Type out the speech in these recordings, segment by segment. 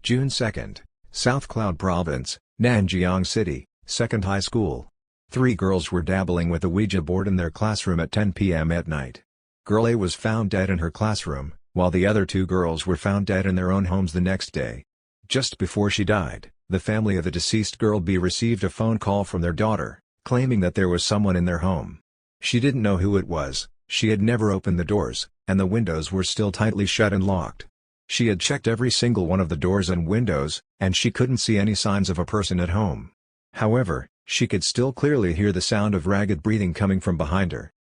June 2nd, South Cloud Province, Nanjiang City, 2nd High School. 3 girls were dabbling with a Ouija board in their classroom at 10 p.m. at night. Girl A was found dead in her classroom, while the other 2 girls were found dead in their own homes the next day. Just before she died, the family of the deceased girl B received a phone call from their daughter, claiming that there was someone in their home. She didn't know who it was, she had never opened the doors, and the windows were still tightly shut and locked. She had checked every single one of the doors and windows, and she couldn't see any signs of a person at home. However, she could still clearly hear the sound of ragged breathing coming from behind her.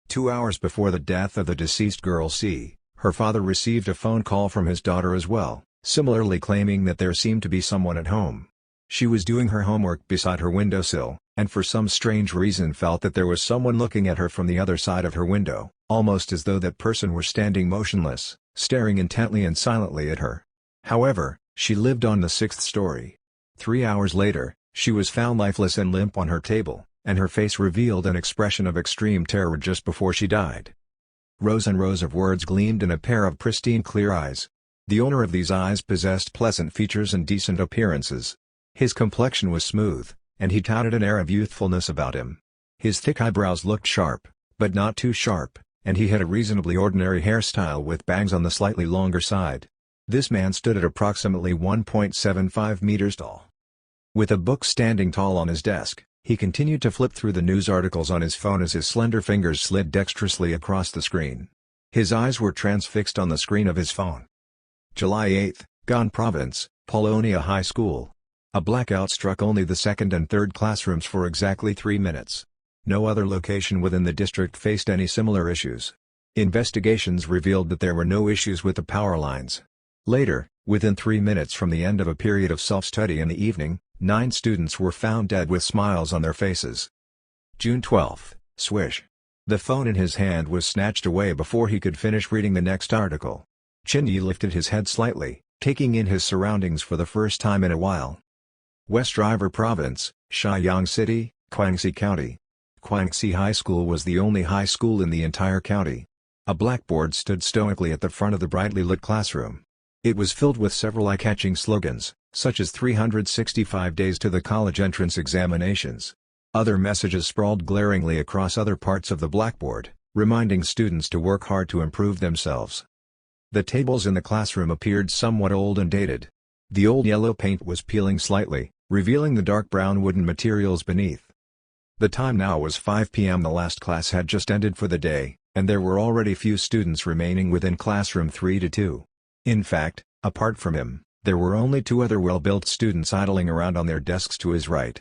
2 hours before the death of the deceased girl C, her father received a phone call from his daughter as well, similarly claiming that there seemed to be someone at home. She was doing her homework beside her windowsill, and for some strange reason felt that there was someone looking at her from the other side of her window, almost as though that person were standing motionless, staring intently and silently at her. However, she lived on the 6th story. 3 hours later, she was found lifeless and limp on her table, and her face revealed an expression of extreme terror just before she died. Rows and rows of words gleamed in a pair of pristine clear eyes. The owner of these eyes possessed pleasant features and decent appearances. His complexion was smooth, and he touted an air of youthfulness about him. His thick eyebrows looked sharp, but not too sharp, and he had a reasonably ordinary hairstyle with bangs on the slightly longer side. This man stood at approximately 1.75 meters tall. With a book standing tall on his desk, he continued to flip through the news articles on his phone as his slender fingers slid dexterously across the screen. His eyes were transfixed on the screen of his phone. July 8, Gan Province, Polonia High School. A blackout struck only the 2nd and 3rd classrooms for exactly 3 minutes. No other location within the district faced any similar issues. Investigations revealed that there were no issues with the power lines. Later, within 3 minutes from the end of a period of self-study in the evening, 9 students were found dead with smiles on their faces. June 12, Swish. The phone in his hand was snatched away before he could finish reading the next article. Chin-Yi lifted his head slightly, taking in his surroundings for the first time in a while. West River Province, Shaiyang City, Guangxi County. Guangxi High School was the only high school in the entire county. A blackboard stood stoically at the front of the brightly lit classroom. It was filled with several eye-catching slogans, such as 365 days to the college entrance examinations. Other messages sprawled glaringly across other parts of the blackboard, reminding students to work hard to improve themselves. The tables in the classroom appeared somewhat old and dated. The old yellow paint was peeling slightly, revealing the dark brown wooden materials beneath. The time now was 5 p.m. The last class had just ended for the day, and there were already few students remaining within classroom 3-2. In fact, apart from him, there were only 2 other well-built students idling around on their desks to his right.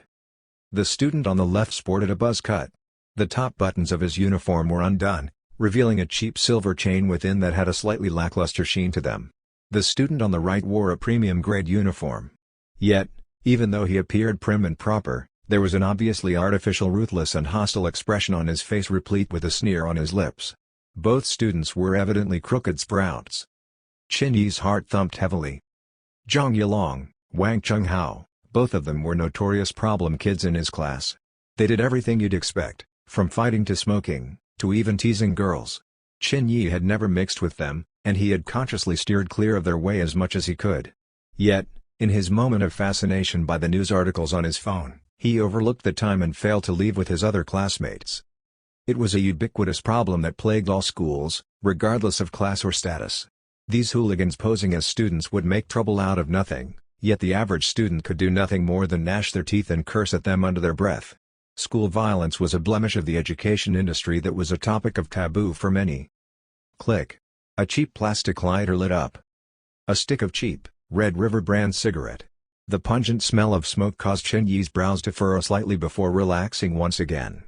The student on the left sported a buzz cut. The top buttons of his uniform were undone, revealing a cheap silver chain within that had a slightly lackluster sheen to them. The student on the right wore a premium-grade uniform. Yet, even though he appeared prim and proper, there was an obviously artificial, ruthless and hostile expression on his face, replete with a sneer on his lips. Both students were evidently crooked sprouts. Chin-Yi's heart thumped heavily. Zhang Yilong, Wang Chunghao, both of them were notorious problem kids in his class. They did everything you'd expect, from fighting to smoking, to even teasing girls. Chin-Yi had never mixed with them, and he had consciously steered clear of their way as much as he could. Yet, in his moment of fascination by the news articles on his phone, he overlooked the time and failed to leave with his other classmates. It was a ubiquitous problem that plagued all schools, regardless of class or status. These hooligans posing as students would make trouble out of nothing, yet the average student could do nothing more than gnash their teeth and curse at them under their breath. School violence was a blemish of the education industry that was a topic of taboo for many. Click. A cheap plastic lighter lit up. A stick of cheap, Red River brand cigarette. The pungent smell of smoke caused Chin-Yi's brows to furrow slightly before relaxing once again.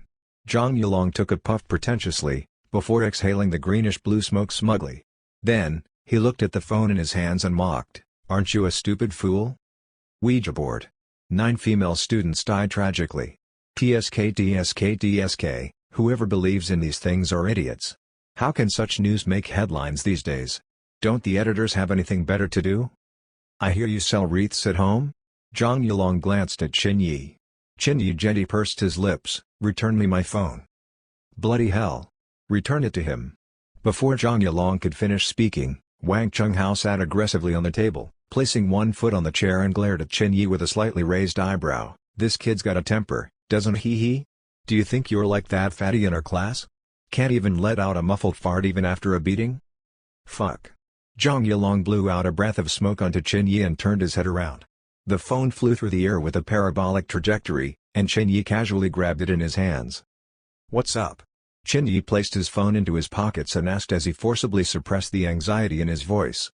Zhang Yilong took a puff pretentiously, before exhaling the greenish-blue smoke smugly. Then, he looked at the phone in his hands and mocked, "Aren't you a stupid fool? Ouija board. 9 female students died tragically. TSK, whoever believes in these things are idiots. How can such news make headlines these days? Don't the editors have anything better to do? I hear you sell wreaths at home?" Zhang Yilong glanced at Chin-Yi. Chin-Yi gently pursed his lips. "Return me my phone." "Bloody hell. Return it to him." Before Zhang Yilong could finish speaking, Wang Chunghao sat aggressively on the table, placing one foot on the chair and glared at Chen Yi with a slightly raised eyebrow. "This kid's got a temper, doesn't he? Do you think you're like that fatty in our class? Can't even let out a muffled fart even after a beating? Fuck." Zhang Yilong blew out a breath of smoke onto Chen Yi and turned his head around. The phone flew through the air with a parabolic trajectory, and Chen Yi casually grabbed it in his hands. "What's up?" Chen Yi placed his phone into his pockets and asked as he forcibly suppressed the anxiety in his voice.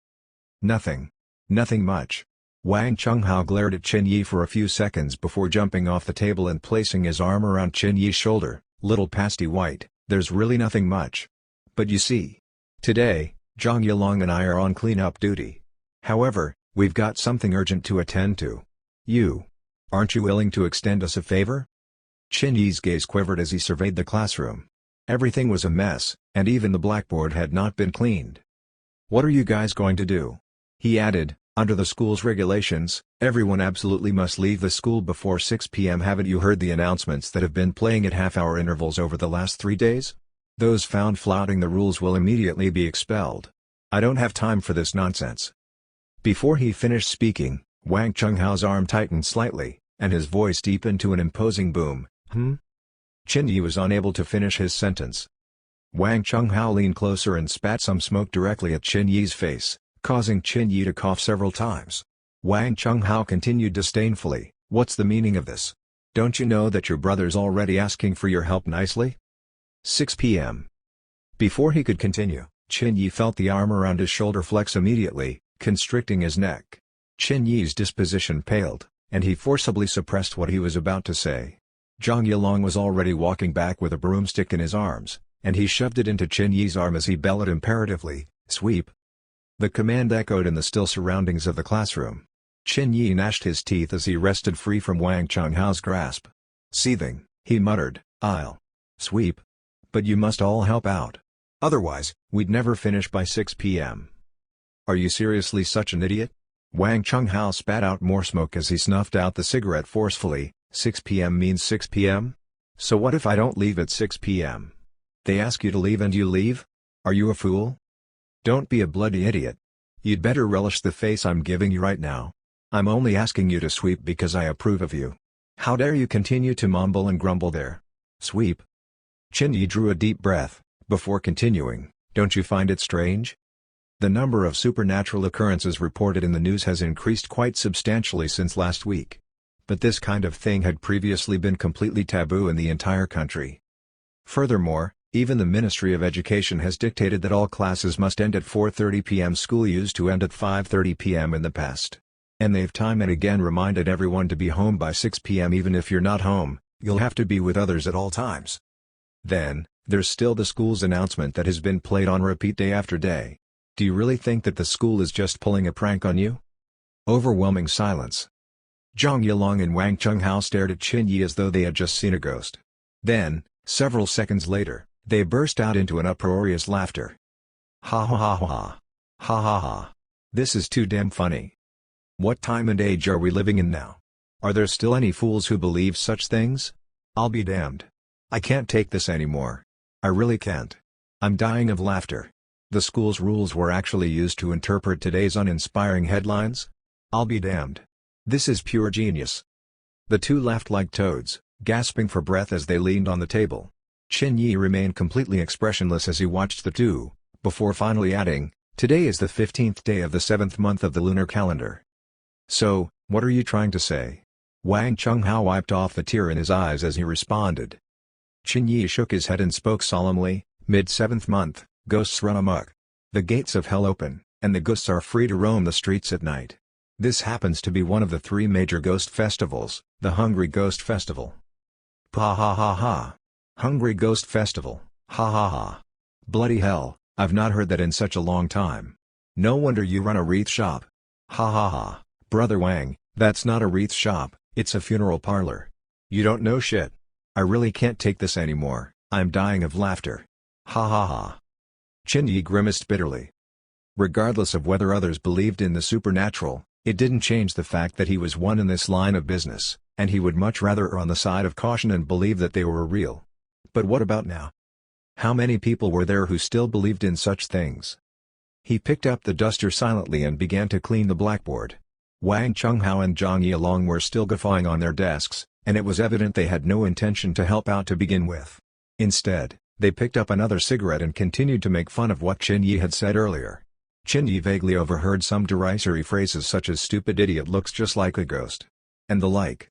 "Nothing. Nothing much." Wang Chunghao glared at Chen Yi for a few seconds before jumping off the table and placing his arm around Chen Yi's shoulder. "Little pasty white, there's really nothing much. But you see, today, Zhang Yilong and I are on cleanup duty. However, we've got something urgent to attend to. Aren't you willing to extend us a favor?" Chen Yi's gaze quivered as he surveyed the classroom. Everything was a mess, and even the blackboard had not been cleaned. "What are you guys going to do?" he added. "Under the school's regulations, everyone absolutely must leave the school before 6 p.m. Haven't you heard the announcements that have been playing at half-hour intervals over the last 3 days? Those found flouting the rules will immediately be expelled. I don't have time for this nonsense." Before he finished speaking, Wang Chunghao's arm tightened slightly, and his voice deepened to an imposing boom. Chen Yi was unable to finish his sentence. Wang Chunghao leaned closer and spat some smoke directly at Chen Yi's face, causing Chen Yi to cough several times. Wang Chunghao continued disdainfully, "What's the meaning of this? Don't you know that your brother's already asking for your help nicely?" 6 p.m. Before he could continue, Chen Yi felt the arm around his shoulder flex immediately, constricting his neck. Chen Yi's disposition paled, and he forcibly suppressed what he was about to say. Zhang Yilong was already walking back with a broomstick in his arms, and he shoved it into Chen Yi's arm as he bellowed imperatively, "Sweep!" The command echoed in the still surroundings of the classroom. Chen Yi gnashed his teeth as he wrested free from Wang Chunghao's grasp. Seething, he muttered, "I'll sweep. But you must all help out. Otherwise, we'd never finish by 6 p.m. Are you seriously such an idiot?" Wang Chunghao spat out more smoke as he snuffed out the cigarette forcefully. 6 p.m. means 6 p.m.? So what if I don't leave at 6 p.m.? They ask you to leave and you leave? Are you a fool? Don't be a bloody idiot. You'd better relish the face I'm giving you right now. I'm only asking you to sweep because I approve of you. How dare you continue to mumble and grumble there? Sweep. Chen Yi drew a deep breath, before continuing, "Don't you find it strange? The number of supernatural occurrences reported in the news has increased quite substantially since last week. But this kind of thing had previously been completely taboo in the entire country. Furthermore, even the Ministry of Education has dictated that all classes must end at 4:30 p.m. School used to end at 5:30 p.m. in the past. And they've time and again reminded everyone to be home by 6 p.m. Even if you're not home, you'll have to be with others at all times. Then, there's still the school's announcement that has been played on repeat day after day. Do you really think that the school is just pulling a prank on you?" Overwhelming silence. Zhang Yilong and Wang Chunghao stared at Chen Yi as though they had just seen a ghost. Then, several seconds later, they burst out into an uproarious laughter. "Ha ha ha ha. Ha ha ha. This is too damn funny. What time and age are we living in now? Are there still any fools who believe such things? I'll be damned. I can't take this anymore. I really can't. I'm dying of laughter. The school's rules were actually used to interpret today's uninspiring headlines? I'll be damned. This is pure genius." The two laughed like toads, gasping for breath as they leaned on the table. Chen Yi remained completely expressionless as he watched the two, before finally adding, "Today is the 15th day of the 7th month of the lunar calendar." "So, what are you trying to say?" Wang Chunghao wiped off the tear in his eyes as he responded. Chen Yi shook his head and spoke solemnly, "Mid-7th month, ghosts run amok. The gates of hell open, and the ghosts are free to roam the streets at night. This happens to be one of the 3 major ghost festivals, the Hungry Ghost Festival." "Ha ha ha ha. Hungry Ghost Festival, ha ha ha. Bloody hell, I've not heard that in such a long time. No wonder you run a wreath shop. Ha ha ha, Brother Wang, that's not a wreath shop, it's a funeral parlor. You don't know shit. I really can't take this anymore, I'm dying of laughter. Ha ha ha." Chen Yi grimaced bitterly. Regardless of whether others believed in the supernatural, it didn't change the fact that he was one in this line of business, and he would much rather err on the side of caution and believe that they were real. But what about now? How many people were there who still believed in such things? He picked up the duster silently and began to clean the blackboard. Wang Chunghao and Zhang Yilong were still guffawing on their desks, and it was evident they had no intention to help out to begin with. Instead, they picked up another cigarette and continued to make fun of what Qin Yi had said earlier. Qin Yi vaguely overheard some derisory phrases such as "stupid idiot looks just like a ghost," and the like.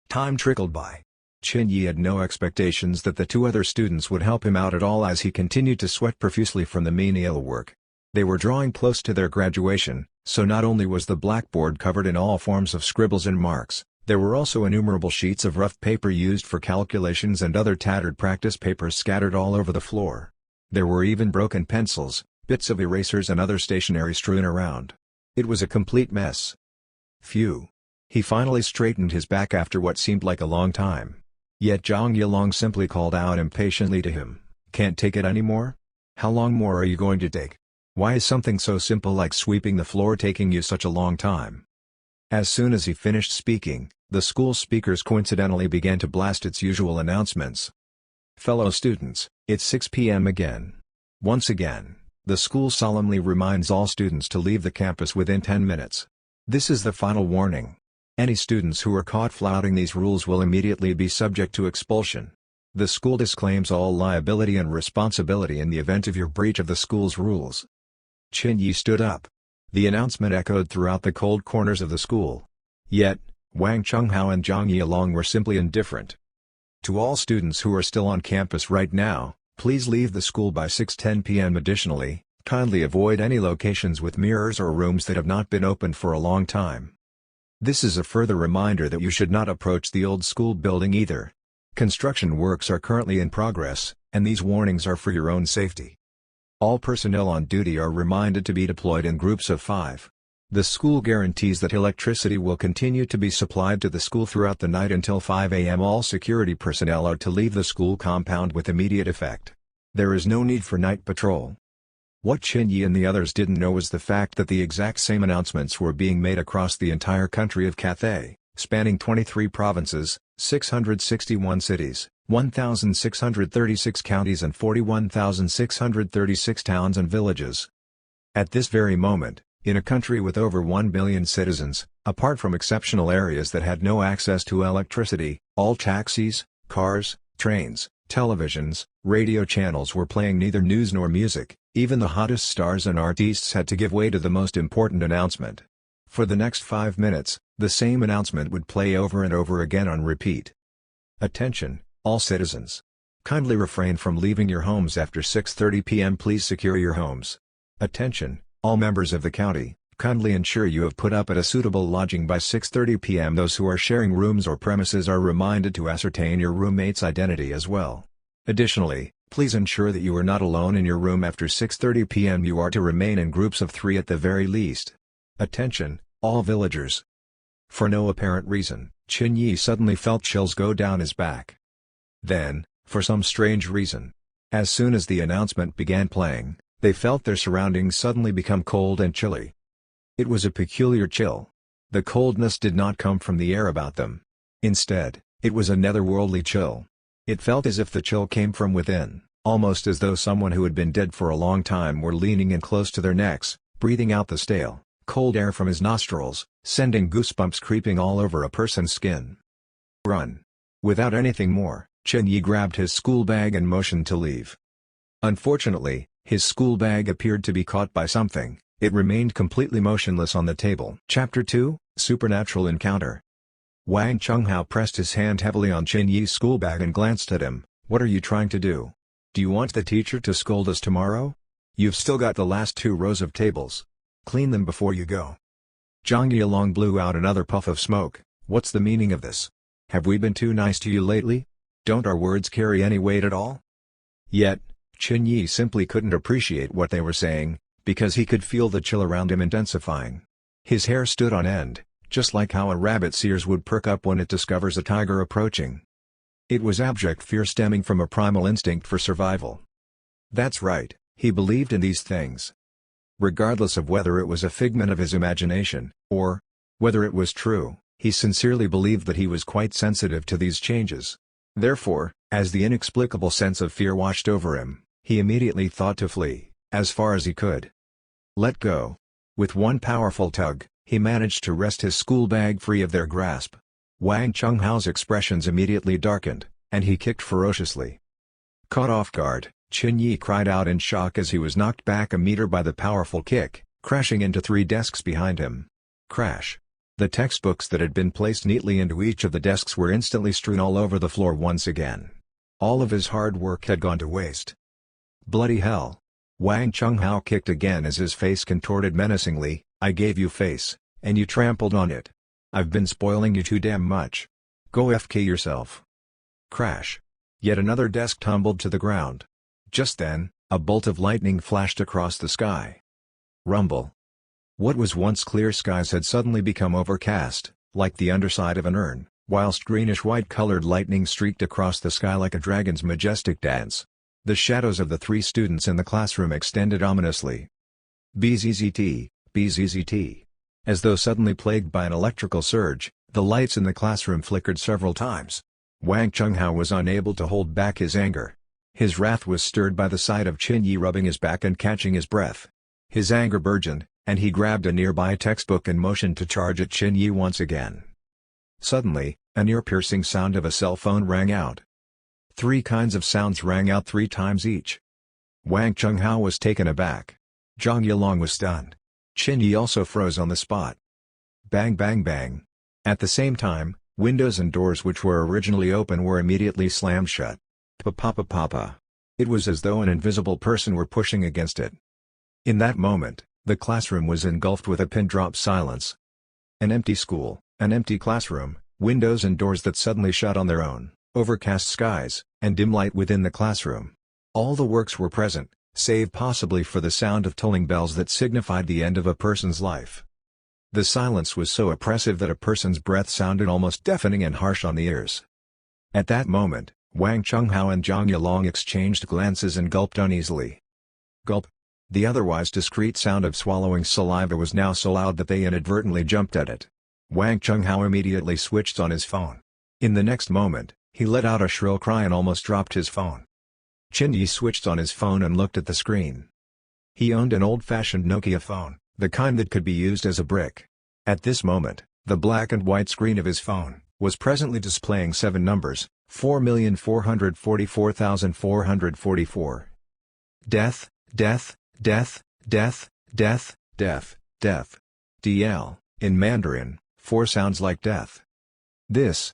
Time trickled by. Qin Yi had no expectations that the two other students would help him out at all as he continued to sweat profusely from the menial work. They were drawing close to their graduation, so not only was the blackboard covered in all forms of scribbles and marks, there were also innumerable sheets of rough paper used for calculations and other tattered practice papers scattered all over the floor. There were even broken pencils, bits of erasers and other stationery strewn around. It was a complete mess. Phew. He finally straightened his back after what seemed like a long time. Yet Zhang Yilong simply called out impatiently to him, "Can't take it anymore? How long more are you going to take? Why is something so simple like sweeping the floor taking you such a long time?" As soon as he finished speaking, the school speakers coincidentally began to blast its usual announcements. "Fellow students, it's 6 p.m. again. Once again, the school solemnly reminds all students to leave the campus within 10 minutes. This is the final warning. Any students who are caught flouting these rules will immediately be subject to expulsion. The school disclaims all liability and responsibility in the event of your breach of the school's rules." Qin Yi stood up. The announcement echoed throughout the cold corners of the school. Yet, Wang Chunghao and Zhang Yilong were simply indifferent. "To all students who are still on campus right now, please leave the school by 6:10 p.m. Additionally, kindly avoid any locations with mirrors or rooms that have not been opened for a long time. This is a further reminder that you should not approach the old school building either. Construction works are currently in progress, and these warnings are for your own safety. All personnel on duty are reminded to be deployed in groups of 5. The school guarantees that electricity will continue to be supplied to the school throughout the night until 5 a.m. All security personnel are to leave the school compound with immediate effect. There is no need for night patrol." What Qin Yi and the others didn't know was the fact that the exact same announcements were being made across the entire country of Cathay, spanning 23 provinces, 661 cities, 1,636 counties and 41,636 towns and villages. At this very moment, in a country with over 1 billion citizens, apart from exceptional areas that had no access to electricity, all taxis, cars, trains, televisions, radio channels were playing neither news nor music. Even the hottest stars and artists had to give way to the most important announcement. For the next 5 minutes, the same announcement would play over and over again on repeat. "Attention, all citizens. Kindly refrain from leaving your homes after 6:30 p.m. Please secure your homes. Attention, all members of the county, kindly ensure you have put up at a suitable lodging by 6:30 p.m. Those who are sharing rooms or premises are reminded to ascertain your roommate's identity as well. Additionally, please ensure that you are not alone in your room after 6:30 p.m. You are to remain in groups of 3 at the very least. Attention, all villagers." For no apparent reason, Qin Yi suddenly felt chills go down his back. Then, for some strange reason, as soon as the announcement began playing, they felt their surroundings suddenly become cold and chilly. It was a peculiar chill. The coldness did not come from the air about them. Instead, it was a netherworldly chill. It felt as if the chill came from within, almost as though someone who had been dead for a long time were leaning in close to their necks, breathing out the stale, cold air from his nostrils, sending goosebumps creeping all over a person's skin. "Run!" Without anything more, Qin Yi grabbed his school bag and motioned to leave. Unfortunately, his school bag appeared to be caught by something. It remained completely motionless on the table. Chapter 2, Supernatural Encounter. Wang Chunghao pressed his hand heavily on Qin Yi's school bag and glanced at him. "What are you trying to do? Do you want the teacher to scold us tomorrow? You've still got the last 2 rows of tables. Clean them before you go." Zhang Yilong blew out another puff of smoke. "What's the meaning of this? Have we been too nice to you lately? Don't our words carry any weight at all?" Yet, Qin Yi simply couldn't appreciate what they were saying, because he could feel the chill around him intensifying. His hair stood on end, just like how a rabbit's ears would perk up when it discovers a tiger approaching. It was abject fear stemming from a primal instinct for survival. That's right, he believed in these things. Regardless of whether it was a figment of his imagination, or whether it was true, he sincerely believed that he was quite sensitive to these changes. Therefore, as the inexplicable sense of fear washed over him, he immediately thought to flee, as far as he could. Let go. With one powerful tug, he managed to wrest his school bag free of their grasp. Wang Chunghao's expressions immediately darkened, and he kicked ferociously. Caught off guard, Qin Yi cried out in shock as he was knocked back a meter by the powerful kick, crashing into 3 desks behind him. Crash. The textbooks that had been placed neatly into each of the desks were instantly strewn all over the floor once again. All of his hard work had gone to waste. Bloody hell. Wang Chunghao kicked again as his face contorted menacingly. I gave you face, and you trampled on it. I've been spoiling you too damn much. Go FK yourself. Crash. Yet another desk tumbled to the ground. Just then, a bolt of lightning flashed across the sky. Rumble. What was once clear skies had suddenly become overcast, like the underside of an urn, whilst greenish-white-colored lightning streaked across the sky like a dragon's majestic dance. The shadows of the 3 students in the classroom extended ominously. Bzzzt, bzzzt. As though suddenly plagued by an electrical surge, the lights in the classroom flickered several times. Wang Chunghao was unable to hold back his anger. His wrath was stirred by the sight of Qin Yi rubbing his back and catching his breath. His anger burgeoned, and he grabbed a nearby textbook and motioned to charge at Qin Yi once again. Suddenly, an ear-piercing sound of a cell phone rang out. 3 kinds of sounds rang out 3 times each. Wang Chunghao was taken aback. Zhang Yilong was stunned. Qin Yi also froze on the spot. Bang bang bang. At the same time, windows and doors which were originally open were immediately slammed shut. Pa-pa-pa-pa-pa. It was as though an invisible person were pushing against it. In that moment, the classroom was engulfed with a pin-drop silence. An empty school, an empty classroom, windows and doors that suddenly shut on their own, overcast skies, and dim light within the classroom. All the works were present, save possibly for the sound of tolling bells that signified the end of a person's life. The silence was so oppressive that a person's breath sounded almost deafening and harsh on the ears. At that moment, Wang Chunghao and Zhang Yilong exchanged glances and gulped uneasily. Gulp. The otherwise discreet sound of swallowing saliva was now so loud that they inadvertently jumped at it. Wang Chunghao immediately switched on his phone. In the next moment, he let out a shrill cry and almost dropped his phone. Qin Yi switched on his phone and looked at the screen. He owned an old-fashioned Nokia phone, the kind that could be used as a brick. At this moment, the black and white screen of his phone was presently displaying 7 numbers, 4,444,444. Death, death, death, death, death, death, death. DL, in Mandarin, 4 sounds like death. This,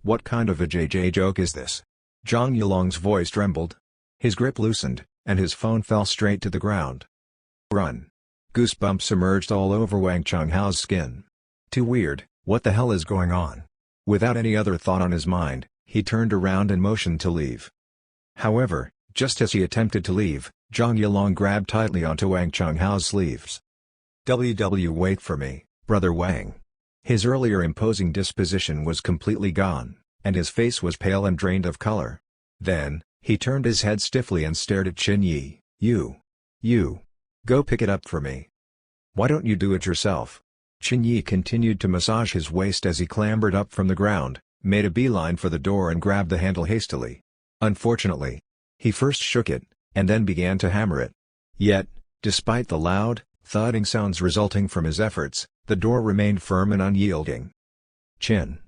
what kind of a JJ joke is this? Zhang Yilong's voice trembled. His grip loosened, and his phone fell straight to the ground. Run. Goosebumps emerged all over Wang Chunghao's skin. Too weird, what the hell is going on? Without any other thought on his mind, he turned around and motioned to leave. However, just as he attempted to leave, Zhang Yilong grabbed tightly onto Wang Chunghao's sleeves. Wait for me, brother Wang. His earlier imposing disposition was completely gone, and his face was pale and drained of color. Then, he turned his head stiffly and stared at Qin Yi. You. Go pick it up for me. Why don't you do it yourself? Qin Yi continued to massage his waist as he clambered up from the ground, made a beeline for the door and grabbed the handle hastily. Unfortunately, he first shook it, and then began to hammer it. Yet, despite the loud, thudding sounds resulting from his efforts, the door remained firm and unyielding. Qin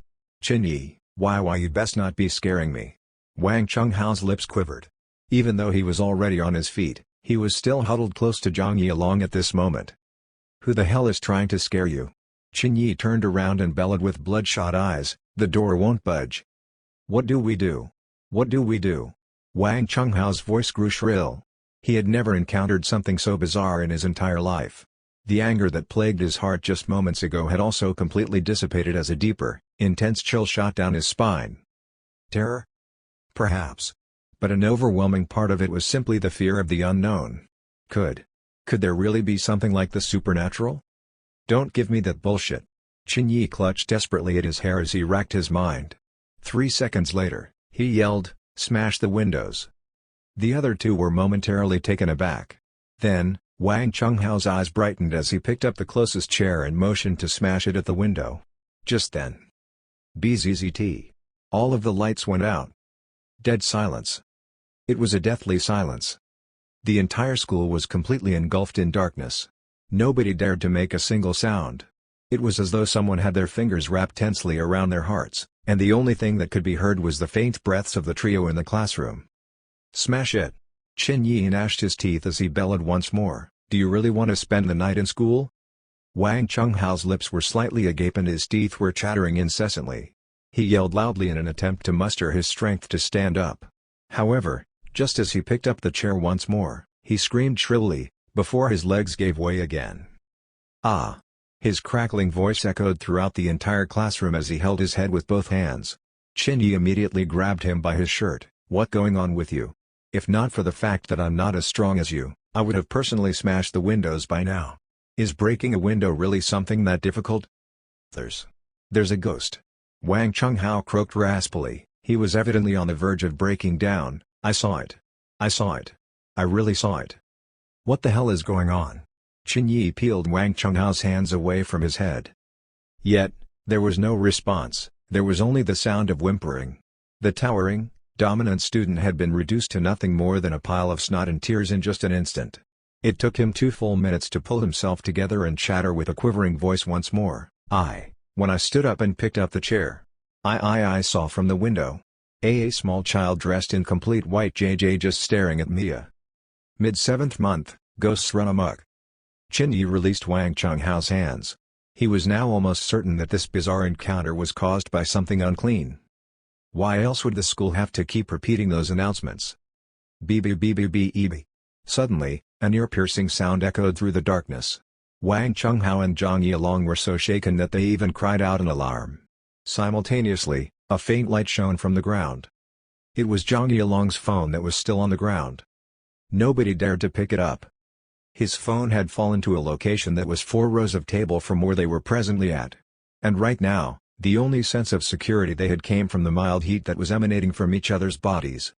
Yi, why you'd best not be scaring me. Wang Chunghao's lips quivered. Even though he was already on his feet, he was still huddled close to Zhang Yilong at this moment. Who the hell is trying to scare you? Qin Yi turned around and bellowed with bloodshot eyes, the door won't budge. What do we do? What do we do? Wang Chunghao's voice grew shrill. He had never encountered something so bizarre in his entire life. The anger that plagued his heart just moments ago had also completely dissipated as a deeper, intense chill shot down his spine. Terror? Perhaps. But an overwhelming part of it was simply the fear of the unknown. Could there really be something like the supernatural? Don't give me that bullshit. Qin Yi clutched desperately at his hair as he racked his mind. 3 seconds later, he yelled, "Smash the windows!" The other 2 were momentarily taken aback. Then, Wang Chunghao's eyes brightened as he picked up the closest chair and motioned to smash it at the window. Just then. Bzzzt. All of the lights went out. Dead silence. It was a deathly silence. The entire school was completely engulfed in darkness. Nobody dared to make a single sound. It was as though someone had their fingers wrapped tensely around their hearts, and the only thing that could be heard was the faint breaths of the trio in the classroom. "Smash it!" Qin Yi gnashed his teeth as he bellowed once more, "Do you really want to spend the night in school?" Wang Chenghao's lips were slightly agape and his teeth were chattering incessantly. He yelled loudly in an attempt to muster his strength to stand up. However, just as he picked up the chair once more, he screamed shrilly, before his legs gave way again. "Ah!" His crackling voice echoed throughout the entire classroom as he held his head with both hands. Qin Yi immediately grabbed him by his shirt. "What going on with you? If not for the fact that I'm not as strong as you, I would have personally smashed the windows by now. Is breaking a window really something that difficult?" There's a ghost." Wang Chunghao croaked raspily. He was evidently on the verge of breaking down. "I saw it. I saw it. I really saw it." "What the hell is going on?" Qin Yi peeled Wang Chunghao's hands away from his head. Yet, there was no response, there was only the sound of whimpering. The towering, dominant student had been reduced to nothing more than a pile of snot and tears in just an instant. It took him 2 full minutes to pull himself together and chatter with a quivering voice once more. When I stood up and picked up the chair. I saw from the window. A small child dressed in complete white JJ just staring at Mia. Mid-7th month, ghosts run amok." Qin Yi released Wang Chunghao's hands. He was now almost certain that this bizarre encounter was caused by something unclean. Why else would the school have to keep repeating those announcements? Beep beep beep beep beep beep. Suddenly, an ear-piercing sound echoed through the darkness. Wang Chunghao and Zhang Yilong were so shaken that they even cried out in alarm. Simultaneously, a faint light shone from the ground. It was Zhang Yilong's phone that was still on the ground. Nobody dared to pick it up. His phone had fallen to a location that was 4 rows of table from where they were presently at. And right now, the only sense of security they had came from the mild heat that was emanating from each other's bodies.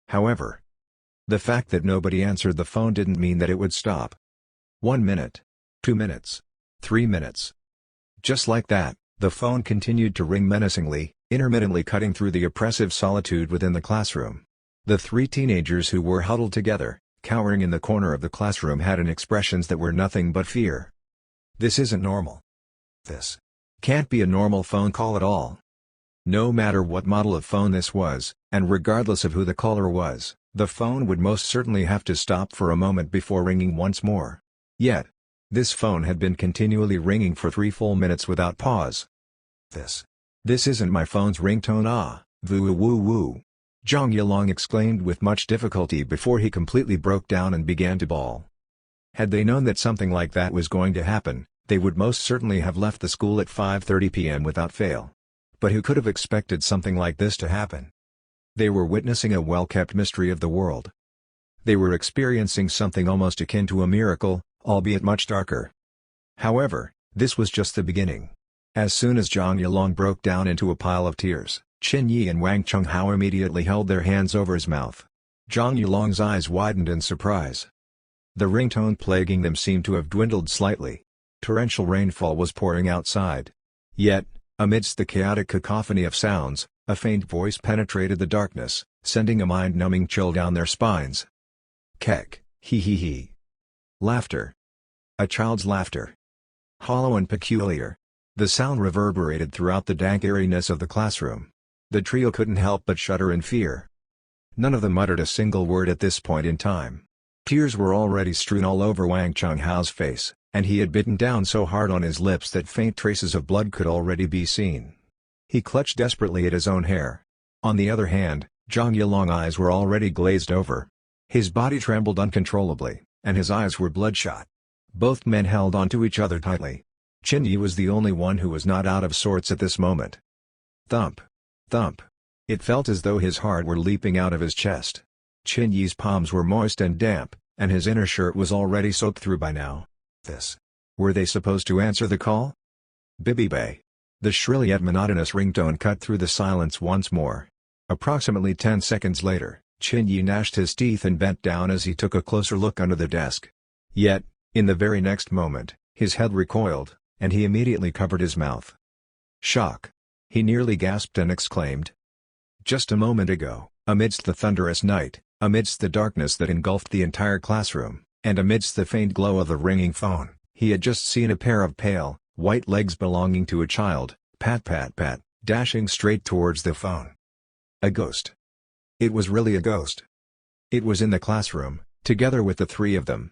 However, the fact that nobody answered the phone didn't mean that it would stop. 1 minute. 2 minutes. 3 minutes. Just like that, the phone continued to ring menacingly, intermittently cutting through the oppressive solitude within the classroom. The 3 teenagers who were huddled together, cowering in the corner of the classroom had expressions that were nothing but fear. This isn't normal. This can't be a normal phone call at all. No matter what model of phone this was, and regardless of who the caller was, the phone would most certainly have to stop for a moment before ringing once more. Yet, this phone had been continually ringing for 3 full minutes without pause. This isn't my phone's ringtone. Woo woo woo. Zhang Yilong exclaimed with much difficulty before he completely broke down and began to bawl. Had they known that something like that was going to happen, they would most certainly have left the school at 5:30 p.m. without fail. But who could have expected something like this to happen? They were witnessing a well-kept mystery of the world. They were experiencing something almost akin to a miracle, albeit much darker. However, this was just the beginning. As soon as Zhang Yilong broke down into a pile of tears, Qin Yi and Wang Chunghao immediately held their hands over his mouth. Zhang Yilong's eyes widened in surprise. The ringtone plaguing them seemed to have dwindled slightly. Torrential rainfall was pouring outside. Yet, amidst the chaotic cacophony of sounds, a faint voice penetrated the darkness, sending a mind-numbing chill down their spines. Kek, he he he. Laughter. A child's laughter. Hollow and peculiar. The sound reverberated throughout the dank eeriness of the classroom. The trio couldn't help but shudder in fear. None of them uttered a single word at this point in time. Tears were already strewn all over Wang Chunghao's face, and he had bitten down so hard on his lips that faint traces of blood could already be seen. He clutched desperately at his own hair. On the other hand, Zhang Yilong's eyes were already glazed over. His body trembled uncontrollably, and his eyes were bloodshot. Both men held onto each other tightly. Qin Yi was the only one who was not out of sorts at this moment. Thump. Thump. It felt as though his heart were leaping out of his chest. Qin Yi's palms were moist and damp, and his inner shirt was already soaked through by now. Were they supposed to answer the call? Bibby-bay. The shrill yet monotonous ringtone cut through the silence once more. Approximately 10 seconds later, Qin Yi gnashed his teeth and bent down as he took a closer look under the desk. Yet, in the very next moment, his head recoiled, and he immediately covered his mouth. Shock. He nearly gasped and exclaimed. Just a moment ago, amidst the thunderous night, amidst the darkness that engulfed the entire classroom, and amidst the faint glow of the ringing phone, He had just seen a pair of pale, white legs belonging to a child, pat pat pat, dashing straight towards the phone. A ghost. It was really a ghost. It was in the classroom, together with the three of them.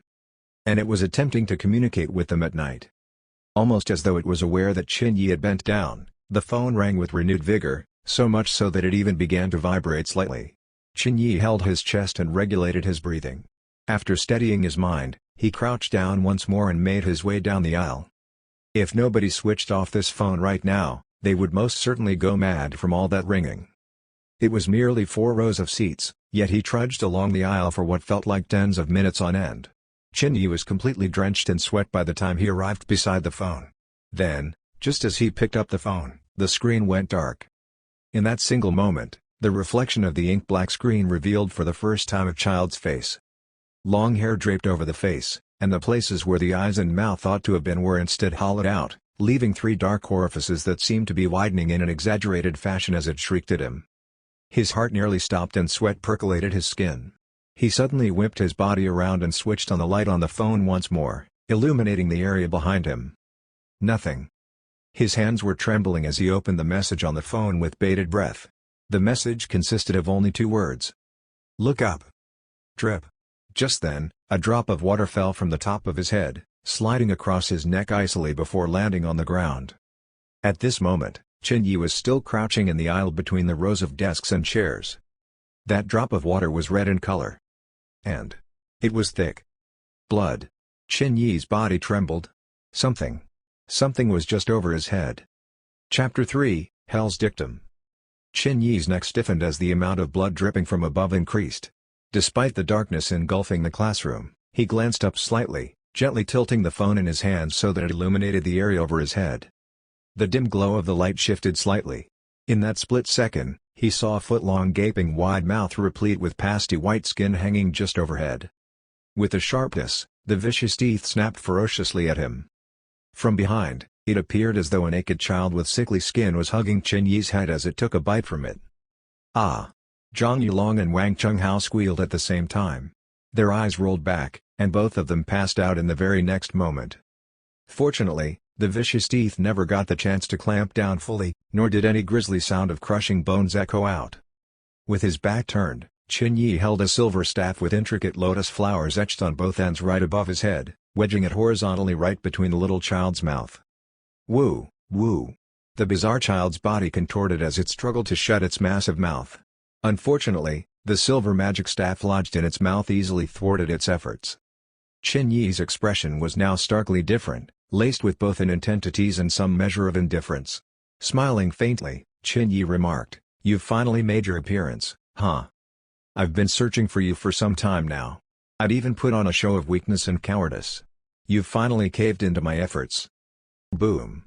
And it was attempting to communicate with them at night. Almost as though it was aware that Chin Yi had bent down, the phone rang with renewed vigor, so much so that it even began to vibrate slightly. Chin Yi held his chest and regulated his breathing. After steadying his mind, he crouched down once more and made his way down the aisle. If nobody switched off this phone right now, they would most certainly go mad from all that ringing. It was merely 4 rows of seats, yet he trudged along the aisle for what felt like tens of minutes on end. Chin Yi was completely drenched in sweat by the time he arrived beside the phone. Then, just as he picked up the phone, the screen went dark. In that single moment, the reflection of the ink-black screen revealed for the first time a child's face. Long hair draped over the face, and the places where the eyes and mouth ought to have been were instead hollowed out, leaving 3 dark orifices that seemed to be widening in an exaggerated fashion as it shrieked at him. His heart nearly stopped and sweat percolated his skin. He suddenly whipped his body around and switched on the light on the phone once more, illuminating the area behind him. Nothing. His hands were trembling as he opened the message on the phone with bated breath. The message consisted of only 2 words. Look up. Drip. Just then, a drop of water fell from the top of his head, sliding across his neck icily before landing on the ground. At this moment, Chin Yi was still crouching in the aisle between the rows of desks and chairs. That drop of water was red in color. And it was thick. Blood. Chin Yi's body trembled. Something was just over his head. Chapter 3, Hell's Dictum. Chin Yi's neck stiffened as the amount of blood dripping from above increased. Despite the darkness engulfing the classroom, he glanced up slightly, gently tilting the phone in his hands so that it illuminated the area over his head. The dim glow of the light shifted slightly. In that split second, he saw a foot-long gaping wide mouth replete with pasty white skin hanging just overhead. With a sharpness, the vicious teeth snapped ferociously at him. From behind, it appeared as though a naked child with sickly skin was hugging Chin Yi's head as it took a bite from it. Ah! Zhang Yulong and Wang Chunghao squealed at the same time. Their eyes rolled back, and both of them passed out in the very next moment. Fortunately, the vicious teeth never got the chance to clamp down fully, nor did any grisly sound of crushing bones echo out. With his back turned, Chin Yi held a silver staff with intricate lotus flowers etched on both ends right above his head, wedging it horizontally right between the little child's mouth. Woo, woo. The bizarre child's body contorted as it struggled to shut its massive mouth. Unfortunately, the silver magic staff lodged in its mouth easily thwarted its efforts. Chin Yi's expression was now starkly different, laced with both an intent to tease and some measure of indifference. Smiling faintly, Chin Yi remarked, "You've finally made your appearance, huh? I've been searching for you for some time now. I'd even put on a show of weakness and cowardice. You've finally caved into my efforts." Boom.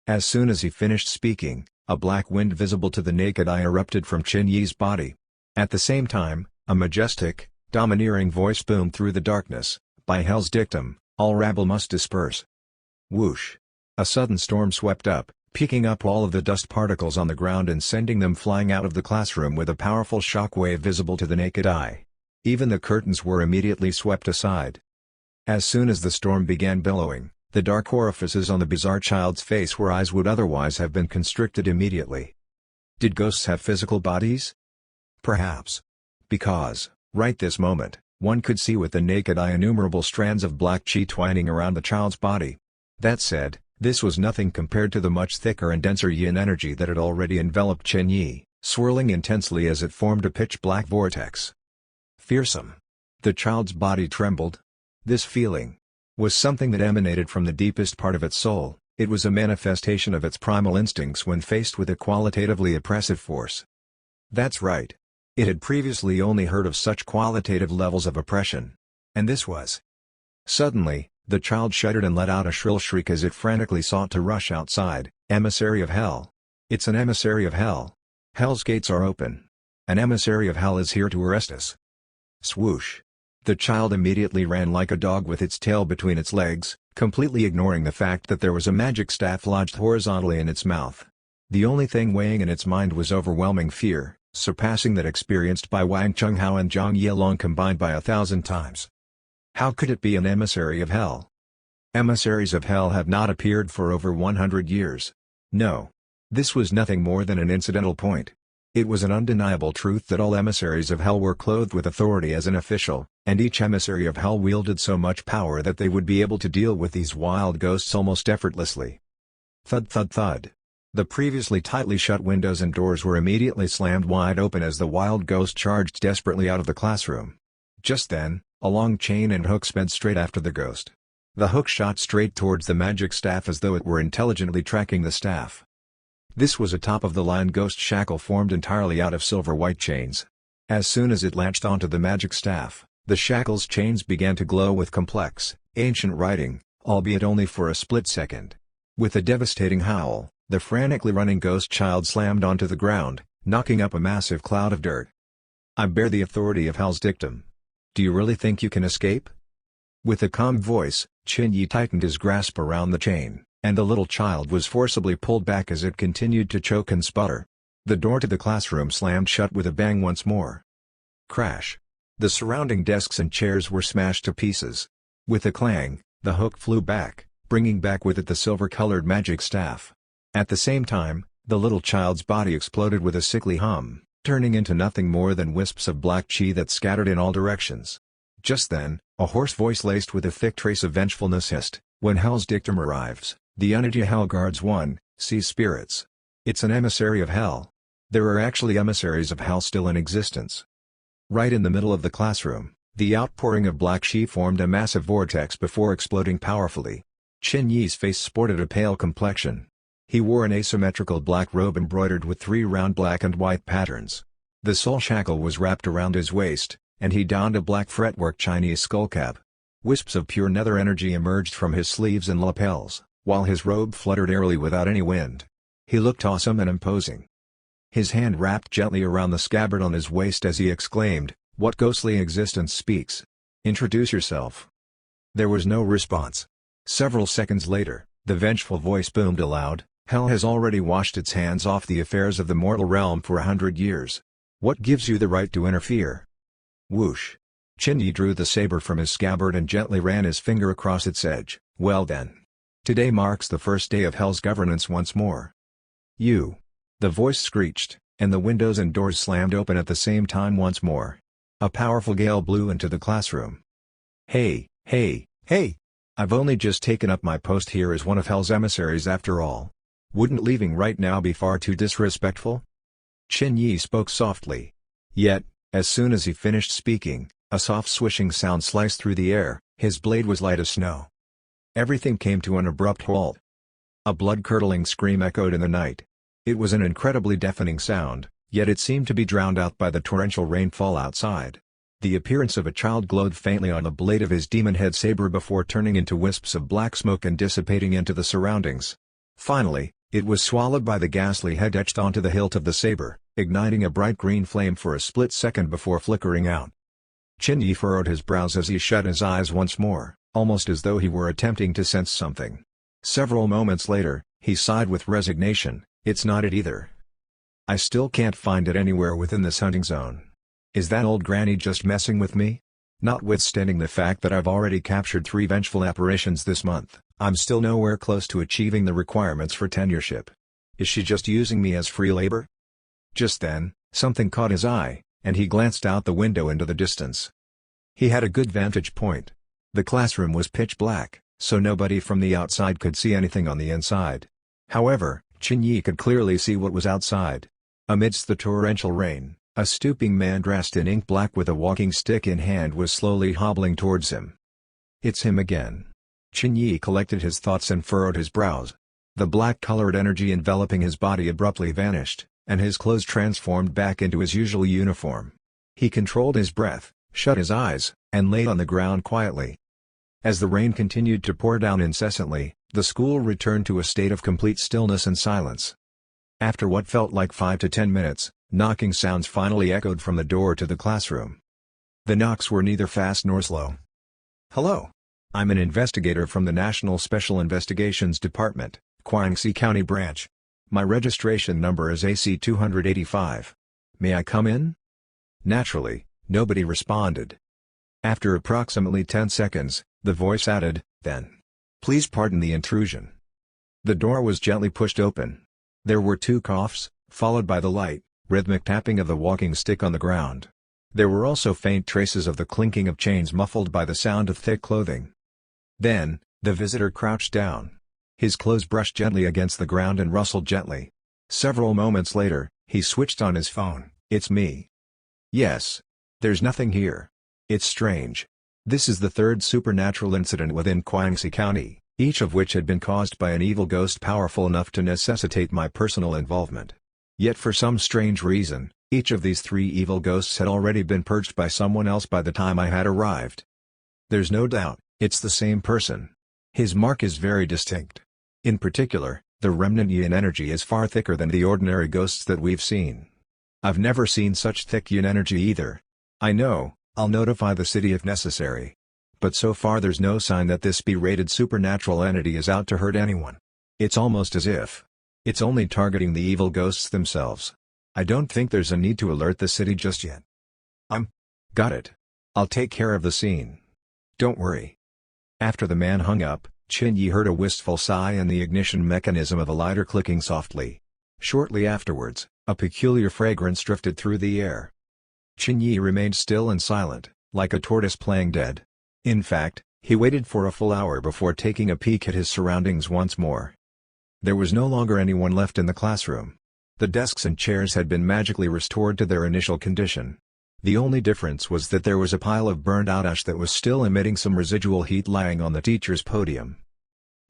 As soon as he finished speaking, a black wind visible to the naked eye erupted from Chin Yi's body. At the same time, a majestic, domineering voice boomed through the darkness, "By Hell's Dictum, all rabble must disperse." Whoosh! A sudden storm swept up, picking up all of the dust particles on the ground and sending them flying out of the classroom with a powerful shockwave visible to the naked eye. Even the curtains were immediately swept aside. As soon as the storm began billowing, the dark orifices on the bizarre child's face where eyes would otherwise have been constricted immediately. Did ghosts have physical bodies? Perhaps. Because, right this moment, one could see with the naked eye innumerable strands of black chi twining around the child's body. That said, this was nothing compared to the much thicker and denser yin energy that had already enveloped Chin Yi, swirling intensely as it formed a pitch-black vortex. Fearsome. The child's body trembled. This feeling was something that emanated from the deepest part of its soul. It was a manifestation of its primal instincts when faced with a qualitatively oppressive force. That's right. It had previously only heard of such qualitative levels of oppression. And this was. Suddenly, the child shuddered and let out a shrill shriek as it frantically sought to rush outside. Emissary of Hell. It's an emissary of Hell. Hell's gates are open. An emissary of Hell is here to arrest us. Swoosh. The child immediately ran like a dog with its tail between its legs, completely ignoring the fact that there was a magic staff lodged horizontally in its mouth. The only thing weighing in its mind was overwhelming fear, surpassing that experienced by Wang Chunghao and Zhang Yilong combined by 1,000 times. How could it be an emissary of Hell? Emissaries of hell have not appeared for over 100 years. No. This was nothing more than an incidental point. It was an undeniable truth that all emissaries of hell were clothed with authority as an official, and each emissary of hell wielded so much power that they would be able to deal with these wild ghosts almost effortlessly. Thud thud thud. The previously tightly shut windows and doors were immediately slammed wide open as the wild ghost charged desperately out of the classroom. Just then, a long chain and hook sped straight after the ghost. The hook shot straight towards the magic staff as though it were intelligently tracking the staff. This was a top-of-the-line ghost shackle formed entirely out of silver-white chains. As soon as it latched onto the magic staff, the shackle's chains began to glow with complex, ancient writing, albeit only for a split second. With a devastating howl, the frantically running ghost child slammed onto the ground, knocking up a massive cloud of dirt. "I bear the authority of hell's dictum. Do you really think you can escape?" With a calm voice, Yi tightened his grasp around the chain, and the little child was forcibly pulled back as it continued to choke and sputter. The door to the classroom slammed shut with a bang once more. Crash! The surrounding desks and chairs were smashed to pieces. With a clang, the hook flew back, bringing back with it the silver-colored magic staff. At the same time, the little child's body exploded with a sickly hum, turning into nothing more than wisps of black chi that scattered in all directions. Just then, a hoarse voice laced with a thick trace of vengefulness hissed, "When hell's dictum arrives, the unity hell guards one, sees spirits. It's an emissary of hell. There are actually emissaries of hell still in existence." Right in the middle of the classroom, the outpouring of black chi formed a massive vortex before exploding powerfully. Yi's face sported a pale complexion. He wore an asymmetrical black robe embroidered with 3 round black and white patterns. The soul shackle was wrapped around his waist, and he donned a black fretwork Chinese skullcap. Wisps of pure nether energy emerged from his sleeves and lapels, while his robe fluttered airily without any wind. He looked awesome and imposing. His hand wrapped gently around the scabbard on his waist as he exclaimed, "What ghostly existence speaks? Introduce yourself." There was no response. Several seconds later, the vengeful voice boomed aloud, "Hell has already washed its hands off the affairs of the mortal realm for 100 years. What gives you the right to interfere?" Whoosh! Yi drew the saber from his scabbard and gently ran his finger across its edge. "Well then. Today marks the first day of hell's governance once more." "You!" The voice screeched, and the windows and doors slammed open at the same time once more. A powerful gale blew into the classroom. Hey! I've only just taken up my post here as one of hell's emissaries after all. Wouldn't leaving right now be far too disrespectful?" Yi spoke softly. Yet, as soon as he finished speaking, a soft swishing sound sliced through the air. His blade was light as snow. Everything came to an abrupt halt. A blood-curdling scream echoed in the night. It was an incredibly deafening sound, yet it seemed to be drowned out by the torrential rainfall outside. The appearance of a child glowed faintly on the blade of his demon head saber before turning into wisps of black smoke and dissipating into the surroundings. Finally, it was swallowed by the ghastly head etched onto the hilt of the saber, igniting a bright green flame for a split second before flickering out. Yi furrowed his brows as he shut his eyes once more, almost as though he were attempting to sense something. Several moments later, he sighed with resignation, "It's not it either. I still can't find it anywhere within this hunting zone. Is that old granny just messing with me? Notwithstanding the fact that I've already captured 3 vengeful apparitions this month, I'm still nowhere close to achieving the requirements for tenureship. Is she just using me as free labor?" Just then, something caught his eye, and he glanced out the window into the distance. He had a good vantage point. The classroom was pitch black, so nobody from the outside could see anything on the inside. However, Yi could clearly see what was outside. Amidst the torrential rain, a stooping man dressed in ink black with a walking stick in hand was slowly hobbling towards him. "It's him again." Yi collected his thoughts and furrowed his brows. The black-colored energy enveloping his body abruptly vanished, and his clothes transformed back into his usual uniform. He controlled his breath, shut his eyes, and lay on the ground quietly. As the rain continued to pour down incessantly, the school returned to a state of complete stillness and silence. After what felt like 5 to 10 minutes, knocking sounds finally echoed from the door to the classroom. The knocks were neither fast nor slow. "Hello. I'm an investigator from the National Special Investigations Department, Guangxi County Branch. My registration number is AC-285. May I come in?" Naturally, nobody responded. After approximately 10 seconds, the voice added, "Then. Please pardon the intrusion." The door was gently pushed open. There were 2 coughs, followed by the light, rhythmic tapping of the walking stick on the ground. There were also faint traces of the clinking of chains muffled by the sound of thick clothing. Then, the visitor crouched down. His clothes brushed gently against the ground and rustled gently. Several moments later, he switched on his phone. "It's me." "Yes. There's nothing here. It's strange. This is the 3rd supernatural incident within Guangxi County, each of which had been caused by an evil ghost powerful enough to necessitate my personal involvement. Yet for some strange reason, each of these 3 evil ghosts had already been purged by someone else by the time I had arrived. There's no doubt, it's the same person. His mark is very distinct. In particular, the remnant yin energy is far thicker than the ordinary ghosts that we've seen. I've never seen such thick yin energy either. I know, I'll notify the city if necessary. But so far there's no sign that this B-rated supernatural entity is out to hurt anyone. It's almost as if it's only targeting the evil ghosts themselves. I don't think there's a need to alert the city just yet." Got it. I'll take care of the scene. Don't worry." After the man hung up, Qin-Yi heard a wistful sigh and the ignition mechanism of a lighter clicking softly. Shortly afterwards, a peculiar fragrance drifted through the air. Qin-Yi remained still and silent, like a tortoise playing dead. In fact, he waited for a full hour before taking a peek at his surroundings once more. There was no longer anyone left in the classroom. The desks and chairs had been magically restored to their initial condition. The only difference was that there was a pile of burned-out ash that was still emitting some residual heat lying on the teacher's podium.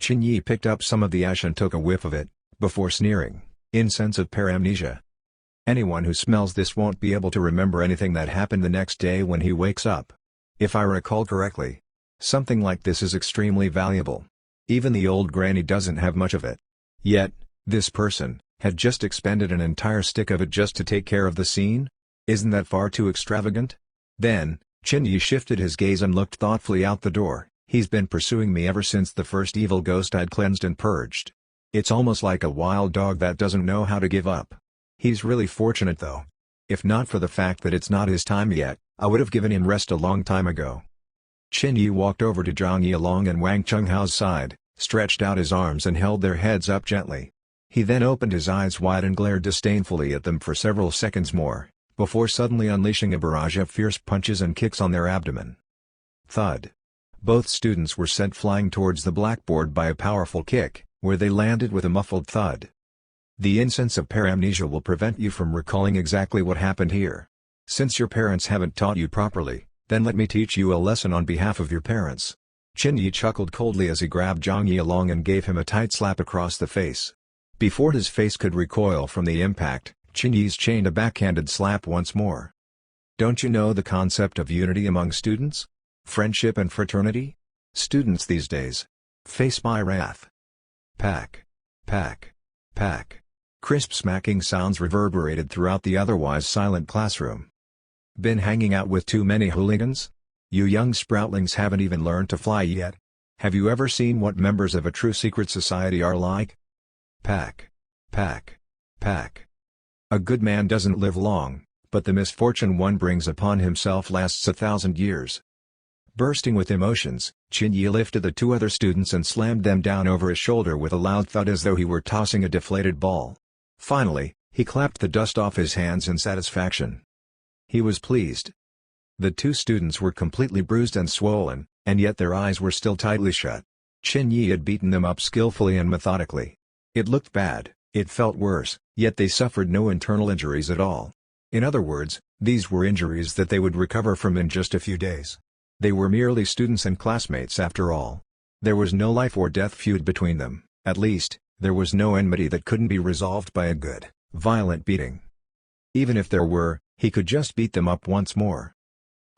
Qin-Yi picked up some of the ash and took a whiff of it, before sneering, "Incense of paramnesia. Anyone who smells this won't be able to remember anything that happened the next day when he wakes up. If I recall correctly, something like this is extremely valuable. Even the old granny doesn't have much of it. Yet, this person had just expended an entire stick of it just to take care of the scene? Isn't that far too extravagant?" Then, Qin-Yi shifted his gaze and looked thoughtfully out the door. "He's been pursuing me ever since the first evil ghost I'd cleansed and purged. It's almost like a wild dog that doesn't know how to give up. He's really fortunate though. If not for the fact that it's not his time yet, I would have given him rest a long time ago." Qin-Yi walked over to Zhang Yilong and Wang Chenghao's side, stretched out his arms and held their heads up gently. He then opened his eyes wide and glared disdainfully at them for several seconds more, before suddenly unleashing a barrage of fierce punches and kicks on their abdomen. Thud. Both students were sent flying towards the blackboard by a powerful kick, where they landed with a muffled thud. The incense of paramnesia will prevent you from recalling exactly what happened here. Since your parents haven't taught you properly, then let me teach you a lesson on behalf of your parents. Qin-Yi chuckled coldly as he grabbed Zhang Yilong and gave him a tight slap across the face. Before his face could recoil from the impact, Qin-Yi's chained a backhanded slap once more. "Don't you know the concept of unity among students? Friendship and fraternity? Students these days face my wrath." Pack. Pack. Pack. Crisp smacking sounds reverberated throughout the otherwise silent classroom. "Been hanging out with too many hooligans? You young sproutlings haven't even learned to fly yet. Have you ever seen what members of a true secret society are like?" Pack. Pack. Pack. "A good man doesn't live long, but the misfortune one brings upon himself lasts 1,000 years." Bursting with emotions, Qin-Yi lifted the 2 other students and slammed them down over his shoulder with a loud thud as though he were tossing a deflated ball. Finally, he clapped the dust off his hands in satisfaction. He was pleased. The 2 students were completely bruised and swollen, and yet their eyes were still tightly shut. Qin-Yi had beaten them up skillfully and methodically. It looked bad, it felt worse, yet they suffered no internal injuries at all. In other words, these were injuries that they would recover from in just a few days. They were merely students and classmates after all. There was no life or death feud between them, at least, there was no enmity that couldn't be resolved by a good, violent beating. Even if there were, he could just beat them up once more.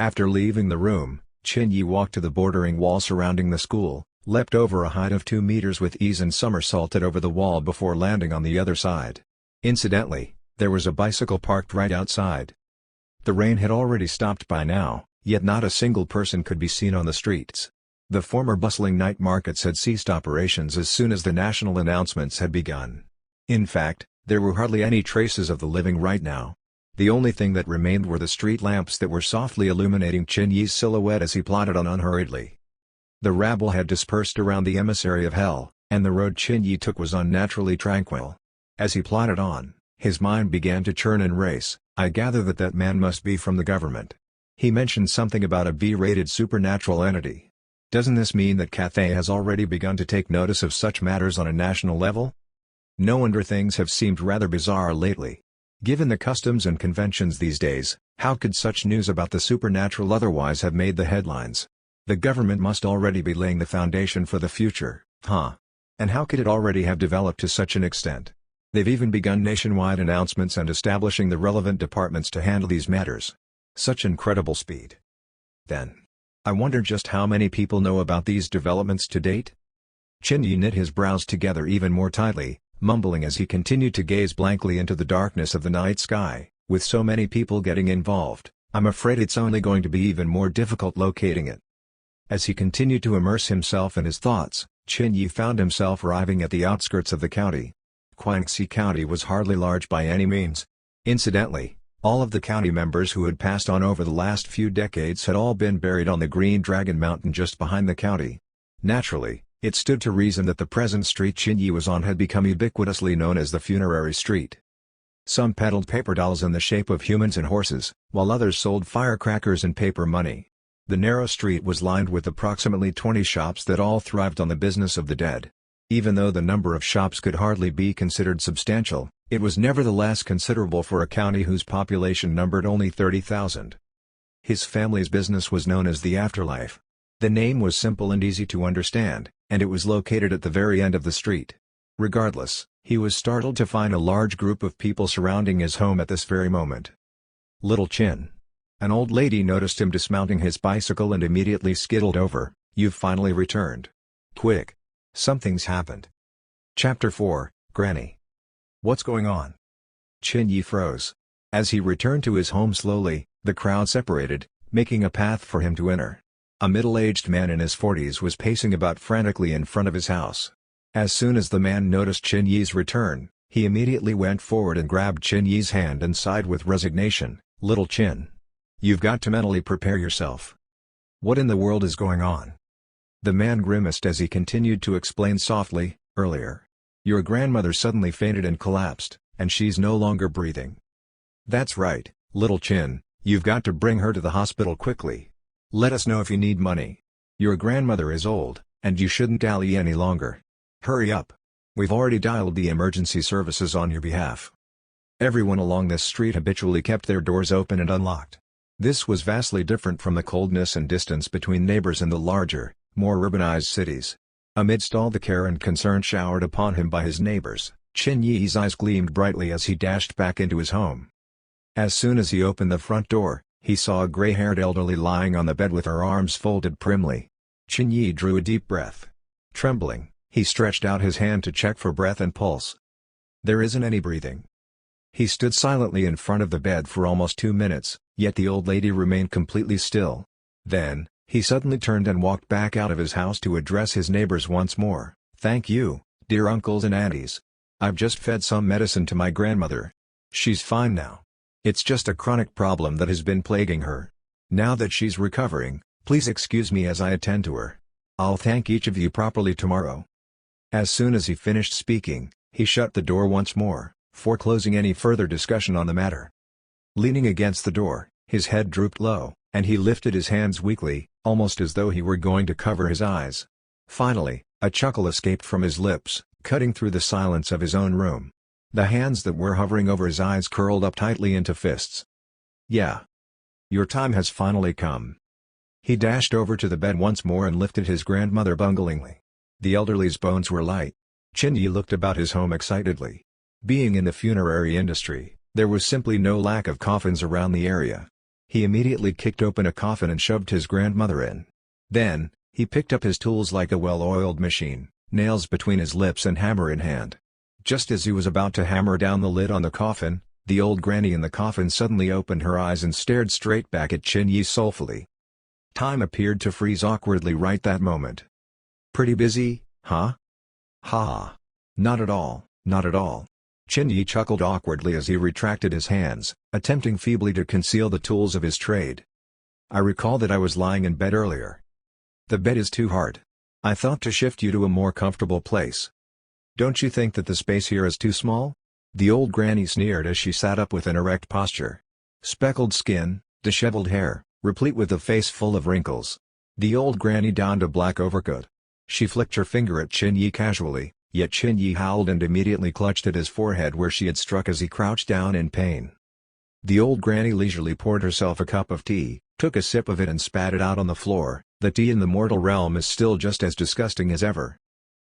After leaving the room, Qin-Yi walked to the bordering wall surrounding the school, leapt over a height of 2 meters with ease and somersaulted over the wall before landing on the other side. Incidentally, there was a bicycle parked right outside. The rain had already stopped by now, yet not a single person could be seen on the streets. The former bustling night markets had ceased operations as soon as the national announcements had begun. In fact, there were hardly any traces of the living right now. The only thing that remained were the street lamps that were softly illuminating Qin-Yi's silhouette as he plodded on unhurriedly. The rabble had dispersed around the emissary of hell, and the road Chin Yi took was unnaturally tranquil. As he plodded on, his mind began to churn and race. I gather that man must be from the government. He mentioned something about a B-rated supernatural entity. Doesn't this mean that Cathay has already begun to take notice of such matters on a national level? No wonder things have seemed rather bizarre lately. Given the customs and conventions these days, how could such news about the supernatural otherwise have made the headlines? The government must already be laying the foundation for the future, huh? And how could it already have developed to such an extent? They've even begun nationwide announcements and establishing the relevant departments to handle these matters. Such incredible speed. Then, I wonder just how many people know about these developments to date? Chin Yi knit his brows together even more tightly, mumbling as he continued to gaze blankly into the darkness of the night sky. With so many people getting involved, I'm afraid it's only going to be even more difficult locating it. As he continued to immerse himself in his thoughts, Chin Yi found himself arriving at the outskirts of the county. Guangxi County was hardly large by any means. Incidentally, all of the county members who had passed on over the last few decades had all been buried on the Green Dragon Mountain just behind the county. Naturally, it stood to reason that the present street Chin Yi was on had become ubiquitously known as the Funerary Street. Some peddled paper dolls in the shape of humans and horses, while others sold firecrackers and paper money. The narrow street was lined with approximately 20 shops that all thrived on the business of the dead. Even though the number of shops could hardly be considered substantial, it was nevertheless considerable for a county whose population numbered only 30,000. His family's business was known as the Afterlife. The name was simple and easy to understand, and it was located at the very end of the street. Regardless, he was startled to find a large group of people surrounding his home at this very moment. Little Chin. An old lady noticed him dismounting his bicycle and immediately skittled over. "You've finally returned. Quick. Something's happened." Chapter 4, Granny. What's going on? Chin Yi froze. As he returned to his home slowly, the crowd separated, making a path for him to enter. A middle-aged man in his 40s was pacing about frantically in front of his house. As soon as the man noticed Chin Yi's return, he immediately went forward and grabbed Chin Yi's hand and sighed with resignation. "Little Chin. You've got to mentally prepare yourself. What in the world is going on?" The man grimaced as he continued to explain softly, "Earlier, your grandmother suddenly fainted and collapsed, and she's no longer breathing." "That's right, Little Chin, you've got to bring her to the hospital quickly. Let us know if you need money. Your grandmother is old, and you shouldn't dally any longer. Hurry up. We've already dialed the emergency services on your behalf." Everyone along this street habitually kept their doors open and unlocked. This was vastly different from the coldness and distance between neighbors in the larger, more urbanized cities. Amidst all the care and concern showered upon him by his neighbors, Chin Yi's eyes gleamed brightly as he dashed back into his home. As soon as he opened the front door, he saw a gray-haired elderly lying on the bed with her arms folded primly. Chin Yi drew a deep breath. Trembling, he stretched out his hand to check for breath and pulse. There isn't any breathing. He stood silently in front of the bed for almost 2 minutes, yet the old lady remained completely still. Then, he suddenly turned and walked back out of his house to address his neighbors once more. "Thank you, dear uncles and aunties. I've just fed some medicine to my grandmother. She's fine now. It's just a chronic problem that has been plaguing her. Now that she's recovering, please excuse me as I attend to her. I'll thank each of you properly tomorrow." As soon as he finished speaking, he shut the door once more, foreclosing any further discussion on the matter. Leaning against the door, his head drooped low, and he lifted his hands weakly, almost as though he were going to cover his eyes. Finally, a chuckle escaped from his lips, cutting through the silence of his own room. The hands that were hovering over his eyes curled up tightly into fists. "Yeah. Your time has finally come." He dashed over to the bed once more and lifted his grandmother bunglingly. The elderly's bones were light. Chin Yi looked about his home excitedly. Being in the funerary industry, there was simply no lack of coffins around the area. He immediately kicked open a coffin and shoved his grandmother in. Then, he picked up his tools like a well-oiled machine, nails between his lips and hammer in hand. Just as he was about to hammer down the lid on the coffin, the old granny in the coffin suddenly opened her eyes and stared straight back at Chin Yi soulfully. Time appeared to freeze awkwardly right that moment. "Pretty busy, huh?" "Ha. Not at all, not at all." Chin Yi chuckled awkwardly as he retracted his hands, attempting feebly to conceal the tools of his trade. "I recall that I was lying in bed earlier." The bed is too hard. I thought to shift you to a more comfortable place. Don't you think that the space here is too small? The old granny sneered as she sat up with an erect posture. Speckled skin, disheveled hair, replete with a face full of wrinkles. The old granny donned a black overcoat. She flicked her finger at Chin Yi casually, yet Chin Yi howled and immediately clutched at his forehead where she had struck as he crouched down in pain. The old granny leisurely poured herself a cup of tea, took a sip of it and spat it out on the floor. The tea in the mortal realm is still just as disgusting as ever.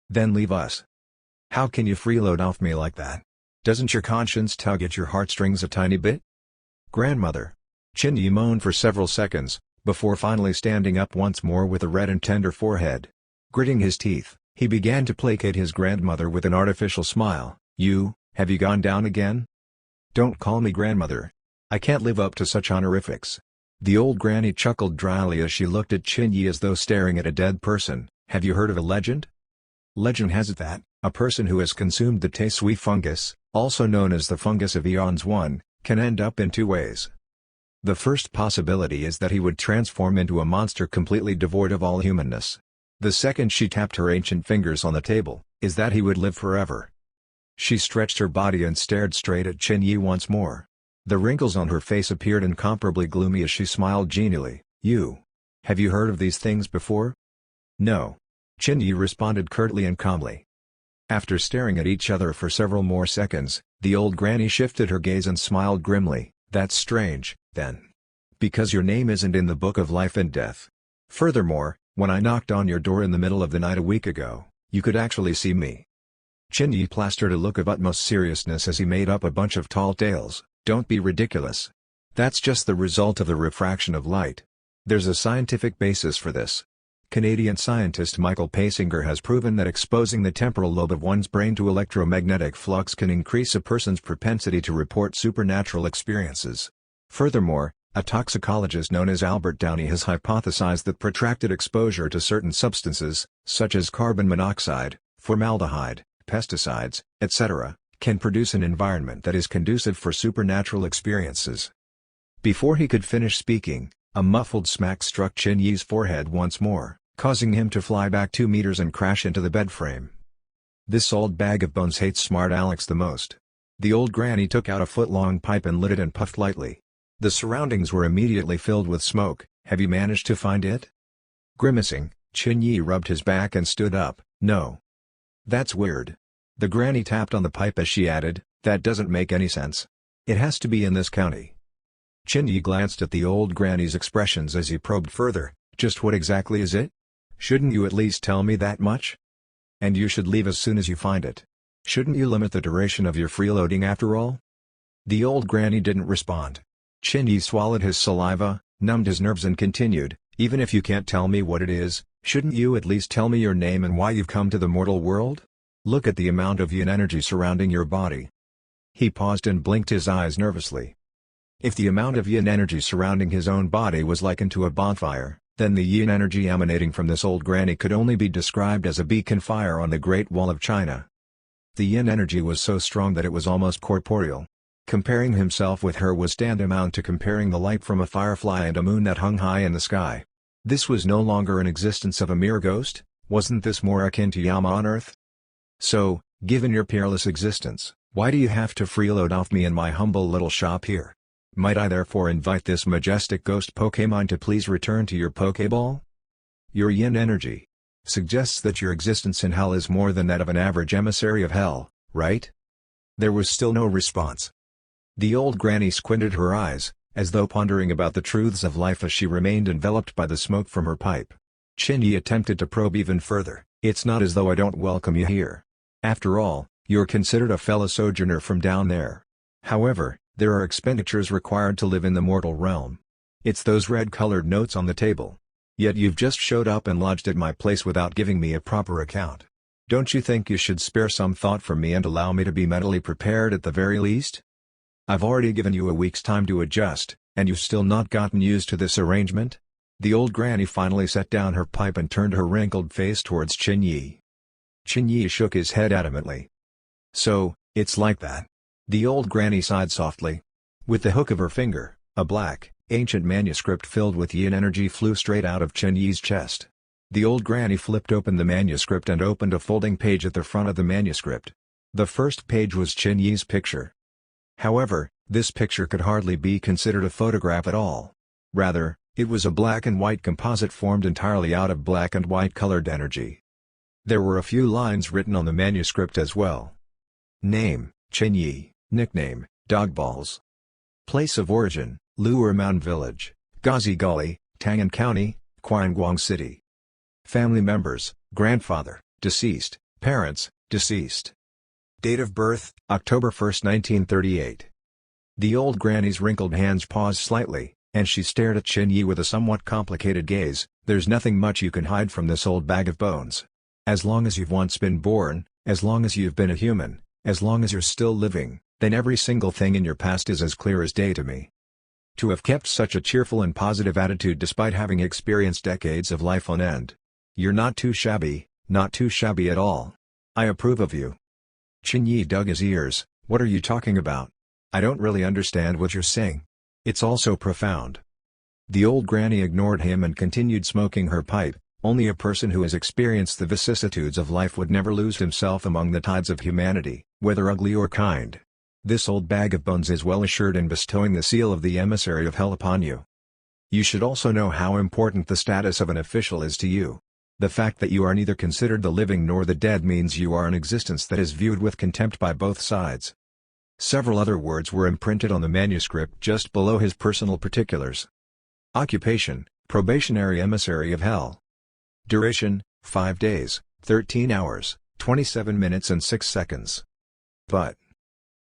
Then leave us. How can you freeload off me like that? Doesn't your conscience tug at your heartstrings a tiny bit? Grandmother. Chin Yi moaned for several seconds, before finally standing up once more with a red and tender forehead. Gritting his teeth, he began to placate his grandmother with an artificial smile. Have you gone down again? Don't call me grandmother. I can't live up to such honorifics. The old granny chuckled dryly as she looked at Chin Yi as though staring at a dead person. Have you heard of a legend? Legend has it that, a person who has consumed the Te Sui fungus, also known as the fungus of eons one, can end up in two ways. The first possibility is that he would transform into a monster completely devoid of all humanness. The second, she tapped her ancient fingers on the table, is that he would live forever. She stretched her body and stared straight at Chin Yi once more. The wrinkles on her face appeared incomparably gloomy as she smiled genially. Have you heard of these things before? No. Chin Yi responded curtly and calmly. After staring at each other for several more seconds, the old granny shifted her gaze and smiled grimly. That's strange, then. Because your name isn't in the book of life and death. Furthermore, when I knocked on your door in the middle of the night a week ago, you could actually see me. Chin Yi plastered a look of utmost seriousness as he made up a bunch of tall tales. Don't be ridiculous. That's just the result of the refraction of light. There's a scientific basis for this. Canadian scientist Michael Pasinger has proven that exposing the temporal lobe of one's brain to electromagnetic flux can increase a person's propensity to report supernatural experiences. Furthermore, a toxicologist known as Albert Downey has hypothesized that protracted exposure to certain substances, such as carbon monoxide, formaldehyde, pesticides, etc., can produce an environment that is conducive for supernatural experiences. Before he could finish speaking, a muffled smack struck Chin Yi's forehead once more, causing him to fly back 2 meters and crash into the bed frame. This old bag of bones hates smart Alex the most. The old granny took out a foot-long pipe and lit it and puffed lightly. The surroundings were immediately filled with smoke. Have you managed to find it? Grimacing, Chin Yi rubbed his back and stood up. No. That's weird. The granny tapped on the pipe as she added, that doesn't make any sense. It has to be in this county. Chin Yi glanced at the old granny's expressions as he probed further. Just what exactly is it? Shouldn't you at least tell me that much? And you should leave as soon as you find it. Shouldn't you limit the duration of your freeloading after all? The old granny didn't respond. Chin Yi swallowed his saliva, numbed his nerves and continued, even if you can't tell me what it is, shouldn't you at least tell me your name and why you've come to the mortal world? Look at the amount of yin energy surrounding your body. He paused and blinked his eyes nervously. If the amount of yin energy surrounding his own body was likened to a bonfire, then the yin energy emanating from this old granny could only be described as a beacon fire on the Great Wall of China. The yin energy was so strong that it was almost corporeal. Comparing himself with her was tantamount to comparing the light from a firefly and a moon that hung high in the sky. This was no longer an existence of a mere ghost. Wasn't this more akin to Yama on Earth? So, given your peerless existence, why do you have to freeload off me in my humble little shop here? Might I therefore invite this majestic ghost Pokémon to please return to your Pokéball? Your yin energy suggests that your existence in hell is more than that of an average emissary of hell, right? There was still no response. The old granny squinted her eyes, as though pondering about the truths of life as she remained enveloped by the smoke from her pipe. Chin Yi attempted to probe even further. It's not as though I don't welcome you here. After all, you're considered a fellow sojourner from down there. However, there are expenditures required to live in the mortal realm. It's those red-colored notes on the table. Yet you've just showed up and lodged at my place without giving me a proper account. Don't you think you should spare some thought from me and allow me to be mentally prepared at the very least? I've already given you a week's time to adjust, and you've still not gotten used to this arrangement? The old granny finally set down her pipe and turned her wrinkled face towards Chin Yi. Chin Yi shook his head adamantly. So, it's like that. The old granny sighed softly. With the hook of her finger, a black, ancient manuscript filled with yin energy flew straight out of Chin Yi's chest. The old granny flipped open the manuscript and opened a folding page at the front of the manuscript. The first page was Chen Yi's picture. However, this picture could hardly be considered a photograph at all. Rather, it was a black and white composite formed entirely out of black and white colored energy. There were a few lines written on the manuscript as well. Name, Chen Yi. Nickname, Dogballs. Place of origin, Lu'er Mountain Village, Gazi Gully, Tang'an County, Guangguang City. Family members, grandfather, deceased, parents, deceased. Date of birth, October 1, 1938. The old granny's wrinkled hands paused slightly, and she stared at Chen Yi with a somewhat complicated gaze. There's nothing much you can hide from this old bag of bones. As long as you've once been born, as long as you've been a human, as long as you're still living, then every single thing in your past is as clear as day to me. To have kept such a cheerful and positive attitude despite having experienced decades of life on end. You're not too shabby at all. I approve of you. Chen Yi dug his ears. What are you talking about? I don't really understand what you're saying. It's all so profound. The old granny ignored him and continued smoking her pipe. Only a person who has experienced the vicissitudes of life would never lose himself among the tides of humanity, whether ugly or kind. This old bag of bones is well assured in bestowing the seal of the emissary of hell upon you. You should also know how important the status of an official is to you. The fact that you are neither considered the living nor the dead means you are an existence that is viewed with contempt by both sides. Several other words were imprinted on the manuscript just below his personal particulars. Occupation, probationary emissary of hell. Duration, 5 days, 13 hours, 27 minutes and 6 seconds. But.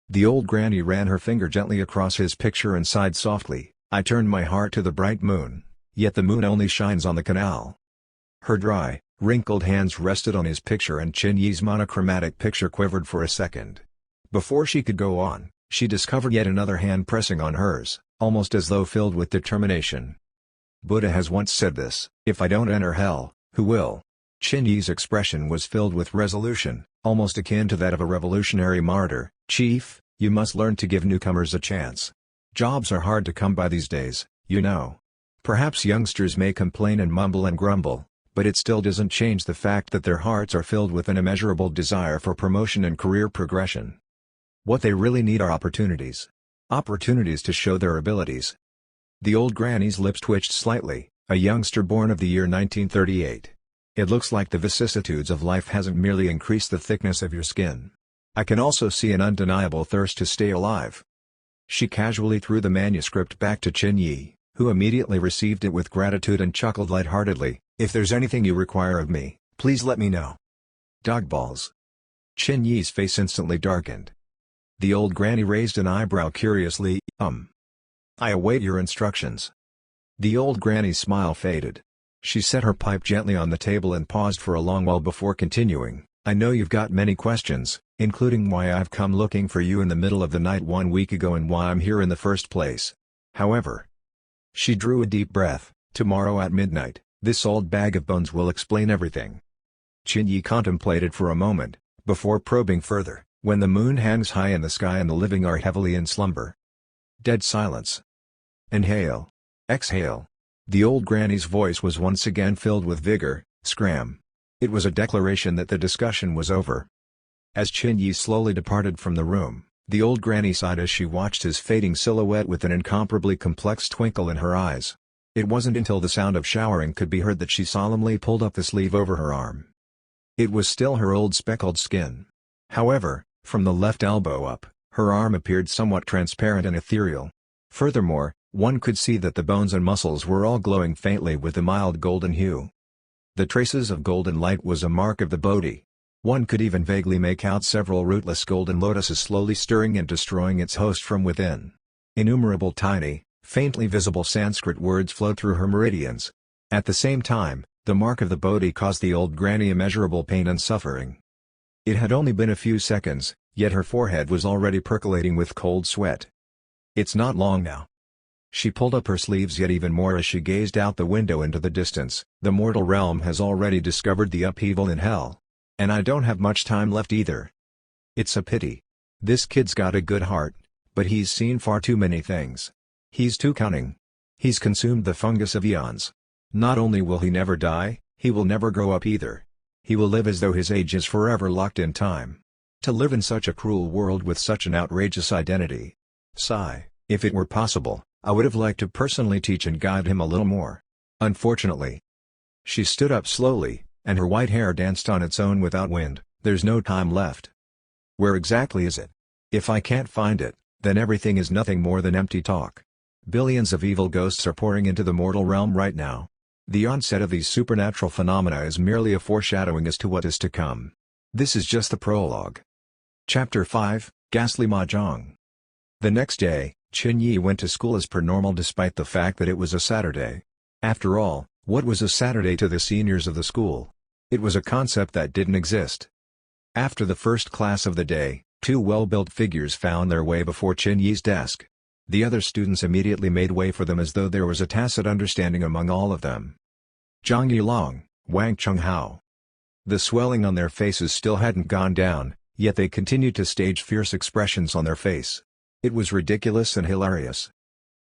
The old granny ran her finger gently across his picture and sighed softly. I turned my heart to the bright moon, yet the moon only shines on the canal. Her dry, wrinkled hands rested on his picture and Chen Yi's monochromatic picture quivered for a second. Before she could go on, she discovered yet another hand pressing on hers, almost as though filled with determination. Buddha has once said this, if I don't enter hell, who will? Chen Yi's expression was filled with resolution, almost akin to that of a revolutionary martyr. Chief, you must learn to give newcomers a chance. Jobs are hard to come by these days, you know. Perhaps youngsters may complain and mumble and grumble, but it still doesn't change the fact that their hearts are filled with an immeasurable desire for promotion and career progression. What they really need are opportunities. Opportunities to show their abilities. The old granny's lips twitched slightly, a youngster born of the year 1938. It looks like the vicissitudes of life hasn't merely increased the thickness of your skin. I can also see an undeniable thirst to stay alive. She casually threw the manuscript back to Chen Yi, who immediately received it with gratitude and chuckled lightheartedly. If there's anything you require of me, please let me know. Dogballs. Chen Yi's face instantly darkened. The old granny raised an eyebrow curiously. I await your instructions. The old granny's smile faded. She set her pipe gently on the table and paused for a long while before continuing. I know you've got many questions, including why I've come looking for you in the middle of the night 1 week ago and why I'm here in the first place. However, she drew a deep breath. Tomorrow at midnight, this old bag of bones will explain everything. Chen Yi contemplated for a moment, before probing further. When the moon hangs high in the sky and the living are heavily in slumber. Dead silence. Inhale. Exhale. The old granny's voice was once again filled with vigor. Scram. It was a declaration that the discussion was over. As Chen Yi slowly departed from the room, the old granny sighed as she watched his fading silhouette with an incomparably complex twinkle in her eyes. It wasn't until the sound of showering could be heard that she solemnly pulled up the sleeve over her arm. It was still her old speckled skin. However, from the left elbow up, her arm appeared somewhat transparent and ethereal. Furthermore, one could see that the bones and muscles were all glowing faintly with a mild golden hue. The traces of golden light was a mark of the bodhi. One could even vaguely make out several rootless golden lotuses slowly stirring and destroying its host from within. Innumerable tiny, faintly visible Sanskrit words flowed through her meridians. At the same time, the mark of the bodhi caused the old granny immeasurable pain and suffering. It had only been a few seconds, yet her forehead was already percolating with cold sweat. It's not long now. She pulled up her sleeves yet even more as she gazed out the window into the distance. The mortal realm has already discovered the upheaval in hell. And I don't have much time left either. It's a pity. This kid's got a good heart, but he's seen far too many things. He's too cunning. He's consumed the fungus of eons. Not only will he never die, He will never grow up either. He will live as though his age is forever locked in time. To live in such a cruel world with such an outrageous identity. Sigh, if it were possible, I would have liked to personally teach and guide him a little more. Unfortunately. She stood up slowly, and her white hair danced on its own without wind. There's no time left. Where exactly is it? If I can't find it, then everything is nothing more than empty talk. Billions of evil ghosts are pouring into the mortal realm right now. The onset of these supernatural phenomena is merely a foreshadowing as to what is to come. This is just the prologue. Chapter 5, Ghastly Mahjong. The next day, Chin-Yi went to school as per normal despite the fact that it was a Saturday. After all, what was a Saturday to the seniors of the school? It was a concept that didn't exist. After the first class of the day, two well-built figures found their way before Chin-Yi's desk. The other students immediately made way for them as though there was a tacit understanding among all of them. Zhang Yilong, Wang Chunghao. The swelling on their faces still hadn't gone down, yet they continued to stage fierce expressions on their face. It was ridiculous and hilarious.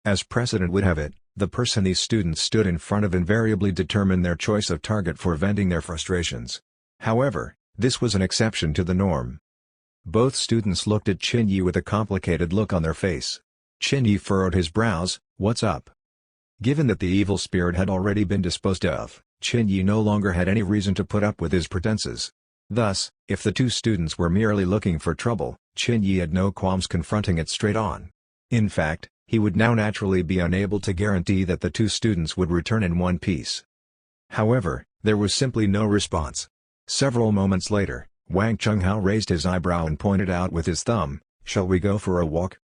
As precedent would have it, the person these students stood in front of invariably determined their choice of target for venting their frustrations. However, this was an exception to the norm. Both students looked at Chin-Yi with a complicated look on their face. Chin-Yi furrowed his brows. What's up? Given that the evil spirit had already been disposed of, Chin-Yi no longer had any reason to put up with his pretenses. Thus, if the two students were merely looking for trouble, Chin-Yi had no qualms confronting it straight on. In fact, he would now naturally be unable to guarantee that the two students would return in one piece. However, there was simply no response. Several moments later, Wang Chunghao raised his eyebrow and pointed out with his thumb, "Shall we go for a walk?"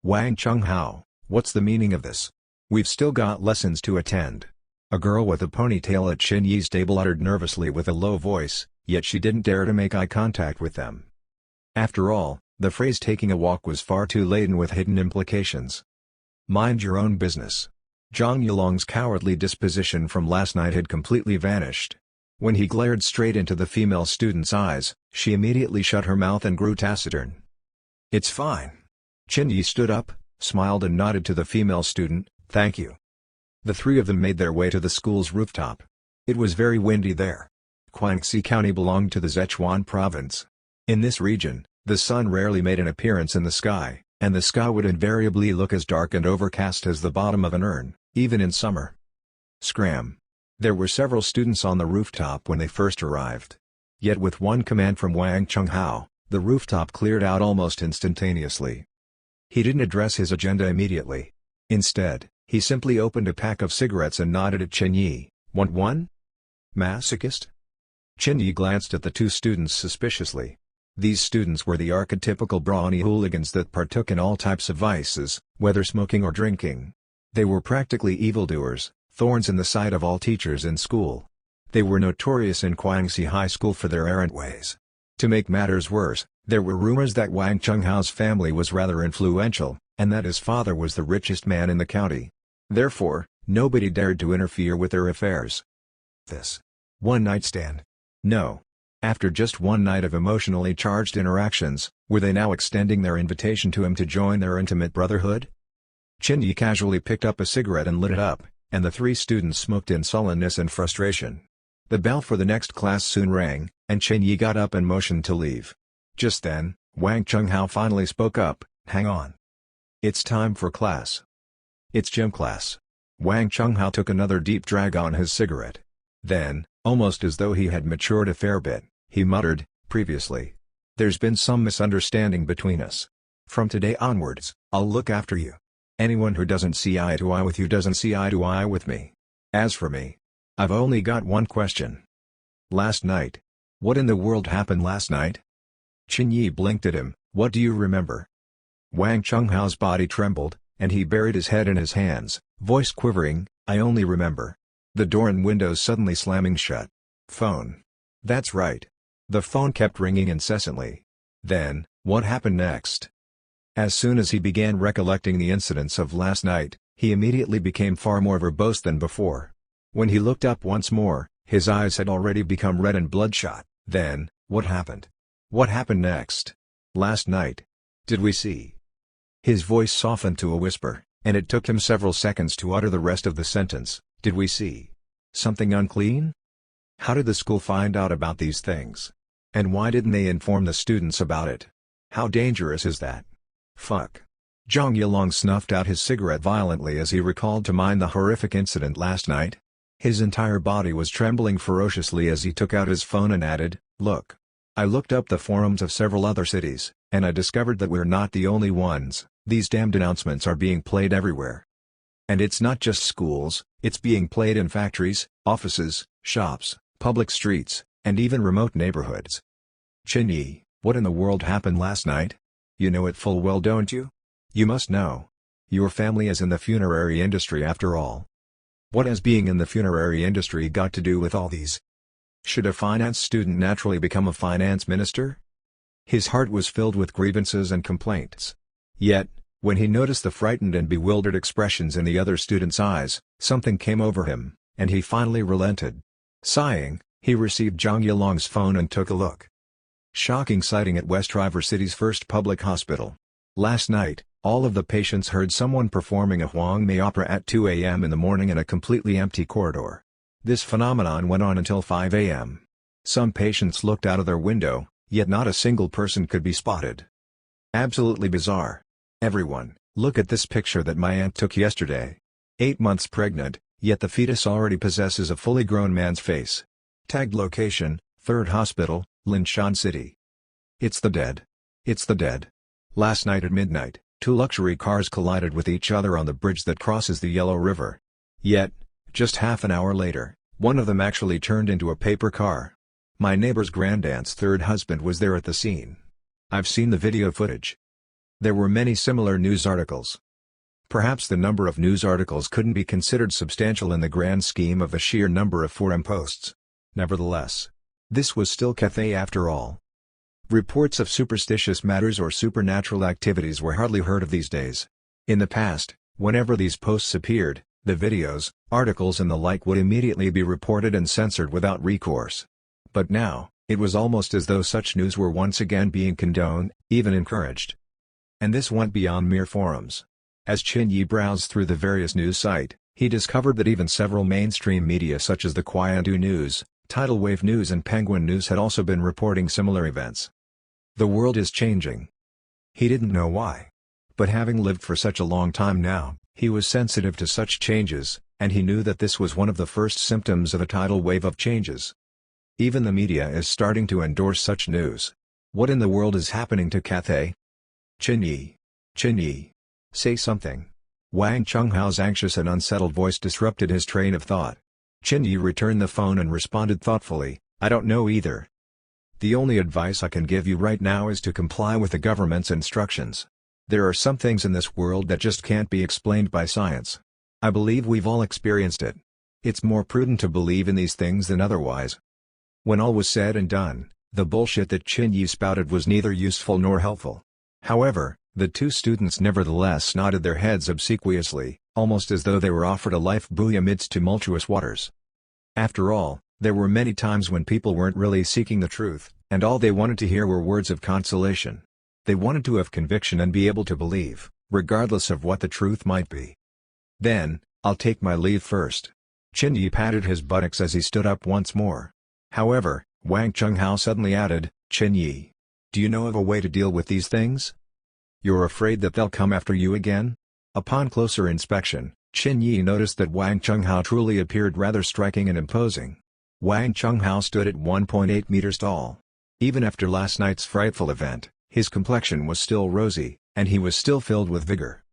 "Wang Chunghao, what's the meaning of this? We've still got lessons to attend." A girl with a ponytail at Chin-Yi's table uttered nervously with a low voice, yet she didn't dare to make eye contact with them. After all, the phrase taking a walk was far too laden with hidden implications. Mind your own business. Zhang Yilong's cowardly disposition from last night had completely vanished. When he glared straight into the female student's eyes, she immediately shut her mouth and grew taciturn. "It's fine." Chin-Yi stood up, smiled and nodded to the female student, "Thank you." The three of them made their way to the school's rooftop. It was very windy there. Guangxi County belonged to the Sichuan province. In this region, the sun rarely made an appearance in the sky, and the sky would invariably look as dark and overcast as the bottom of an urn, even in summer. Scram! There were several students on the rooftop when they first arrived. Yet with one command from Wang Chunghao, the rooftop cleared out almost instantaneously. He didn't address his agenda immediately. Instead, he simply opened a pack of cigarettes and nodded at Chin-Yi. "Want one? Masochist?" Chin-Yi glanced at the two students suspiciously. These students were the archetypical brawny hooligans that partook in all types of vices, whether smoking or drinking. They were practically evildoers, thorns in the side of all teachers in school. They were notorious in Guangxi High School for their errant ways. To make matters worse, there were rumors that Wang Chunghao's family was rather influential, and that his father was the richest man in the county. Therefore, nobody dared to interfere with their affairs. This one-night stand. No. After just one night of emotionally charged interactions, were they now extending their invitation to him to join their intimate brotherhood? Chin-Yi casually picked up a cigarette and lit it up, and the three students smoked in sullenness and frustration. The bell for the next class soon rang, and Chin-Yi got up and motioned to leave. Just then, Wang Chunghao finally spoke up, "Hang on. It's time for class." "It's gym class." Wang Chunghao took another deep drag on his cigarette. Then, almost as though he had matured a fair bit, he muttered, "Previously. There's been some misunderstanding between us. From today onwards, I'll look after you. Anyone who doesn't see eye to eye with you doesn't see eye to eye with me. As for me, I've only got one question. Last night. What in the world happened last night?" Chin-Yi blinked at him. "What do you remember?" Wang Chunghao's body trembled, and he buried his head in his hands, voice quivering, "I only remember the door and windows suddenly slamming shut. Phone. That's right. The phone kept ringing incessantly. Then, what happened next?" As soon as he began recollecting the incidents of last night, he immediately became far more verbose than before. When he looked up once more, his eyes had already become red and bloodshot. Then, what happened? What happened next? Last night. Did we see? His voice softened to a whisper, and it took him several seconds to utter the rest of the sentence. Did we see something unclean? How did the school find out about these things? And why didn't they inform the students about it? How dangerous is that? Fuck. Zhang Yilong snuffed out his cigarette violently as he recalled to mind the horrific incident last night. His entire body was trembling ferociously as he took out his phone and added, "Look. I looked up the forums of several other cities, and I discovered that we're not the only ones. These damned announcements are being played everywhere. And it's not just schools, it's being played in factories, offices, shops, public streets, and even remote neighborhoods." Chen Yi, what in the world happened last night? You know it full well, don't you? You must know. Your family is in the funerary industry after all. What has being in the funerary industry got to do with all these? Should a finance student naturally become a finance minister? His heart was filled with grievances and complaints. Yet, when he noticed the frightened and bewildered expressions in the other students' eyes, something came over him, and he finally relented. Sighing, he received Zhang Yilong's phone and took a look. Shocking sighting at West River City's first public hospital. Last night, all of the patients heard someone performing a Huang Mei opera at 2 a.m. in the morning in a completely empty corridor. This phenomenon went on until 5 a.m. Some patients looked out of their window, yet not a single person could be spotted. Absolutely bizarre. Everyone, look at this picture that my aunt took yesterday. 8 months pregnant, yet the fetus already possesses a fully grown man's face. Tagged location, 3rd Hospital, Linshan City. It's the dead. It's the dead. Last night at midnight, 2 luxury cars collided with each other on the bridge that crosses the Yellow River. Yet, just half an hour later, one of them actually turned into a paper car. My neighbor's grandaunt's 3rd husband was there at the scene. I've seen the video footage. There were many similar news articles. Perhaps the number of news articles couldn't be considered substantial in the grand scheme of the sheer number of forum posts. Nevertheless, this was still Cathay after all. Reports of superstitious matters or supernatural activities were hardly heard of these days. In the past, whenever these posts appeared, the videos, articles and the like would immediately be reported and censored without recourse. But now, it was almost as though such news were once again being condoned, even encouraged. And this went beyond mere forums. As Chen Yi browsed through the various news sites, he discovered that even several mainstream media such as the Kaidu News, Tidal Wave News and Penguin News had also been reporting similar events. The world is changing. He didn't know why. But having lived for such a long time now, he was sensitive to such changes, and he knew that this was one of the first symptoms of a tidal wave of changes. Even the media is starting to endorse such news. What in the world is happening to Cathay? Chen Yi. Chen Yi. Say something. Wang Chenghao's anxious and unsettled voice disrupted his train of thought. Chen Yi returned the phone and responded thoughtfully, "I don't know either. The only advice I can give you right now is to comply with the government's instructions. There are some things in this world that just can't be explained by science. I believe we've all experienced it. It's more prudent to believe in these things than otherwise." When all was said and done, the bullshit that Chen Yi spouted was neither useful nor helpful. However, the 2 students nevertheless nodded their heads obsequiously, almost as though they were offered a life buoy amidst tumultuous waters. After all, there were many times when people weren't really seeking the truth, and all they wanted to hear were words of consolation. They wanted to have conviction and be able to believe, regardless of what the truth might be. "Then, I'll take my leave first." Chen Yi patted his buttocks as he stood up once more. However, Wang Chenghao suddenly added, "Chen Yi. Do you know of a way to deal with these things? You're afraid that they'll come after you again?" Upon closer inspection, Chen Yi noticed that Wang Chenghao truly appeared rather striking and imposing. Wang Chenghao stood at 1.8 meters tall. Even after last night's frightful event, his complexion was still rosy, and he was still filled with vigor.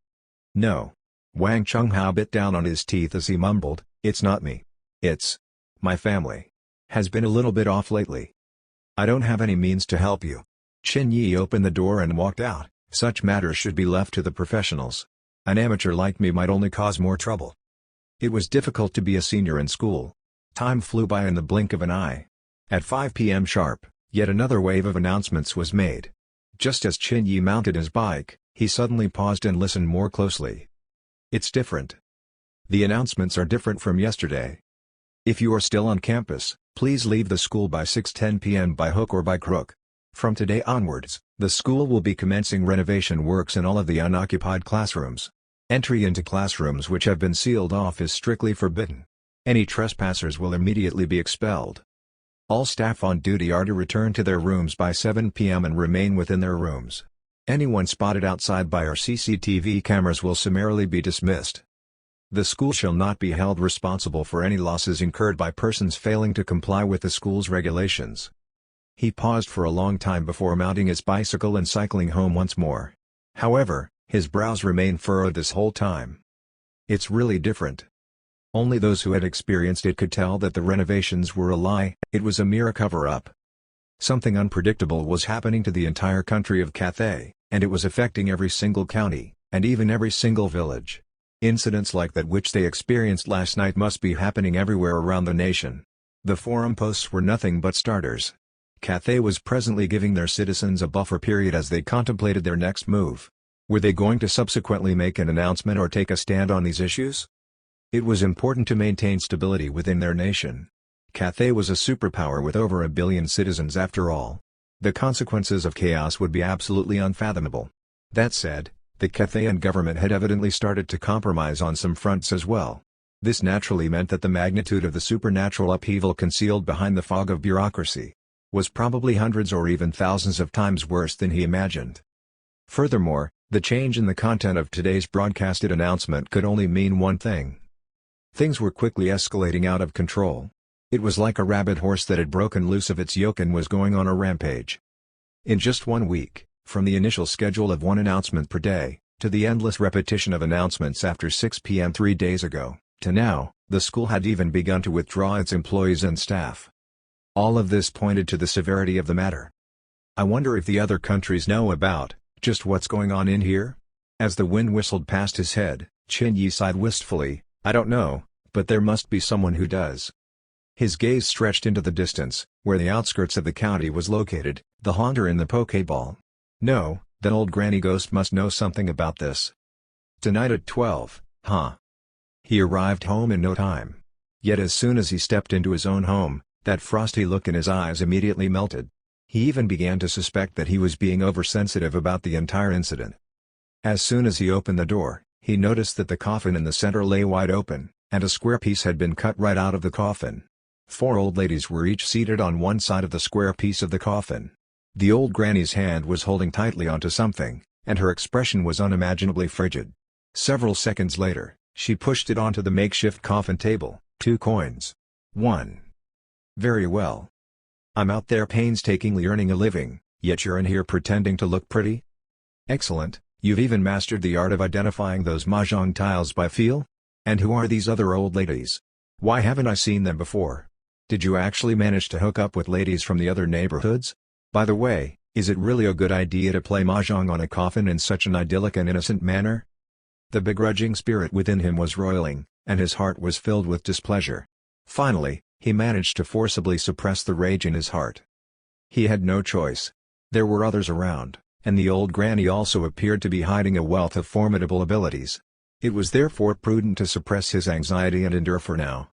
"No." Wang Chenghao bit down on his teeth as he mumbled, "It's not me. It's my family. Has been a little bit off lately. I don't have any means to help you." Chen Yi opened the door and walked out. Such matters should be left to the professionals. An amateur like me might only cause more trouble. It was difficult to be a senior in school. Time flew by in the blink of an eye. At 5 p.m. sharp, yet another wave of announcements was made. Just as Chen Yi mounted his bike, he suddenly paused and listened more closely. It's different. The announcements are different from yesterday. If you are still on campus, please leave the school by 6:10 p.m. by hook or by crook. From today onwards, the school will be commencing renovation works in all of the unoccupied classrooms. Entry into classrooms which have been sealed off is strictly forbidden. Any trespassers will immediately be expelled. All staff on duty are to return to their rooms by 7 p.m. and remain within their rooms. Anyone spotted outside by our CCTV cameras will summarily be dismissed. The school shall not be held responsible for any losses incurred by persons failing to comply with the school's regulations. He paused for a long time before mounting his bicycle and cycling home once more. However, his brows remained furrowed this whole time. It's really different. Only those who had experienced it could tell that the renovations were a lie, it was a mere cover-up. Something unpredictable was happening to the entire country of Cathay, and it was affecting every single county, and even every single village. Incidents like that which they experienced last night must be happening everywhere around the nation. The forum posts were nothing but starters. Cathay was presently giving their citizens a buffer period as they contemplated their next move. Were they going to subsequently make an announcement or take a stand on these issues? It was important to maintain stability within their nation. Cathay was a superpower with over 1 billion citizens after all. The consequences of chaos would be absolutely unfathomable. That said, the Cathayan government had evidently started to compromise on some fronts as well. This naturally meant that the magnitude of the supernatural upheaval concealed behind the fog of bureaucracy was probably hundreds or even thousands of times worse than he imagined. Furthermore, the change in the content of today's broadcasted announcement could only mean one thing. Things were quickly escalating out of control. It was like a rabid horse that had broken loose of its yoke and was going on a rampage. In just 1 week, from the initial schedule of one announcement per day, to the endless repetition of announcements after 6 p.m. 3 days ago, to now, the school had even begun to withdraw its employees and staff. All of this pointed to the severity of the matter. I wonder if the other countries know about just what's going on in here? As the wind whistled past his head, Chin Yi sighed wistfully. I don't know, but there must be someone who does. His gaze stretched into the distance, where the outskirts of the county was located, the haunter in the Pokeball. No, that old granny ghost must know something about this. Tonight at 12, huh? He arrived home in no time. Yet as soon as he stepped into his own home, that frosty look in his eyes immediately melted. He even began to suspect that he was being oversensitive about the entire incident. As soon as he opened the door, he noticed that the coffin in the center lay wide open, and a square piece had been cut right out of the coffin. 4 old ladies were each seated on one side of the square piece of the coffin. The old granny's hand was holding tightly onto something, and her expression was unimaginably frigid. Several seconds later, she pushed it onto the makeshift coffin table. 2 coins. 1. Very well. I'm out there painstakingly earning a living, yet you're in here pretending to look pretty? Excellent, you've even mastered the art of identifying those mahjong tiles by feel? And who are these other old ladies? Why haven't I seen them before? Did you actually manage to hook up with ladies from the other neighborhoods? By the way, is it really a good idea to play mahjong on a coffin in such an idyllic and innocent manner? The begrudging spirit within him was roiling, and his heart was filled with displeasure. Finally, he managed to forcibly suppress the rage in his heart. He had no choice. There were others around, and the old granny also appeared to be hiding a wealth of formidable abilities. It was therefore prudent to suppress his anxiety and endure for now.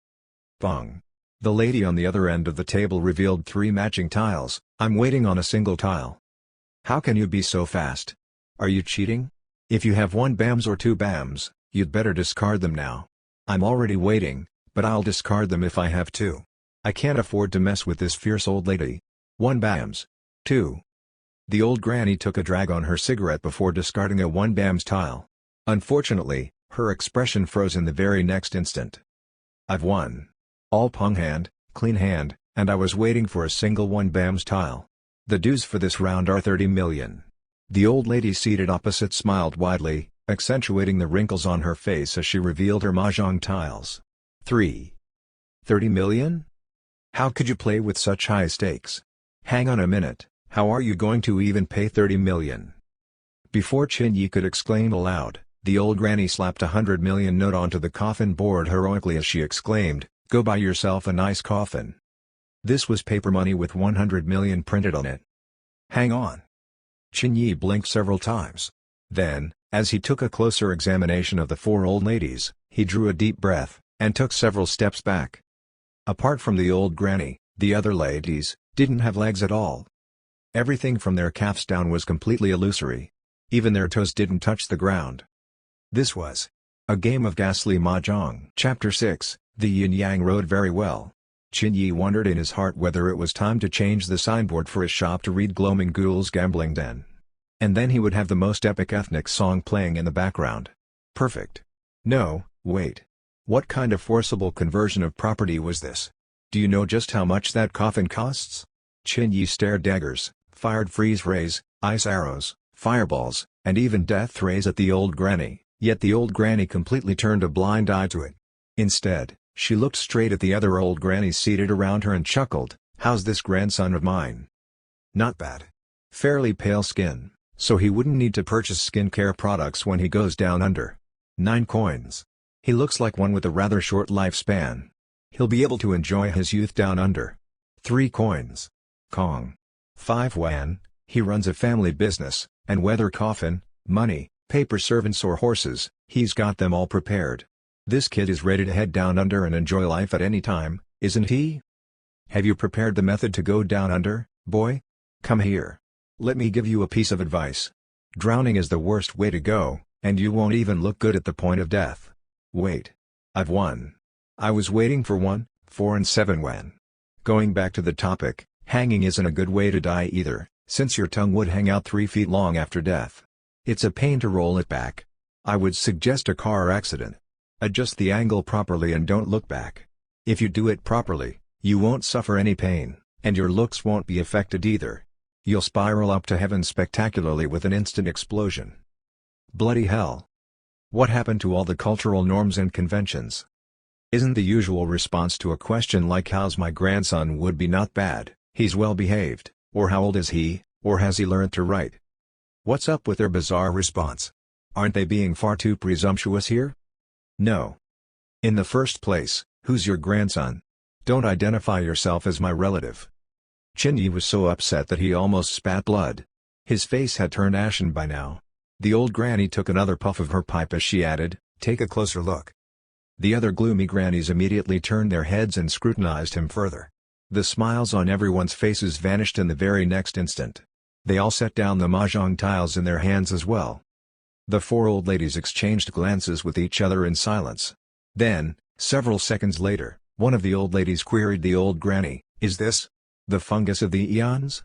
Bong. The lady on the other end of the table revealed 3 matching tiles. I'm waiting on a single tile. How can you be so fast? Are you cheating? If you have 1 BAMs or 2 BAMs, you'd better discard them now. I'm already waiting, but I'll discard them if I have to. I can't afford to mess with this fierce old lady. 1 BAMs. 2. The old granny took a drag on her cigarette before discarding a 1 BAMs tile. Unfortunately, her expression froze in the very next instant. I've won. All pung hand, clean hand, and I was waiting for a single 1 BAMs tile. The dues for this round are 30 million. The old lady seated opposite smiled widely, accentuating the wrinkles on her face as she revealed her mahjong tiles. 3. 30 million? How could you play with such high stakes? Hang on a minute, how are you going to even pay 30 million? Before Chin Yi could exclaim aloud, the old granny slapped a 100 million note onto the coffin board heroically as she exclaimed, "Go buy yourself a nice coffin." This was paper money with 100 million printed on it. Hang on. Chin Yi blinked several times. Then, as he took a closer examination of the 4 old ladies, he drew a deep breath, and took several steps back. Apart from the old granny, the other ladies didn't have legs at all. Everything from their calves down was completely illusory. Even their toes didn't touch the ground. This was a game of ghastly mahjong. Chapter 6, The Yin Yang rode very well. Chin Yi wondered in his heart whether it was time to change the signboard for his shop to read Gloaming Ghoul's Gambling Den. And then he would have the most epic ethnic song playing in the background. Perfect. No, wait. What kind of forcible conversion of property was this? Do you know just how much that coffin costs? Chin Yi stared daggers, fired freeze rays, ice arrows, fireballs, and even death rays at the old granny, yet the old granny completely turned a blind eye to it. Instead, she looked straight at the other old grannies seated around her and chuckled, "How's this grandson of mine? Not bad. Fairly pale skin, so he wouldn't need to purchase skincare products when he goes down under. 9 coins. He looks like one with a rather short lifespan. He'll be able to enjoy his youth down under. 3 coins. Kong. 5 yuan. He runs a family business, and whether coffin, money, paper servants or horses, he's got them all prepared. This kid is ready to head down under and enjoy life at any time, isn't he? Have you prepared the method to go down under, boy? Come here. Let me give you a piece of advice. Drowning is the worst way to go, and you won't even look good at the point of death. Wait. I've won. I was waiting for 1, 4 and 7 yuan. Going back to the topic, hanging isn't a good way to die either, since your tongue would hang out 3 feet long after death. It's a pain to roll it back. I would suggest a car accident. Adjust the angle properly and don't look back. If you do it properly, you won't suffer any pain, and your looks won't be affected either. You'll spiral up to heaven spectacularly with an instant explosion. Bloody hell. What happened to all the cultural norms and conventions? Isn't the usual response to a question like "How's my grandson?" would be "Not bad, he's well behaved," or "How old is he?" or "Has he learned to write?" What's up with their bizarre response? Aren't they being far too presumptuous here? No. In the first place, who's your grandson? Don't identify yourself as my relative. Chin Yi was so upset that he almost spat blood. His face had turned ashen by now. The old granny took another puff of her pipe as she added, "Take a closer look." The other gloomy grannies immediately turned their heads and scrutinized him further. The smiles on everyone's faces vanished in the very next instant. They all set down the mahjong tiles in their hands as well. The 4 old ladies exchanged glances with each other in silence. Then, several seconds later, one of the old ladies queried the old granny, "Is this the fungus of the eons?"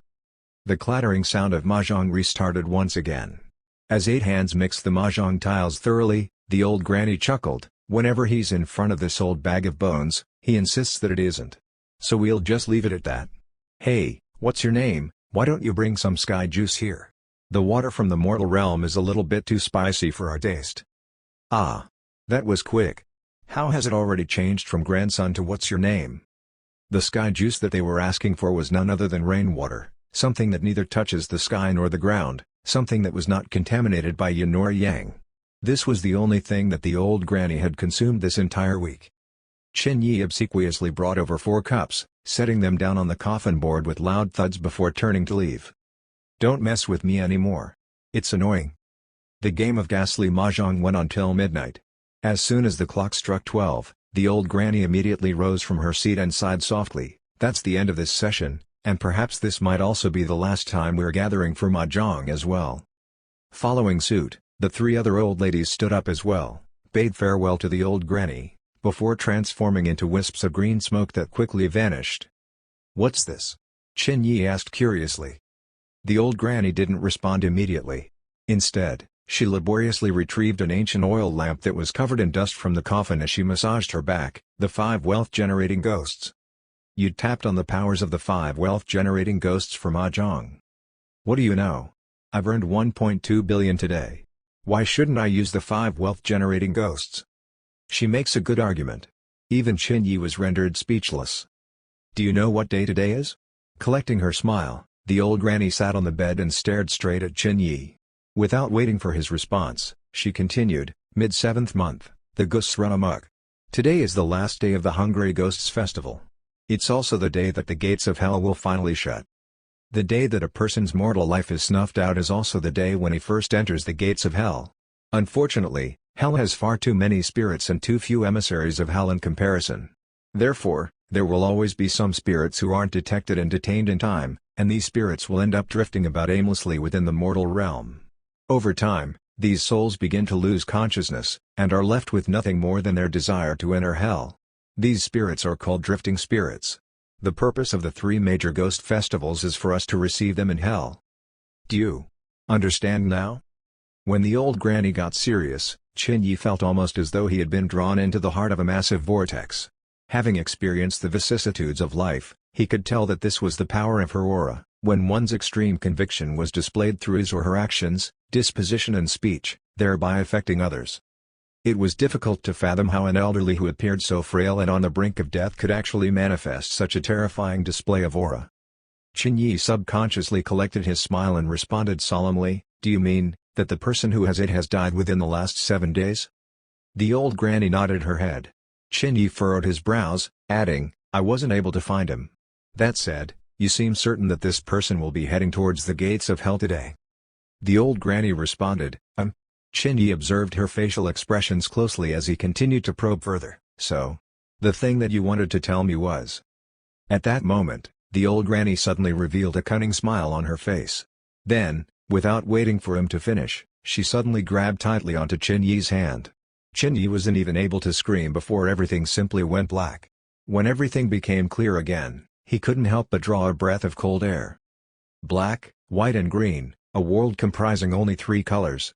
The clattering sound of mahjong restarted once again. As 8 hands mixed the mahjong tiles thoroughly, the old granny chuckled, "Whenever he's in front of this old bag of bones, he insists that it isn't. So we'll just leave it at that. Hey, what's your name? Why don't you bring some sky juice here? The water from the mortal realm is a little bit too spicy for our taste." Ah. That was quick. How has it already changed from grandson to what's your name? The sky juice that they were asking for was none other than rainwater, something that neither touches the sky nor the ground, something that was not contaminated by yin nor yang. This was the only thing that the old granny had consumed this entire week. Chin Yi obsequiously brought over 4 cups, setting them down on the coffin board with loud thuds before turning to leave. "Don't mess with me anymore. It's annoying." The game of ghastly mahjong went on till midnight. As soon as the clock struck 12, the old granny immediately rose from her seat and sighed softly, "That's the end of this session, and perhaps this might also be the last time we're gathering for mahjong as well." Following suit, the 3 other old ladies stood up as well, bade farewell to the old granny, before transforming into wisps of green smoke that quickly vanished. "What's this?" Chin Yi asked curiously. The old granny didn't respond immediately. Instead, she laboriously retrieved an ancient oil lamp that was covered in dust from the coffin as she massaged her back. "The 5 wealth-generating ghosts. You tapped on the powers of the 5 wealth-generating ghosts for mahjong. What do you know? I've earned 1.2 billion today. Why shouldn't I use the 5 wealth-generating ghosts?" She makes a good argument. Even Chin Yi was rendered speechless. "Do you know what day today is?" Collecting her smile, the old granny sat on the bed and stared straight at Chin Yi. Without waiting for his response, she continued, "Mid-7th month, the ghosts run amok. Today is the last day of the Hungry Ghosts Festival. It's also the day that the gates of hell will finally shut. The day that a person's mortal life is snuffed out is also the day when he first enters the gates of hell. Unfortunately, hell has far too many spirits and too few emissaries of hell in comparison. Therefore, there will always be some spirits who aren't detected and detained in time, and these spirits will end up drifting about aimlessly within the mortal realm. Over time, these souls begin to lose consciousness, and are left with nothing more than their desire to enter hell. These spirits are called drifting spirits. The purpose of the 3 major ghost festivals is for us to receive them in hell. Do you understand now? When the old granny got serious, Chin-Yi felt almost as though he had been drawn into the heart of a massive vortex. Having experienced the vicissitudes of life, he could tell that this was the power of her aura, when one's extreme conviction was displayed through his or her actions, disposition and speech, thereby affecting others. It was difficult to fathom how an elderly who appeared so frail and on the brink of death could actually manifest such a terrifying display of aura. Chin-Yi subconsciously collected his smile and responded solemnly, "Do you mean that the person who has it has died within the last 7 days?" The old granny nodded her head. Chin-Yi furrowed his brows, adding, "I wasn't able to find him. That said, you seem certain that this person will be heading towards the gates of hell today." The old granny responded, Chin-Yi observed her facial expressions closely as he continued to probe further. "So, the thing that you wanted to tell me was..." At that moment, the old granny suddenly revealed a cunning smile on her face. Then, without waiting for him to finish, she suddenly grabbed tightly onto Chin-Yi's hand. Chin-Yi wasn't even able to scream before everything simply went black. When everything became clear again, he couldn't help but draw a breath of cold air. Black, white and green, a world comprising only 3 colors.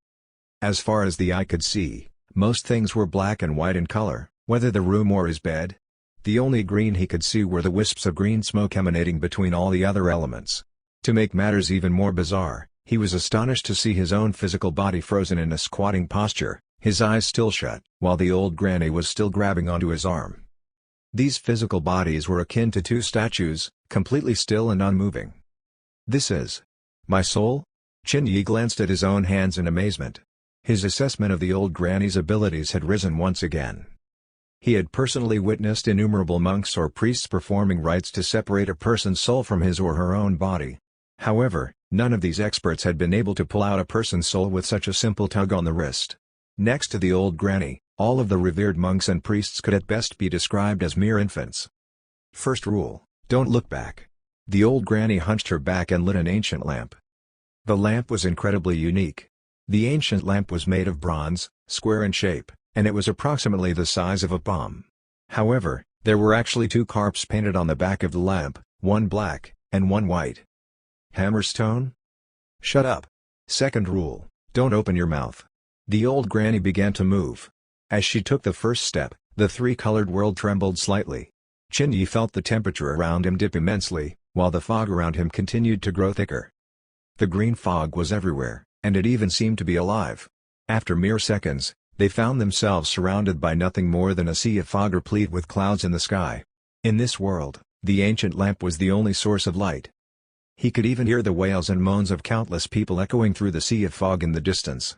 As far as the eye could see, most things were black and white in color, whether the room or his bed. The only green he could see were the wisps of green smoke emanating between all the other elements. To make matters even more bizarre, he was astonished to see his own physical body frozen in a squatting posture, his eyes still shut, while the old granny was still grabbing onto his arm. These physical bodies were akin to 2 statues, completely still and unmoving. "This is my soul?" Chin-Yi glanced at his own hands in amazement. His assessment of the old granny's abilities had risen once again. He had personally witnessed innumerable monks or priests performing rites to separate a person's soul from his or her own body. However, none of these experts had been able to pull out a person's soul with such a simple tug on the wrist. Next to the old granny, all of the revered monks and priests could at best be described as mere infants. First rule, don't look back. The old granny hunched her back and lit an ancient lamp. The lamp was incredibly unique. The ancient lamp was made of bronze, square in shape, and it was approximately the size of a palm. However, there were actually 2 carps painted on the back of the lamp, one black, and one white. Hammerstone? Shut up. Second rule, don't open your mouth. The old granny began to move. As she took the first step, the 3-colored world trembled slightly. Chin-Yi felt the temperature around him dip immensely, while the fog around him continued to grow thicker. The green fog was everywhere, and it even seemed to be alive. After mere seconds, they found themselves surrounded by nothing more than a sea of fog replete with clouds in the sky. In this world, the ancient lamp was the only source of light. He could even hear the wails and moans of countless people echoing through the sea of fog in the distance.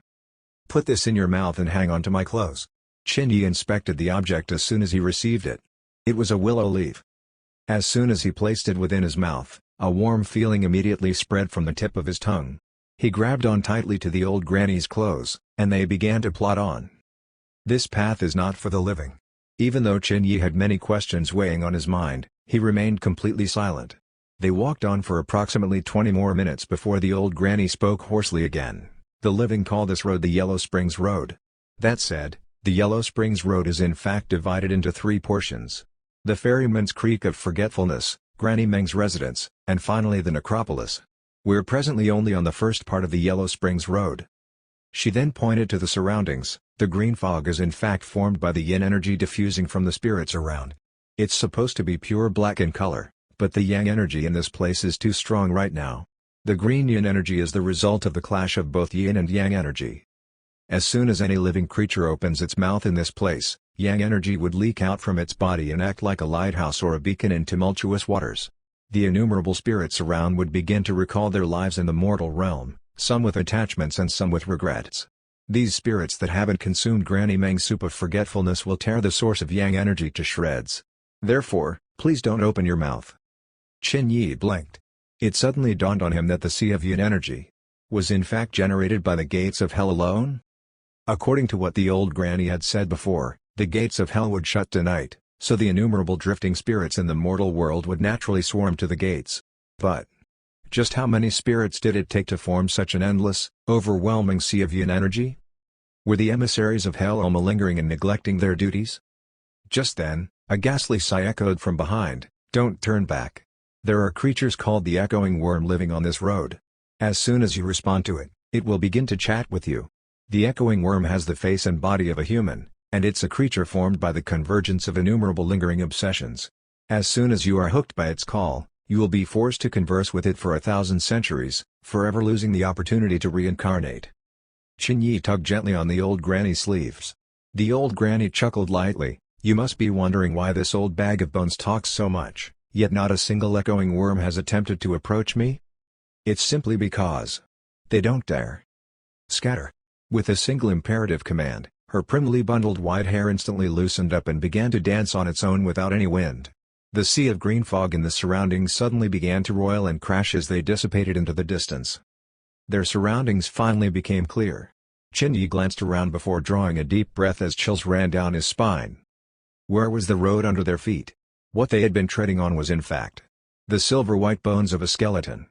"Put this in your mouth and hang on to my clothes." Chin-Yi inspected the object as soon as he received it. It was a willow leaf. As soon as he placed it within his mouth, a warm feeling immediately spread from the tip of his tongue. He grabbed on tightly to the old granny's clothes, and they began to plod on. This path is not for the living. Even though Chin-Yi had many questions weighing on his mind, he remained completely silent. They walked on for approximately 20 more minutes before the old granny spoke hoarsely again. "The living call this road the Yellow Springs Road." That said, the Yellow Springs Road is in fact divided into 3 portions. The Ferryman's Creek of Forgetfulness, Granny Meng's residence, and finally the necropolis. "We're presently only on the first part of the Yellow Springs Road." She then pointed to the surroundings. The green fog is in fact formed by the yin energy diffusing from the spirits around. It's supposed to be pure black in color, but the yang energy in this place is too strong right now. The green yin energy is the result of the clash of both yin and yang energy. As soon as any living creature opens its mouth in this place, yang energy would leak out from its body and act like a lighthouse or a beacon in tumultuous waters. The innumerable spirits around would begin to recall their lives in the mortal realm, some with attachments and some with regrets. These spirits that haven't consumed Granny Meng's soup of forgetfulness will tear the source of yang energy to shreds. Therefore, please don't open your mouth. Chin-Yi blinked. It suddenly dawned on him that the sea of yin energy was in fact generated by the gates of hell alone. According to what the old granny had said before, the gates of hell would shut tonight, so the innumerable drifting spirits in the mortal world would naturally swarm to the gates. But just how many spirits did it take to form such an endless, overwhelming sea of yin energy? Were the emissaries of hell all malingering and neglecting their duties? Just then, A ghastly sigh echoed from behind. "Don't turn back. There are creatures called the echoing worm living on this road. As soon as you respond to it, it will begin to chat with you. The echoing worm has the face and body of a human, and it's a creature formed by the convergence of innumerable lingering obsessions. As soon as you are hooked by its call, you will be forced to converse with it for 1,000 centuries, forever losing the opportunity to reincarnate." Chen Yi tugged gently on the old granny's sleeves. The old granny chuckled lightly. "You must be wondering why this old bag of bones talks so much, yet not a single echoing worm has attempted to approach me? It's simply because they don't dare. Scatter." With a single imperative command, her primly bundled white hair instantly loosened up and began to dance on its own without any wind. The sea of green fog in the surroundings suddenly began to roil and crash as they dissipated into the distance. Their surroundings finally became clear. Chen Yi glanced around before drawing a deep breath as chills ran down his spine. Where was the road under their feet? What they had been treading on was in fact the silver-white bones of a skeleton.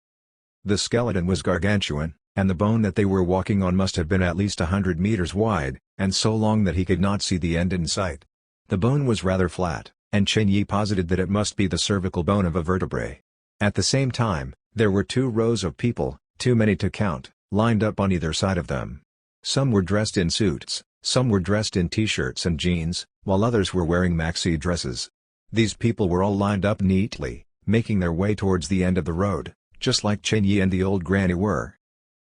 The skeleton was gargantuan, and the bone that they were walking on must have been at least 100 meters wide, and so long that he could not see the end in sight. The bone was rather flat, and Chen Yi posited that it must be the cervical bone of a vertebrae. At the same time, there were 2 rows of people, too many to count, lined up on either side of them. Some were dressed in suits, some were dressed in t-shirts and jeans, while others were wearing maxi dresses. These people were all lined up neatly, making their way towards the end of the road, just like Chen Yi and the old granny were.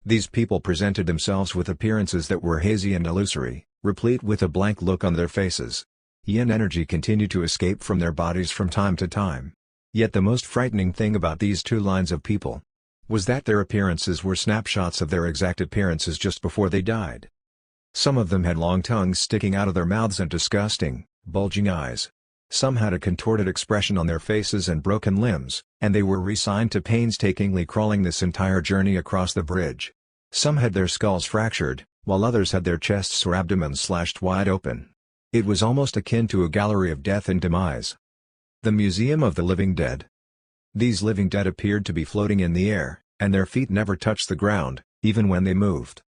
These people presented themselves with appearances that were hazy and illusory, replete with a blank look on their faces. Yin energy continued to escape from their bodies from time to time. Yet the most frightening thing about these 2 lines of people was that their appearances were snapshots of their exact appearances just before they died. Some of them had long tongues sticking out of their mouths and disgusting, bulging eyes. Some had a contorted expression on their faces and broken limbs, and they were resigned to painstakingly crawling this entire journey across the bridge. Some had their skulls fractured, while others had their chests or abdomens slashed wide open. It was almost akin to a gallery of death and demise. The Museum of the Living Dead. These living dead appeared to be floating in the air, and their feet never touched the ground, even when they moved.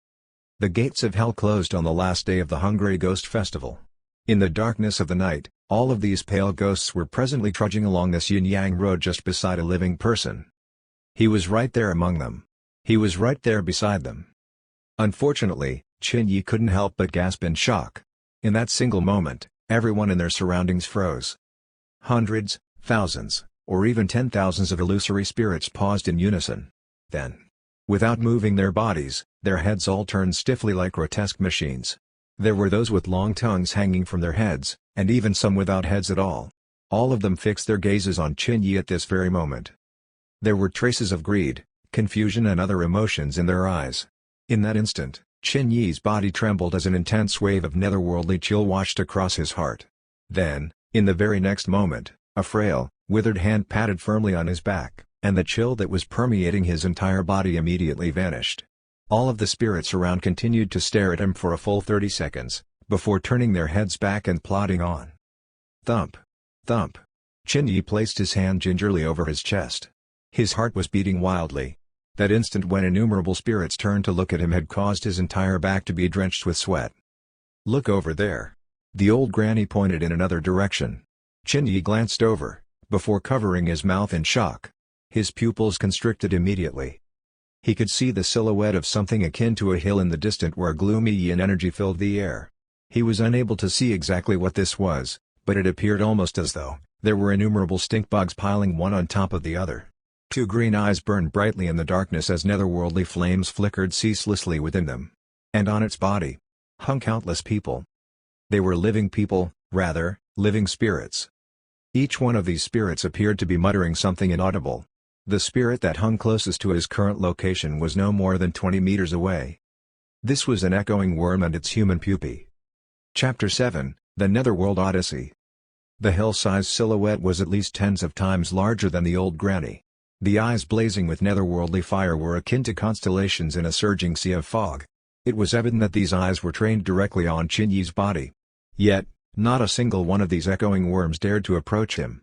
The gates of hell closed on the last day of the Hungry Ghost Festival. In the darkness of the night, all of these pale ghosts were presently trudging along this yin-yang road just beside a living person. He was right there among them. He was right there beside them. Unfortunately, Chen Yi couldn't help but gasp in shock. In that single moment, everyone in their surroundings froze. Hundreds, thousands, or even 10,000s of illusory spirits paused in unison. Then, without moving their bodies, their heads all turned stiffly like grotesque machines. There were those with long tongues hanging from their heads, and even some without heads at all. All of them fixed their gazes on Chen Yi at this very moment. There were traces of greed, confusion and other emotions in their eyes. In that instant, Chen Yi's body trembled as an intense wave of netherworldly chill washed across his heart. Then, in the very next moment, a frail, withered hand patted firmly on his back, and the chill that was permeating his entire body immediately vanished. All of the spirits around continued to stare at him for a full 30 seconds, before turning their heads back and plodding on. Thump. Thump. Chen Yi placed his hand gingerly over his chest. His heart was beating wildly. That instant when innumerable spirits turned to look at him had caused his entire back to be drenched with sweat. "Look over there." The old granny pointed in another direction. Chen Yi glanced over, before covering his mouth in shock. His pupils constricted immediately. He could see the silhouette of something akin to a hill in the distance where gloomy yin energy filled the air. He was unable to see exactly what this was, but it appeared almost as though there were innumerable stink bugs piling one on top of the other. 2 green eyes burned brightly in the darkness as netherworldly flames flickered ceaselessly within them. And on its body hung countless people. They were living people, rather, living spirits. Each one of these spirits appeared to be muttering something inaudible. The spirit that hung closest to his current location was no more than 20 meters away. This was an echoing worm and its human pupae. Chapter 7, The Netherworld Odyssey. The hill-sized silhouette was at least tens of times larger than the old granny. The eyes blazing with netherworldly fire were akin to constellations in a surging sea of fog. It was evident that these eyes were trained directly on Chen Yi's body. Yet, not a single one of these echoing worms dared to approach him.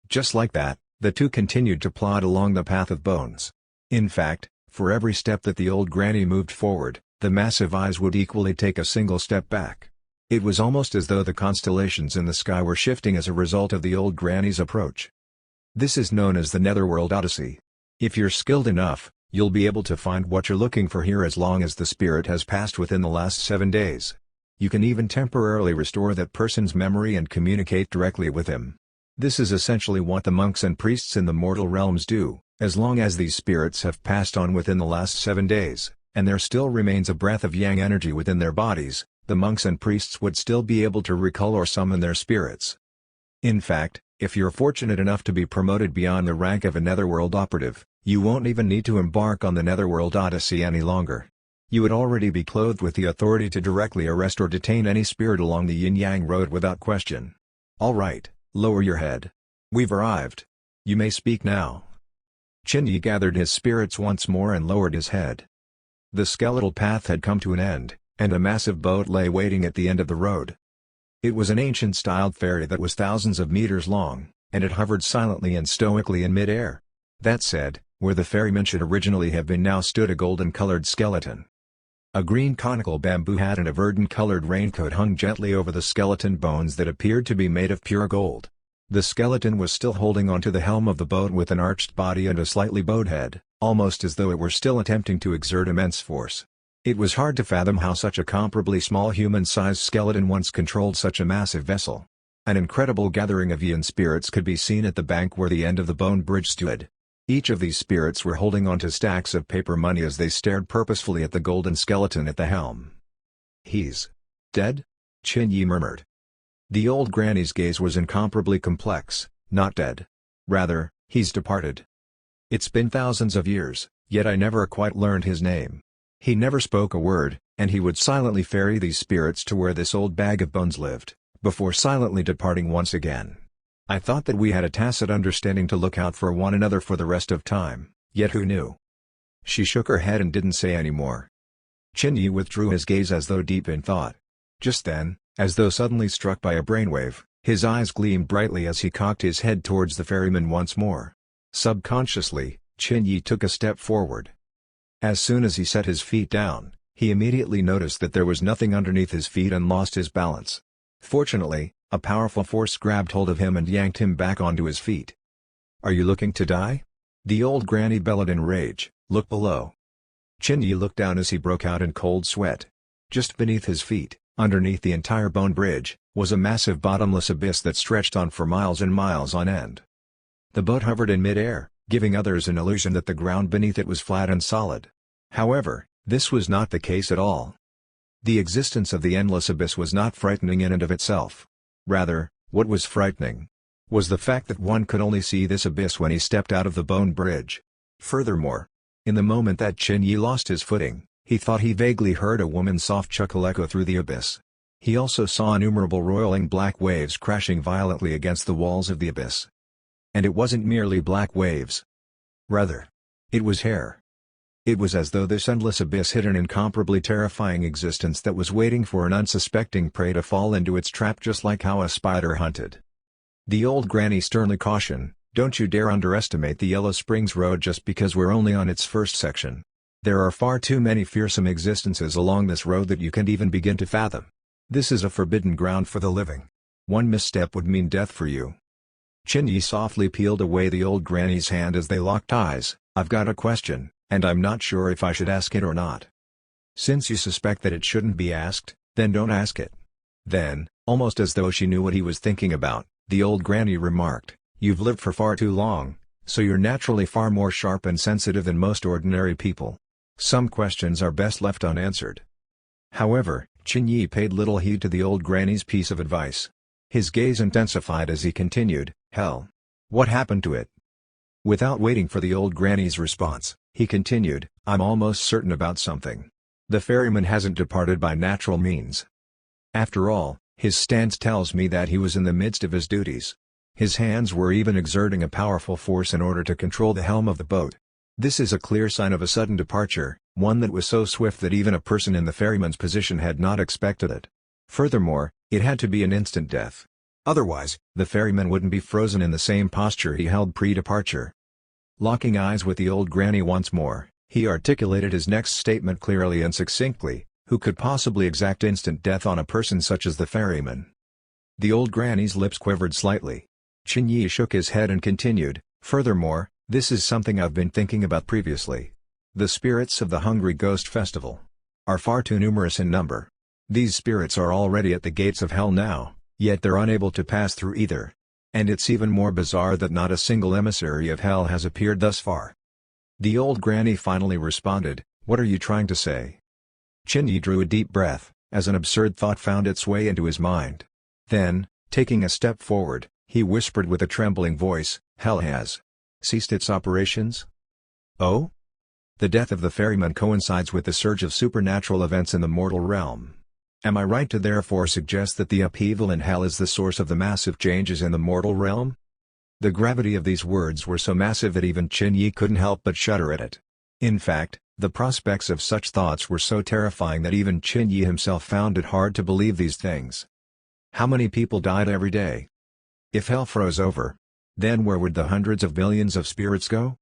Just like that, the 2 continued to plod along the path of bones. In fact, for every step that the old granny moved forward, the massive eyes would equally take a single step back. It was almost as though the constellations in the sky were shifting as a result of the old granny's approach. This is known as the netherworld odyssey. If you're skilled enough, you'll be able to find what you're looking for here as long as the spirit has passed within the last 7 days. You can even temporarily restore that person's memory and communicate directly with him. This is essentially what the monks and priests in the mortal realms do, as long as these spirits have passed on within the last 7 days, and there still remains a breath of yang energy within their bodies. The monks and priests would still be able to recall or summon their spirits. In fact, if you're fortunate enough to be promoted beyond the rank of a netherworld operative, you won't even need to embark on the netherworld odyssey any longer. You would already be clothed with the authority to directly arrest or detain any spirit along the yin-yang road without question. Alright, lower your head. We've arrived. You may speak now. Chin-Yi gathered his spirits once more and lowered his head. The skeletal path had come to an end, and a massive boat lay waiting at the end of the road. It was an ancient-styled ferry that was thousands of meters long, and it hovered silently and stoically in mid-air. That said, where the ferryman should originally have been now stood a golden-colored skeleton. A green conical bamboo hat and a verdant-colored raincoat hung gently over the skeleton bones that appeared to be made of pure gold. The skeleton was still holding onto the helm of the boat with an arched body and a slightly bowed head, almost as though it were still attempting to exert immense force. It was hard to fathom how such a comparably small human-sized skeleton once controlled such a massive vessel. An incredible gathering of yin spirits could be seen at the bank where the end of the bone bridge stood. Each of these spirits were holding onto stacks of paper money as they stared purposefully at the golden skeleton at the helm. "He's dead?" Chin-Yi murmured. The old granny's gaze was incomparably complex. "Not dead. Rather, he's departed. It's been thousands of years, yet I never quite learned his name. He never spoke a word, and he would silently ferry these spirits to where this old bag of bones lived, before silently departing once again. I thought that we had a tacit understanding to look out for one another for the rest of time, yet who knew?" She shook her head and didn't say any more. Chin-Yi withdrew his gaze as though deep in thought. Just then, as though suddenly struck by a brainwave, his eyes gleamed brightly as he cocked his head towards the ferryman once more. Subconsciously, Chin-Yi took a step forward. As soon as he set his feet down, he immediately noticed that there was nothing underneath his feet and lost his balance. Fortunately, a powerful force grabbed hold of him and yanked him back onto his feet. "Are you looking to die?" The old granny bellowed in rage. "Look below." Chin-Yi looked down as he broke out in cold sweat. Just beneath his feet, underneath the entire bone bridge, was a massive bottomless abyss that stretched on for miles and miles on end. The boat hovered in mid-air, giving others an illusion that the ground beneath it was flat and solid. However, this was not the case at all. The existence of the endless abyss was not frightening in and of itself. Rather, what was frightening was the fact that one could only see this abyss when he stepped out of the bone bridge. Furthermore, in the moment that Chin-Yi lost his footing, he thought he vaguely heard a woman's soft chuckle echo through the abyss. He also saw innumerable roiling black waves crashing violently against the walls of the abyss. And it wasn't merely black waves. Rather, it was hair. It was as though this endless abyss hid an incomparably terrifying existence that was waiting for an unsuspecting prey to fall into its trap, just like how a spider hunted. The old granny sternly cautioned, "Don't you dare underestimate the Yellow Springs Road just because we're only on its first section. There are far too many fearsome existences along this road that you can't even begin to fathom. This is a forbidden ground for the living. One misstep would mean death for you." Chin-Yi softly peeled away the old granny's hand as they locked eyes. "I've got a question, and I'm not sure if I should ask it or not." "Since you suspect that it shouldn't be asked, then don't ask it." Then, almost as though she knew what he was thinking about, the old granny remarked, "You've lived for far too long, so you're naturally far more sharp and sensitive than most ordinary people. Some questions are best left unanswered." However, Chin-Yi paid little heed to the old granny's piece of advice. His gaze intensified as he continued, "Hell. What happened to it?" Without waiting for the old granny's response, he continued, "I'm almost certain about something. The ferryman hasn't departed by natural means. After all, his stance tells me that he was in the midst of his duties. His hands were even exerting a powerful force in order to control the helm of the boat. This is a clear sign of a sudden departure, one that was so swift that even a person in the ferryman's position had not expected it. Furthermore, it had to be an instant death. Otherwise, the ferryman wouldn't be frozen in the same posture he held pre-departure." Locking eyes with the old granny once more, he articulated his next statement clearly and succinctly, Who could possibly exact instant death on a person such as the ferryman? The old granny's lips quivered slightly. Chen Yi shook his head and continued, "Furthermore, this is something I've been thinking about previously. The spirits of the Hungry Ghost Festival are far too numerous in number. These spirits are already at the gates of hell now, yet they're unable to pass through either. And it's even more bizarre that not a single emissary of hell has appeared thus far." The old granny finally responded, "What are you trying to say?" Chen Yi drew a deep breath, as an absurd thought found its way into his mind. Then, taking a step forward, he whispered with a trembling voice, "Hell has ceased its operations?" "Oh?" The death of the ferryman coincides with the surge of supernatural events in the mortal realm. Am I right to therefore suggest that the upheaval in hell is the source of the massive changes in the mortal realm? The gravity of these words were so massive that even Chen Yi couldn't help but shudder at it. In fact, the prospects of such thoughts were so terrifying that even Chen Yi himself found it hard to believe these things. How many people died every day? If hell froze over, then where would the hundreds of millions of spirits go?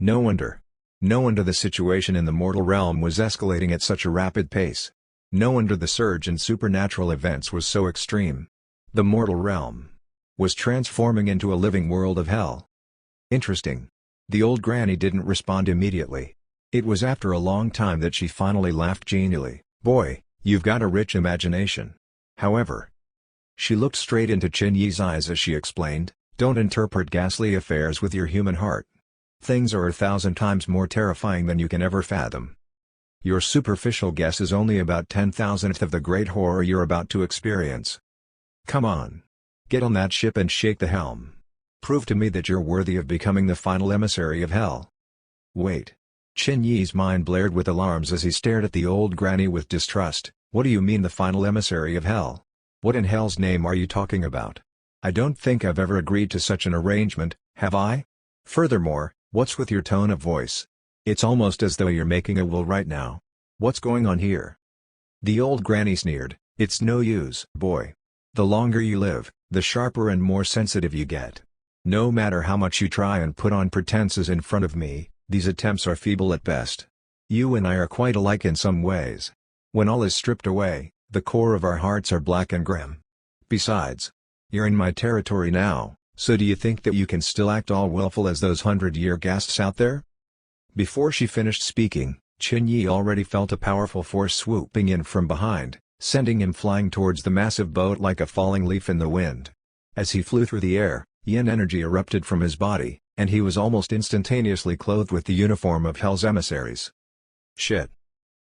No wonder. No wonder the situation in the mortal realm was escalating at such a rapid pace. No wonder the surge in supernatural events was so extreme. The mortal realm was transforming into a living world of hell. Interesting. The old granny didn't respond immediately. It was after a long time that she finally laughed genially. "Boy, you've got a rich imagination. However," she looked straight into Chen Yi's eyes as she explained, "don't interpret ghastly affairs with your human heart. Things are 1,000 times more terrifying than you can ever fathom. Your superficial guess is only about 10,000th of the great horror you're about to experience. Come on. Get on that ship and shake the helm. Prove to me that you're worthy of becoming the final emissary of hell." "Wait." Chen Yi's mind blared with alarms as he stared at the old granny with distrust. "What do you mean the final emissary of hell? What in hell's name are you talking about? I don't think I've ever agreed to such an arrangement, have I? Furthermore, what's with your tone of voice? It's almost as though you're making a will right now. What's going on here?" The old granny sneered, "It's no use, boy. The longer you live, the sharper and more sensitive you get. No matter how much you try and put on pretenses in front of me, these attempts are feeble at best. You and I are quite alike in some ways. When all is stripped away, the core of our hearts are black and grim. Besides, you're in my territory now, so do you think that you can still act all willful as those 100-year ghasts out there?" Before she finished speaking, Chen Yi already felt a powerful force swooping in from behind, sending him flying towards the massive boat like a falling leaf in the wind. As he flew through the air, yin energy erupted from his body, and he was almost instantaneously clothed with the uniform of Hell's emissaries. "Shit!"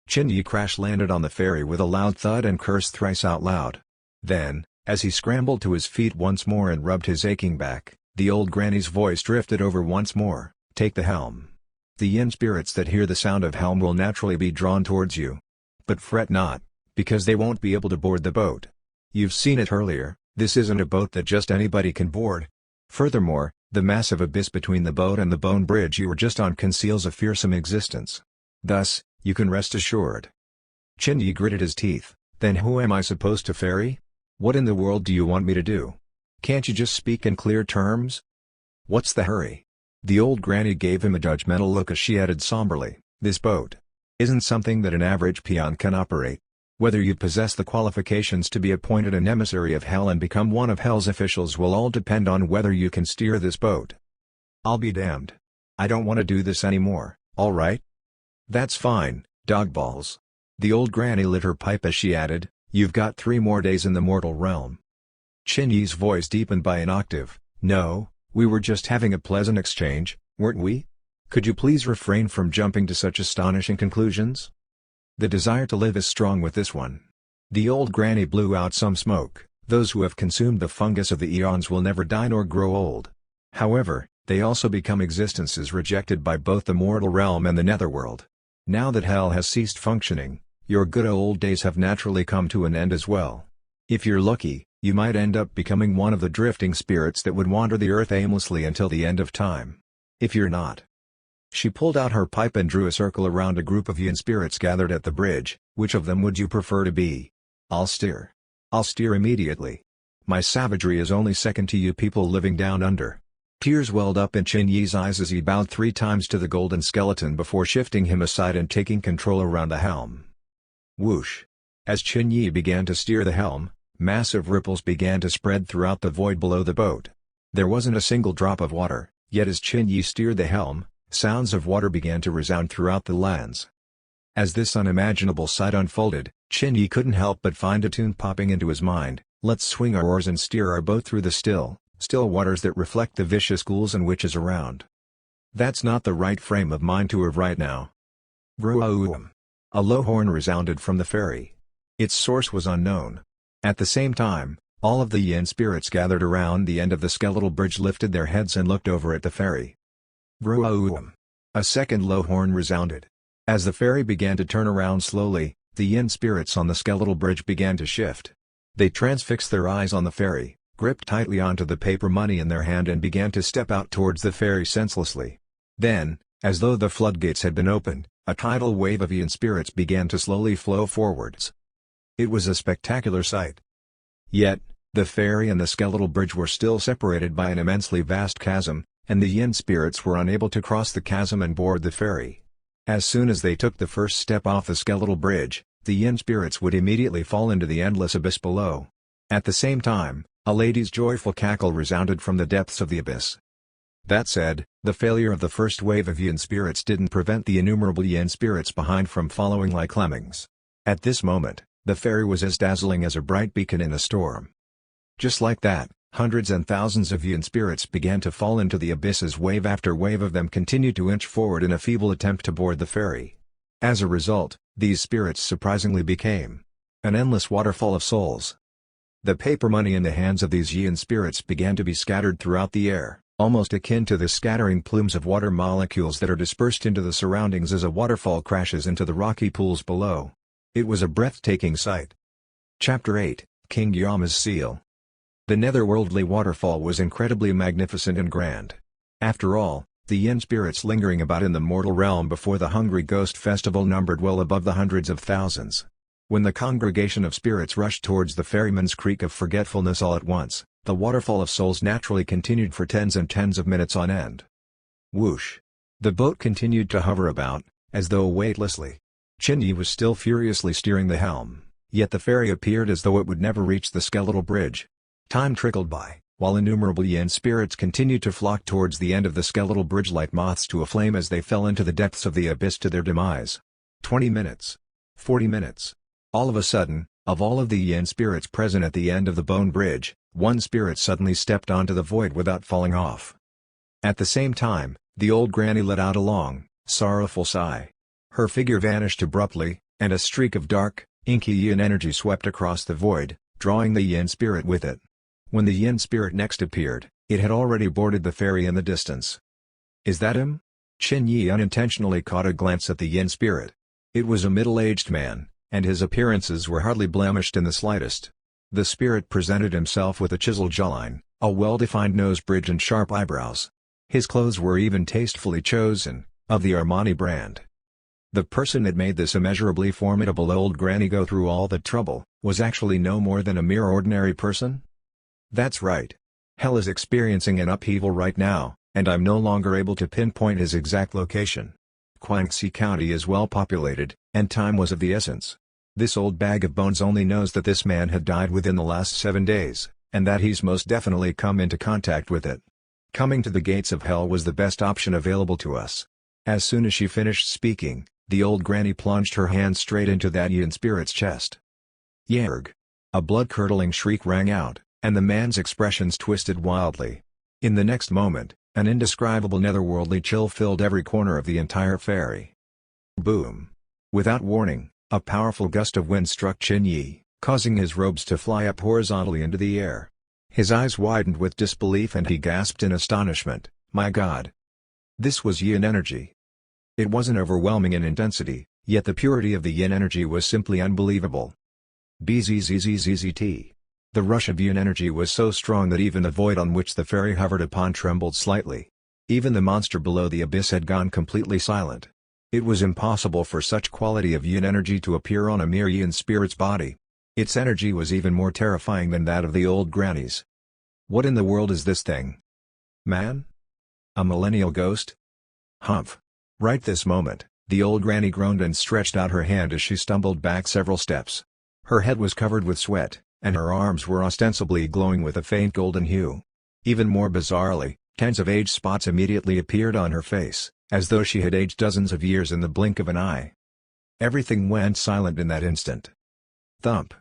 Chen Yi crash-landed on the ferry with a loud thud and cursed thrice out loud. Then, as he scrambled to his feet once more and rubbed his aching back, the old granny's voice drifted over once more, "Take the helm. The yin spirits that hear the sound of helm will naturally be drawn towards you. But fret not, because they won't be able to board the boat. You've seen it earlier, this isn't a boat that just anybody can board. Furthermore, the massive abyss between the boat and the bone bridge you were just on conceals a fearsome existence. Thus, you can rest assured." Chen Yi gritted his teeth, "Then who am I supposed to ferry? What in the world do you want me to do? Can't you just speak in clear terms? What's the hurry?" The old granny gave him a judgmental look as she added somberly, "This boat isn't something that an average peon can operate. Whether you possess the qualifications to be appointed an emissary of hell and become one of hell's officials will all depend on whether you can steer this boat." "I'll be damned. I don't want to do this anymore, alright?" "That's fine, dogballs." The old granny lit her pipe as she added, "You've got 3 more days in the mortal realm." Chen Yi's voice deepened by an octave, "No, we were just having a pleasant exchange, weren't we? Could you please refrain from jumping to such astonishing conclusions? The desire to live is strong with this one." The old granny blew out some smoke. "Those who have consumed the fungus of the eons will never die nor grow old. However, they also become existences rejected by both the mortal realm and the netherworld. Now that hell has ceased functioning, your good old days have naturally come to an end as well. If you're lucky, you might end up becoming one of the drifting spirits that would wander the earth aimlessly until the end of time. If you're not..." She pulled out her pipe and drew a circle around a group of yin spirits gathered at the bridge. "Which of them would you prefer to be?" I'll steer immediately. My savagery is only second to you people living down under." Tears welled up in Chen Yi's eyes as he bowed 3 times to the golden skeleton before shifting him aside and taking control around the helm. Whoosh! As Chen Yi began to steer the helm, massive ripples began to spread throughout the void below the boat. There wasn't a single drop of water, yet as Chen Yi steered the helm, sounds of water began to resound throughout the lands. As this unimaginable sight unfolded, Chen Yi couldn't help but find a tune popping into his mind: let's swing our oars and steer our boat through the still waters that reflect the vicious ghouls and witches around. That's not the right frame of mind to have right now. Vroom! A low horn resounded from the ferry. Its source was unknown. At the same time, all of the yin spirits gathered around the end of the skeletal bridge lifted their heads and looked over at the ferry. Vroom! A second low horn resounded. As the ferry began to turn around slowly, the yin spirits on the skeletal bridge began to shift. They transfixed their eyes on the ferry, gripped tightly onto the paper money in their hand and began to step out towards the ferry senselessly. Then, as though the floodgates had been opened, a tidal wave of yin spirits began to slowly flow forwards. It was a spectacular sight. Yet, the ferry and the skeletal bridge were still separated by an immensely vast chasm, and the yin spirits were unable to cross the chasm and board the ferry. As soon as they took the first step off the skeletal bridge, the yin spirits would immediately fall into the endless abyss below. At the same time, a lady's joyful cackle resounded from the depths of the abyss. That said, the failure of the first wave of yin spirits didn't prevent the innumerable yin spirits behind from following like lemmings. At this moment, the ferry was as dazzling as a bright beacon in a storm. Just like that, hundreds and thousands of yin spirits began to fall into the abyss as wave after wave of them continued to inch forward in a feeble attempt to board the ferry. As a result, these spirits surprisingly became an endless waterfall of souls. The paper money in the hands of these yin spirits began to be scattered throughout the air, almost akin to the scattering plumes of water molecules that are dispersed into the surroundings as a waterfall crashes into the rocky pools below. It was a breathtaking sight. Chapter 8, King Yama's Seal. The netherworldly waterfall was incredibly magnificent and grand. After all, the yin spirits lingering about in the mortal realm before the Hungry Ghost Festival numbered well above the hundreds of thousands. When the congregation of spirits rushed towards the ferryman's creek of forgetfulness all at once, the waterfall of souls naturally continued for tens and tens of minutes on end. Whoosh! The boat continued to hover about, as though weightlessly. Chen Yi was still furiously steering the helm, yet the ferry appeared as though it would never reach the skeletal bridge. Time trickled by, while innumerable yin spirits continued to flock towards the end of the skeletal bridge like moths to a flame as they fell into the depths of the abyss to their demise. 20 minutes. 40 minutes. All of a sudden, of all of the yin spirits present at the end of the bone bridge, one spirit suddenly stepped onto the void without falling off. At the same time, the old granny let out a long, sorrowful sigh. Her figure vanished abruptly, and a streak of dark, inky yin energy swept across the void, drawing the yin spirit with it. When the yin spirit next appeared, it had already boarded the ferry in the distance. Is that him? Chen Yi unintentionally caught a glance at the yin spirit. It was a middle-aged man, and his appearances were hardly blemished in the slightest. The spirit presented himself with a chiseled jawline, a well-defined nose bridge and sharp eyebrows. His clothes were even tastefully chosen, of the Armani brand. The person that made this immeasurably formidable old granny go through all the trouble, was actually no more than a mere ordinary person? That's right. Hell is experiencing an upheaval right now, and I'm no longer able to pinpoint his exact location. Guangxi County is well populated, and time was of the essence. This old bag of bones only knows that this man had died within the last 7 days, and that he's most definitely come into contact with it. Coming to the gates of hell was the best option available to us. As soon as she finished speaking, the old granny plunged her hand straight into that yin spirit's chest. Yerg! A blood-curdling shriek rang out, and the man's expressions twisted wildly. In the next moment, an indescribable netherworldly chill filled every corner of the entire ferry. Boom! Without warning, a powerful gust of wind struck Chen Yi, causing his robes to fly up horizontally into the air. His eyes widened with disbelief and he gasped in astonishment, "My God! This was yin energy." It wasn't overwhelming in intensity, yet the purity of the yin energy was simply unbelievable. Bzzzzzt. The rush of yin energy was so strong that even the void on which the ferry hovered upon trembled slightly. Even the monster below the abyss had gone completely silent. It was impossible for such quality of yin energy to appear on a mere yin spirit's body. Its energy was even more terrifying than that of the old grannies. What in the world is this thing? Man? A millennial ghost? Humph. Right this moment, The old granny groaned and stretched out her hand as she stumbled back several steps. Her head was covered with sweat, and her arms were ostensibly glowing with a faint golden hue. Even more bizarrely, tens of age spots immediately appeared on her face, as though she had aged dozens of years in the blink of an eye. Everything went silent in that instant. Thump.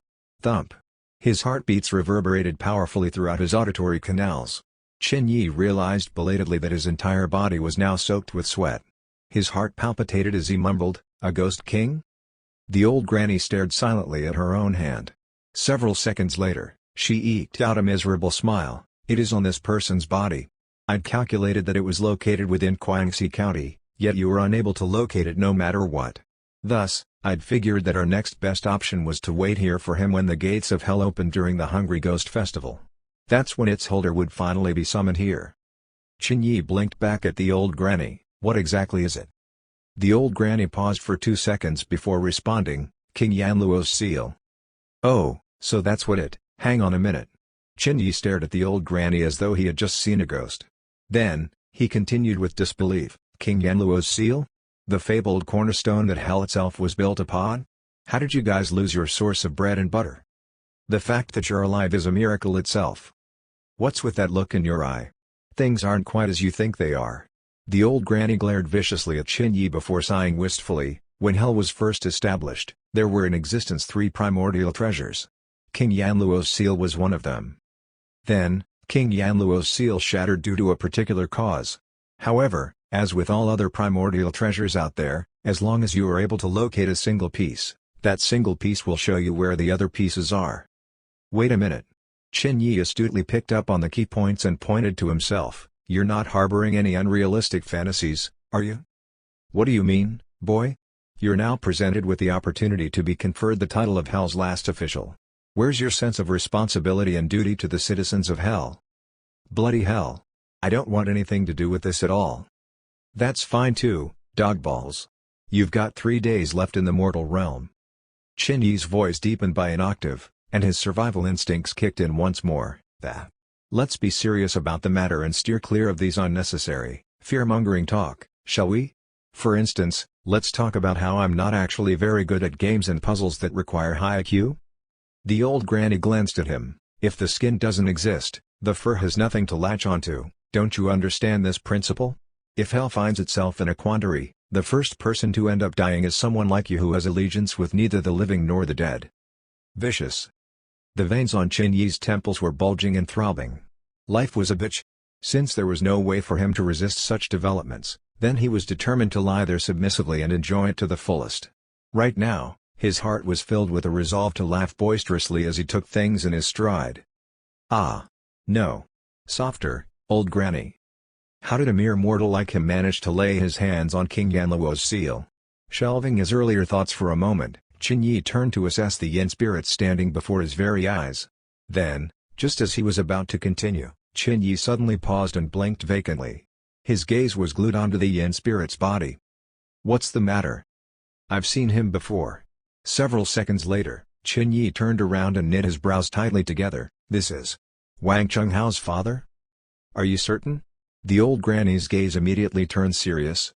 Thump. His heartbeats reverberated powerfully throughout his auditory canals. Qin Yi realized belatedly that his entire body was now soaked with sweat. His heart palpitated as he mumbled, "A ghost king?" The old granny stared silently at her own hand. Several seconds later, she eked out a miserable smile. "It is on this person's body. I'd calculated that it was located within Guangxi County, yet you were unable to locate it no matter what. Thus, I'd figured that our next best option was to wait here for him when the gates of hell opened during the Hungry Ghost Festival. That's when its holder would finally be summoned here." Qin Yi blinked back at the old granny. "What exactly is it?" The old granny paused for 2 seconds before responding, "King Yanluo's seal." "Oh, so that's what it, hang on a minute." Qin Yi stared at the old granny as though he had just seen a ghost. Then, he continued with disbelief, "King Yanluo's seal? The fabled cornerstone that hell itself was built upon? How did you guys lose your source of bread and butter? The fact that you're alive is a miracle itself. What's with that look in your eye? Things aren't quite as you think they are." The old granny glared viciously at Qin Yi before sighing wistfully. "When hell was first established, there were in existence 3 primordial treasures. King Yanluo's seal was one of them. Then, King Yanluo's seal shattered due to a particular cause. However, as with all other primordial treasures out there, as long as you are able to locate a single piece, that single piece will show you where the other pieces are." "Wait a minute." Qin Yi astutely picked up on the key points and pointed to himself. "You're not harboring any unrealistic fantasies, are you?" "What do you mean, boy? You're now presented with the opportunity to be conferred the title of Hell's last official. Where's your sense of responsibility and duty to the citizens of Hell?" "Bloody hell. I don't want anything to do with this at all." "That's fine too, dogballs. You've got 3 days left in the mortal realm." Qin Yi's voice deepened by an octave, and his survival instincts kicked in once more. Let's be serious about the matter and steer clear of these unnecessary, fear-mongering talk, shall we? For instance, let's talk about how I'm not actually very good at games and puzzles that require high IQ?" The old granny glanced at him. "If the skin doesn't exist, the fur has nothing to latch onto. Don't you understand this principle? If hell finds itself in a quandary, the first person to end up dying is someone like you who has allegiance with neither the living nor the dead." Vicious. The veins on Qin Yi's temples were bulging and throbbing. Life was a bitch. Since there was no way for him to resist such developments, then he was determined to lie there submissively and enjoy it to the fullest. Right now, his heart was filled with a resolve to laugh boisterously as he took things in his stride. "Ah. No. Softer, old granny. How did a mere mortal like him manage to lay his hands on King Yanluo's seal?" Shelving his earlier thoughts for a moment, Qin Yi turned to assess the yin spirit standing before his very eyes. Then, just as he was about to continue, Qin Yi suddenly paused and blinked vacantly. His gaze was glued onto the yin spirit's body. "What's the matter? I've seen him before." Several seconds later, Qin Yi turned around and knit his brows tightly together. "This is Wang Chenghao's father? Are you certain?" The old granny's gaze immediately turned serious.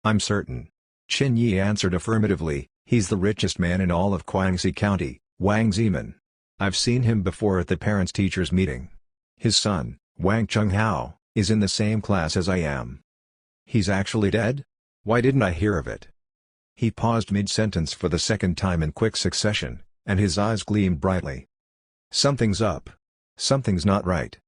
"I'm certain." Qin Yi answered affirmatively. "He's the richest man in all of Guangxi County, Wang Zeman. I've seen him before at the parents-teachers meeting. His son, Wang Chenghao, is in the same class as I am." "He's actually dead? Why didn't I hear of it?" He paused mid-sentence for the second time in quick succession, and his eyes gleamed brightly. "Something's up. Something's not right."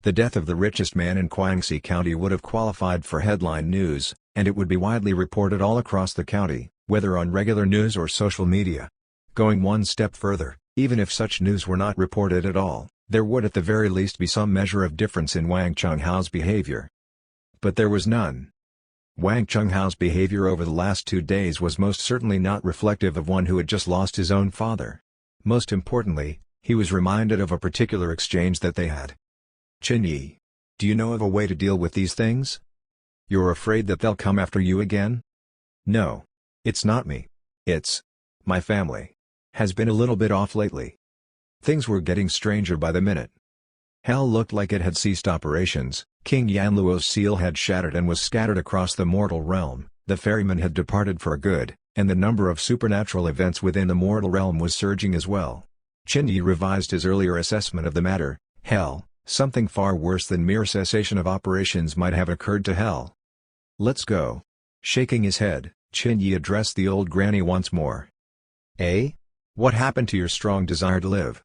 The death of the richest man in Guangxi County would have qualified for headline news, and it would be widely reported all across the county, whether on regular news or social media. Going one step further, even if such news were not reported at all, there would at the very least be some measure of difference in Wang Chenghao's behavior. But there was none. Wang Chenghao's behavior over the last 2 days was most certainly not reflective of one who had just lost his own father. Most importantly, he was reminded of a particular exchange that they had. "Qin Yi, do you know of a way to deal with these things? You're afraid that they'll come after you again?" "No. It's not me. It's my family. Has been a little bit off lately." Things were getting stranger by the minute. Hell looked like it had ceased operations. King Yanluo's seal had shattered and was scattered across the mortal realm, the ferryman had departed for good, and the number of supernatural events within the mortal realm was surging as well. Ch revised his earlier assessment of the matter. Hell, something far worse than mere cessation of operations might have occurred to hell. Let's go. Shaking his head, Ch addressed the old granny once more. Eh? What happened to your strong desire to live?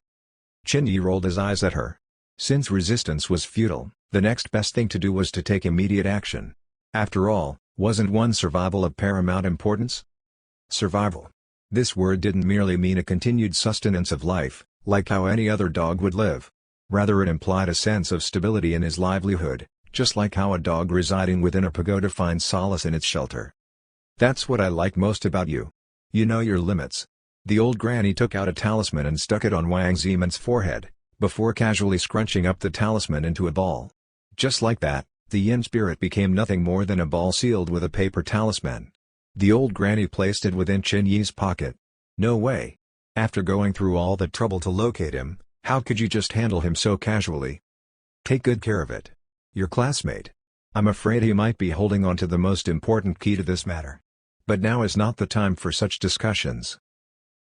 Ch rolled his eyes at her. Since resistance was futile, the next best thing to do was to take immediate action. After all, wasn't one's survival of paramount importance? Survival. This word didn't merely mean a continued sustenance of life, like how any other dog would live. Rather it implied a sense of stability in his livelihood, just like how a dog residing within a pagoda finds solace in its shelter. That's what I like most about you. You know your limits. The old granny took out a talisman and stuck it on Wang Zeman's forehead, before casually scrunching up the talisman into a ball. Just like that, the yin spirit became nothing more than a ball sealed with a paper talisman. The old granny placed it within Chen Yi's pocket. No way. After going through all the trouble to locate him, how could you just handle him so casually? Take good care of it. Your classmate. I'm afraid he might be holding on to the most important key to this matter. But now is not the time for such discussions.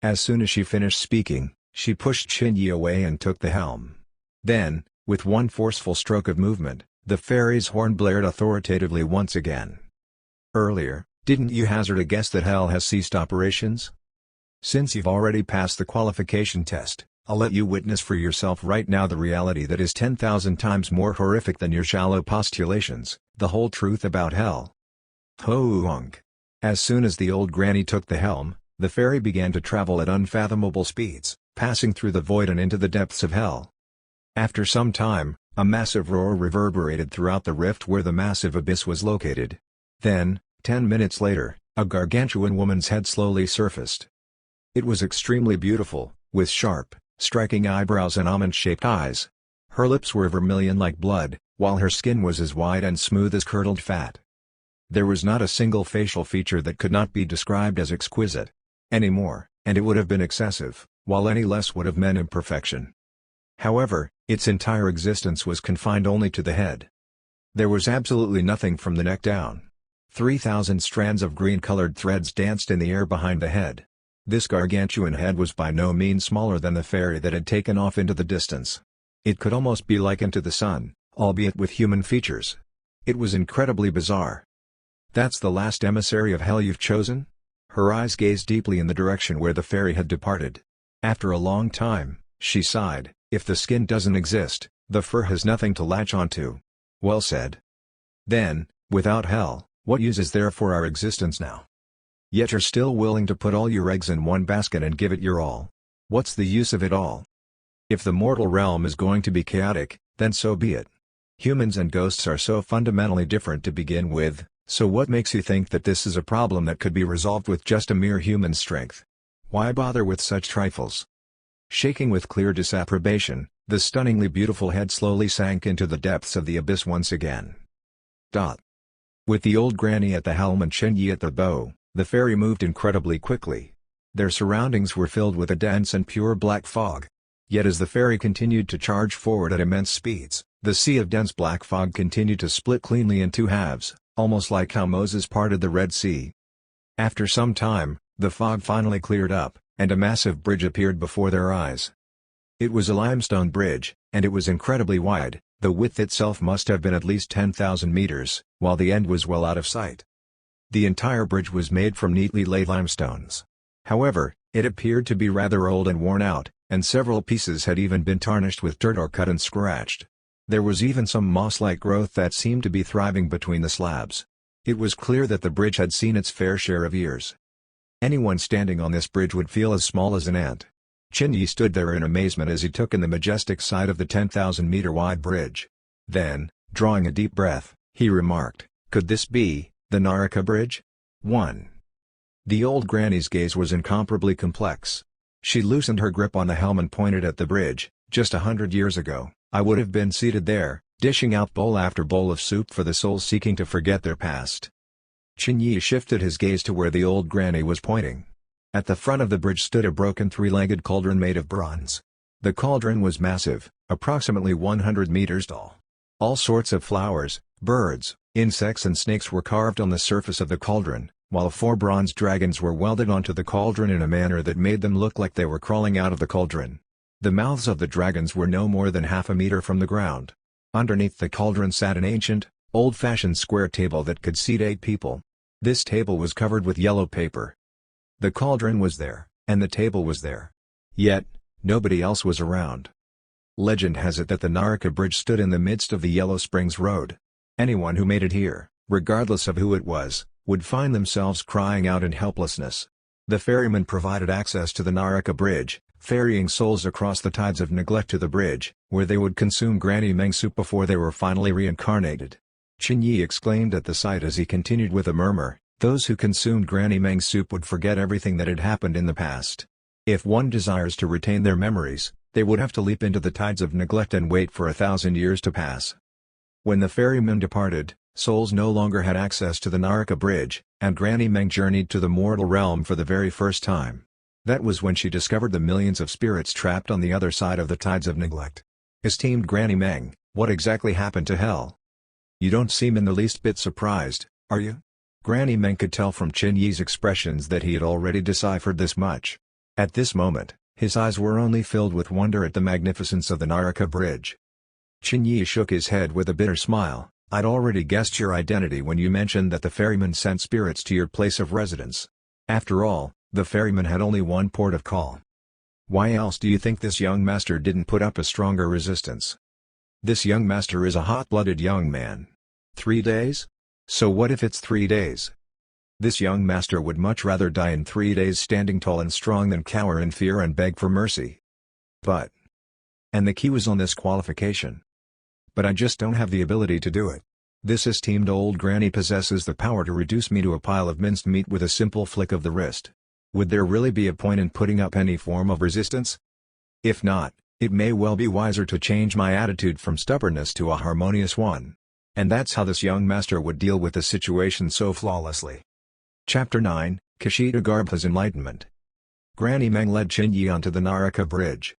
As soon as she finished speaking, she pushed Chen Yi away and took the helm. Then, with one forceful stroke of movement, the fairy's horn blared authoritatively once again. Earlier, didn't you hazard a guess that hell has ceased operations? Since you've already passed the qualification test, I'll let you witness for yourself right now the reality that is 10,000 times more horrific than your shallow postulations, the whole truth about hell. Ho-unk. As soon as the old granny took the helm, the fairy began to travel at unfathomable speeds, passing through the void and into the depths of hell. After some time, a massive roar reverberated throughout the rift where the massive abyss was located. Then, 10 minutes later, a gargantuan woman's head slowly surfaced. It was extremely beautiful, with sharp, striking eyebrows and almond-shaped eyes. Her lips were vermilion like blood, while her skin was as white and smooth as curdled fat. There was not a single facial feature that could not be described as exquisite. Any more, and it would have been excessive, while any less would have meant imperfection. However, its entire existence was confined only to the head. There was absolutely nothing from the neck down. 3,000 strands of green-colored threads danced in the air behind the head. This gargantuan head was by no means smaller than the fairy that had taken off into the distance. It could almost be likened to the sun, albeit with human features. It was incredibly bizarre. That's the last emissary of hell you've chosen? Her eyes gazed deeply in the direction where the fairy had departed. After a long time, she sighed, if the skin doesn't exist, the fur has nothing to latch onto. Well said. Then, without hell, what use is there for our existence now? Yet you're still willing to put all your eggs in one basket and give it your all. What's the use of it all? If the mortal realm is going to be chaotic, then so be it. Humans and ghosts are so fundamentally different to begin with, so what makes you think that this is a problem that could be resolved with just a mere human strength? Why bother with such trifles? Shaking with clear disapprobation, the stunningly beautiful head slowly sank into the depths of the abyss once again. With the old granny at the helm and Chen Yi at the bow, the fairy moved incredibly quickly. Their surroundings were filled with a dense and pure black fog. Yet as the fairy continued to charge forward at immense speeds, the sea of dense black fog continued to split cleanly in two halves, almost like how Moses parted the Red Sea. After some time, the fog finally cleared up, and a massive bridge appeared before their eyes. It was a limestone bridge, and it was incredibly wide. The width itself must have been at least 10,000 meters, while the end was well out of sight. The entire bridge was made from neatly laid limestones. However, it appeared to be rather old and worn out, and several pieces had even been tarnished with dirt or cut and scratched. There was even some moss-like growth that seemed to be thriving between the slabs. It was clear that the bridge had seen its fair share of years. Anyone standing on this bridge would feel as small as an ant. Chen Yi stood there in amazement as he took in the majestic sight of the 10,000-meter-wide bridge. Then, drawing a deep breath, he remarked, "Could this be the Naraka Bridge?" 1. The old granny's gaze was incomparably complex. She loosened her grip on the helm and pointed at the bridge. Just 100 years ago, I would have been seated there, dishing out bowl after bowl of soup for the souls seeking to forget their past. Chen Yi shifted his gaze to where the old granny was pointing. At the front of the bridge stood a broken three-legged cauldron made of bronze. The cauldron was massive, approximately 100 meters tall. All sorts of flowers, birds, insects and snakes were carved on the surface of the cauldron, while 4 bronze dragons were welded onto the cauldron in a manner that made them look like they were crawling out of the cauldron. The mouths of the dragons were no more than half a meter from the ground. Underneath the cauldron sat an ancient, old-fashioned square table that could seat 8 people. This table was covered with yellow paper. The cauldron was there, and the table was there. Yet, nobody else was around. Legend has it that the Naraka Bridge stood in the midst of the Yellow Springs Road. Anyone who made it here, regardless of who it was, would find themselves crying out in helplessness. The ferryman provided access to the Naraka Bridge, ferrying souls across the tides of neglect to the bridge, where they would consume Granny Meng soup before they were finally reincarnated. Chen Yi exclaimed at the sight as he continued with a murmur, "Those who consumed Granny Meng soup would forget everything that had happened in the past. If one desires to retain their memories, they would have to leap into the tides of neglect and wait for 1,000 years to pass." When the ferryman departed, souls no longer had access to the Naraka Bridge, and Granny Meng journeyed to the mortal realm for the very first time. That was when she discovered the millions of spirits trapped on the other side of the tides of neglect. Esteemed Granny Meng, what exactly happened to hell? You don't seem in the least bit surprised, are you? Granny Meng could tell from Chen Yi's expressions that he had already deciphered this much. At this moment, his eyes were only filled with wonder at the magnificence of the Naraka Bridge. Chen Yi shook his head with a bitter smile. "I'd already guessed your identity when you mentioned that the ferryman sent spirits to your place of residence. After all, the ferryman had only one port of call. Why else do you think this young master didn't put up a stronger resistance? This young master is a hot-blooded young man. 3 days? So what if it's 3 days? This young master would much rather die in 3 days standing tall and strong than cower in fear and beg for mercy. But..." And the key was on this qualification. "But I just don't have the ability to do it. This esteemed old granny possesses the power to reduce me to a pile of minced meat with a simple flick of the wrist. Would there really be a point in putting up any form of resistance? If not, it may well be wiser to change my attitude from stubbornness to a harmonious one." And that's how this young master would deal with the situation so flawlessly. Chapter 9, Kashida Garbha's Enlightenment. Granny Meng led Chen Yi onto the Naraka Bridge.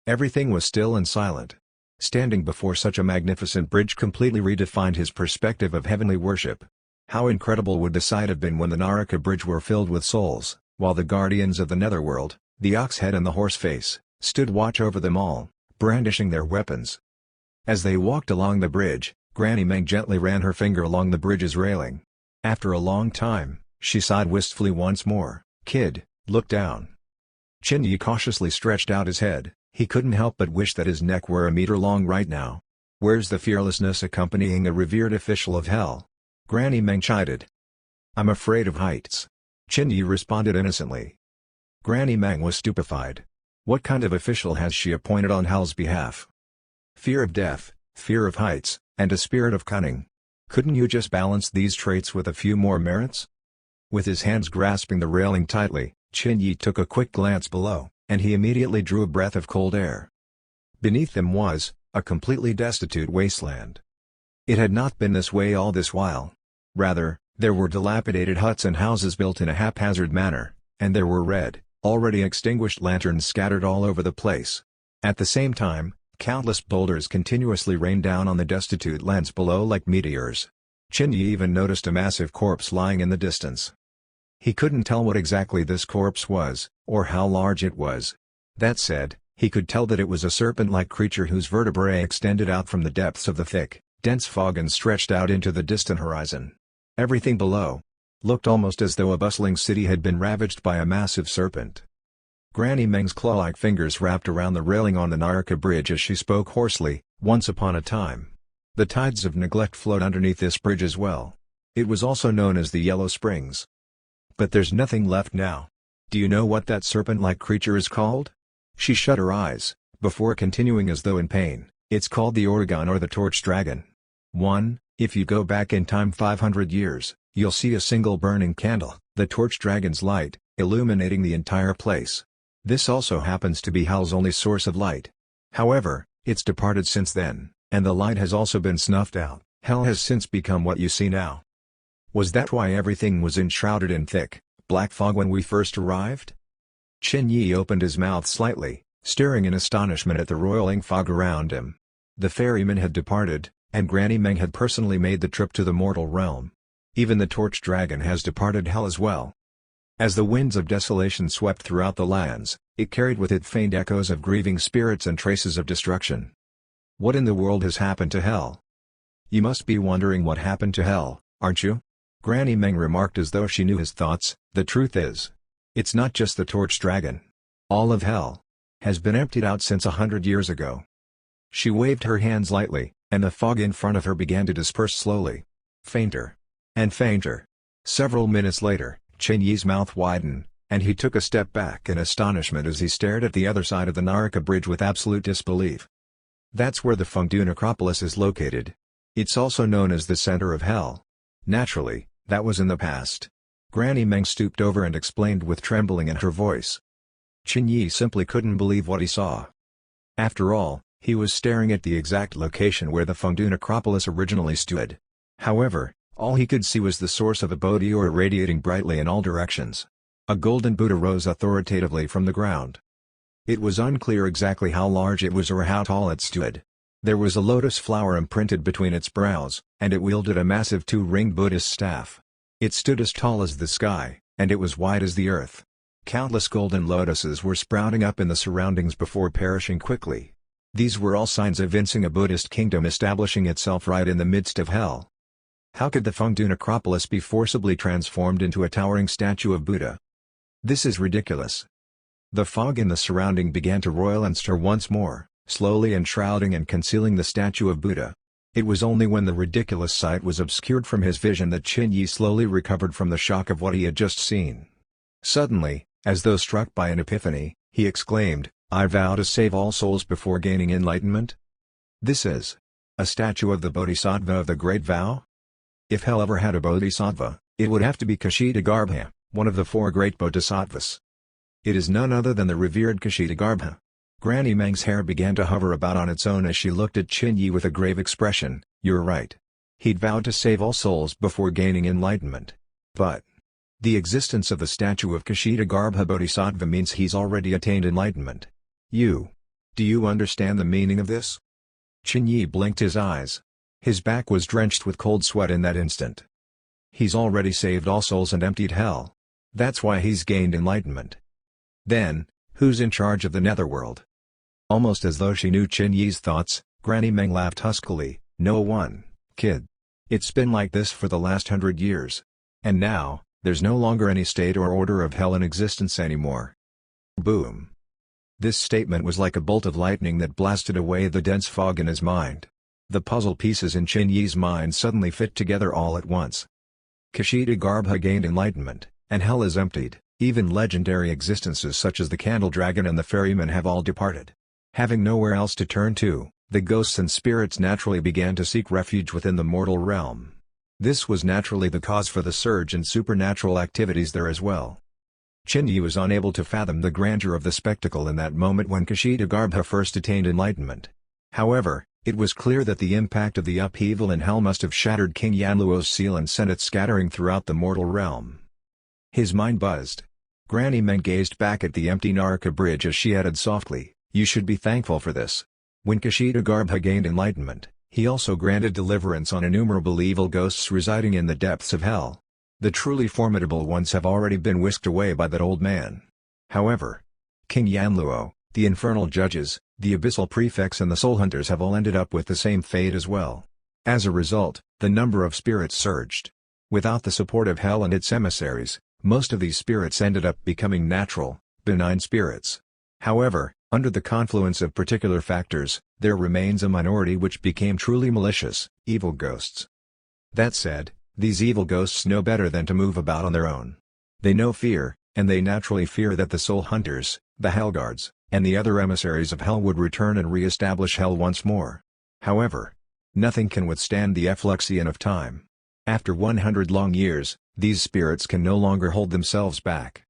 Everything was still and silent. Standing before such a magnificent bridge completely redefined his perspective of heavenly worship. How incredible would the sight have been when the Naraka Bridge were filled with souls, while the guardians of the netherworld, the ox head and the horse face, stood watch over them all, brandishing their weapons. As they walked along the bridge, Granny Meng gently ran her finger along the bridge's railing. After a long time, she sighed wistfully once more. "Kid, look down." Chen Yi cautiously stretched out his head. He couldn't help but wish that his neck were a meter long right now. Where's the fearlessness accompanying a revered official of hell? Granny Meng chided. "I'm afraid of heights." Chen Yi responded innocently. Granny Meng was stupefied. What kind of official has she appointed on hell's behalf? Fear of death, fear of heights, and a spirit of cunning. Couldn't you just balance these traits with a few more merits? With his hands grasping the railing tightly, Chen Yi took a quick glance below, and he immediately drew a breath of cold air. Beneath them was a completely destitute wasteland. It had not been this way all this while. Rather, there were dilapidated huts and houses built in a haphazard manner, and there were red, already extinguished lanterns scattered all over the place. At the same time, countless boulders continuously rained down on the destitute lands below like meteors. Chen Yi even noticed a massive corpse lying in the distance. He couldn't tell what exactly this corpse was, or how large it was. That said, he could tell that it was a serpent-like creature whose vertebrae extended out from the depths of the thick, dense fog and stretched out into the distant horizon. Everything below looked almost as though a bustling city had been ravaged by a massive serpent. Granny Meng's claw-like fingers wrapped around the railing on the Naraka Bridge as she spoke hoarsely. "Once upon a time, the tides of neglect flowed underneath this bridge as well. It was also known as the Yellow Springs. But there's nothing left now. Do you know what that serpent-like creature is called?" She shut her eyes, before continuing as though in pain. "It's called the Orgon or the Torch Dragon. If you go back in time 500 years, you'll see a single burning candle, the Torch Dragon's light, illuminating the entire place. This also happens to be hell's only source of light. However, it's departed since then, and the light has also been snuffed out. Hell has since become what you see now." "Was that why everything was enshrouded in thick, black fog when we first arrived?" Chen Yi opened his mouth slightly, staring in astonishment at the roiling fog around him. The ferryman had departed, and Granny Meng had personally made the trip to the mortal realm. Even the torch dragon has departed hell as well. As the winds of desolation swept throughout the lands, it carried with it faint echoes of grieving spirits and traces of destruction. What in the world has happened to hell? You must be wondering what happened to hell, aren't you? Granny Meng remarked as though she knew his thoughts. The truth is, it's not just the torch dragon. All of hell has been emptied out since 100 years ago. She waved her hands lightly, and the fog in front of her began to disperse slowly. Fainter. And fainter. Several minutes later, Chen Yi's mouth widened, and he took a step back in astonishment as he stared at the other side of the Naraka bridge with absolute disbelief. That's where the Fengdu necropolis is located. It's also known as the center of hell. Naturally, that was in the past. Granny Meng stooped over and explained with trembling in her voice. Chen Yi simply couldn't believe what he saw. After all, he was staring at the exact location where the Fengdu necropolis originally stood. However, all he could see was the source of a bodhi or irradiating brightly in all directions. A golden Buddha rose authoritatively from the ground. It was unclear exactly how large it was or how tall it stood. There was a lotus flower imprinted between its brows, and it wielded a massive two-ringed Buddhist staff. It stood as tall as the sky, and it was wide as the earth. Countless golden lotuses were sprouting up in the surroundings before perishing quickly. These were all signs evincing a Buddhist kingdom establishing itself right in the midst of hell. How could the Fengdu necropolis be forcibly transformed into a towering statue of Buddha? This is ridiculous. The fog in the surrounding began to roil and stir once more, slowly enshrouding and concealing the statue of Buddha. It was only when the ridiculous sight was obscured from his vision that Chen Yi slowly recovered from the shock of what he had just seen. Suddenly, as though struck by an epiphany, he exclaimed, "I vow to save all souls before gaining enlightenment?" This is a statue of the Bodhisattva of the Great Vow? If hell ever had a bodhisattva, it would have to be Kshitigarbha, one of the four great bodhisattvas. It is none other than the revered Kshitigarbha. Granny Meng's hair began to hover about on its own as she looked at Chen Yi with a grave expression. "You're right. He'd vowed to save all souls before gaining enlightenment. But the existence of the statue of Kshitigarbha Bodhisattva means he's already attained enlightenment. Do you understand the meaning of this?" Chen Yi blinked his eyes. His back was drenched with cold sweat in that instant. He's already saved all souls and emptied hell. That's why he's gained enlightenment. Then, who's in charge of the netherworld? Almost as though she knew Chen Yi's thoughts, Granny Meng laughed huskily. "No one, kid. It's been like this for the last 100 years. And now, there's no longer any state or order of hell in existence anymore." Boom. This statement was like a bolt of lightning that blasted away the dense fog in his mind. The puzzle pieces in Chen Yi's mind suddenly fit together all at once. Kshitigarbha gained enlightenment, and hell is emptied. Even legendary existences such as the Candle Dragon and the Ferryman have all departed. Having nowhere else to turn to, the ghosts and spirits naturally began to seek refuge within the mortal realm. This was naturally the cause for the surge in supernatural activities there as well. Chen Yi was unable to fathom the grandeur of the spectacle in that moment when Kshitigarbha first attained enlightenment. However, it was clear that the impact of the upheaval in hell must have shattered King Yanluo's seal and sent it scattering throughout the mortal realm. His mind buzzed. Granny Meng gazed back at the empty Naraka bridge as she added softly, "You should be thankful for this. When Kshitigarbha gained enlightenment, he also granted deliverance on innumerable evil ghosts residing in the depths of hell. The truly formidable ones have already been whisked away by that old man. However, King Yanluo, the infernal judges, the abyssal prefects and the soul hunters have all ended up with the same fate as well. As a result, the number of spirits surged. Without the support of hell and its emissaries, most of these spirits ended up becoming natural, benign spirits. However, under the confluence of particular factors, there remains a minority which became truly malicious, evil ghosts. That said, these evil ghosts know better than to move about on their own. They know fear, and they naturally fear that the soul hunters, the Hellguards, and the other emissaries of hell would return and re-establish hell once more. However, nothing can withstand the effluxion of time. After 100 long years, these spirits can no longer hold themselves back.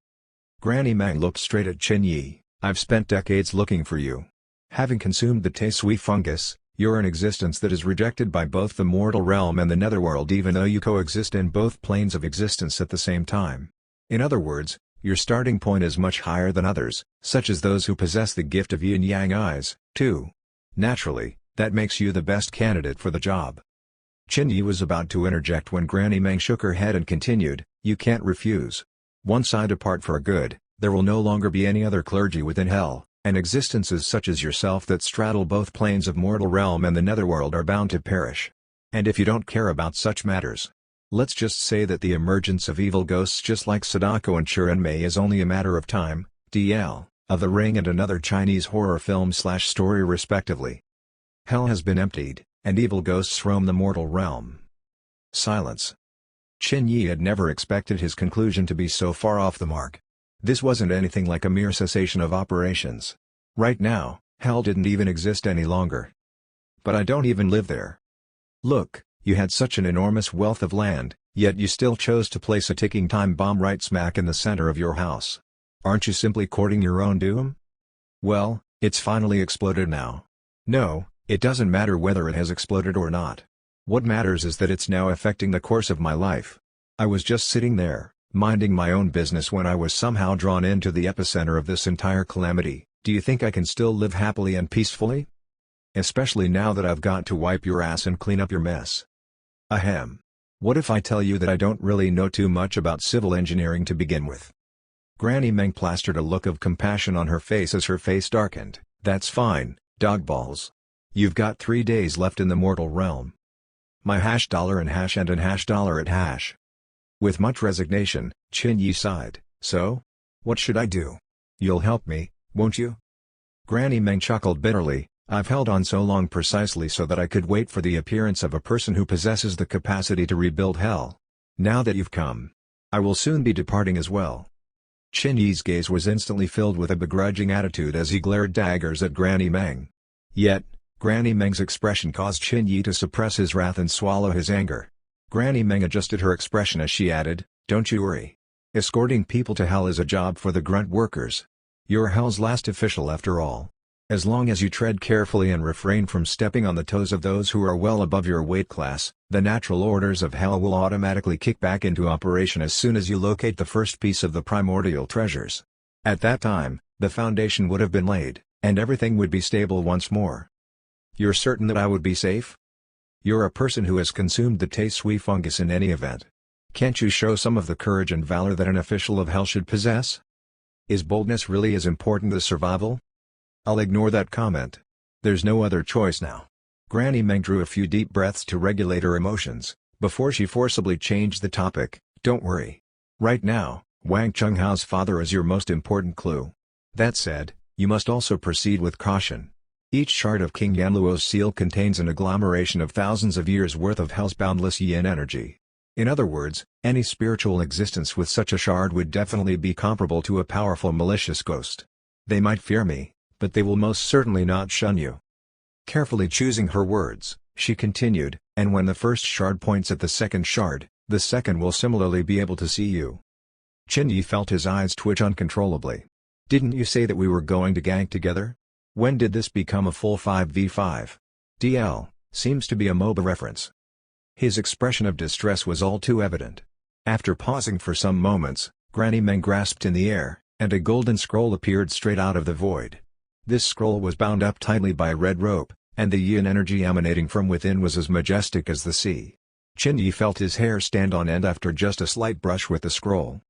Granny Meng looked straight at Chen Yi. "I've spent decades looking for you. Having consumed the Te Sui fungus, you're an existence that is rejected by both the mortal realm and the netherworld even though you coexist in both planes of existence at the same time. In other words, your starting point is much higher than others, such as those who possess the gift of yin-yang eyes, too. Naturally, That makes you the best candidate for the job." Chen Yi was about to interject when Granny Meng shook her head and continued, "You can't refuse. Once I depart for good, there will no longer be any other clergy within hell, and existences such as yourself that straddle both planes of mortal realm and the netherworld are bound to perish. And if you don't care about such matters, let's just say that the emergence of evil ghosts just like Sadako and Chirenmei is only a matter of time, DL, of The Ring and another Chinese horror film/story respectively. Hell has been emptied, and evil ghosts roam the mortal realm." Silence. Chen Yi had never expected his conclusion to be so far off the mark. This wasn't anything like a mere cessation of operations. Right now, hell didn't even exist any longer. "But I don't even live there. Look, you had such an enormous wealth of land, yet you still chose to place a ticking time bomb right smack in the center of your house. Aren't you simply courting your own doom? Well, it's finally exploded now. No, it doesn't matter whether it has exploded or not. What matters is that it's now affecting the course of my life. I was just sitting there, minding my own business when I was somehow drawn into the epicenter of this entire calamity. Do you think I can still live happily and peacefully? Especially now that I've got to wipe your ass and clean up your mess. Ahem. What if I tell you that I don't really know too much about civil engineering to begin with?" Granny Meng plastered a look of compassion on her face as her face darkened. "That's fine, dogballs. You've got 3 days left in the mortal realm. My $$ and $$ at hash." With much resignation, Chen Yi sighed. "So? What should I do? You'll help me, won't you?" Granny Meng chuckled bitterly. "I've held on so long precisely so that I could wait for the appearance of a person who possesses the capacity to rebuild hell. Now that you've come, I will soon be departing as well." Chen Yi's gaze was instantly filled with a begrudging attitude as he glared daggers at Granny Meng. Yet, Granny Meng's expression caused Chen Yi to suppress his wrath and swallow his anger. Granny Meng adjusted her expression as she added, "Don't you worry. Escorting people to hell is a job for the grunt workers. You're hell's last official after all. As long as you tread carefully and refrain from stepping on the toes of those who are well above your weight class, the natural orders of hell will automatically kick back into operation as soon as you locate the first piece of the primordial treasures. At that time, the foundation would have been laid, and everything would be stable once more." "You're certain that I would be safe? You're a person who has consumed the Te-Sui fungus in any event. Can't you show some of the courage and valor that an official of hell should possess? Is boldness really as important as survival?" "I'll ignore that comment. There's no other choice now." Granny Meng drew a few deep breaths to regulate her emotions, before she forcibly changed the topic. "Don't worry. Right now, Wang Chenghao's father is your most important clue. That said, you must also proceed with caution. Each shard of King Yanluo's seal contains an agglomeration of thousands of years' worth of hell's boundless yin energy. In other words, any spiritual existence with such a shard would definitely be comparable to a powerful malicious ghost. They might fear me, but they will most certainly not shun you." Carefully choosing her words, she continued, "And when the first shard points at the second shard, the second will similarly be able to see you." Chen Yi felt his eyes twitch uncontrollably. "Didn't you say that we were going to gank together? When did this become a full 5v5? DL, seems to be a MOBA reference." His expression of distress was all too evident. After pausing for some moments, Granny Meng grasped in the air, and a golden scroll appeared straight out of the void. This scroll was bound up tightly by a red rope, and the yin energy emanating from within was as majestic as the sea. Chen Yi felt his hair stand on end after just a slight brush with the scroll.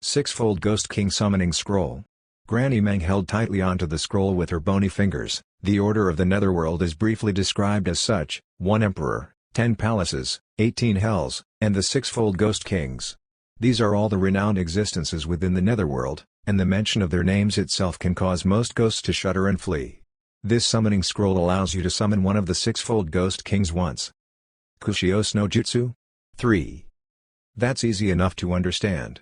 Sixfold Ghost King Summoning Scroll. Granny Meng held tightly onto the scroll with her bony fingers. The order of the netherworld is briefly described as such: 1 emperor, 10 palaces, 18 hells, and the sixfold ghost kings. These are all the renowned existences within the netherworld, and the mention of their names itself can cause most ghosts to shudder and flee. This summoning scroll allows you to summon one of the sixfold ghost kings once. Kushios no Jutsu? 3. That's easy enough to understand.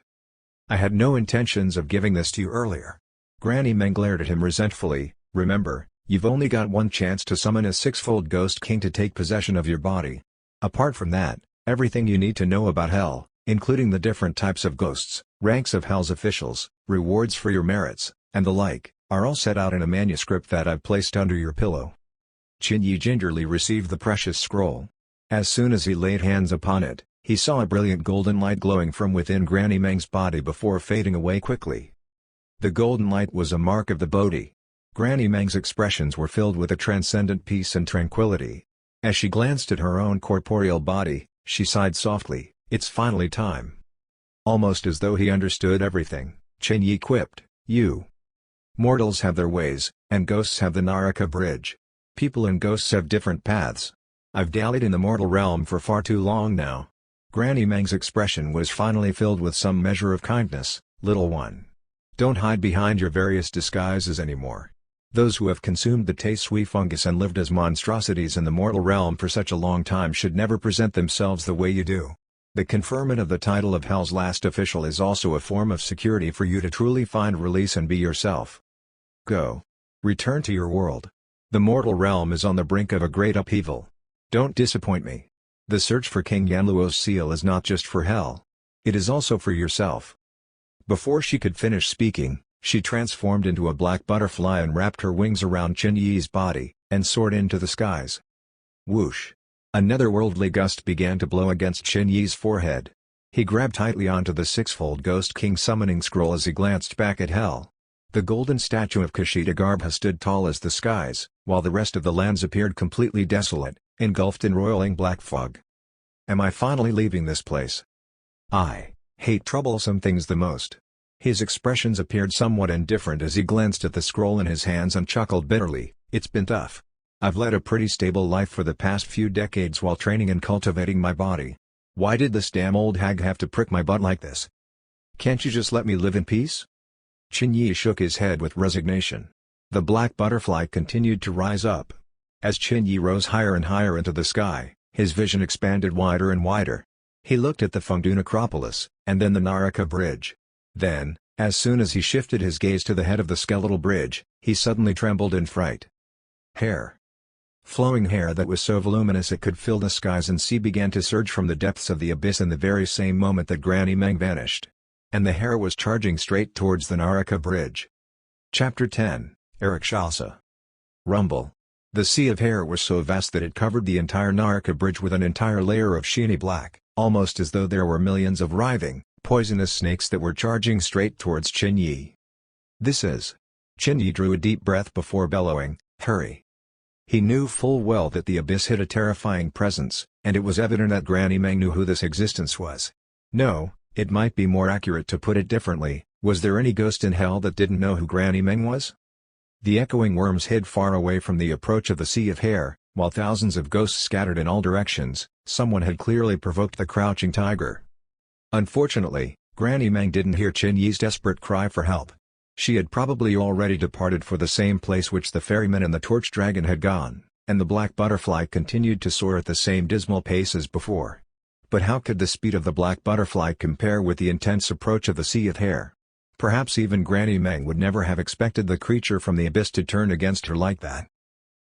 I had no intentions of giving this to you earlier. Granny Meng glared at him resentfully. Remember, you've only got one chance to summon a sixfold ghost king to take possession of your body. Apart from that, everything you need to know about hell, including the different types of ghosts, ranks of hell's officials, rewards for your merits, and the like, are all set out in a manuscript that I've placed under your pillow. Chen Yi gingerly received the precious scroll. As soon as he laid hands upon it, he saw a brilliant golden light glowing from within Granny Meng's body before fading away quickly. The golden light was a mark of the bodhi. Granny Meng's expressions were filled with a transcendent peace and tranquility. As she glanced at her own corporeal body, she sighed softly, "It's finally time." Almost as though he understood everything, Chen Yi quipped, "You mortals have their ways, and ghosts have the Naraka Bridge. People and ghosts have different paths. I've dallied in the mortal realm for far too long now." Granny Meng's expression was finally filled with some measure of kindness. "Little one, don't hide behind your various disguises anymore. Those who have consumed the Te Sui fungus and lived as monstrosities in the mortal realm for such a long time should never present themselves the way you do. The conferment of the title of Hell's Last Official is also a form of security for you to truly find release and be yourself. Go. Return to your world. The mortal realm is on the brink of a great upheaval. Don't disappoint me. The search for King Yanluo's seal is not just for Hell. It is also for yourself." Before she could finish speaking, she transformed into a black butterfly and wrapped her wings around Chen Yi's body, and soared into the skies. Whoosh! A netherworldly gust began to blow against Chen Yi's forehead. He grabbed tightly onto the sixfold Ghost King summoning scroll as he glanced back at Hell. The golden statue of Kshitigarbha stood tall as the skies, while the rest of the lands appeared completely desolate, engulfed in roiling black fog. "Am I finally leaving this place? I hate troublesome things the most." His expressions appeared somewhat indifferent as he glanced at the scroll in his hands and chuckled bitterly, "It's been tough. I've led a pretty stable life for the past few decades while training and cultivating my body. Why did this damn old hag have to prick my butt like this? Can't you just let me live in peace?" Chen Yi shook his head with resignation. The black butterfly continued to rise up. As Chen Yi rose higher and higher into the sky, his vision expanded wider and wider. He looked at the Fengdu necropolis, and then the Naraka Bridge. Then, as soon as he shifted his gaze to the head of the skeletal bridge, he suddenly trembled in fright. Hair. Flowing hair that was so voluminous it could fill the skies and sea began to surge from the depths of the abyss in the very same moment that Granny Meng vanished. And the hair was charging straight towards the Naraka Bridge. Chapter 10, Rakshasa. Rumble. The sea of hair was so vast that it covered the entire Naraka Bridge with an entire layer of sheeny black, almost as though there were millions of writhing, poisonous snakes that were charging straight towards Chen Yi. "This is..." Chen Yi drew a deep breath before bellowing, "Hurry!" He knew full well that the abyss hid a terrifying presence, and it was evident that Granny Meng knew who this existence was. No, it might be more accurate to put it differently, was there any ghost in hell that didn't know who Granny Meng was? The echoing worms hid far away from the approach of the sea of hair, while thousands of ghosts scattered in all directions. Someone had clearly provoked the crouching tiger. Unfortunately, Granny Meng didn't hear Chen Yi's desperate cry for help. She had probably already departed for the same place which the ferryman and the torch dragon had gone, and the black butterfly continued to soar at the same dismal pace as before. But how could the speed of the black butterfly compare with the intense approach of the sea of hair? Perhaps even Granny Meng would never have expected the creature from the abyss to turn against her like that.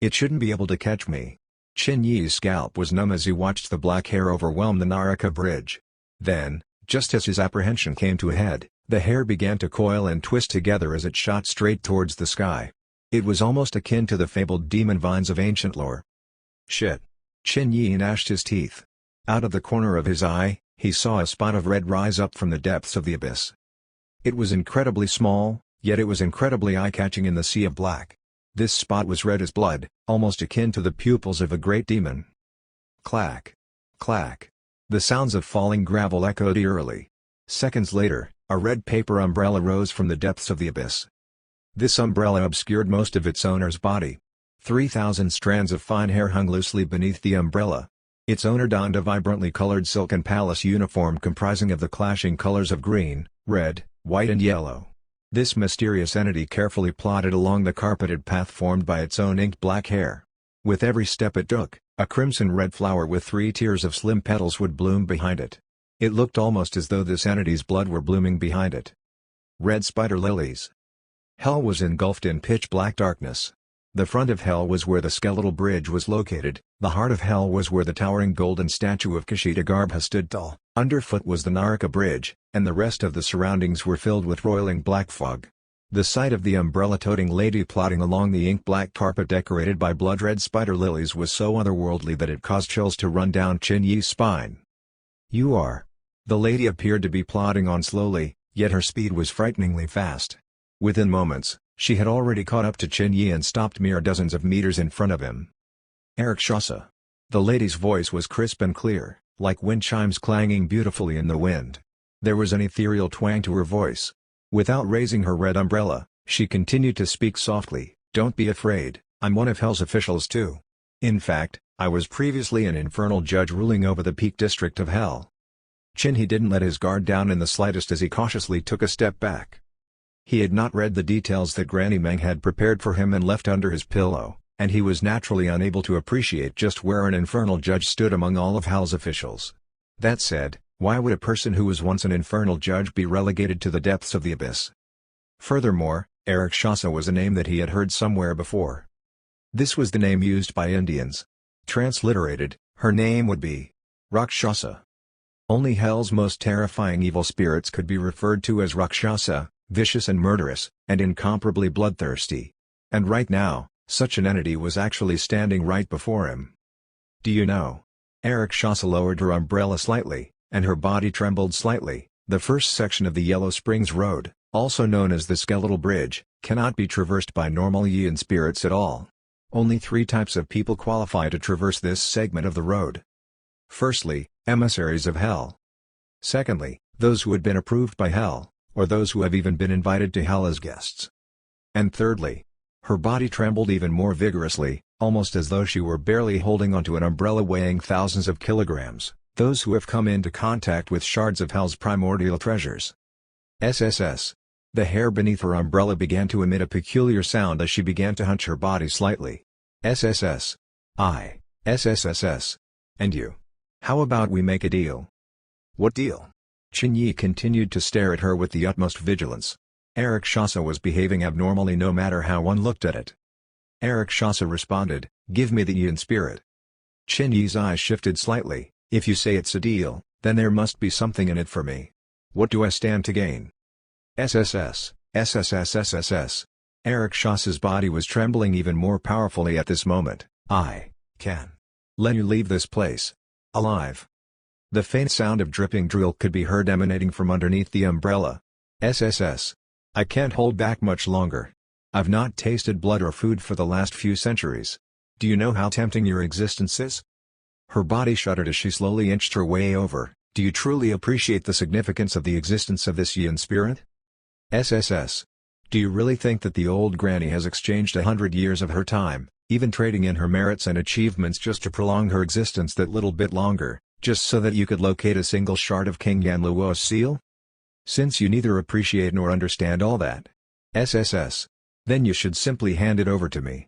"It shouldn't be able to catch me." Chen Yi's scalp was numb as he watched the black hair overwhelm the Naraka Bridge. Then, just as his apprehension came to a head, the hair began to coil and twist together as it shot straight towards the sky. It was almost akin to the fabled demon vines of ancient lore. "Shit!" Chen Yi gnashed his teeth. Out of the corner of his eye, he saw a spot of red rise up from the depths of the abyss. It was incredibly small, yet it was incredibly eye-catching in the sea of black. This spot was red as blood, almost akin to the pupils of a great demon. Clack! Clack! The sounds of falling gravel echoed eerily. Seconds later, a red paper umbrella rose from the depths of the abyss. This umbrella obscured most of its owner's body. 3,000 strands of fine hair hung loosely beneath the umbrella. Its owner donned a vibrantly colored silken palace uniform comprising of the clashing colors of green, red, white and yellow. This mysterious entity carefully plodded along the carpeted path formed by its own inked black hair. With every step it took, a crimson-red flower with 3 tiers of slim petals would bloom behind it. It looked almost as though this entity's blood were blooming behind it. Red spider lilies. Hell was engulfed in pitch-black darkness. The front of Hell was where the skeletal bridge was located, the heart of Hell was where the towering golden statue of Kshitigarbha stood tall, underfoot was the Naraka Bridge, and the rest of the surroundings were filled with roiling black fog. The sight of the umbrella-toting lady plodding along the ink-black carpet decorated by blood-red spider lilies was so otherworldly that it caused chills to run down Chen Yi's spine. "You are..." The lady appeared to be plodding on slowly, yet her speed was frighteningly fast. Within moments, She had already caught up to Chin Yi and stopped mere dozens of meters in front of him. Rakshasa. The lady's voice was crisp and clear, like wind chimes clanging beautifully in the wind. There was an ethereal twang to her voice. Without raising her red umbrella, she continued to speak softly, "Don't be afraid, I'm one of Hell's officials too. In fact, I was previously an infernal judge ruling over the Peak District of Hell." Chin Yi didn't let his guard down in the slightest as he cautiously took a step back. He had not read the details that Granny Meng had prepared for him and left under his pillow, and he was naturally unable to appreciate just where an infernal judge stood among all of Hell's officials. That said, why would a person who was once an infernal judge be relegated to the depths of the abyss? Furthermore, Rakshasa was a name that he had heard somewhere before. This was the name used by Indians. Transliterated, her name would be Rakshasa. Only Hell's most terrifying evil spirits could be referred to as Rakshasa, vicious and murderous, and incomparably bloodthirsty. And right now, such an entity was actually standing right before him. "Do you know?" Rakshasa lowered her umbrella slightly, and her body trembled slightly. "The first section of the Yellow Springs Road, also known as the Skeletal Bridge, cannot be traversed by normal Yin spirits at all. Only 3 types of people qualify to traverse this segment of the road. Firstly, emissaries of Hell. Secondly, those who had been approved by Hell, or those who have even been invited to Hell as guests. And thirdly—" her body trembled even more vigorously, almost as though she were barely holding onto an umbrella weighing thousands of kilograms, "those who have come into contact with shards of Hell's primordial treasures." SSS. The hair beneath her umbrella began to emit a peculiar sound as she began to hunch her body slightly. SSS. SSSS. "And you? How about we make a deal?" "What deal?" Chin Yi continued to stare at her with the utmost vigilance. Rakshasa was behaving abnormally no matter how one looked at it. Rakshasa responded, "Give me the Yin spirit." Chin Yi's eyes shifted slightly. "If you say it's a deal, then there must be something in it for me. What do I stand to gain?" SSS. SSSSSS. Rakshasa's body was trembling even more powerfully at this moment. "I can let you leave this place alive." The faint sound of dripping drool could be heard emanating from underneath the umbrella. SSS. "I can't hold back much longer. I've not tasted blood or food for the last few centuries. Do you know how tempting your existence is?" Her body shuddered as she slowly inched her way over. "Do you truly appreciate the significance of the existence of this Yin spirit?" SSS. "Do you really think that the old granny has exchanged 100 years of her time, even trading in her merits and achievements just to prolong her existence that little bit longer, just so that you could locate a single shard of King Yanluo's seal? Since you neither appreciate nor understand all that, SSS, then you should simply hand it over to me."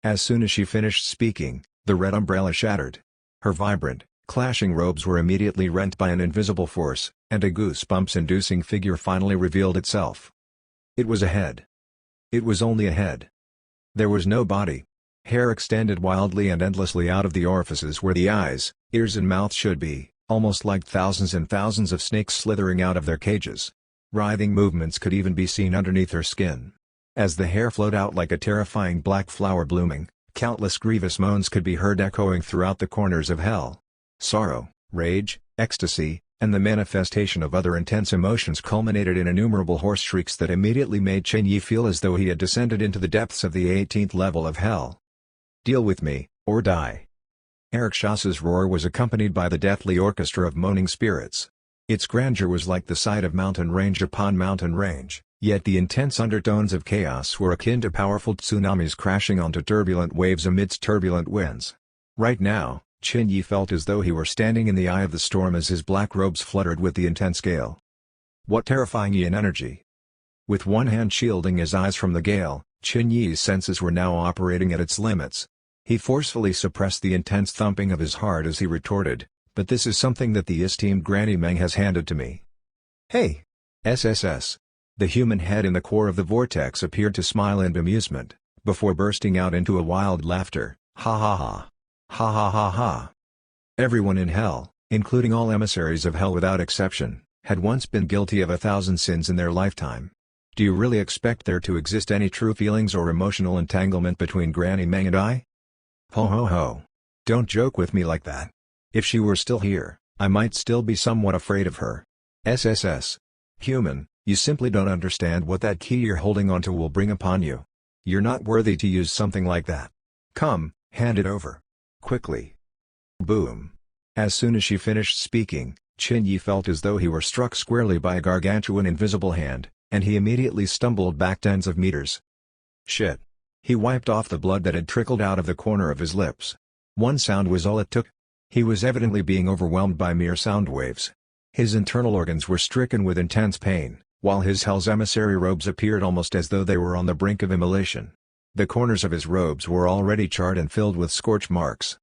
As soon as she finished speaking, the red umbrella shattered. Her vibrant, clashing robes were immediately rent by an invisible force, and a goosebumps-inducing figure finally revealed itself. It was a head. It was only a head. There was no body. Hair extended wildly and endlessly out of the orifices where the eyes, ears and mouth should be, almost like thousands and thousands of snakes slithering out of their cages. Writhing movements could even be seen underneath her skin. As the hair flowed out like a terrifying black flower blooming, countless grievous moans could be heard echoing throughout the corners of Hell. Sorrow, rage, ecstasy, and the manifestation of other intense emotions culminated in innumerable hoarse shrieks that immediately made Chin Yi feel as though he had descended into the depths of the 18th level of Hell. "Deal with me, or die." Rakshasa's roar was accompanied by the deathly orchestra of moaning spirits. Its grandeur was like the sight of mountain range upon mountain range, yet the intense undertones of chaos were akin to powerful tsunamis crashing onto turbulent waves amidst turbulent winds. Right now, Chin Yi felt as though he were standing in the eye of the storm as his black robes fluttered with the intense gale. What terrifying Yin energy! With one hand shielding his eyes from the gale, Chin Yi's senses were now operating at its limits. He forcefully suppressed the intense thumping of his heart as he retorted, "But this is something that the esteemed Granny Meng has handed to me." "Hey! SSS." The human head in the core of the vortex appeared to smile in bemusement, before bursting out into a wild laughter. "Ha ha ha! Ha ha ha ha!" Everyone in Hell, including all emissaries of Hell without exception, had once been guilty of 1,000 sins in their lifetime. Do you really expect there to exist any true feelings or emotional entanglement between Granny Meng and I? Ho ho ho! Don't joke with me like that. If she were still here, I might still be somewhat afraid of her. SSS. Human, You simply don't understand what that key you're holding onto will bring upon you. You're not worthy to use something like that. Come, hand it over. Quickly. Boom. As soon as she finished speaking, Chen Yi felt as though he were struck squarely by a gargantuan invisible hand, and he immediately stumbled back tens of meters. Shit. He wiped off the blood that had trickled out of the corner of his lips. One sound was all it took. He was evidently being overwhelmed by mere sound waves. His internal organs were stricken with intense pain, while his hell's emissary robes appeared almost as though they were on the brink of immolation. The corners of his robes were already charred and filled with scorch marks.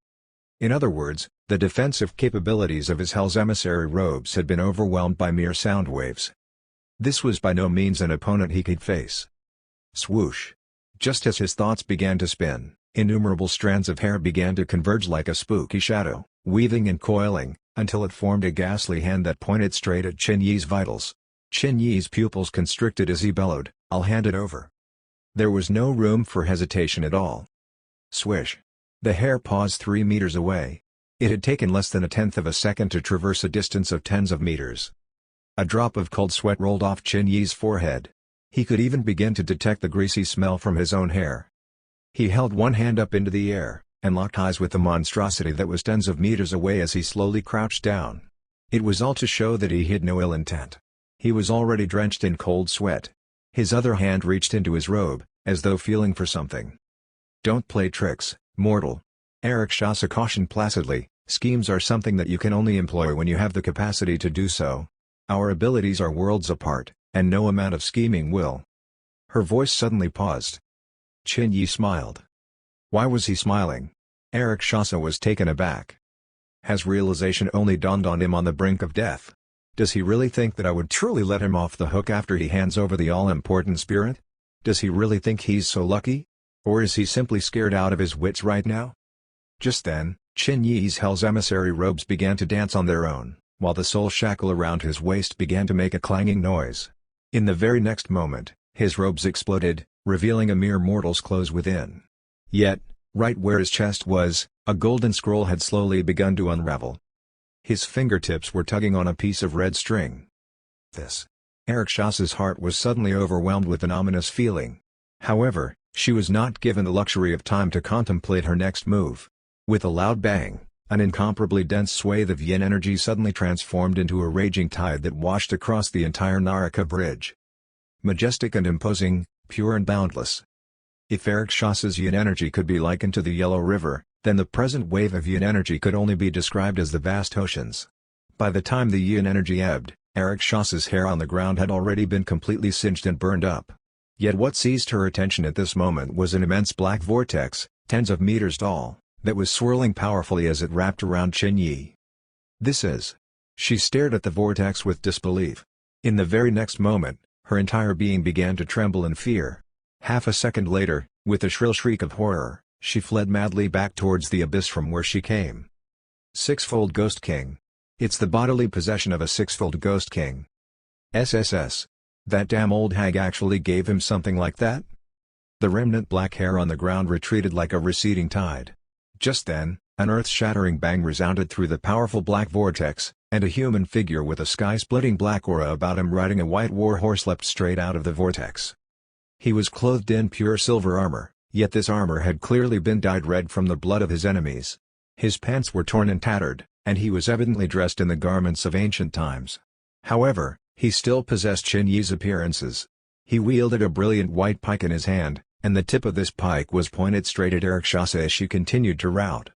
In other words, the defensive capabilities of his hell's emissary robes had been overwhelmed by mere sound waves. This was by no means an opponent he could face. Swoosh! Just as his thoughts began to spin, innumerable strands of hair began to converge like a spooky shadow, weaving and coiling, until it formed a ghastly hand that pointed straight at Chen Yi's vitals. Chen Yi's pupils constricted as he bellowed, "I'll hand it over." There was no room for hesitation at all. Swish! The hair paused 3 meters away. It had taken less than a tenth of a second to traverse a distance of tens of meters. A drop of cold sweat rolled off Chen Yi's forehead. He could even begin to detect the greasy smell from his own hair. He held one hand up into the air, and locked eyes with the monstrosity that was tens of meters away as he slowly crouched down. It was all to show that he hid no ill intent. He was already drenched in cold sweat. His other hand reached into his robe, as though feeling for something. "Don't play tricks, mortal." Eric Chausse cautioned placidly, "Schemes are something that you can only employ when you have the capacity to do so. Our abilities are worlds apart, and no amount of scheming will." Her voice suddenly paused. Chen Yi smiled. Why was he smiling? Eric Chausse was taken aback. Has realization only dawned on him on the brink of death? Does he really think that I would truly let him off the hook after he hands over the all-important spirit? Does he really think he's so lucky? Or is he simply scared out of his wits right now? Just then, Chen Yi's hell's emissary robes began to dance on their own, while the soul shackle around his waist began to make a clanging noise. In the very next moment, his robes exploded, revealing a mere mortal's clothes within. Yet, right where his chest was, a golden scroll had slowly begun to unravel. His fingertips were tugging on a piece of red string. This. Eric Chausse's heart was suddenly overwhelmed with an ominous feeling. However, she was not given the luxury of time to contemplate her next move. With a loud bang, an incomparably dense swathe of yin energy suddenly transformed into a raging tide that washed across the entire Naraka bridge. Majestic and imposing, pure and boundless. If Eric Chausse's yin energy could be likened to the Yellow River, then the present wave of yin energy could only be described as the vast oceans. By the time the yin energy ebbed, Eric Chausse's hair on the ground had already been completely singed and burned up. Yet what seized her attention at this moment was an immense black vortex, tens of meters tall, that was swirling powerfully as it wrapped around Chen Yi. This is... She stared at the vortex with disbelief. In the very next moment, her entire being began to tremble in fear. Half a second later, with a shrill shriek of horror, she fled madly back towards the abyss from where she came. Sixfold Ghost King. It's the bodily possession of a sixfold Ghost King. SSS. That damn old hag actually gave him something like that? The remnant black hair on the ground retreated like a receding tide. Just then, an earth-shattering bang resounded through the powerful black vortex, and a human figure with a sky-splitting black aura about him riding a white war horse leapt straight out of the vortex. He was clothed in pure silver armor, yet this armor had clearly been dyed red from the blood of his enemies. His pants were torn and tattered, and he was evidently dressed in the garments of ancient times. However, he still possessed Chen Yi's appearances. He wielded a brilliant white pike in his hand, and the tip of this pike was pointed straight at Eric Chausse as she continued to rout.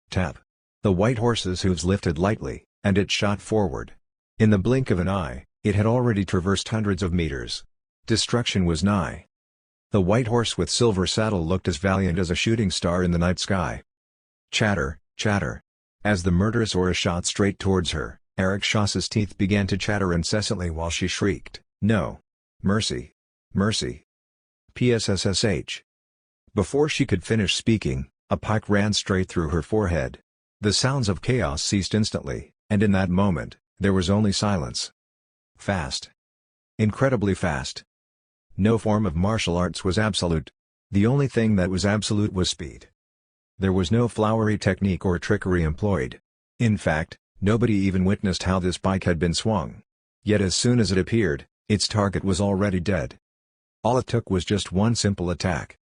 Tap. The white horse's hooves lifted lightly, and it shot forward. In the blink of an eye, it had already traversed hundreds of meters. Destruction was nigh. The white horse with silver saddle looked as valiant as a shooting star in the night sky. Chatter, chatter. As the murderous aura shot straight towards her, Eric Chausse's teeth began to chatter incessantly while she shrieked, "No! Mercy! Mercy! PSSSH!" Before she could finish speaking, a pike ran straight through her forehead. The sounds of chaos ceased instantly, and in that moment, there was only silence. Fast. Incredibly fast. No form of martial arts was absolute. The only thing that was absolute was speed. There was no flowery technique or trickery employed. In fact, nobody even witnessed how this pike had been swung. Yet as soon as it appeared, Its target was already dead. All it took was just one simple attack.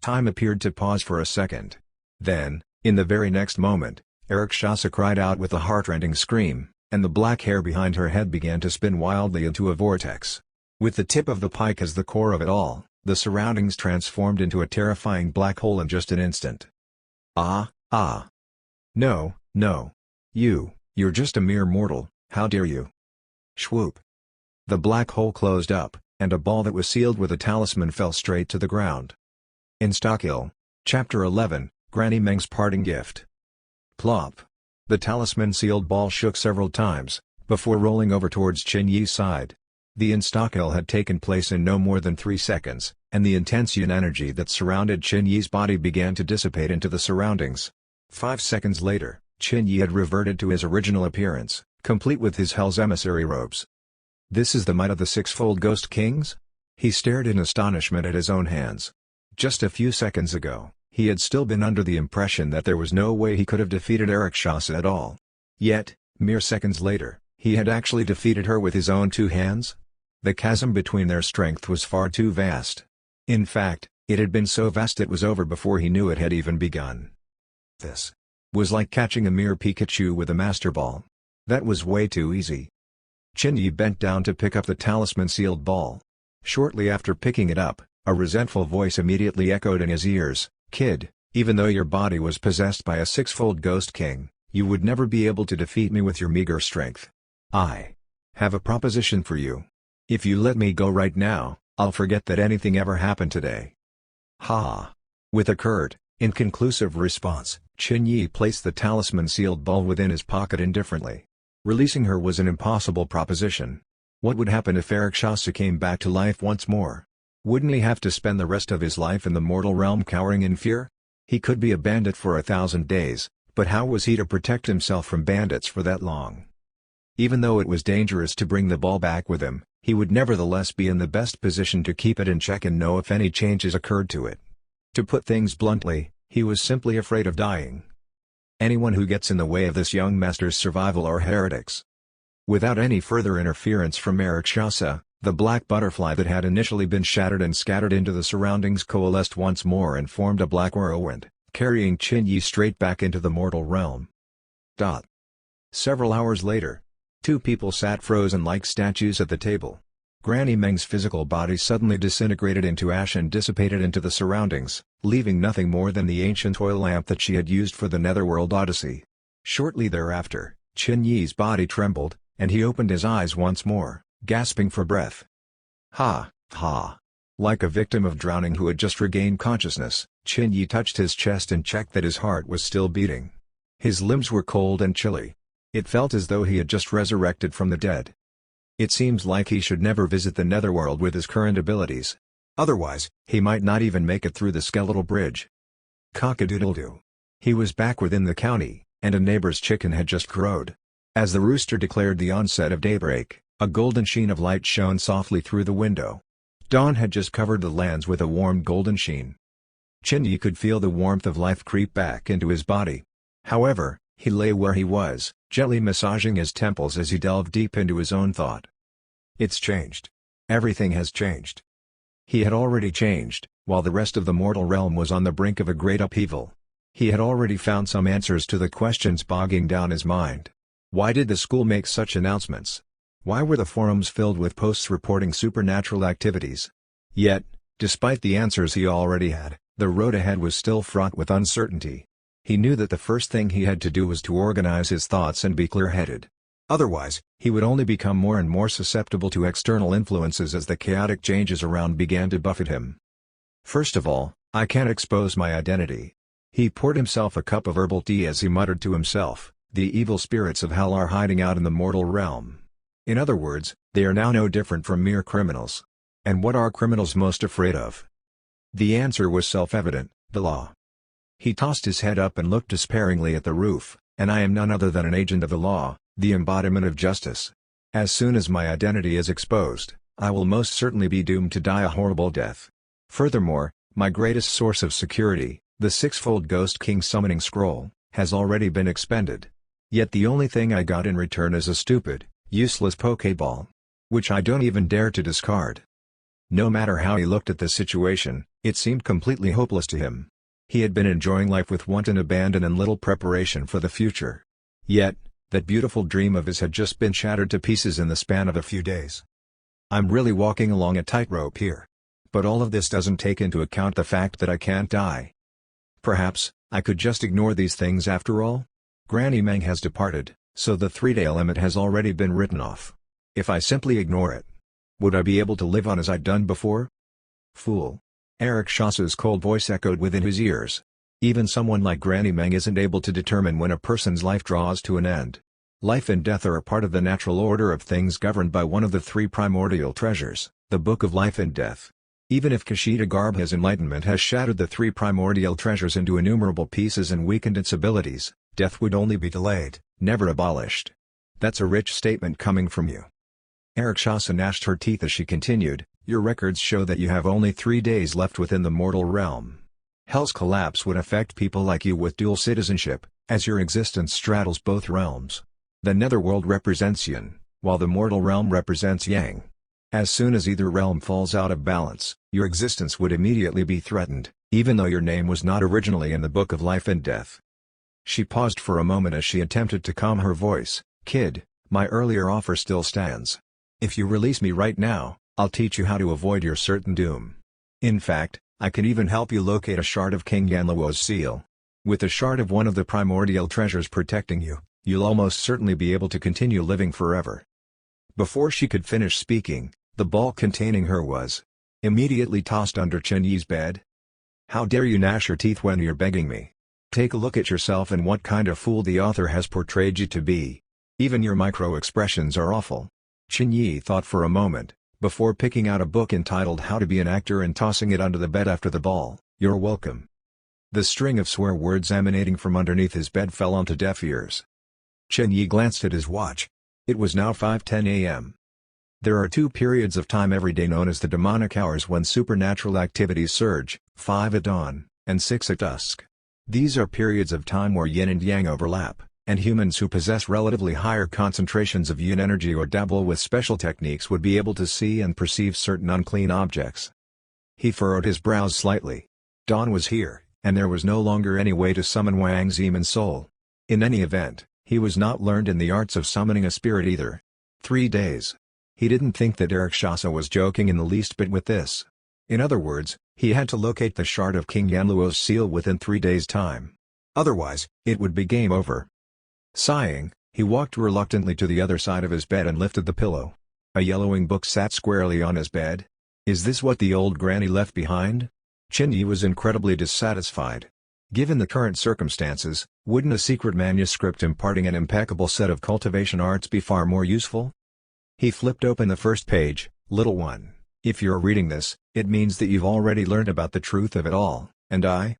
Time appeared to pause for a second. Then, in the very next moment, Rakshasa cried out with a heartrending scream, and the black hair behind her head began to spin wildly into a vortex. With the tip of the pike as the core of it all, the surroundings transformed into a terrifying black hole in just an instant. Ah. No, no. You're just a mere mortal, how dare you? Swoop. The black hole closed up, and a ball that was sealed with a talisman fell straight to the ground. Insta-kill. Chapter 11, Granny Meng's Parting Gift. Plop. The talisman-sealed ball shook several times, before rolling over towards Qin Yi's side. The insta-kill had taken place in no more than 3 seconds, and the intense yin energy that surrounded Qin Yi's body began to dissipate into the surroundings. 5 seconds later, Qin Yi had reverted to his original appearance, complete with his Hell's emissary robes. This is the might of the six-fold Ghost Kings? He stared in astonishment at his own hands. Just a few seconds ago, he had still been under the impression that there was no way he could have defeated Rakshasa at all. Yet, mere seconds later, he had actually defeated her with his own 2 hands? The chasm between their strength was far too vast. In fact, it had been so vast it was over before he knew it had even begun. This was like catching a mere Pikachu with a Master Ball. That was way too easy. Qin Yi bent down to pick up the talisman-sealed ball. Shortly after picking it up, a resentful voice immediately echoed in his ears, "Kid, even though your body was possessed by a six-fold Ghost King, you would never be able to defeat me with your meager strength. I have a proposition for you. If you let me go right now, I'll forget that anything ever happened today." Ha! With a curt, inconclusive response, Qin Yi placed the talisman-sealed ball within his pocket indifferently. Releasing her was an impossible proposition. What would happen if Rakshasa came back to life once more? Wouldn't he have to spend the rest of his life in the mortal realm cowering in fear? He could be a bandit for 1,000 days, but how was he to protect himself from bandits for that long? Even though it was dangerous to bring the ball back with him, he would nevertheless be in the best position to keep it in check and know if any changes occurred to it. To put things bluntly, he was simply afraid of dying. Anyone who gets in the way of this young master's survival are heretics. Without any further interference from Rakshasa, the black butterfly that had initially been shattered and scattered into the surroundings coalesced once more and formed a black whirlwind, carrying Qin Yi straight back into the mortal realm. Several hours later, 2 people sat frozen like statues at the table. Granny Meng's physical body suddenly disintegrated into ash and dissipated into the surroundings, leaving nothing more than the ancient oil lamp that she had used for the netherworld odyssey. Shortly thereafter, Qin Yi's body trembled, and he opened his eyes once more, gasping for breath. Ha! Like a victim of drowning who had just regained consciousness, Qin Yi touched his chest and checked that his heart was still beating. His limbs were cold and chilly. It felt as though he had just resurrected from the dead. It seems like he should never visit the netherworld with his current abilities. Otherwise, he might not even make it through the skeletal bridge. Cock-a-doodle-doo. He was back within the county, and a neighbor's chicken had just crowed. As the rooster declared the onset of daybreak, a golden sheen of light shone softly through the window. Dawn had just covered the lands with a warm golden sheen. Qin Yi could feel the warmth of life creep back into his body. However, he lay where he was, gently massaging his temples as he delved deep into his own thought. It's changed. Everything has changed. He had already changed, while the rest of the mortal realm was on the brink of a great upheaval. He had already found some answers to the questions bogging down his mind. Why did the school make such announcements? Why were the forums filled with posts reporting supernatural activities? Yet, despite the answers he already had, the road ahead was still fraught with uncertainty. He knew that the first thing he had to do was to organize his thoughts and be clear-headed. Otherwise, he would only become more and more susceptible to external influences as the chaotic changes around began to buffet him. First of all, I can't expose my identity. He poured himself a cup of herbal tea as he muttered to himself, the evil spirits of hell are hiding out in the mortal realm. In other words, they are now no different from mere criminals. And what are criminals most afraid of? The answer was self-evident, the law. He tossed his head up and looked despairingly at the roof, and I am none other than an agent of the law, the embodiment of justice. As soon as my identity is exposed, I will most certainly be doomed to die a horrible death. Furthermore, my greatest source of security, the six-fold Ghost King summoning scroll, has already been expended. Yet the only thing I got in return is a stupid, useless Pokeball. which I don't even dare to discard. No matter how he looked at the situation, it seemed completely hopeless to him. He had been enjoying life with wanton abandon and little preparation for the future. Yet, that beautiful dream of his had just been shattered to pieces in the span of a few days. I'm really walking along a tightrope here. But all of this doesn't take into account the fact that I can't die. Perhaps, I could just ignore these things after all? Granny Meng has departed, so the 3-day limit has already been written off. If I simply ignore it, would I be able to live on as I'd done before? Fool. Eric Chassa's cold voice echoed within his ears. Even someone like Granny Meng isn't able to determine when a person's life draws to an end. Life and death are a part of the natural order of things governed by one of the 3 primordial treasures, the Book of Life and Death. Even if Kashida Garbha's enlightenment has shattered the 3 primordial treasures into innumerable pieces and weakened its abilities, death would only be delayed, never abolished. That's a rich statement coming from you. Eric Chassa gnashed her teeth as she continued, your records show that you have only 3 days left within the mortal realm. Hell's collapse would affect people like you with dual citizenship, as your existence straddles both realms. The netherworld represents yin, while the mortal realm represents yang. As soon as either realm falls out of balance, your existence would immediately be threatened, even though your name was not originally in the Book of Life and Death. She paused for a moment as she attempted to calm her voice. Kid, my earlier offer still stands. If you release me right now, I'll teach you how to avoid your certain doom. In fact, I can even help you locate a shard of King Yanluo's seal. With a shard of one of the primordial treasures protecting you, you'll almost certainly be able to continue living forever. Before she could finish speaking, the ball containing her was immediately tossed under Chen Yi's bed. How dare you gnash your teeth when you're begging me? Take a look at yourself and what kind of fool the author has portrayed you to be. Even your micro-expressions are awful. Chen Yi thought for a moment, before picking out a book entitled How to Be an Actor and tossing it under the bed after the ball. You're welcome. The string of swear words emanating from underneath his bed fell onto deaf ears. Chen Yi glanced at his watch. It was now 5:10 a.m. There are 2 periods of time every day known as the demonic hours when supernatural activities surge, 5 at dawn, and 6 at dusk. These are periods of time where yin and yang overlap, and humans who possess relatively higher concentrations of yin energy or dabble with special techniques would be able to see and perceive certain unclean objects. He furrowed his brows slightly. Dawn was here, and there was no longer any way to summon Wang's demon soul. In any event, he was not learned in the arts of summoning a spirit either. 3 days. He didn't think that Eric Chassa was joking in the least bit with this. In other words, he had to locate the shard of King Yanluo's seal within 3 days' time. Otherwise, it would be game over. Sighing, he walked reluctantly to the other side of his bed and lifted the pillow. A yellowing book sat squarely on his bed. Is this what the old granny left behind? Chen Yi was incredibly dissatisfied. Given the current circumstances, wouldn't a secret manuscript imparting an impeccable set of cultivation arts be far more useful? He flipped open the first page. Little one, if you're reading this, it means that you've already learned about the truth of it all, and I?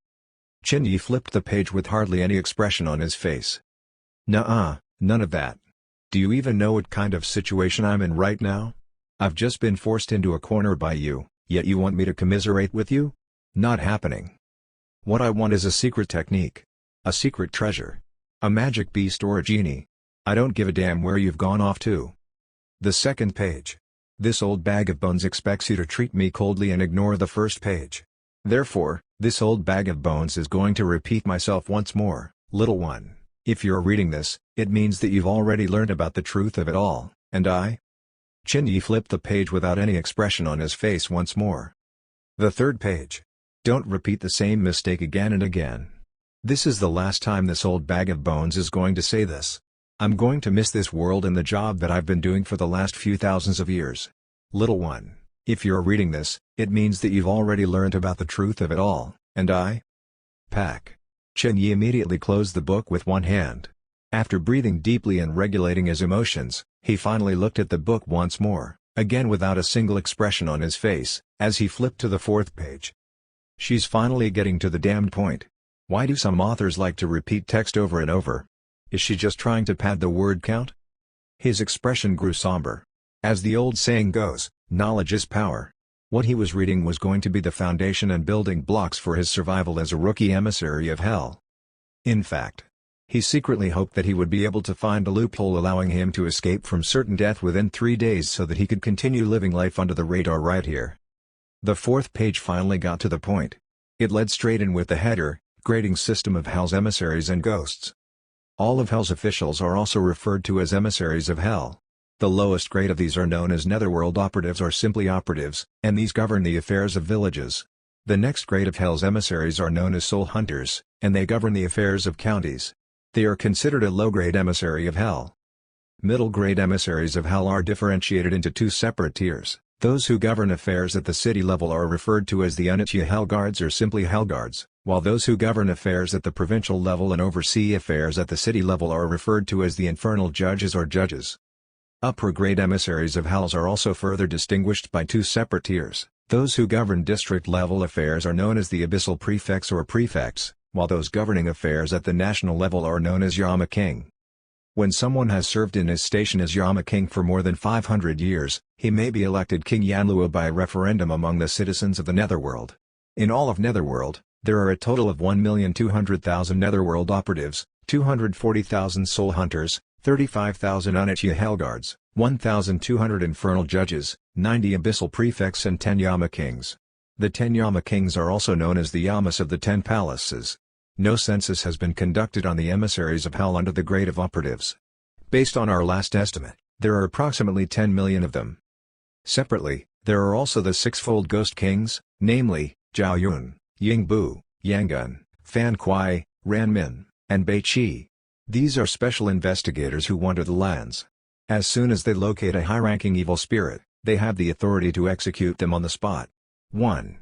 Chen Yi flipped the page with hardly any expression on his face. Nuh-uh, none of that. Do you even know what kind of situation I'm in right now? I've just been forced into a corner by you, yet you want me to commiserate with you? Not happening. What I want is a secret technique. A secret treasure. A magic beast or a genie. I don't give a damn where you've gone off to. The second page. This old bag of bones expects you to treat me coldly and ignore the first page. Therefore, this old bag of bones is going to repeat myself once more. Little one, if you're reading this, it means that you've already learned about the truth of it all, and I? Chen Yi flipped the page without any expression on his face once more. The third page. Don't repeat the same mistake again and again. This is the last time this old bag of bones is going to say this. I'm going to miss this world and the job that I've been doing for the last few thousands of years. Little one, if you're reading this, it means that you've already learned about the truth of it all, and I? Pack. Chen Yi immediately closed the book with one hand. After breathing deeply and regulating his emotions, he finally looked at the book once more, again without a single expression on his face, as he flipped to the fourth page. She's finally getting to the damned point. Why do some authors like to repeat text over and over? Is she just trying to pad the word count? His expression grew somber. As the old saying goes, knowledge is power. What he was reading was going to be the foundation and building blocks for his survival as a rookie emissary of hell. In fact, He secretly hoped that he would be able to find a loophole allowing him to escape from certain death within 3 days so that he could continue living life under the radar right here. The 4th page finally got to the point. It led straight in with the header, Grading System of Hell's Emissaries and Ghosts. All of Hell's officials are also referred to as emissaries of Hell. The lowest grade of these are known as netherworld operatives or simply operatives, and these govern the affairs of villages. The next grade of Hell's emissaries are known as soul hunters, and they govern the affairs of counties. They are considered a low-grade emissary of Hell. Middle-grade emissaries of Hell are differentiated into 2 separate tiers. Those who govern affairs at the city level are referred to as the unity Hell Guards or simply Hell Guards, while those who govern affairs at the provincial level and oversee affairs at the city level are referred to as the infernal judges or judges. Upper-grade emissaries of Hells are also further distinguished by 2 separate tiers. Those who govern district-level affairs are known as the abyssal prefects or prefects, while those governing affairs at the national level are known as Yama King. When someone has served in his station as Yama King for more than 500 years, he may be elected King Yanlua by referendum among the citizens of the Netherworld. In all of Netherworld, there are a total of 1,200,000 Netherworld operatives, 240,000 soul hunters, 35,000 Unitya Hellguards, 1,200 infernal judges, 90 abyssal prefects and 10 Yama Kings. The 10 Yama Kings are also known as the Yamas of the 10 Palaces. No census has been conducted on the emissaries of Hell under the grade of operatives. Based on our last estimate, there are approximately 10 million of them. Separately, there are also the 6-fold Ghost Kings, namely, Zhao Yun, Yingbu, Yangun, Fan Kuai, Ran Min, and Bei Qi. These are special investigators who wander the lands. As soon as they locate a high-ranking evil spirit, they have the authority to execute them on the spot. 1.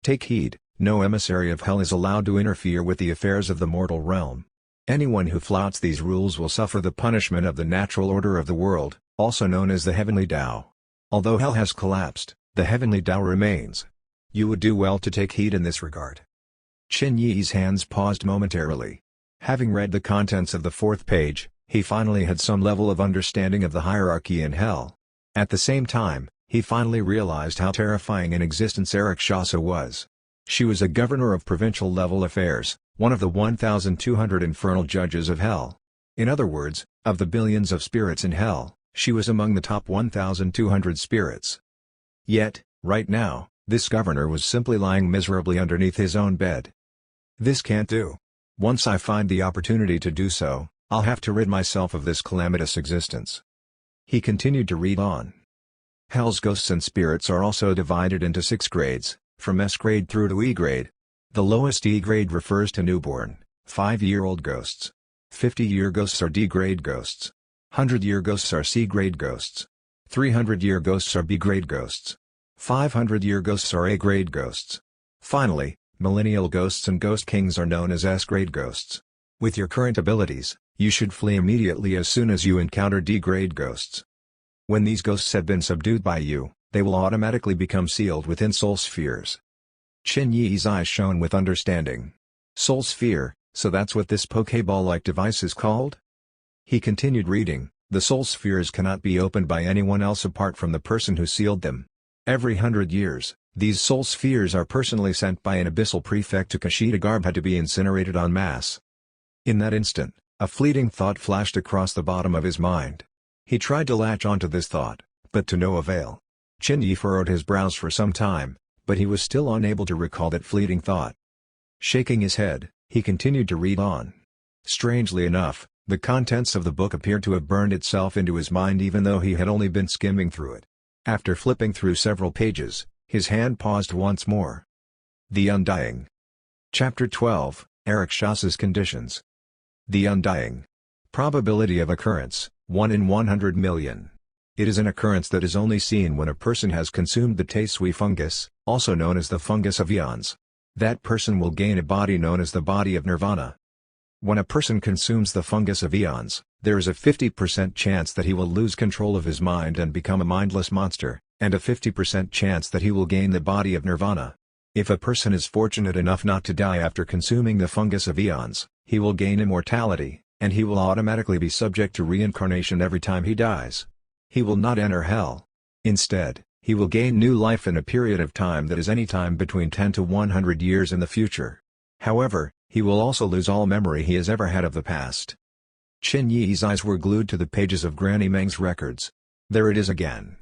Take heed, no emissary of Hell is allowed to interfere with the affairs of the mortal realm. Anyone who flouts these rules will suffer the punishment of the natural order of the world, also known as the Heavenly Tao. Although Hell has collapsed, the Heavenly Tao remains. You would do well to take heed in this regard. Qin Yi's hands paused momentarily. Having read the contents of the 4th page, he finally had some level of understanding of the hierarchy in Hell. At the same time, he finally realized how terrifying in existence Rakshasa was. She was a governor of provincial-level affairs, one of the 1,200 infernal judges of Hell. In other words, of the billions of spirits in Hell, she was among the top 1,200 spirits. Yet, right now, this governor was simply lying miserably underneath his own bed. This can't do. Once I find the opportunity to do so, I'll have to rid myself of this calamitous existence. He continued to read on. Hell's ghosts and spirits are also divided into 6 grades, from S grade through to E grade. The lowest E grade refers to newborn, 5-year-old ghosts. 50-year ghosts are D grade ghosts. 100-year ghosts are C grade ghosts. 300-year ghosts are B grade ghosts. 500-year ghosts are A grade ghosts. Finally, millennial ghosts and ghost kings are known as S grade ghosts. With your current abilities, you should flee immediately as soon as you encounter D grade ghosts. When these ghosts have been subdued by you, they will automatically become sealed within soul spheres. Qin Yi's eyes shone with understanding. Soul sphere, so that's what this Pokeball-like device is called? He continued reading, the soul spheres cannot be opened by anyone else apart from the person who sealed them. Every 100 years, these soul spheres are personally sent by an abyssal prefect to Kashida Garbha to be incinerated en masse. In that instant, a fleeting thought flashed across the bottom of his mind. He tried to latch onto this thought, but to no avail. Qin Yi furrowed his brows for some time, but he was still unable to recall that fleeting thought. Shaking his head, he continued to read on. Strangely enough, the contents of the book appeared to have burned itself into his mind even though he had only been skimming through it. After flipping through several pages, his hand paused once more. The Undying. Chapter 12, Rakshas's Conditions. The Undying. Probability of occurrence, 1 in 100 million. It is an occurrence that is only seen when a person has consumed the Taisui fungus, also known as the fungus of eons. That person will gain a body known as the body of nirvana. When a person consumes the fungus of eons, there is a 50% chance that he will lose control of his mind and become a mindless monster, and a 50% chance that he will gain the body of nirvana. If a person is fortunate enough not to die after consuming the fungus of eons, he will gain immortality, and he will automatically be subject to reincarnation every time he dies. He will not enter hell. Instead, he will gain new life in a period of time that is any time between 10 to 100 years in the future. However, He will also lose all memory he has ever had of the past. Qin Yi's eyes were glued to the pages of Granny Meng's records. There it is again.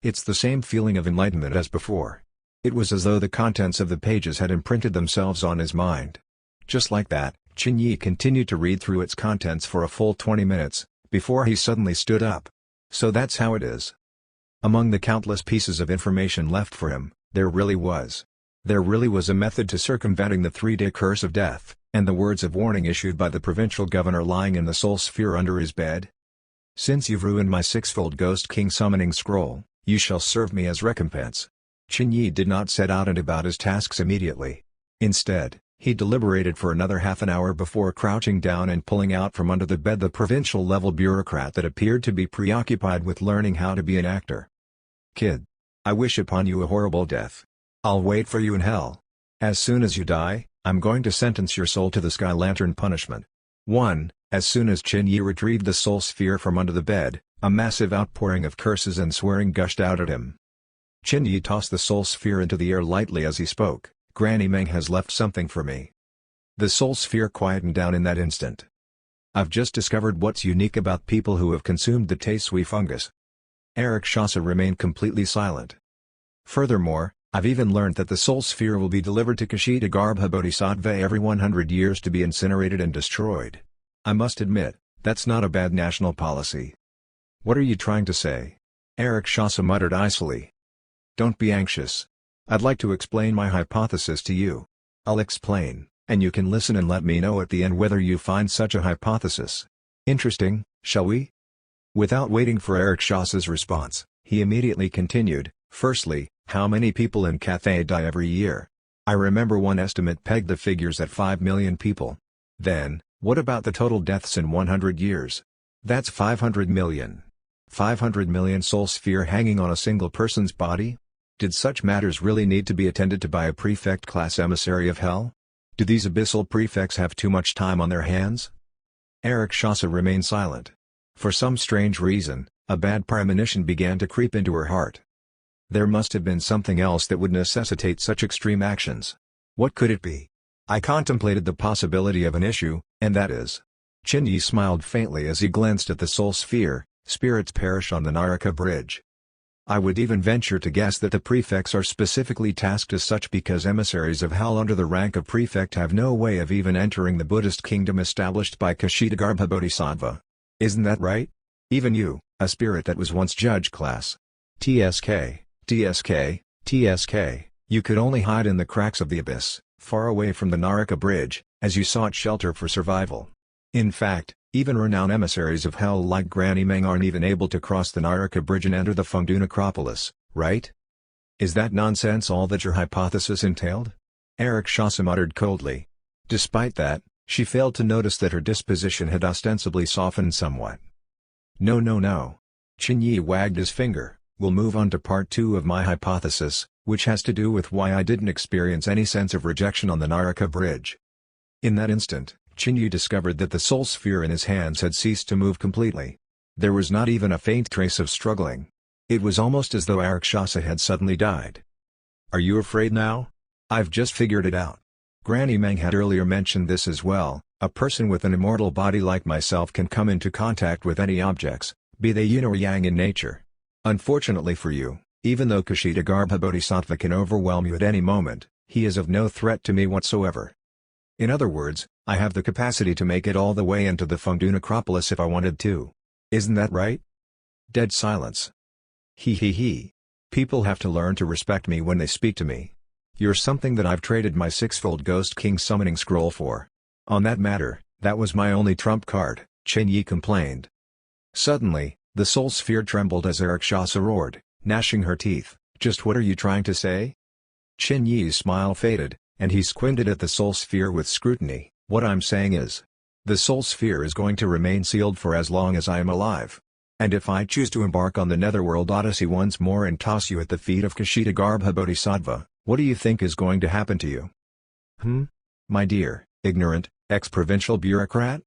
It's the same feeling of enlightenment as before. It was as though the contents of the pages had imprinted themselves on his mind. Just like that, Qin Yi continued to read through its contents for a full 20 minutes, before he suddenly stood up. So that's how it is. Among the countless pieces of information left for him, there really was a method to circumventing the 3-day curse of death, and the words of warning issued by the provincial governor lying in the soul sphere under his bed. Since you've ruined my sixfold Ghost King summoning scroll, you shall serve me as recompense. Qin Yi did not set out and about his tasks immediately. Instead, he deliberated for another half an hour before crouching down and pulling out from under the bed the provincial-level bureaucrat that appeared to be preoccupied with learning how to be an actor. Kid. I wish upon you a horrible death. I'll wait for you in hell. As soon as you die, I'm going to sentence your soul to the Sky Lantern punishment. 1. As soon as Qin Yi retrieved the soul sphere from under the bed, a massive outpouring of curses and swearing gushed out at him. Qin Yi tossed the soul sphere into the air lightly as he spoke. Granny Meng has left something for me. The soul sphere quietened down in that instant. I've just discovered what's unique about people who have consumed the Taisui fungus. Eric Shasa remained completely silent. Furthermore, I've even learned that the soul sphere will be delivered to Kashida Garbha Bodhisattva every 100 years to be incinerated and destroyed. I must admit, that's not a bad national policy. What are you trying to say? Eric Shasa muttered icily. Don't be anxious. I'd like to explain my hypothesis to you. I'll explain, and you can listen and let me know at the end whether you find such a hypothesis interesting, shall we? Without waiting for Eric Shasa's response, he immediately continued, firstly, how many people in Cathay die every year? I remember one estimate pegged the figures at 5 million people. Then, what about the total deaths in 100 years? That's 500 million. 500 million soul sphere hanging on a single person's body? Did such matters really need to be attended to by a prefect-class emissary of hell? Do these abyssal prefects have too much time on their hands? Eric Shasa remained silent. For some strange reason, a bad premonition began to creep into her heart. There must have been something else that would necessitate such extreme actions. What could it be? I contemplated the possibility of an issue, and that is. Qin Yi smiled faintly as he glanced at the soul sphere. Spirits perish on the Naraka Bridge. I would even venture to guess that the prefects are specifically tasked as such because emissaries of hell under the rank of prefect have no way of even entering the Buddhist kingdom established by Kashida Garbha Bodhisattva. Isn't that right? Even you, a spirit that was once judge class. TSK, TSK, TSK, you could only hide in the cracks of the abyss, far away from the Naraka Bridge, as you sought shelter for survival. In fact, even renowned emissaries of hell like Granny Meng aren't even able to cross the Naraka Bridge and enter the Fengdu necropolis, right? Is that nonsense all that your hypothesis entailed? Eric Shasa muttered coldly. Despite that, she failed to notice that her disposition had ostensibly softened somewhat. No. Qin Yi wagged his finger. We'll move on to part 2 of my hypothesis, which has to do with why I didn't experience any sense of rejection on the Naraka Bridge. In that instant, Qin Yi discovered that the soul sphere in his hands had ceased to move completely. There was not even a faint trace of struggling. It was almost as though Eric Shasa had suddenly died. Are you afraid now? I've just figured it out. Granny Meng had earlier mentioned this as well. A person with an immortal body like myself can come into contact with any objects, be they yin or yang in nature. Unfortunately for you, even though Kashida Garbha Bodhisattva can overwhelm you at any moment, he is of no threat to me whatsoever. In other words, I have the capacity to make it all the way into the Fengdu necropolis if I wanted to. Isn't that right? Dead silence. He. People have to learn to respect me when they speak to me. You're something that I've traded my sixfold Ghost King summoning scroll for. On that matter, that was my only trump card, Qin Yi complained. Suddenly, the soul sphere trembled as Eric Shasa roared, gnashing her teeth. Just what are you trying to say? Qin Yi's smile faded, and he squinted at the soul sphere with scrutiny. What I'm saying is, the soul sphere is going to remain sealed for as long as I am alive. And if I choose to embark on the netherworld odyssey once more and toss you at the feet of Kashida Garbha Bodhisattva, what do you think is going to happen to you? My dear, ignorant, ex-provincial bureaucrat?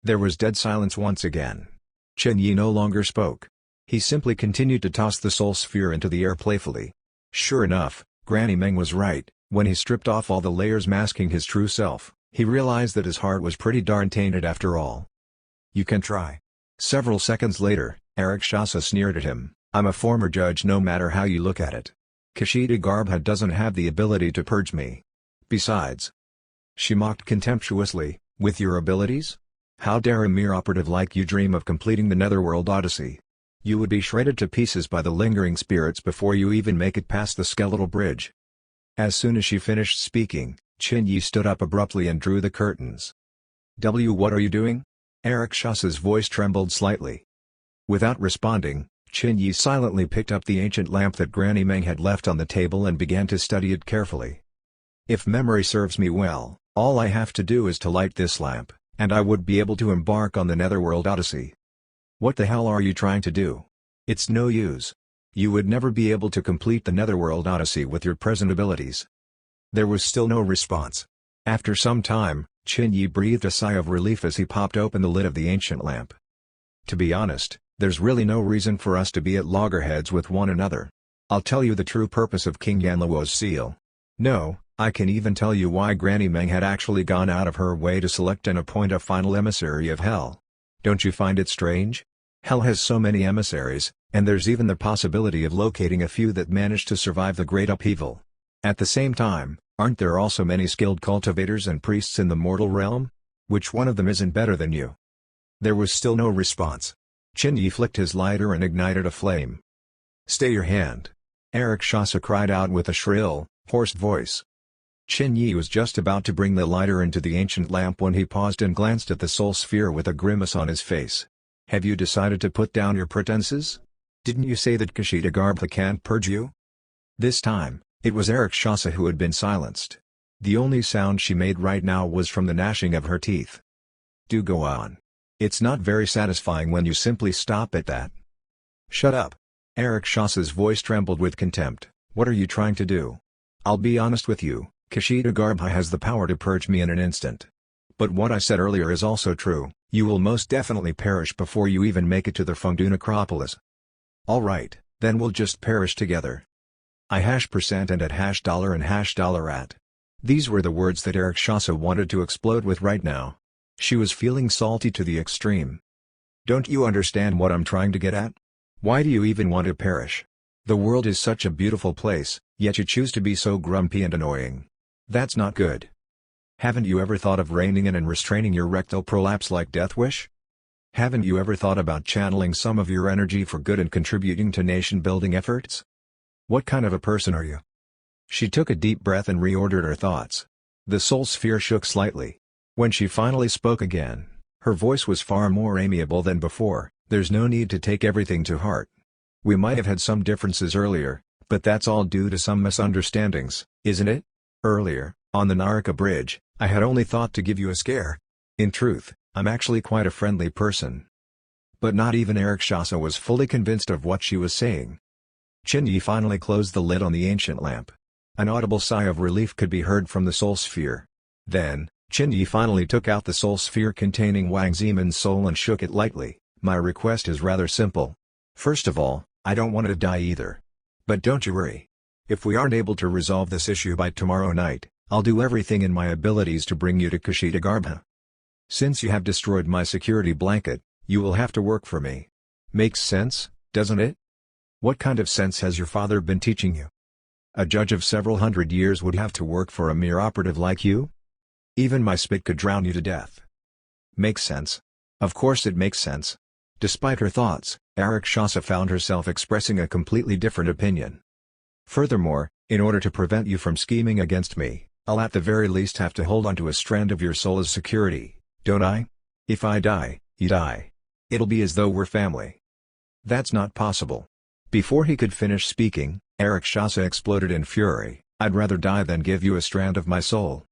There was dead silence once again. Qin Yi no longer spoke. He simply continued to toss the soul sphere into the air playfully. Sure enough, Granny Meng was right. When he stripped off all the layers masking his true self, He realized that his heart was pretty darn tainted after all. "You can try." Several seconds later, Rakshasa sneered at him, "I'm a former judge no matter how you look at it. Kshitigarbha doesn't have the ability to purge me. Besides," she mocked contemptuously, "with your abilities? How dare a mere operative like you dream of completing the netherworld odyssey? You would be shredded to pieces by the lingering spirits before you even make it past the skeletal bridge." As soon as she finished speaking, Chin Yi stood up abruptly and drew the curtains. What are you doing?" Rakshasa's voice trembled slightly. Without responding, Chin Yi silently picked up the ancient lamp that Granny Meng had left on the table and began to study it carefully. "If memory serves me well, all I have to do is to light this lamp, and I would be able to embark on the netherworld odyssey." "What the hell are you trying to do? It's no use. You would never be able to complete the netherworld odyssey with your present abilities." There was still no response. After some time, Chin Yi breathed a sigh of relief as he popped open the lid of the ancient lamp. "To be honest, there's really no reason for us to be at loggerheads with one another. I'll tell you the true purpose of King Yanluo's seal. No, I can even tell you why Granny Meng had actually gone out of her way to select and appoint a final emissary of hell. Don't you find it strange? Hell has so many emissaries, and there's even the possibility of locating a few that manage to survive the great upheaval. At the same time, aren't there also many skilled cultivators and priests in the mortal realm? Which one of them isn't better than you?" There was still no response. Chin Yi flicked his lighter and ignited a flame. "Stay your hand!" Rakshasa cried out with a shrill, hoarse voice. Chin Yi was just about to bring the lighter into the ancient lamp when he paused and glanced at the soul sphere with a grimace on his face. "Have you decided to put down your pretenses? Didn't you say that Kshitigarbha can't purge you?" This time, it was Rakshasa who had been silenced. The only sound she made right now was from the gnashing of her teeth. "Do go on. It's not very satisfying when you simply stop at that." "Shut up." Rakshasa's voice trembled with contempt. "What are you trying to do? I'll be honest with you, Kshitigarbha has the power to purge me in an instant. But what I said earlier is also true, you will most definitely perish before you even make it to the Fengdu necropolis." "Alright, then we'll just perish together. I %% and at $$ and $at." These were the words that Rakshasa wanted to explode with right now. She was feeling salty to the extreme. "Don't you understand what I'm trying to get at? Why do you even want to perish? The world is such a beautiful place, yet you choose to be so grumpy and annoying. That's not good. Haven't you ever thought of reining in and restraining your rectal prolapse like Death Wish? Haven't you ever thought about channeling some of your energy for good and contributing to nation-building efforts? What kind of a person are you?" She took a deep breath and reordered her thoughts. The soul sphere shook slightly. When she finally spoke again, her voice was far more amiable than before. "There's no need to take everything to heart. We might have had some differences earlier, but that's all due to some misunderstandings, isn't it? Earlier, on the Naraka bridge, I had only thought to give you a scare. In truth, I'm actually quite a friendly person." But not even Rakshasa was fully convinced of what she was saying. Chin Yi finally closed the lid on the ancient lamp. An audible sigh of relief could be heard from the soul sphere. Then, Chin Yi finally took out the soul sphere containing Wang Zimin's soul and shook it lightly. "My request is rather simple. First of all, I don't want to die either. But don't you worry. If we aren't able to resolve this issue by tomorrow night, I'll do everything in my abilities to bring you to Kshitigarbha. Since you have destroyed my security blanket, you will have to work for me. Makes sense, doesn't it? What kind of sense has your father been teaching you? A judge of several hundred years would have to work for a mere operative like you? Even my spit could drown you to death. Makes sense. Of course it makes sense." Despite her thoughts, Rakshasa found herself expressing a completely different opinion. "Furthermore, in order to prevent you from scheming against me, I'll at the very least have to hold onto a strand of your soul as security, don't I? If I die, you die. It'll be as though we're family." "That's not possible." Before he could finish speaking, Rakshasa exploded in fury. "I'd rather die than give you a strand of my soul."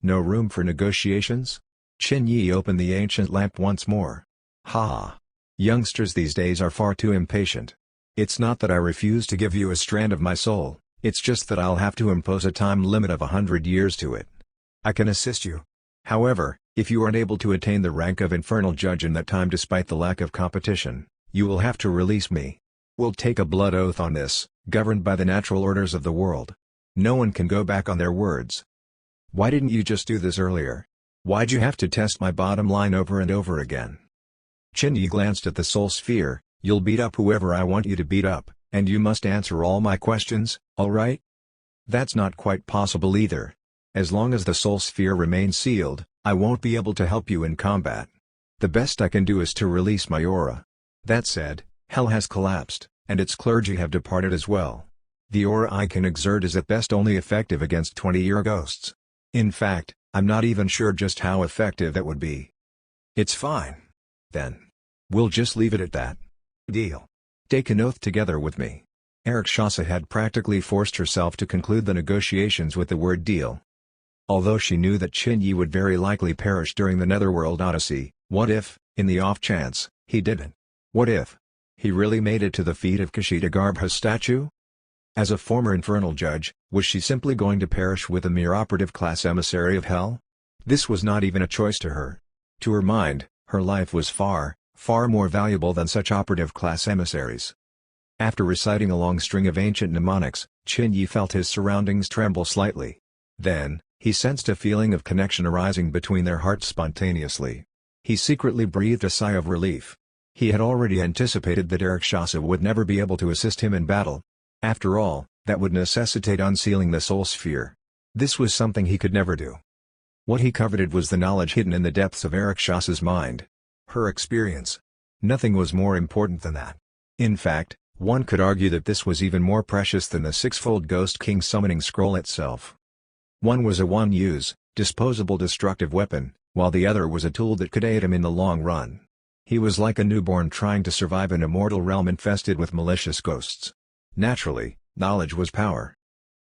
"No room for negotiations?" Chin Yi opened the ancient lamp once more. "Ha! Youngsters these days are far too impatient. It's not that I refuse to give you a strand of my soul, it's just that I'll have to impose a time limit of 100 years to it. I can assist you. However, if you aren't able to attain the rank of infernal judge in that time despite the lack of competition, you will have to release me. We'll take a blood oath on this, governed by the natural orders of the world. No one can go back on their words." "Why didn't you just do this earlier?" Why'd you have to test my bottom line over and over again? Ch glanced at the soul sphere. You'll beat up whoever I want you to beat up, and you must answer all my questions, alright? That's not quite possible either. As long as the soul sphere remains sealed, I won't be able to help you in combat. The best I can do is to release my aura. That said, hell has collapsed, and its clergy have departed as well. The aura I can exert is at best only effective against 20-year ghosts. In fact, I'm not even sure just how effective that would be. It's fine. Then. We'll just leave it at that. Deal. Take an oath together with me. Rakshasa had practically forced herself to conclude the negotiations with the word deal. Although she knew that Ch would very likely perish during the netherworld odyssey, what if, in the off chance, he didn't? What if he really made it to the feet of Kshitigarbha's statue? As a former infernal judge, was she simply going to perish with a mere operative class emissary of hell? This was not even a choice to her. To her mind, her life was far, far more valuable than such operative class emissaries. After reciting a long string of ancient mnemonics, Ch felt his surroundings tremble slightly. Then, he sensed a feeling of connection arising between their hearts spontaneously. He secretly breathed a sigh of relief. He had already anticipated that Rakshasa would never be able to assist him in battle. After all, that would necessitate unsealing the soul sphere. This was something he could never do. What he coveted was the knowledge hidden in the depths of Rakshasa's mind. Her experience. Nothing was more important than that. In fact, one could argue that this was even more precious than the sixfold Ghost King summoning scroll itself. One was a one-use, disposable destructive weapon, while the other was a tool that could aid him in the long run. He was like a newborn trying to survive an immortal realm infested with malicious ghosts. Naturally, knowledge was power.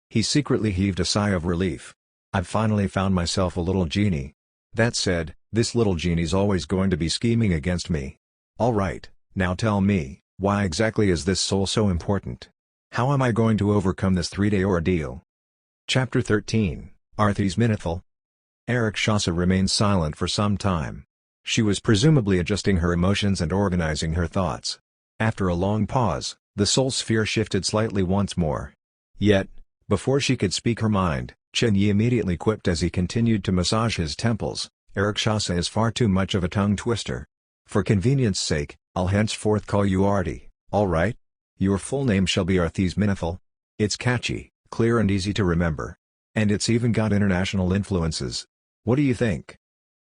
He secretly heaved a sigh of relief. I've finally found myself a little genie. That said, this little genie's always going to be scheming against me. Alright, now tell me, why exactly is this soul so important? How am I going to overcome this 3-day ordeal? Chapter 13, Arthi's Minithal. Rakshasa remained silent for some time. She was presumably adjusting her emotions and organizing her thoughts. After a long pause, the soul sphere shifted slightly once more. Yet, before she could speak her mind, Ch immediately quipped as he continued to massage his temples, Rakshasa is far too much of a tongue twister. For convenience sake, I'll henceforth call you Arti, alright? Your full name shall be Arthi's Minithal. It's catchy, clear and easy to remember. And it's even got international influences. What do you think?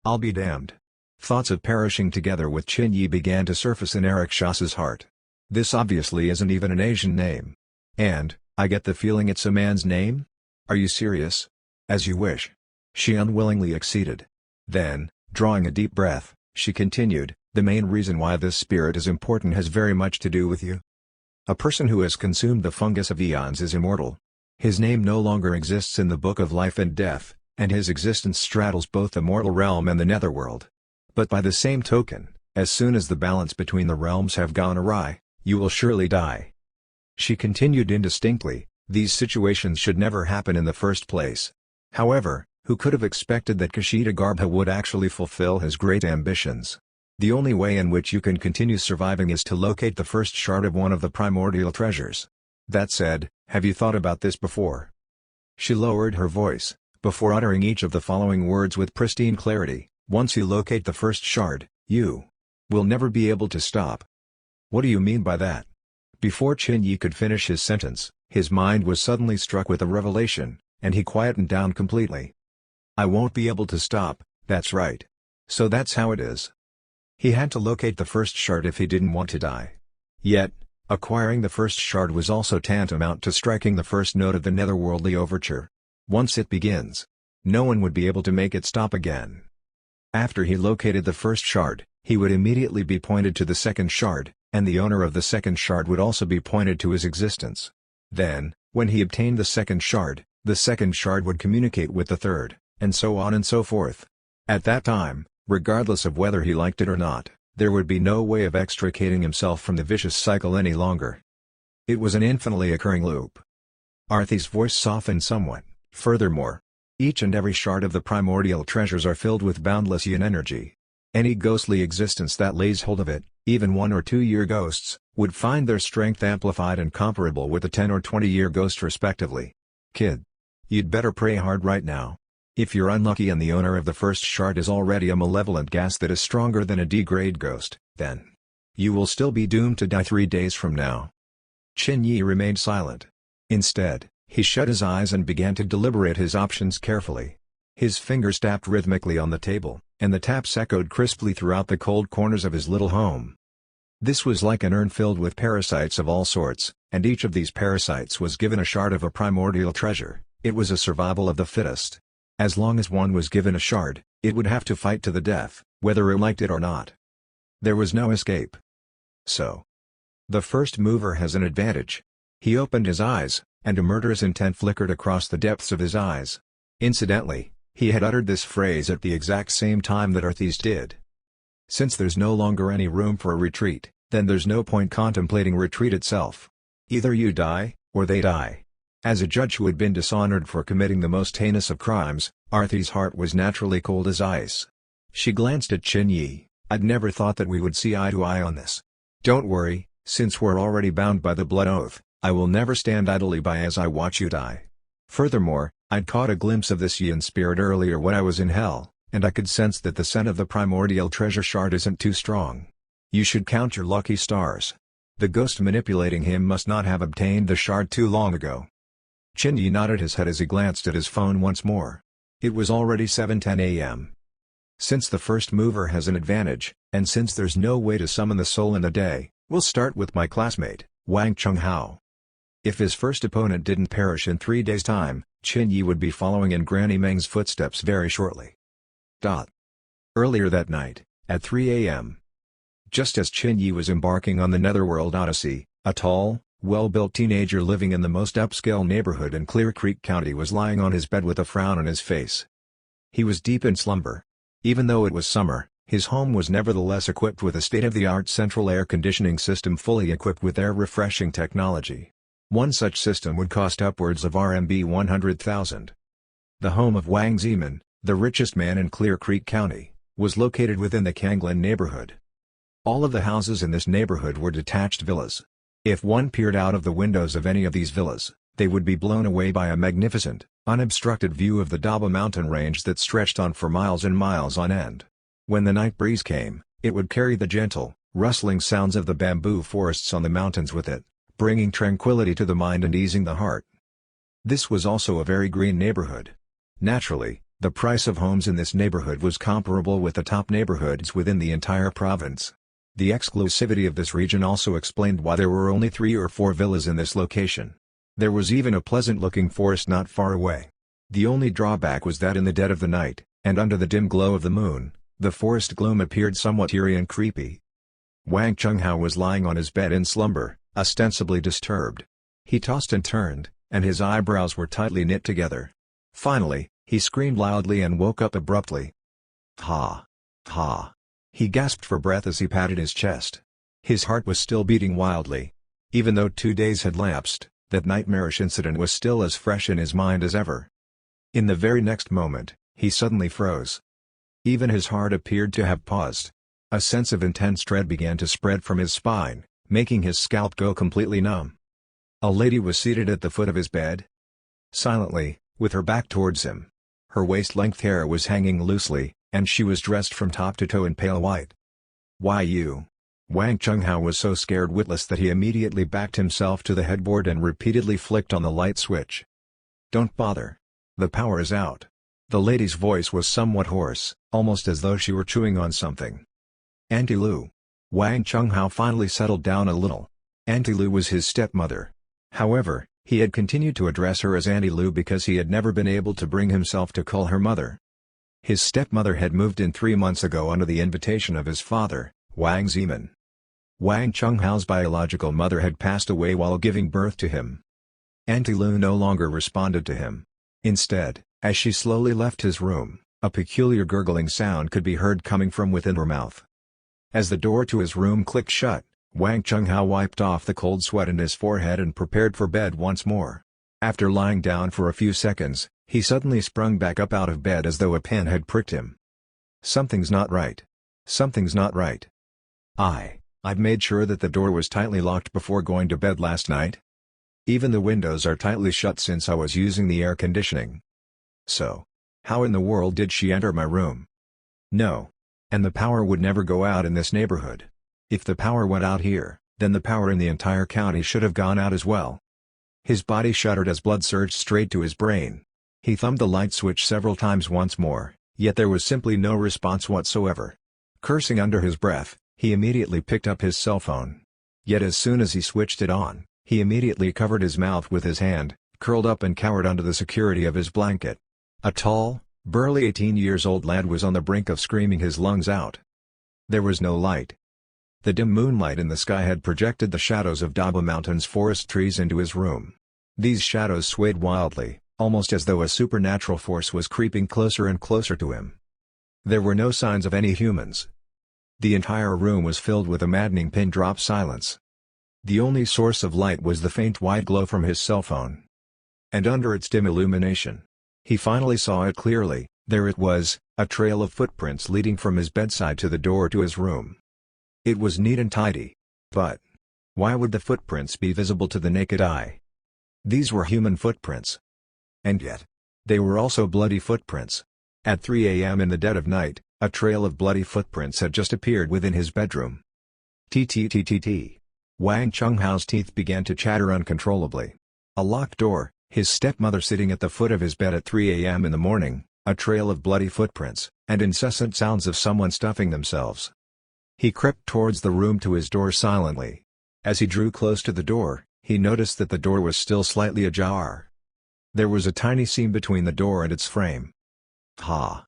I'll be damned. Thoughts of perishing together with Ch began to surface in Rakshasa's heart. This obviously isn't even an Asian name. And, I get the feeling it's a man's name? Are you serious? As you wish. She unwillingly acceded. Then, drawing a deep breath, she continued, the main reason why this spirit is important has very much to do with you. A person who has consumed the fungus of eons is immortal. His name no longer exists in the book of life and death, and his existence straddles both the mortal realm and the netherworld. But by the same token, as soon as the balance between the realms have gone awry, you will surely die. She continued indistinctly, these situations should never happen in the first place. However, who could have expected that Kshitigarbha would actually fulfill his great ambitions? The only way in which you can continue surviving is to locate the first shard of one of the primordial treasures. That said, have you thought about this before? She lowered her voice, before uttering each of the following words with pristine clarity. Once you locate the first shard, you will never be able to stop. What do you mean by that? Before Ch could finish his sentence, his mind was suddenly struck with a revelation, and he quietened down completely. I won't be able to stop, that's right. So that's how it is. He had to locate the first shard if he didn't want to die. Yet, acquiring the first shard was also tantamount to striking the first note of the netherworldly overture. Once it begins, no one would be able to make it stop again. After he located the first shard, he would immediately be pointed to the second shard, and the owner of the second shard would also be pointed to his existence. Then, when he obtained the second shard would communicate with the third, and so on and so forth. At that time, regardless of whether he liked it or not, there would be no way of extricating himself from the vicious cycle any longer. It was an infinitely occurring loop. Arthi's voice softened somewhat. Furthermore, each and every shard of the primordial treasures are filled with boundless yin energy. Any ghostly existence that lays hold of it, even 1 or 2 year ghosts, would find their strength amplified and comparable with a 10 or 20 year ghost respectively. Kid. You'd better pray hard right now. If you're unlucky and the owner of the first shard is already a malevolent ghast that is stronger than a D-grade ghost, then you will still be doomed to die 3 days from now. Qin Yi remained silent. Instead, he shut his eyes and began to deliberate his options carefully. His fingers tapped rhythmically on the table, and the taps echoed crisply throughout the cold corners of his little home. This was like an urn filled with parasites of all sorts, and each of these parasites was given a shard of a primordial treasure. It was a survival of the fittest. As long as one was given a shard, it would have to fight to the death, whether it liked it or not. There was no escape. So, the first mover has an advantage. He opened his eyes, and a murderous intent flickered across the depths of his eyes. Incidentally, he had uttered this phrase at the exact same time that Arthis did. Since there's no longer any room for a retreat, then there's no point contemplating retreat itself. Either you die, or they die. As a judge who had been dishonored for committing the most heinous of crimes, Arthis' heart was naturally cold as ice. She glanced at Qin Yi. "I'd never thought that we would see eye to eye on this. Don't worry, since we're already bound by the blood oath, I will never stand idly by as I watch you die. Furthermore, I'd caught a glimpse of this Yin spirit earlier when I was in hell, and I could sense that the scent of the primordial treasure shard isn't too strong. You should count your lucky stars. The ghost manipulating him must not have obtained the shard too long ago." Qin Yi nodded his head as he glanced at his phone once more. It was already 7:10 a.m. Since the first mover has an advantage, and since there's no way to summon the soul in a day, we'll start with my classmate, Wang Chunghao. If his first opponent didn't perish in 3 days' time, Qin Yi would be following in Granny Meng's footsteps very shortly. Earlier that night, at 3 a.m. Just as Qin Yi was embarking on the netherworld odyssey, a tall, well-built teenager living in the most upscale neighborhood in Clear Creek County was lying on his bed with a frown on his face. He was deep in slumber. Even though it was summer, his home was nevertheless equipped with a state-of-the-art central air conditioning system fully equipped with air-refreshing technology. One such system would cost upwards of RMB 100,000. The home of Wang Zeman, the richest man in Clear Creek County, was located within the Kanglin neighborhood. All of the houses in this neighborhood were detached villas. If one peered out of the windows of any of these villas, they would be blown away by a magnificent, unobstructed view of the Daba mountain range that stretched on for miles and miles on end. When the night breeze came, it would carry the gentle, rustling sounds of the bamboo forests on the mountains with it, bringing tranquility to the mind and easing the heart. This was also a very green neighborhood. Naturally, the price of homes in this neighborhood was comparable with the top neighborhoods within the entire province. The exclusivity of this region also explained why there were only 3 or 4 villas in this location. There was even a pleasant-looking forest not far away. The only drawback was that in the dead of the night, and under the dim glow of the moon, the forest gloom appeared somewhat eerie and creepy. Wang Chunghao was lying on his bed in slumber, ostensibly disturbed. He tossed and turned, and his eyebrows were tightly knit together. Finally, he screamed loudly and woke up abruptly. "Ha! Ha!" He gasped for breath as he patted his chest. His heart was still beating wildly. Even though 2 days had lapsed, that nightmarish incident was still as fresh in his mind as ever. In the very next moment, he suddenly froze. Even his heart appeared to have paused. A sense of intense dread began to spread from his spine, making his scalp go completely numb. A lady was seated at the foot of his bed. Silently, with her back towards him. Her waist-length hair was hanging loosely, and she was dressed from top to toe in pale white. "Why you?" Wang Chunghao was so scared witless that he immediately backed himself to the headboard and repeatedly flicked on the light switch. "Don't bother. The power is out." The lady's voice was somewhat hoarse, almost as though she were chewing on something. "Auntie Lu." Wang Chunghao finally settled down a little. Auntie Lu was his stepmother. However, he had continued to address her as Auntie Lu because he had never been able to bring himself to call her mother. His stepmother had moved in 3 months ago under the invitation of his father, Wang Zeman. Wang Chunghao's biological mother had passed away while giving birth to him. Auntie Lu no longer responded to him. Instead, as she slowly left his room, a peculiar gurgling sound could be heard coming from within her mouth. As the door to his room clicked shut, Wang Chunghao wiped off the cold sweat in his forehead and prepared for bed once more. After lying down for a few seconds, he suddenly sprung back up out of bed as though a pin had pricked him. "Something's not right. Something's not right. I've made sure that the door was tightly locked before going to bed last night. Even the windows are tightly shut since I was using the air conditioning. So, How in the world did she enter my room? No. And the power would never go out in this neighborhood. If the power went out here, then the power in the entire county should have gone out as well. His body shuddered as blood surged straight to his brain. He thumbed the light switch several times once more, yet there was simply no response whatsoever. Cursing under his breath, he immediately picked up his cell phone. Yet as soon as he switched it on, he immediately covered his mouth with his hand, curled up and cowered under the security of his blanket. A tall, burly 18-year-old lad was on the brink of screaming his lungs out. There was no light. The dim moonlight in the sky had projected the shadows of Daba Mountain's forest trees into his room. These shadows swayed wildly, almost as though a supernatural force was creeping closer and closer to him. There were no signs of any humans. The entire room was filled with a maddening pin-drop silence. The only source of light was the faint white glow from his cell phone. And under its dim illumination, he finally saw it clearly. There it was, a trail of footprints leading from his bedside to the door to his room. It was neat and tidy. But why would the footprints be visible to the naked eye? These were human footprints. And yet, they were also bloody footprints. At 3 a.m. in the dead of night, a trail of bloody footprints had just appeared within his bedroom. T. Wang Chenghao's teeth began to chatter uncontrollably. A locked door, his stepmother sitting at the foot of his bed at 3 a.m. in the morning, a trail of bloody footprints, and incessant sounds of someone stuffing themselves. He crept towards the room to his door silently. As he drew close to the door, he noticed that the door was still slightly ajar. There was a tiny seam between the door and its frame. Ha!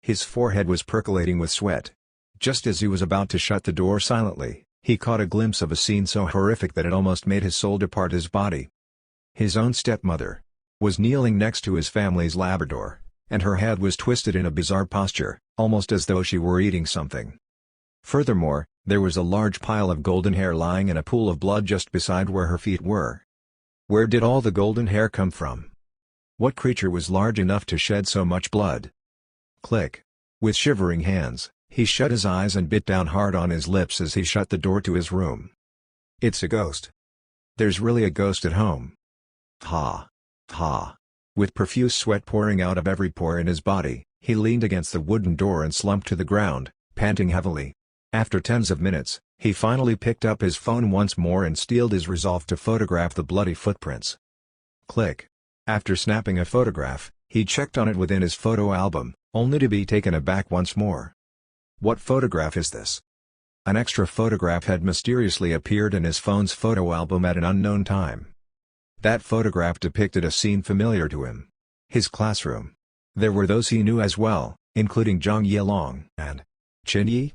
His forehead was percolating with sweat. Just as he was about to shut the door silently, he caught a glimpse of a scene so horrific that it almost made his soul depart his body. His own stepmother was kneeling next to his family's Labrador, and her head was twisted in a bizarre posture, almost as though she were eating something. Furthermore, there was a large pile of golden hair lying in a pool of blood just beside where her feet were. Where did all the golden hair come from? What creature was large enough to shed so much blood? Click. With shivering hands, he shut his eyes and bit down hard on his lips as he shut the door to his room. It's a ghost. There's really a ghost at home. Ha! With profuse sweat pouring out of every pore in his body, he leaned against the wooden door and slumped to the ground, panting heavily. After tens of minutes, he finally picked up his phone once more and steeled his resolve to photograph the bloody footprints. Click. After snapping a photograph, he checked on it within his photo album, only to be taken aback once more. What photograph is this? An extra photograph had mysteriously appeared in his phone's photo album at an unknown time. That photograph depicted a scene familiar to him. His classroom. There were those he knew as well, including Zhang Yilong and Qin Yi.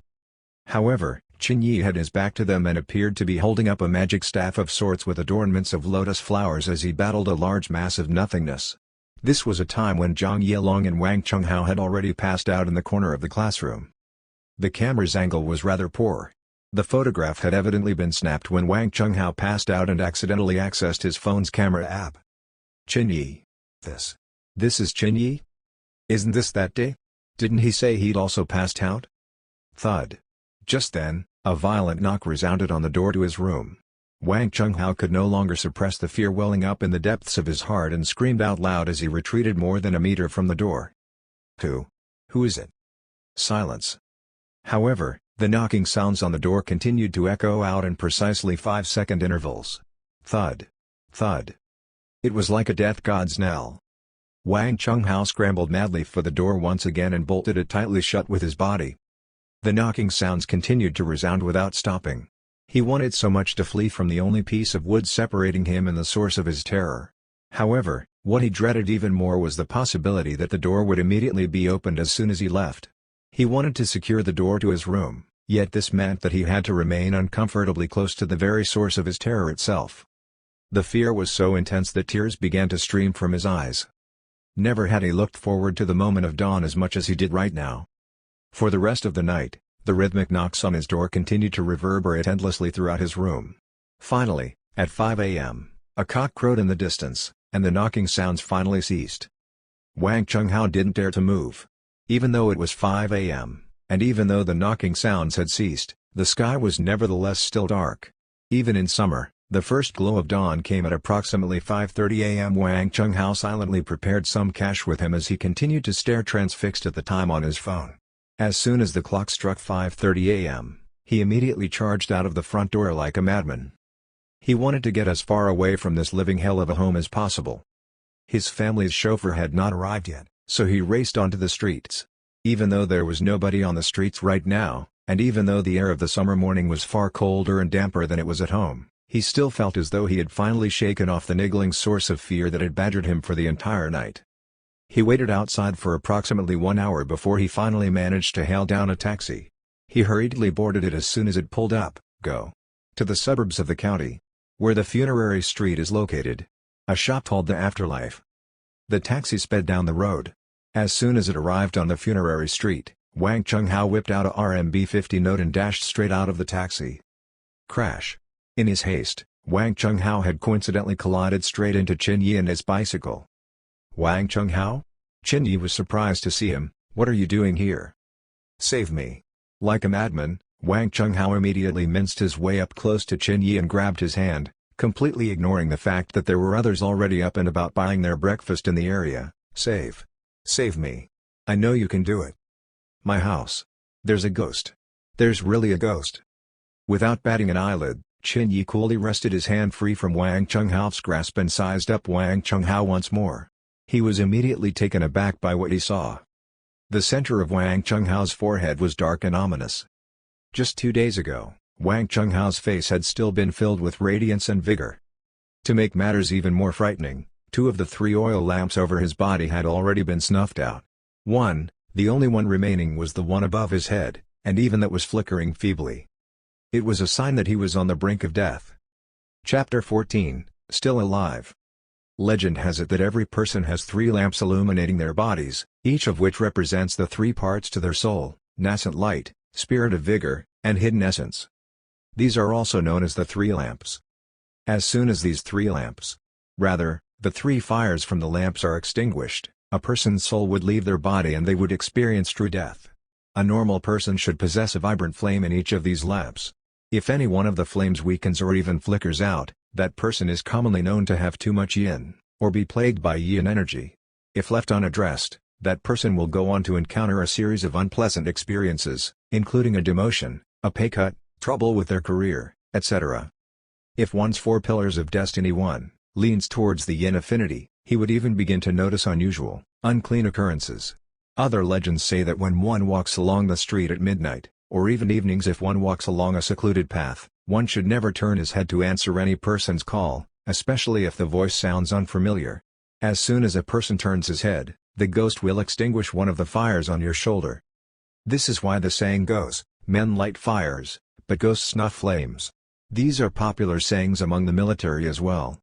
However, Qin Yi had his back to them and appeared to be holding up a magic staff of sorts with adornments of lotus flowers as he battled a large mass of nothingness. This was a time when Zhang Yilong and Wang Chenghao had already passed out in the corner of the classroom. The camera's angle was rather poor. The photograph had evidently been snapped when Wang Chenghao passed out and accidentally accessed his phone's camera app. Qin Yi. This is Qin Yi? Isn't this that day? Didn't he say he'd also passed out? Thud. Just then, a violent knock resounded on the door to his room. Wang Chenghao could no longer suppress the fear welling up in the depths of his heart and screamed out loud as he retreated more than a meter from the door. Who is it? Silence. However, the knocking sounds on the door continued to echo out in precisely 5-second intervals. Thud. Thud. It was like a death god's knell. Wang Chenghao scrambled madly for the door once again and bolted it tightly shut with his body. The knocking sounds continued to resound without stopping. He wanted so much to flee from the only piece of wood separating him and the source of his terror. However, what he dreaded even more was the possibility that the door would immediately be opened as soon as he left. He wanted to secure the door to his room, yet this meant that he had to remain uncomfortably close to the very source of his terror itself. The fear was so intense that tears began to stream from his eyes. Never had he looked forward to the moment of dawn as much as he did right now. For the rest of the night, the rhythmic knocks on his door continued to reverberate endlessly throughout his room. Finally, at 5 a.m., a cock crowed in the distance, and the knocking sounds finally ceased. Wang Chenghao didn't dare to move. Even though it was 5 a.m., and even though the knocking sounds had ceased, the sky was nevertheless still dark. Even in summer, The first glow of dawn came at approximately 5:30 a.m. Wang Chunghao silently prepared some cash with him as he continued to stare transfixed at the time on his phone. As soon as the clock struck 5:30 a.m., he immediately charged out of the front door like a madman. He wanted to get as far away from this living hell of a home as possible. His family's chauffeur had not arrived yet, so he raced onto the streets. Even though there was nobody on the streets right now, and even though the air of the summer morning was far colder and damper than it was at home, he still felt as though he had finally shaken off the niggling source of fear that had badgered him for the entire night. He waited outside for approximately 1 hour before he finally managed to hail down a taxi. He hurriedly boarded it as soon as it pulled up, go to the suburbs of the county, where the funerary street is located. A shop called the Afterlife. The taxi sped down the road. As soon as it arrived on the funerary street, Wang Chunghao whipped out a RMB 50 note and dashed straight out of the taxi. Crash. In his haste, Wang Chunghao had coincidentally collided straight into Qin Yi and his bicycle. Wang Chunghao? Qin Yi was surprised to see him. What are you doing here? Save me. Like a madman, Wang Chunghao immediately minced his way up close to Qin Yi and grabbed his hand, completely ignoring the fact that there were others already up and about buying their breakfast in the area. Save me. I know you can do it. My house. There's a ghost. There's really a ghost. Without batting an eyelid, Qin Yi coolly wrested his hand free from Wang Chunghao's grasp and sized up Wang Chunghao once more. He was immediately taken aback by what he saw. The center of Wang Chunghao's forehead was dark and ominous. Just 2 days ago, Wang Chunghao's face had still been filled with radiance and vigor. To make matters even more frightening, 2 of the 3 oil lamps over his body had already been snuffed out. The only one remaining was the one above his head, and even that was flickering feebly. It was a sign that he was on the brink of death. Chapter 14, Still Alive. Legend has it that every person has 3 lamps illuminating their bodies, each of which represents the 3 parts to their soul: nascent light, spirit of vigor, and hidden essence. These are also known as the 3 lamps. As soon as these 3 lamps, rather, the 3 fires from the lamps are extinguished, a person's soul would leave their body and they would experience true death. A normal person should possess a vibrant flame in each of these lamps. If any one of the flames weakens or even flickers out, that person is commonly known to have too much yin, or be plagued by yin energy. If left unaddressed, that person will go on to encounter a series of unpleasant experiences, including a demotion, a pay cut, trouble with their career, etc. If one's 4 pillars of destiny 1 leans towards the yin affinity, he would even begin to notice unusual, unclean occurrences. Other legends say that when one walks along the street at midnight, or even evenings if one walks along a secluded path, one should never turn his head to answer any person's call, especially if the voice sounds unfamiliar. As soon as a person turns his head, the ghost will extinguish one of the fires on your shoulder. This is why the saying goes, men light fires, but ghosts snuff flames. These are popular sayings among the military as well.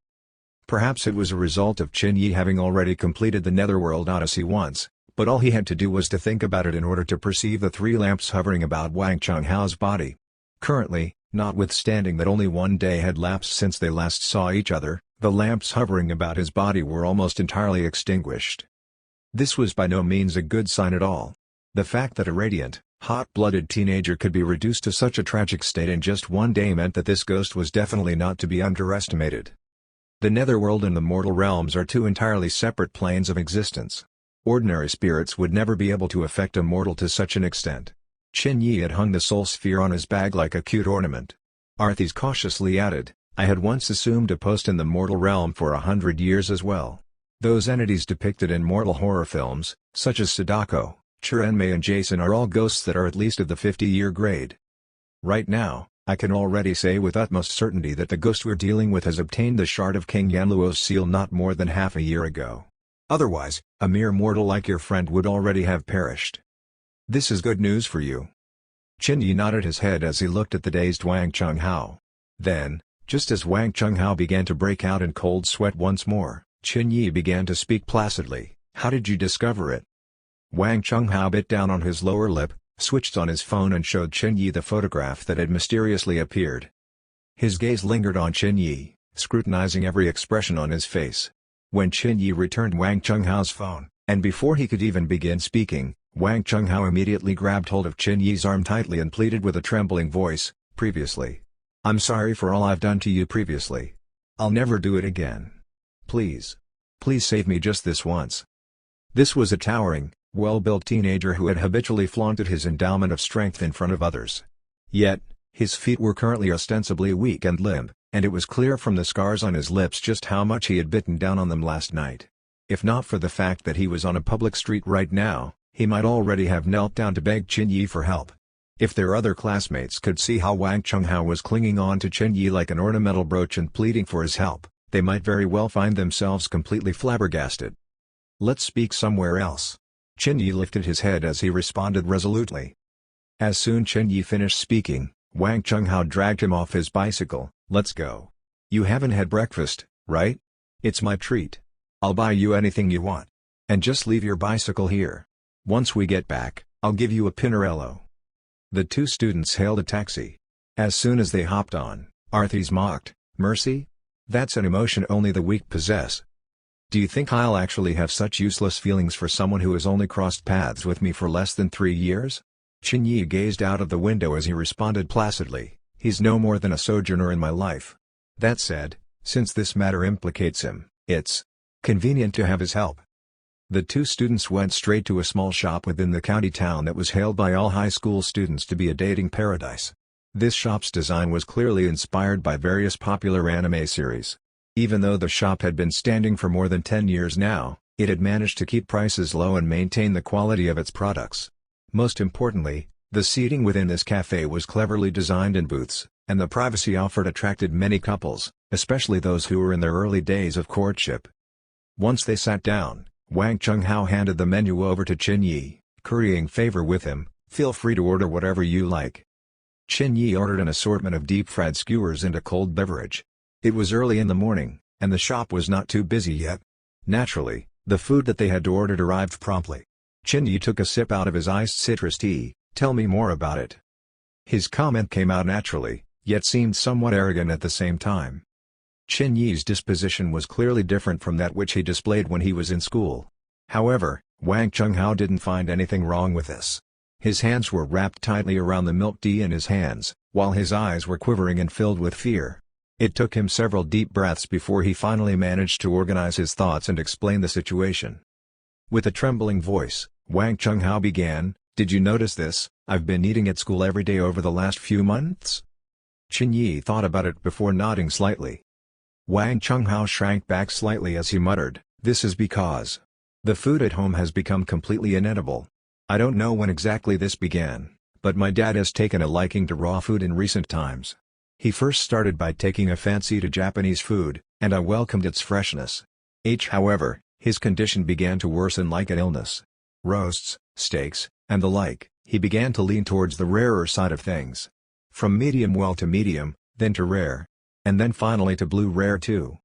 Perhaps it was a result of Qin Yi having already completed the netherworld odyssey once, but all he had to do was to think about it in order to perceive the 3 lamps hovering about Wang Chunghao's body. Currently, notwithstanding that only 1 day had lapsed since they last saw each other, the lamps hovering about his body were almost entirely extinguished. This was by no means a good sign at all. The fact that a radiant, hot-blooded teenager could be reduced to such a tragic state in just 1 day meant that this ghost was definitely not to be underestimated. The netherworld and the mortal realms are 2 entirely separate planes of existence. Ordinary spirits would never be able to affect a mortal to such an extent. Qin Yi had hung the soul sphere on his bag like a cute ornament. Arthis cautiously added, I had once assumed a post in the mortal realm for 100 years as well. Those entities depicted in mortal horror films, such as Sadako, Chirenmei and Jason, are all ghosts that are at least of the 50-year grade. Right now, I can already say with utmost certainty that the ghost we're dealing with has obtained the shard of King Yanluo's seal not more than half a year ago. Otherwise, a mere mortal like your friend would already have perished. This is good news for you. Qin Yi nodded his head as he looked at the dazed Wang Chunghao. Then, just as Wang Chunghao began to break out in cold sweat once more, Qin Yi began to speak placidly, How did you discover it? Wang Chunghao bit down on his lower lip, switched on his phone and showed Qin Yi the photograph that had mysteriously appeared. His gaze lingered on Qin Yi, scrutinizing every expression on his face. When Qin Yi returned Wang Chunghao's phone, and before he could even begin speaking, Wang Chunghao immediately grabbed hold of Qin Yi's arm tightly and pleaded with a trembling voice, Previously, I'm sorry for all I've done to you previously. I'll never do it again. Please. Please save me just this once." This was a towering, well-built teenager who had habitually flaunted his endowment of strength in front of others. Yet, his feet were currently ostensibly weak and limp, and it was clear from the scars on his lips just how much he had bitten down on them last night. If not for the fact that he was on a public street right now, he might already have knelt down to beg Qin Yi for help. If their other classmates could see how Wang Chunghao was clinging on to Qin Yi like an ornamental brooch and pleading for his help, they might very well find themselves completely flabbergasted. "Let's speak somewhere else." Qin Yi lifted his head as he responded resolutely. As soon Qin Yi finished speaking, Wang Chunghao dragged him off his bicycle. "Let's go. You haven't had breakfast, right? It's my treat. I'll buy you anything you want. And just leave your bicycle here. Once we get back, I'll give you a Pinarello." The two students hailed a taxi. As soon as they hopped on, Arthis mocked, "Mercy? That's an emotion only the weak possess. Do you think I'll actually have such useless feelings for someone who has only crossed paths with me for less than 3 years?" Qin Yi gazed out of the window as he responded placidly, "He's no more than a sojourner in my life. That said, since this matter implicates him, it's convenient to have his help." The two students went straight to a small shop within the county town that was hailed by all high school students to be a dating paradise. This shop's design was clearly inspired by various popular anime series. Even though the shop had been standing for more than 10 years now, it had managed to keep prices low and maintain the quality of its products. Most importantly, the seating within this cafe was cleverly designed in booths, and the privacy offered attracted many couples, especially those who were in their early days of courtship. Once they sat down, Wang Chunghao handed the menu over to Qin Yi, currying favor with him, "Feel free to order whatever you like." Qin Yi ordered an assortment of deep-fried skewers and a cold beverage. It was early in the morning, and the shop was not too busy yet. Naturally, the food that they had ordered arrived promptly. Qin Yi took a sip out of his iced citrus tea. "Tell me more about it." His comment came out naturally, yet seemed somewhat arrogant at the same time. Qin Yi's disposition was clearly different from that which he displayed when he was in school. However, Wang Chunghao didn't find anything wrong with this. His hands were wrapped tightly around the milk tea in his hands, while his eyes were quivering and filled with fear. It took him several deep breaths before he finally managed to organize his thoughts and explain the situation. With a trembling voice, Wang Chunghao began, "Did you notice this? I've been eating at school every day over the last few months?" Qin Yi thought about it before nodding slightly. Wang Chunghao shrank back slightly as he muttered, "This is because the food at home has become completely inedible. I don't know when exactly this began, but my dad has taken a liking to raw food in recent times. He first started by taking a fancy to Japanese food, and I welcomed its freshness. However, his condition began to worsen like an illness. Roasts, steaks, and the like, he began to lean towards the rarer side of things. From medium well to medium, then to rare. And then finally to blue rare too.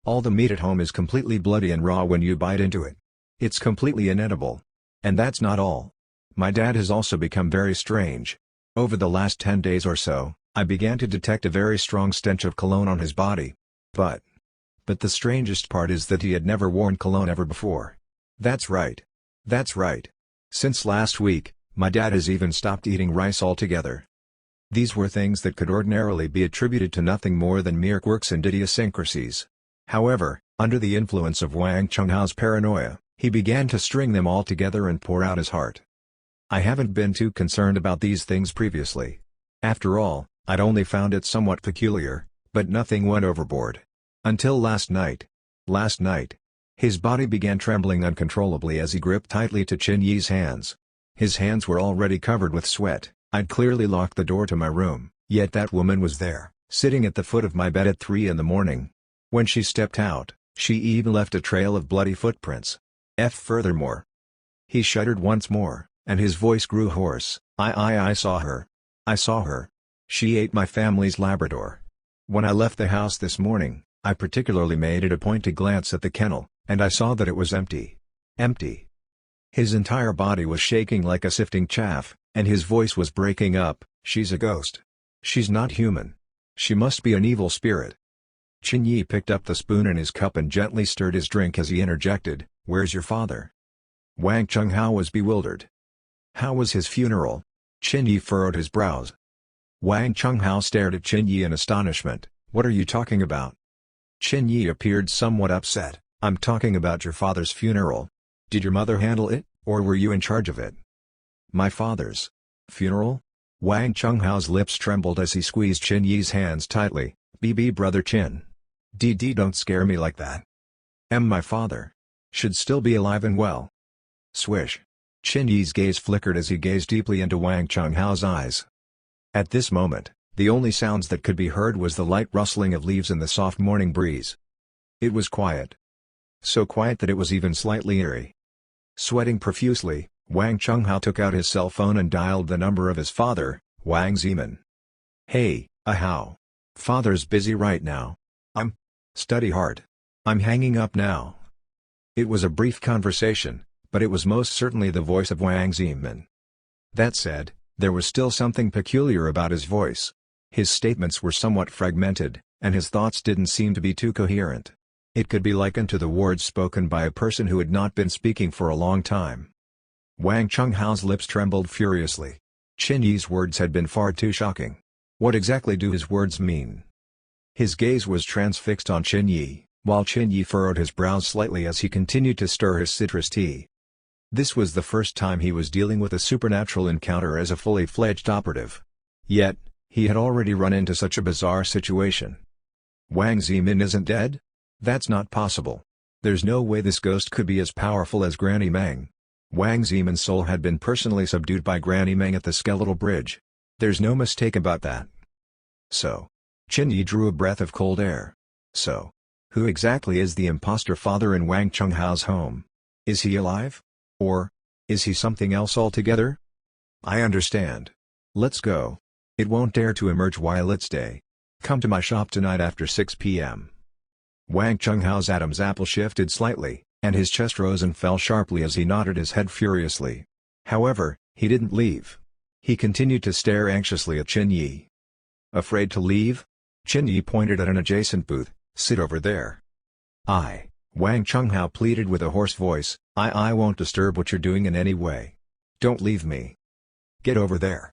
All the meat at home is completely bloody and raw when you bite into it. It's completely inedible. And that's not all. My dad has also become very strange. Over the last 10 days or so, I began to detect a very strong stench of cologne on his body. But the strangest part is that he had never worn cologne ever before. That's right. That's right. Since last week, my dad has even stopped eating rice altogether." These were things that could ordinarily be attributed to nothing more than mere quirks and idiosyncrasies. However, under the influence of Wang Chunghao's paranoia, he began to string them all together and pour out his heart. "I haven't been too concerned about these things previously. After all, I'd only found it somewhat peculiar, but nothing went overboard. Until last night. Last night." His body began trembling uncontrollably as he gripped tightly to Qin Yi's hands. His hands were already covered with sweat. I'd clearly locked the door to my room, yet that woman was there, sitting at the foot of my bed at 3 in the morning. When she stepped out, she even left a trail of bloody footprints. Furthermore. He shuddered once more, and his voice grew hoarse. I saw her. I saw her. She ate my family's Labrador. When I left the house this morning, I particularly made it a point to glance at the kennel, and I saw that it was empty. Empty." His entire body was shaking like a sifting chaff, and his voice was breaking up. "She's a ghost. She's not human. She must be an evil spirit." Qin Yi picked up the spoon in his cup and gently stirred his drink as he interjected, "Where's your father?" Wang Chunghao was bewildered. "How was his funeral?" Qin Yi furrowed his brows. Wang Chunghao stared at Qin Yi in astonishment. "What are you talking about?" Qin Yi appeared somewhat upset. "I'm talking about your father's funeral. Did your mother handle it, or were you in charge of it?" "My father's funeral?" Wang Chunghao's lips trembled as he squeezed Qin Yi's hands tightly. "BB brother Qin. Don't scare me like that. My father should still be alive and well." Swish. Qin Yi's gaze flickered as he gazed deeply into Wang Chunghao's eyes. At this moment, the only sounds that could be heard was the light rustling of leaves in the soft morning breeze. It was quiet. So quiet that it was even slightly eerie. Sweating profusely, Wang Chunghao took out his cell phone and dialed the number of his father, Wang Zeman. "Hey, how? Father's busy right now. Study hard. I'm hanging up now." It was a brief conversation, but it was most certainly the voice of Wang Zeman. That said, there was still something peculiar about his voice. His statements were somewhat fragmented, and his thoughts didn't seem to be too coherent. It could be likened to the words spoken by a person who had not been speaking for a long time. Wang Chunghao's lips trembled furiously. Qin Yi's words had been far too shocking. What exactly do his words mean? His gaze was transfixed on Qin Yi, while Qin Yi furrowed his brows slightly as he continued to stir his citrus tea. This was the first time he was dealing with a supernatural encounter as a fully fledged operative. Yet, he had already run into such a bizarre situation. Wang Zeman isn't dead? That's not possible. There's no way this ghost could be as powerful as Granny Meng. Wang Zeman's soul had been personally subdued by Granny Meng at the Skeletal Bridge. There's no mistake about that. So. Qin Yi drew a breath of cold air. So. Who exactly is the imposter father in Wang Chunghao's home? Is he alive? Or is he something else altogether? I understand. Let's go. It won't dare to emerge while it's day. Come to my shop tonight after 6 p.m. Wang Chunghao's Adam's apple shifted slightly, and his chest rose and fell sharply as he nodded his head furiously. However, he didn't leave. He continued to stare anxiously at Qin Yi. Afraid to leave? Qin Yi pointed at an adjacent booth. "Sit over there." Wang Chunghao pleaded with a hoarse voice, I won't disturb what you're doing in any way. Don't leave me. Get over there."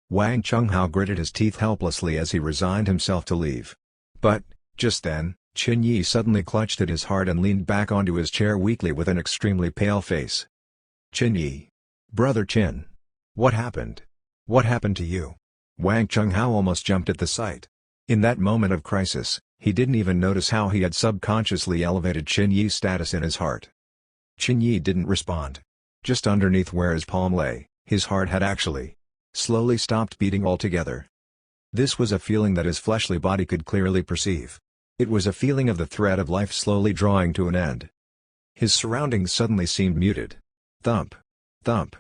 Wang Chunghao gritted his teeth helplessly as he resigned himself to leave. But, just then, Qin Yi suddenly clutched at his heart and leaned back onto his chair weakly with an extremely pale face. "Qin Yi. Brother Qin. What happened? What happened to you?" Wang Chunghao almost jumped at the sight. In that moment of crisis, he didn't even notice how he had subconsciously elevated Qin Yi's status in his heart. Qin Yi didn't respond. Just underneath where his palm lay, his heart had actually slowly stopped beating altogether. This was a feeling that his fleshly body could clearly perceive. It was a feeling of the thread of life slowly drawing to an end. His surroundings suddenly seemed muted. Thump. Thump.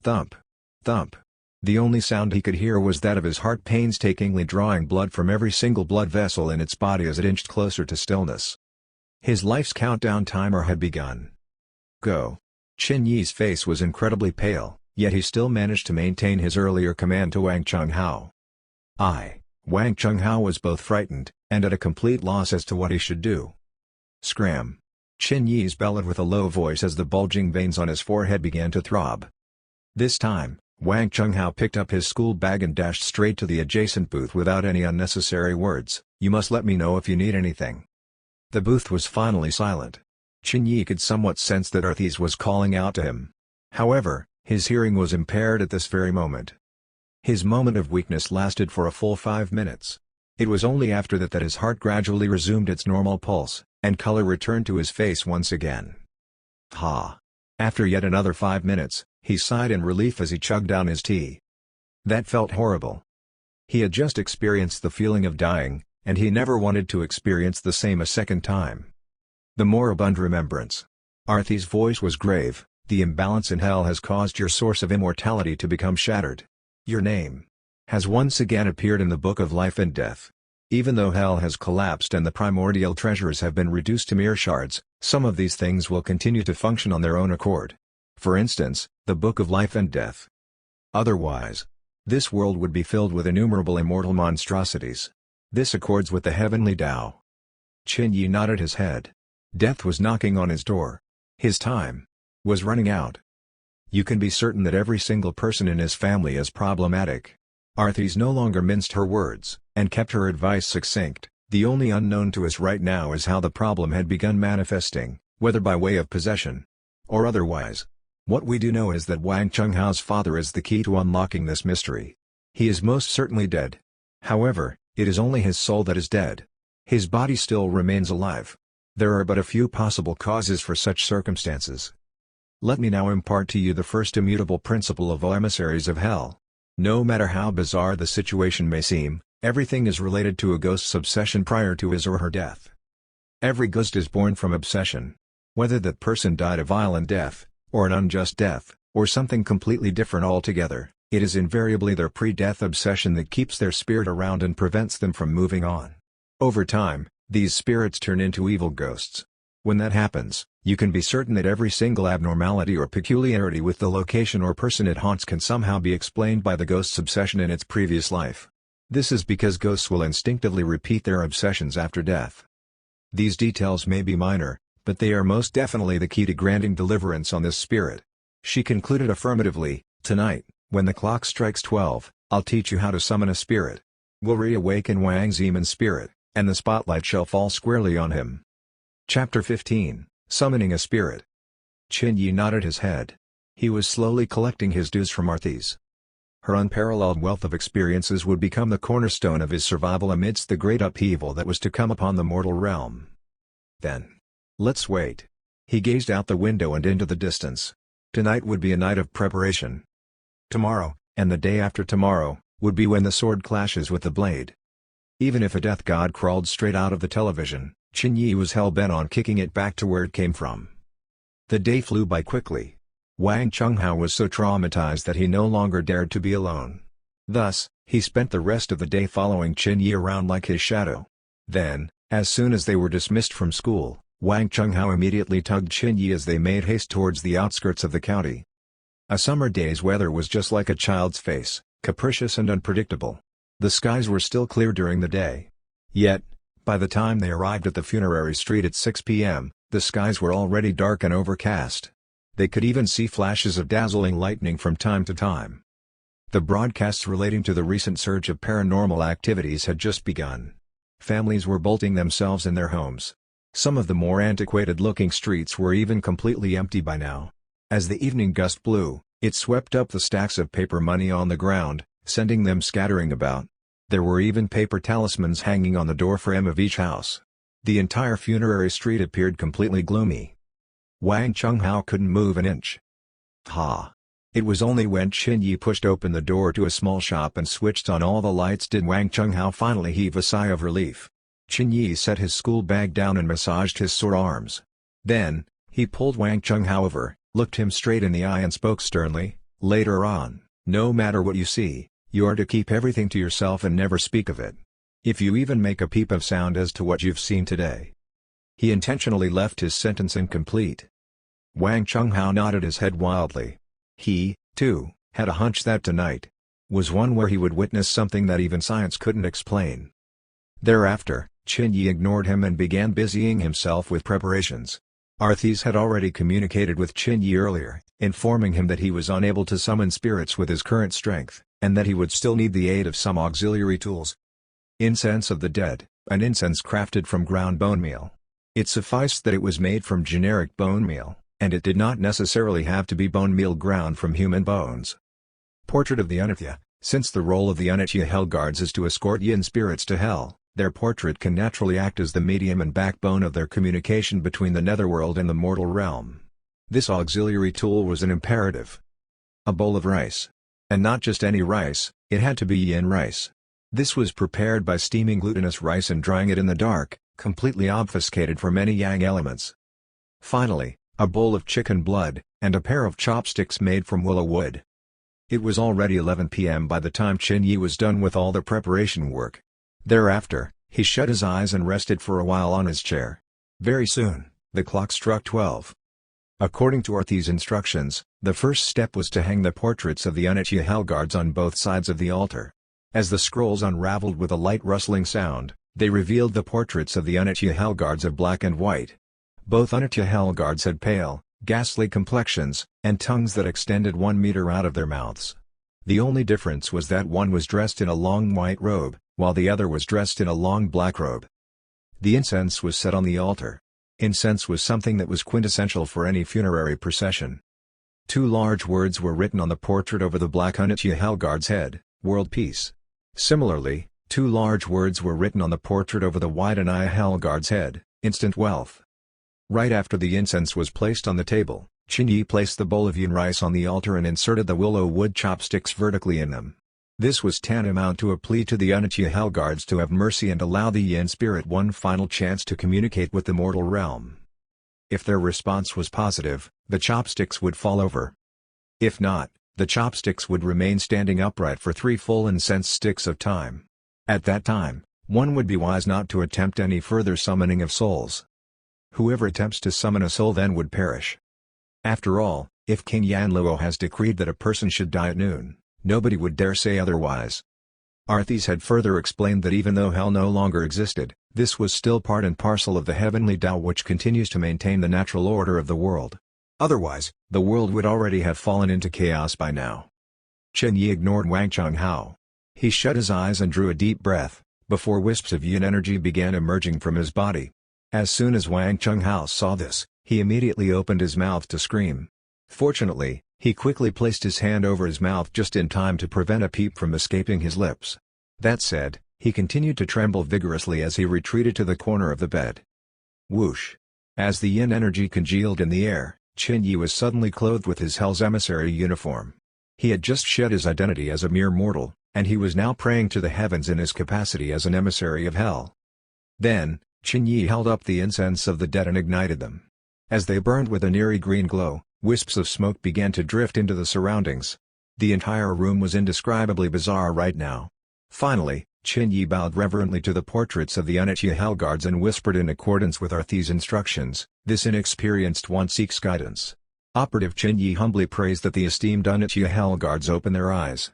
Thump. Thump. The only sound he could hear was that of his heart painstakingly drawing blood from every single blood vessel in its body as it inched closer to stillness. His life's countdown timer had begun. Go. Qin Yi's face was incredibly pale, yet he still managed to maintain his earlier command to Wang Chunghao. Wang Chunghao was both frightened, and at a complete loss as to what he should do. Scram. Qin Yi's bellowed with a low voice as the bulging veins on his forehead began to throb. This time, Wang Chunghao picked up his school bag and dashed straight to the adjacent booth without any unnecessary words. "You must let me know if you need anything." The booth was finally silent. Qin Yi could somewhat sense that Arthis was calling out to him. However, his hearing was impaired at this very moment. His moment of weakness lasted for a full 5 minutes. It was only after that his heart gradually resumed its normal pulse, and color returned to his face once again. After yet another 5 minutes, he sighed in relief as he chugged down his tea. That felt horrible. He had just experienced the feeling of dying, and he never wanted to experience the same a second time. The moribund remembrance. Arthi's voice was grave. "The imbalance in hell has caused your source of immortality to become shattered. Your name has once again appeared in the book of life and death. Even though hell has collapsed and the primordial treasures have been reduced to mere shards, some of these things will continue to function on their own accord. For instance, the book of life and death. Otherwise, this world would be filled with innumerable immortal monstrosities. This accords with the heavenly Tao." Qin Yi nodded his head. Death was knocking on his door. His time was running out. You can be certain that every single person in his family is problematic. Arthis no longer minced her words, and kept her advice succinct. The only unknown to us right now is how the problem had begun manifesting, whether by way of possession or otherwise. What we do know is that Wang Chenghao's father is the key to unlocking this mystery. He is most certainly dead. However, it is only his soul that is dead. His body still remains alive. There are but a few possible causes for such circumstances. Let me now impart to you the first immutable principle of all emissaries of hell. No matter how bizarre the situation may seem, everything is related to a ghost's obsession prior to his or her death. Every ghost is born from obsession. Whether that person died a violent death, or an unjust death, or something completely different altogether, it is invariably their pre-death obsession that keeps their spirit around and prevents them from moving on. Over time, these spirits turn into evil ghosts. When that happens, you can be certain that every single abnormality or peculiarity with the location or person it haunts can somehow be explained by the ghost's obsession in its previous life. This is because ghosts will instinctively repeat their obsessions after death. These details may be minor, but they are most definitely the key to granting deliverance on this spirit. She concluded affirmatively, "Tonight, when the clock strikes 12, I'll teach you how to summon a spirit. We'll reawaken Wang Zeman's spirit, and the spotlight shall fall squarely on him." Chapter 15, Summoning a Spirit. Qin Yi nodded his head. He was slowly collecting his dues from Arthis. Her unparalleled wealth of experiences would become the cornerstone of his survival amidst the great upheaval that was to come upon the mortal realm. Then, let's wait. He gazed out the window and into the distance. Tonight would be a night of preparation. Tomorrow, and the day after tomorrow, would be when the sword clashes with the blade. Even if a death god crawled straight out of the television, Qin Yi was hell-bent on kicking it back to where it came from. The day flew by quickly. Wang Chenghao was so traumatized that he no longer dared to be alone. Thus, he spent the rest of the day following Qin Yi around like his shadow. Then, as soon as they were dismissed from school, Wang Chenghao immediately tugged Qin Yi as they made haste towards the outskirts of the county. A summer day's weather was just like a child's face, capricious and unpredictable. The skies were still clear during the day. Yet, by the time they arrived at the funerary street at 6 p.m., the skies were already dark and overcast. They could even see flashes of dazzling lightning from time to time. The broadcasts relating to the recent surge of paranormal activities had just begun. Families were bolting themselves in their homes. Some of the more antiquated-looking streets were even completely empty by now. As the evening gust blew, it swept up the stacks of paper money on the ground, sending them scattering about. There were even paper talismans hanging on the door frame of each house. The entire funerary street appeared completely gloomy. Wang Chenghao couldn't move an inch. Ha! It was only when Qin Yi pushed open the door to a small shop and switched on all the lights did Wang Chenghao finally heave a sigh of relief. Qin Yi set his school bag down and massaged his sore arms. Then, he pulled Wang Chenghao over, looked him straight in the eye and spoke sternly, "Later on, no matter what you see, you are to keep everything to yourself and never speak of it. If you even make a peep of sound as to what you've seen today." He intentionally left his sentence incomplete. Wang Chenghao nodded his head wildly. He, too, had a hunch that tonight was one where he would witness something that even science couldn't explain. Thereafter, Qin Yi ignored him and began busying himself with preparations. Arthis had already communicated with Qin Yi earlier, informing him that he was unable to summon spirits with his current strength, and that he would still need the aid of some auxiliary tools. Incense of the dead, an incense crafted from ground bone meal. It sufficed that it was made from generic bone meal, and it did not necessarily have to be bone meal ground from human bones. Portrait of the Unithya. Since the role of the Unithya Hell Guards is to escort yin spirits to hell, their portrait can naturally act as the medium and backbone of their communication between the netherworld and the mortal realm. This auxiliary tool was an imperative. A bowl of rice. And not just any rice, it had to be yin rice. This was prepared by steaming glutinous rice and drying it in the dark, completely obfuscated from any yang elements. Finally, a bowl of chicken blood, and a pair of chopsticks made from willow wood. It was already 11 p.m. by the time Qin Yi was done with all the preparation work. Thereafter, he shut his eyes and rested for a while on his chair. Very soon, the clock struck 12. According to Arthis' instructions, the first step was to hang the portraits of the Unithya Hell Guards on both sides of the altar. As the scrolls unraveled with a light rustling sound, they revealed the portraits of the Unithya Hell Guards of black and white. Both Unithya Hell Guards had pale, ghastly complexions, and tongues that extended 1 meter out of their mouths. The only difference was that one was dressed in a long white robe, while the other was dressed in a long black robe. The incense was set on the altar. Incense was something that was quintessential for any funerary procession. 2 large words were written on the portrait over the black Unitya Hellguard's head, World Peace. Similarly, 2 large words were written on the portrait over the white Anaya Hellguard's head, Instant Wealth. Right after the incense was placed on the table, Chinyi placed the bowl of yin rice on the altar and inserted the willow wood chopsticks vertically in them. This was tantamount to a plea to the Unitya Hellguards to have mercy and allow the yin spirit one final chance to communicate with the mortal realm. If their response was positive, the chopsticks would fall over. If not, the chopsticks would remain standing upright for 3 full incense sticks of time. At that time, one would be wise not to attempt any further summoning of souls. Whoever attempts to summon a soul then would perish. After all, if King Yanluo has decreed that a person should die at noon, nobody would dare say otherwise. Arthes had further explained that even though hell no longer existed, this was still part and parcel of the heavenly Tao which continues to maintain the natural order of the world. Otherwise, the world would already have fallen into chaos by now. Chen Yi ignored Wang Chunghao. He shut his eyes and drew a deep breath, before wisps of yin energy began emerging from his body. As soon as Wang Chunghao saw this, he immediately opened his mouth to scream. Fortunately, he quickly placed his hand over his mouth just in time to prevent a peep from escaping his lips. That said, he continued to tremble vigorously as he retreated to the corner of the bed. Whoosh! As the yin energy congealed in the air, Qin Yi was suddenly clothed with his Hell's emissary uniform. He had just shed his identity as a mere mortal, and he was now praying to the heavens in his capacity as an emissary of Hell. Then, Qin Yi held up the incense of the dead and ignited them. As they burned with an eerie green glow, wisps of smoke began to drift into the surroundings. The entire room was indescribably bizarre right now. Finally, Qin Yi bowed reverently to the portraits of the Unitya Hellguards and whispered in accordance with Arthes' instructions, "This inexperienced one seeks guidance." Operative Qin Yi humbly prays that the esteemed Unitya Hellguards open their eyes.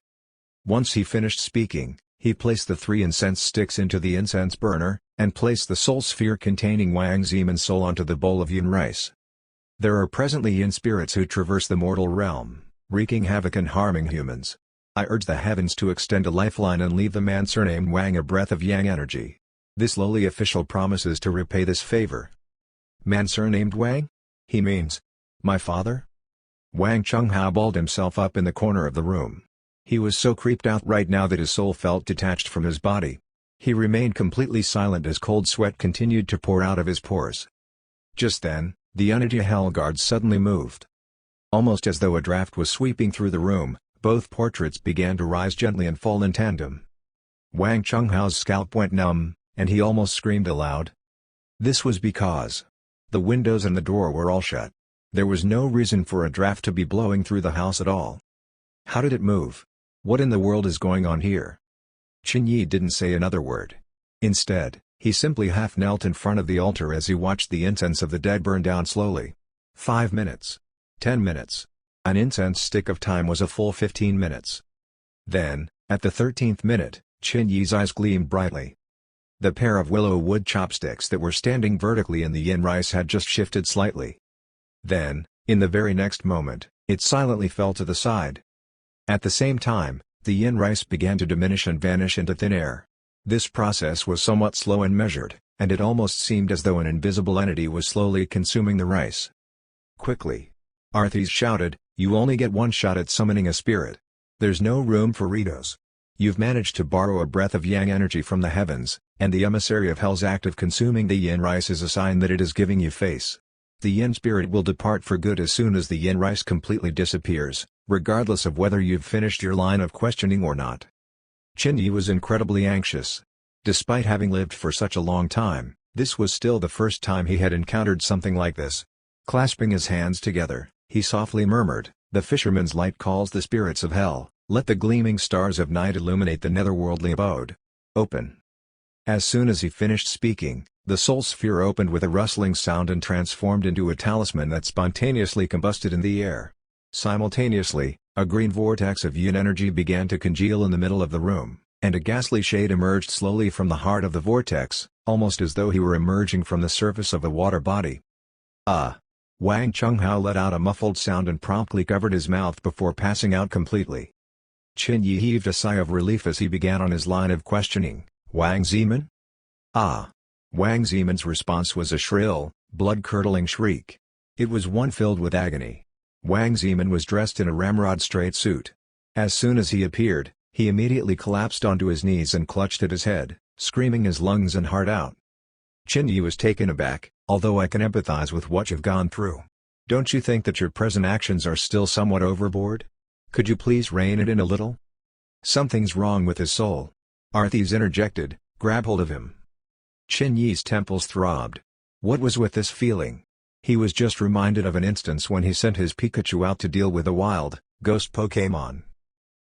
Once he finished speaking, he placed the 3 incense sticks into the incense burner, and placed the soul sphere containing Wang's Zeman's soul onto the bowl of yin rice. There are presently yin spirits who traverse the mortal realm, wreaking havoc and harming humans. I urge the heavens to extend a lifeline and leave the man surnamed Wang a breath of yang energy. This lowly official promises to repay this favor. Man surnamed Wang? He means, my father? Wang Chunghao balled himself up in the corner of the room. He was so creeped out right now that his soul felt detached from his body. He remained completely silent as cold sweat continued to pour out of his pores. Just then, the Unitya Hellguards suddenly moved. Almost as though a draft was sweeping through the room, both portraits began to rise gently and fall in tandem. Wang Chunghao's scalp went numb, and he almost screamed aloud. This was because the windows and the door were all shut. There was no reason for a draft to be blowing through the house at all. How did it move? What in the world is going on here? Qin Yi didn't say another word. Instead, he simply half knelt in front of the altar as he watched the incense of the dead burn down slowly. 5 minutes. 10 minutes. An incense stick of time was a full 15 minutes. Then, at the 13th minute, Qin Yi's eyes gleamed brightly. The pair of willow wood chopsticks that were standing vertically in the yin rice had just shifted slightly. Then, in the very next moment, it silently fell to the side. At the same time, the yin rice began to diminish and vanish into thin air. This process was somewhat slow and measured, and it almost seemed as though an invisible entity was slowly consuming the rice. Quickly! Arthes shouted, "You only get one shot at summoning a spirit. There's no room for redos. You've managed to borrow a breath of yang energy from the heavens, and the emissary of hell's act of consuming the yin rice is a sign that it is giving you face. The yin spirit will depart for good as soon as the yin rice completely disappears, regardless of whether you've finished your line of questioning or not." Qin Yi was incredibly anxious. Despite having lived for such a long time, this was still the first time he had encountered something like this. Clasping his hands together, he softly murmured, "The fisherman's light calls the spirits of hell, let the gleaming stars of night illuminate the netherworldly abode. Open." As soon as he finished speaking, the soul sphere opened with a rustling sound and transformed into a talisman that spontaneously combusted in the air. Simultaneously, a green vortex of yin energy began to congeal in the middle of the room, and a ghastly shade emerged slowly from the heart of the vortex, almost as though he were emerging from the surface of a water body. "Ah!" Wang Chunghao let out a muffled sound and promptly covered his mouth before passing out completely. Chen Yi heaved a sigh of relief as he began on his line of questioning. Wang Zeman? Ah. Wang Zeman's response was a shrill, blood-curdling shriek. It was one filled with agony. Wang Zeman was dressed in a ramrod straight suit. As soon as he appeared, he immediately collapsed onto his knees and clutched at his head, screaming his lungs and heart out. Chen Yi was taken aback, although I can empathize with what you've gone through. Don't you think that your present actions are still somewhat overboard? Could you please rein it in a little? Something's wrong with his soul. Arthas interjected, grab hold of him. Chen Yi's temples throbbed. What was with this feeling? He was just reminded of an instance when he sent his Pikachu out to deal with a wild, ghost Pokémon.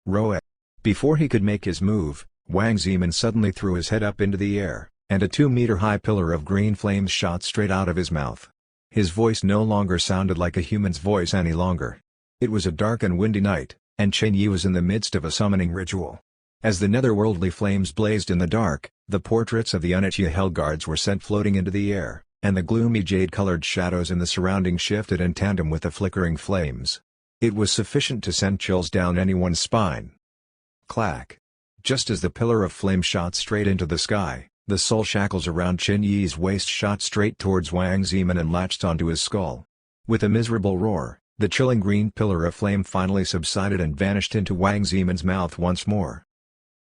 Roe. Before he could make his move, Wang Zeman suddenly threw his head up into the air, and a 2-meter-high pillar of green flames shot straight out of his mouth. His voice no longer sounded like a human's voice any longer. It was a dark and windy night, and Chen Yi was in the midst of a summoning ritual. As the netherworldly flames blazed in the dark, the portraits of the Unichi Hellguards were sent floating into the air, and the gloomy jade-colored shadows in the surroundings shifted in tandem with the flickering flames. It was sufficient to send chills down anyone's spine. Clack. Just as the pillar of flame shot straight into the sky, the soul shackles around Chen Yi's waist shot straight towards Wang Zeman and latched onto his skull. With a miserable roar, the chilling green pillar of flame finally subsided and vanished into Wang Zeman's mouth once more.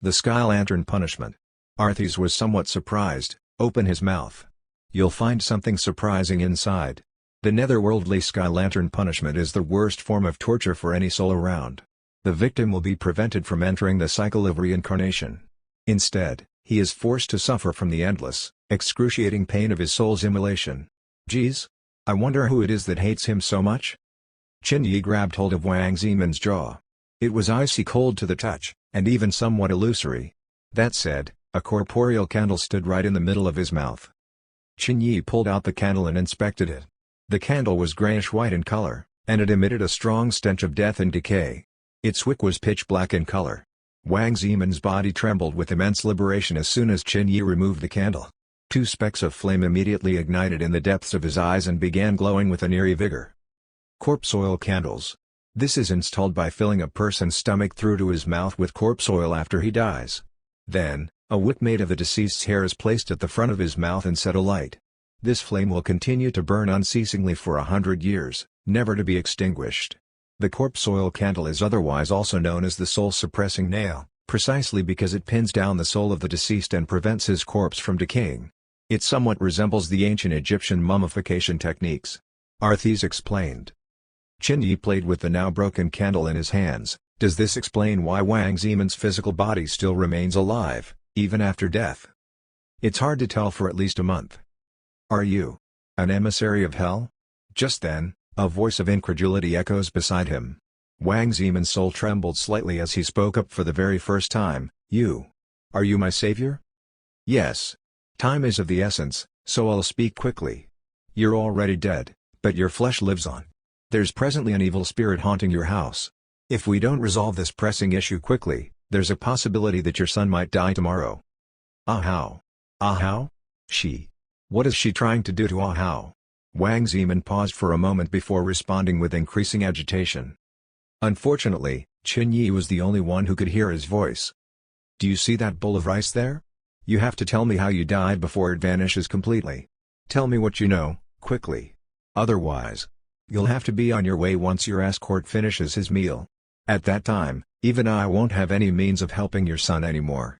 The Sky Lantern Punishment. Arthas was somewhat surprised. Open his mouth. You'll find something surprising inside. The netherworldly Sky Lantern Punishment is the worst form of torture for any soul around. The victim will be prevented from entering the cycle of reincarnation. Instead, he is forced to suffer from the endless, excruciating pain of his soul's immolation. Geez. I wonder who it is that hates him so much? Chen Yi grabbed hold of Wang Zeman's jaw. It was icy cold to the touch, and even somewhat illusory. That said, a corporeal candle stood right in the middle of his mouth. Chen Yi pulled out the candle and inspected it. The candle was grayish-white in color, and it emitted a strong stench of death and decay. Its wick was pitch black in color. Wang Zeman's body trembled with immense liberation as soon as Chen Yi removed the candle. 2 specks of flame immediately ignited in the depths of his eyes and began glowing with an eerie vigor. Corpse oil candles. This is installed by filling a person's stomach through to his mouth with corpse oil after he dies. Then, a wick made of the deceased's hair is placed at the front of his mouth and set alight. This flame will continue to burn unceasingly for 100 years, never to be extinguished. The corpse oil candle is otherwise also known as the soul-suppressing nail, precisely because it pins down the soul of the deceased and prevents his corpse from decaying. It somewhat resembles the ancient Egyptian mummification techniques. Arthas explained. Chen Yi played with the now broken candle in his hands. Does this explain why Wang Zeman's physical body still remains alive, even after death? It's hard to tell for at least a month. Are you an emissary of hell? Just then, a voice of incredulity echoes beside him. Wang Zeman's soul trembled slightly as he spoke up for the very first time. Are you my savior? Yes. Time is of the essence, so I'll speak quickly. You're already dead, but your flesh lives on. There's presently an evil spirit haunting your house. If we don't resolve this pressing issue quickly, there's a possibility that your son might die tomorrow. How? She. What is she trying to do to how? Wang Zeman paused for a moment before responding with increasing agitation. Unfortunately, Chen Yi was the only one who could hear his voice. Do you see that bowl of rice there? You have to tell me how you died before it vanishes completely. Tell me what you know, quickly. Otherwise, you'll have to be on your way once your escort finishes his meal. At that time, even I won't have any means of helping your son anymore.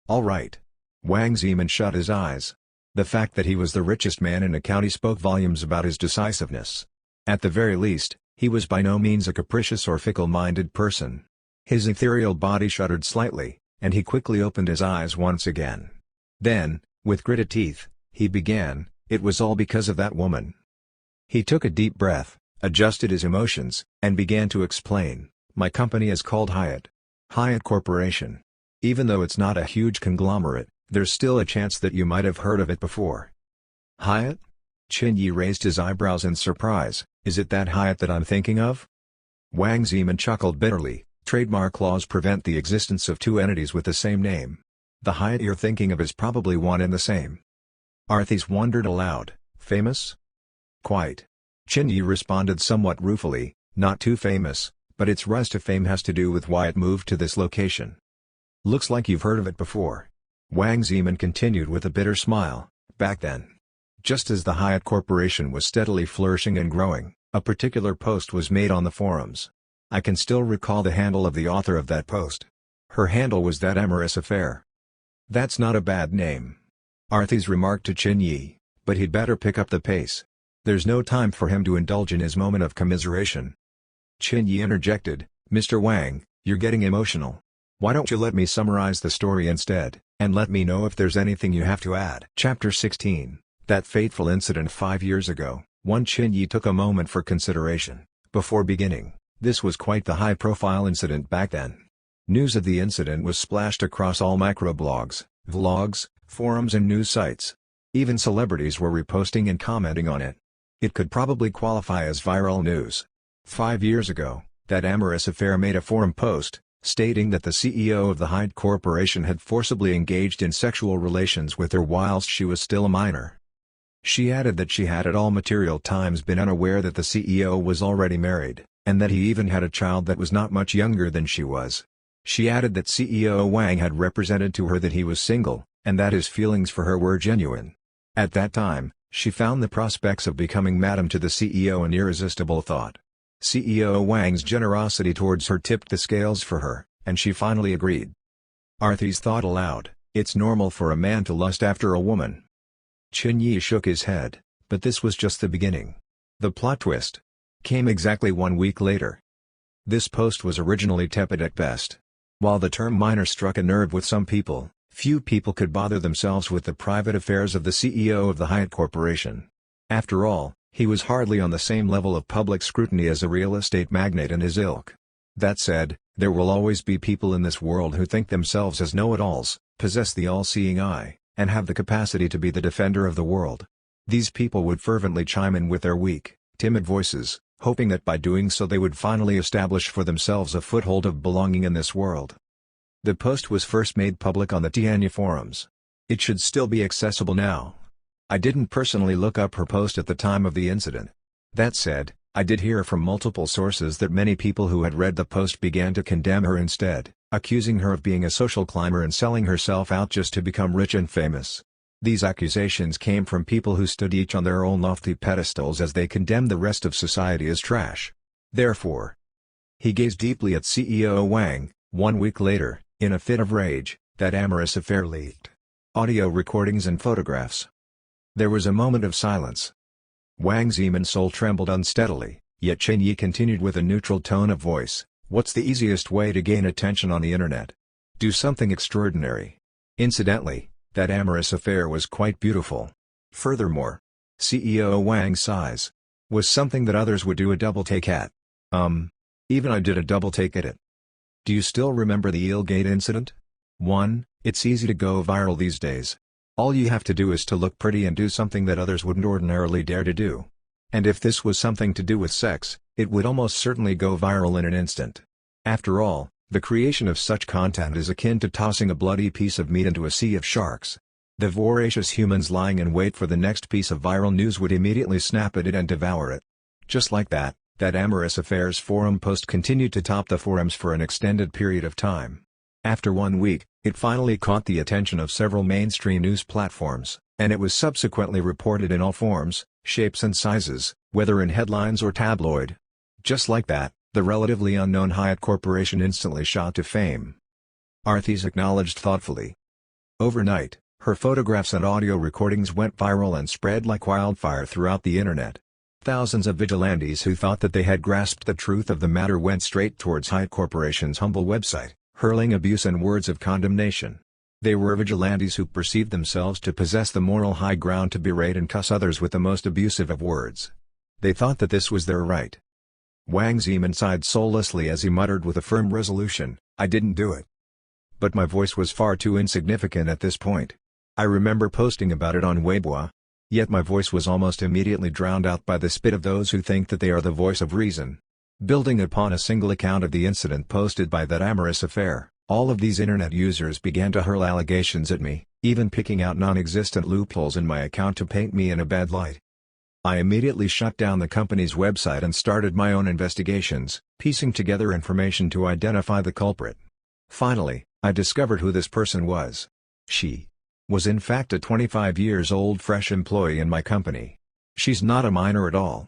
All right. Wang Zeman shut his eyes. The fact that he was the richest man in the county spoke volumes about his decisiveness. At the very least, he was by no means a capricious or fickle-minded person. His ethereal body shuddered slightly, and he quickly opened his eyes once again. Then, with gritted teeth, he began, "It was all because of that woman." He took a deep breath, adjusted his emotions, and began to explain. My company is called Hyatt Corporation. Even though it's not a huge conglomerate, there's still a chance that you might have heard of it before. Hyatt? Chen Yi raised his eyebrows in surprise. Is it that Hyatt that I'm thinking of? Wang Zeman chuckled bitterly. Trademark laws prevent the existence of 2 entities with the same name. The Hyatt you're thinking of is probably one and the same. Arthas wondered aloud. Famous? Quite. Chen Yi responded somewhat ruefully. Not too famous, but its rise to fame has to do with why it moved to this location. Looks like you've heard of it before. Wang Zeman continued with a bitter smile. Back then, just as the Hyatt Corporation was steadily flourishing and growing, a particular post was made on the forums. I can still recall the handle of the author of that post. Her handle was "that amorous affair." "That's not a bad name," Arthis remarked to Qin Yi, "but he'd better pick up the pace. There's no time for him to indulge in his moment of commiseration." Qin Yi interjected, "Mr. Wang, you're getting emotional. Why don't you let me summarize the story instead, and let me know if there's anything you have to add." Chapter 16, That Fateful Incident 5 years ago. Qin Yi took a moment for consideration, before beginning. This was quite the high-profile incident back then. News of the incident was splashed across all microblogs, vlogs, forums and news sites. Even celebrities were reposting and commenting on it. It could probably qualify as viral news. 5 years ago, that amorous affair made a forum post, stating that the CEO of the Hyatt Corporation had forcibly engaged in sexual relations with her whilst she was still a minor. She added that she had at all material times been unaware that the CEO was already married, and that he even had a child that was not much younger than she was. She added that CEO Wang had represented to her that he was single, and that his feelings for her were genuine. At that time, she found the prospects of becoming madam to the CEO an irresistible thought. CEO Wang's generosity towards her tipped the scales for her, and she finally agreed. Arthis thought aloud, "It's normal for a man to lust after a woman." Qin Yi shook his head, but this was just the beginning. The plot twist came exactly 1 week later. This post was originally tepid at best. While the term minor struck a nerve with some people, few people could bother themselves with the private affairs of the CEO of the Hyatt Corporation. After all, he was hardly on the same level of public scrutiny as a real estate magnate and his ilk. That said, there will always be people in this world who think themselves as know-it-alls, possess the all-seeing eye, and have the capacity to be the defender of the world. These people would fervently chime in with their weak, timid voices, hoping that by doing so they would finally establish for themselves a foothold of belonging in this world. The post was first made public on the Tianya forums. It should still be accessible now. I didn't personally look up her post at the time of the incident. That said, I did hear from multiple sources that many people who had read the post began to condemn her instead, accusing her of being a social climber and selling herself out just to become rich and famous. These accusations came from people who stood each on their own lofty pedestals as they condemned the rest of society as trash. Therefore, he gazed deeply at CEO Wang. 1 week later, in a fit of rage, that amorous affair leaked. Audio recordings and photographs. There was a moment of silence. Wang Zeman's soul trembled unsteadily, yet Qin Yi continued with a neutral tone of voice. "What's the easiest way to gain attention on the internet? Do something extraordinary. Incidentally, that amorous affair was quite beautiful. Furthermore, CEO Wang's size was something that others would do a double take at. Even I did a double take at it." Do you still remember the Eelgate incident? 1. It's easy to go viral these days. All you have to do is to look pretty and do something that others wouldn't ordinarily dare to do. And if this was something to do with sex, it would almost certainly go viral in an instant. After all, the creation of such content is akin to tossing a bloody piece of meat into a sea of sharks. The voracious humans lying in wait for the next piece of viral news would immediately snap at it and devour it. Just like that, that amorous affairs forum post continued to top the forums for an extended period of time. After 1 week, it finally caught the attention of several mainstream news platforms, and it was subsequently reported in all forms, shapes and sizes, whether in headlines or tabloid. Just like that, the relatively unknown Hyatt Corporation instantly shot to fame. Arthis acknowledged thoughtfully. Overnight, her photographs and audio recordings went viral and spread like wildfire throughout the internet. Thousands of vigilantes who thought that they had grasped the truth of the matter went straight towards Hyatt Corporation's humble website, hurling abuse and words of condemnation. They were vigilantes who perceived themselves to possess the moral high ground to berate and cuss others with the most abusive of words. They thought that this was their right. Wang Zeman sighed soullessly as he muttered with a firm resolution, "I didn't do it." But my voice was far too insignificant at this point. I remember posting about it on Weibo. Yet my voice was almost immediately drowned out by the spit of those who think that they are the voice of reason. Building upon a single account of the incident posted by that amorous affair, all of these internet users began to hurl allegations at me, even picking out non-existent loopholes in my account to paint me in a bad light. I immediately shut down the company's website and started my own investigations, piecing together information to identify the culprit. Finally, I discovered who this person was. She was in fact a 25 years old fresh employee in my company. She's not a minor at all.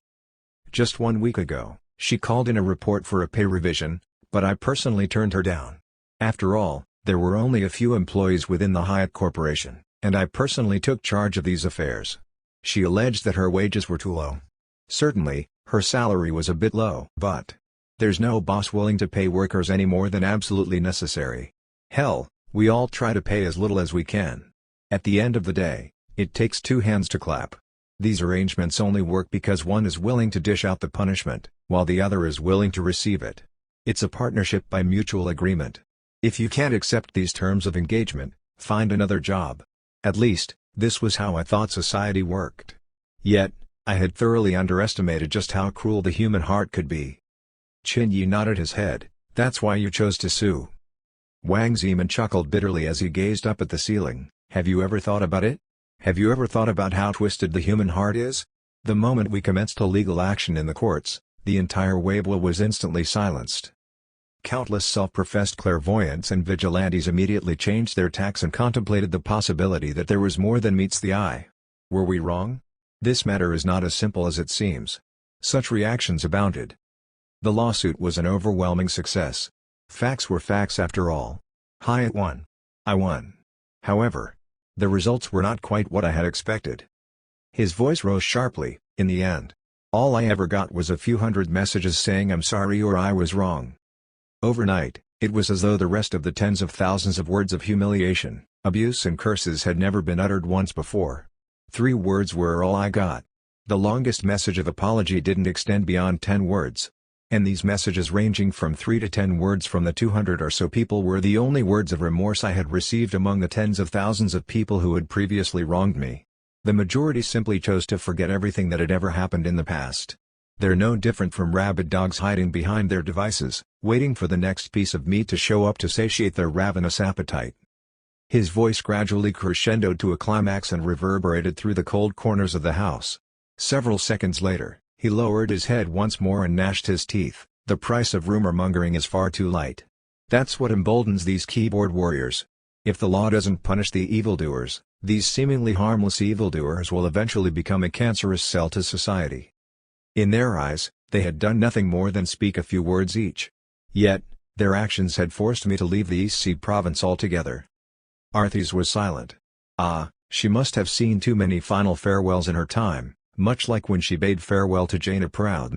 Just 1 week ago, she called in a report for a pay revision, but I personally turned her down. After all, there were only a few employees within the Hyatt Corporation, and I personally took charge of these affairs. She alleged that her wages were too low. Certainly, her salary was a bit low, but there's no boss willing to pay workers any more than absolutely necessary. Hell, we all try to pay as little as we can. At the end of the day, it takes two hands to clap. These arrangements only work because one is willing to dish out the punishment, while the other is willing to receive it. It's a partnership by mutual agreement. If you can't accept these terms of engagement, find another job. At least, this was how I thought society worked. Yet, I had thoroughly underestimated just how cruel the human heart could be. Chin Yi nodded his head. That's why you chose to sue. Wang Zeman chuckled bitterly as he gazed up at the ceiling. Have you ever thought about it? Have you ever thought about how twisted the human heart is? The moment we commenced a legal action in the courts, the entire Weibo was instantly silenced. Countless self-professed clairvoyants and vigilantes immediately changed their tacks and contemplated the possibility that there was more than meets the eye. Were we wrong? This matter is not as simple as it seems. Such reactions abounded. The lawsuit was an overwhelming success. Facts were facts after all. Hyatt won. I won. However, the results were not quite what I had expected. His voice rose sharply. In the end, all I ever got was a few hundred messages saying I'm sorry or I was wrong. Overnight, it was as though the rest of the tens of thousands of words of humiliation, abuse and curses had never been uttered once before. 3 words were all I got. The longest message of apology didn't extend beyond 10 words. And these messages ranging from 3 to 10 words from the 200 or so people were the only words of remorse I had received among the tens of thousands of people who had previously wronged me. The majority simply chose to forget everything that had ever happened in the past. They're no different from rabid dogs hiding behind their devices, waiting for the next piece of meat to show up to satiate their ravenous appetite. His voice gradually crescendoed to a climax and reverberated through the cold corners of the house. Several seconds later, he lowered his head once more and gnashed his teeth. The price of rumor-mongering is far too light. That's what emboldens these keyboard warriors. If the law doesn't punish the evildoers, these seemingly harmless evildoers will eventually become a cancerous cell to society. In their eyes, they had done nothing more than speak a few words each. Yet, their actions had forced me to leave the East Sea province altogether. Arthis was silent. She must have seen too many final farewells in her time, much like when she bade farewell to Jaina Proud.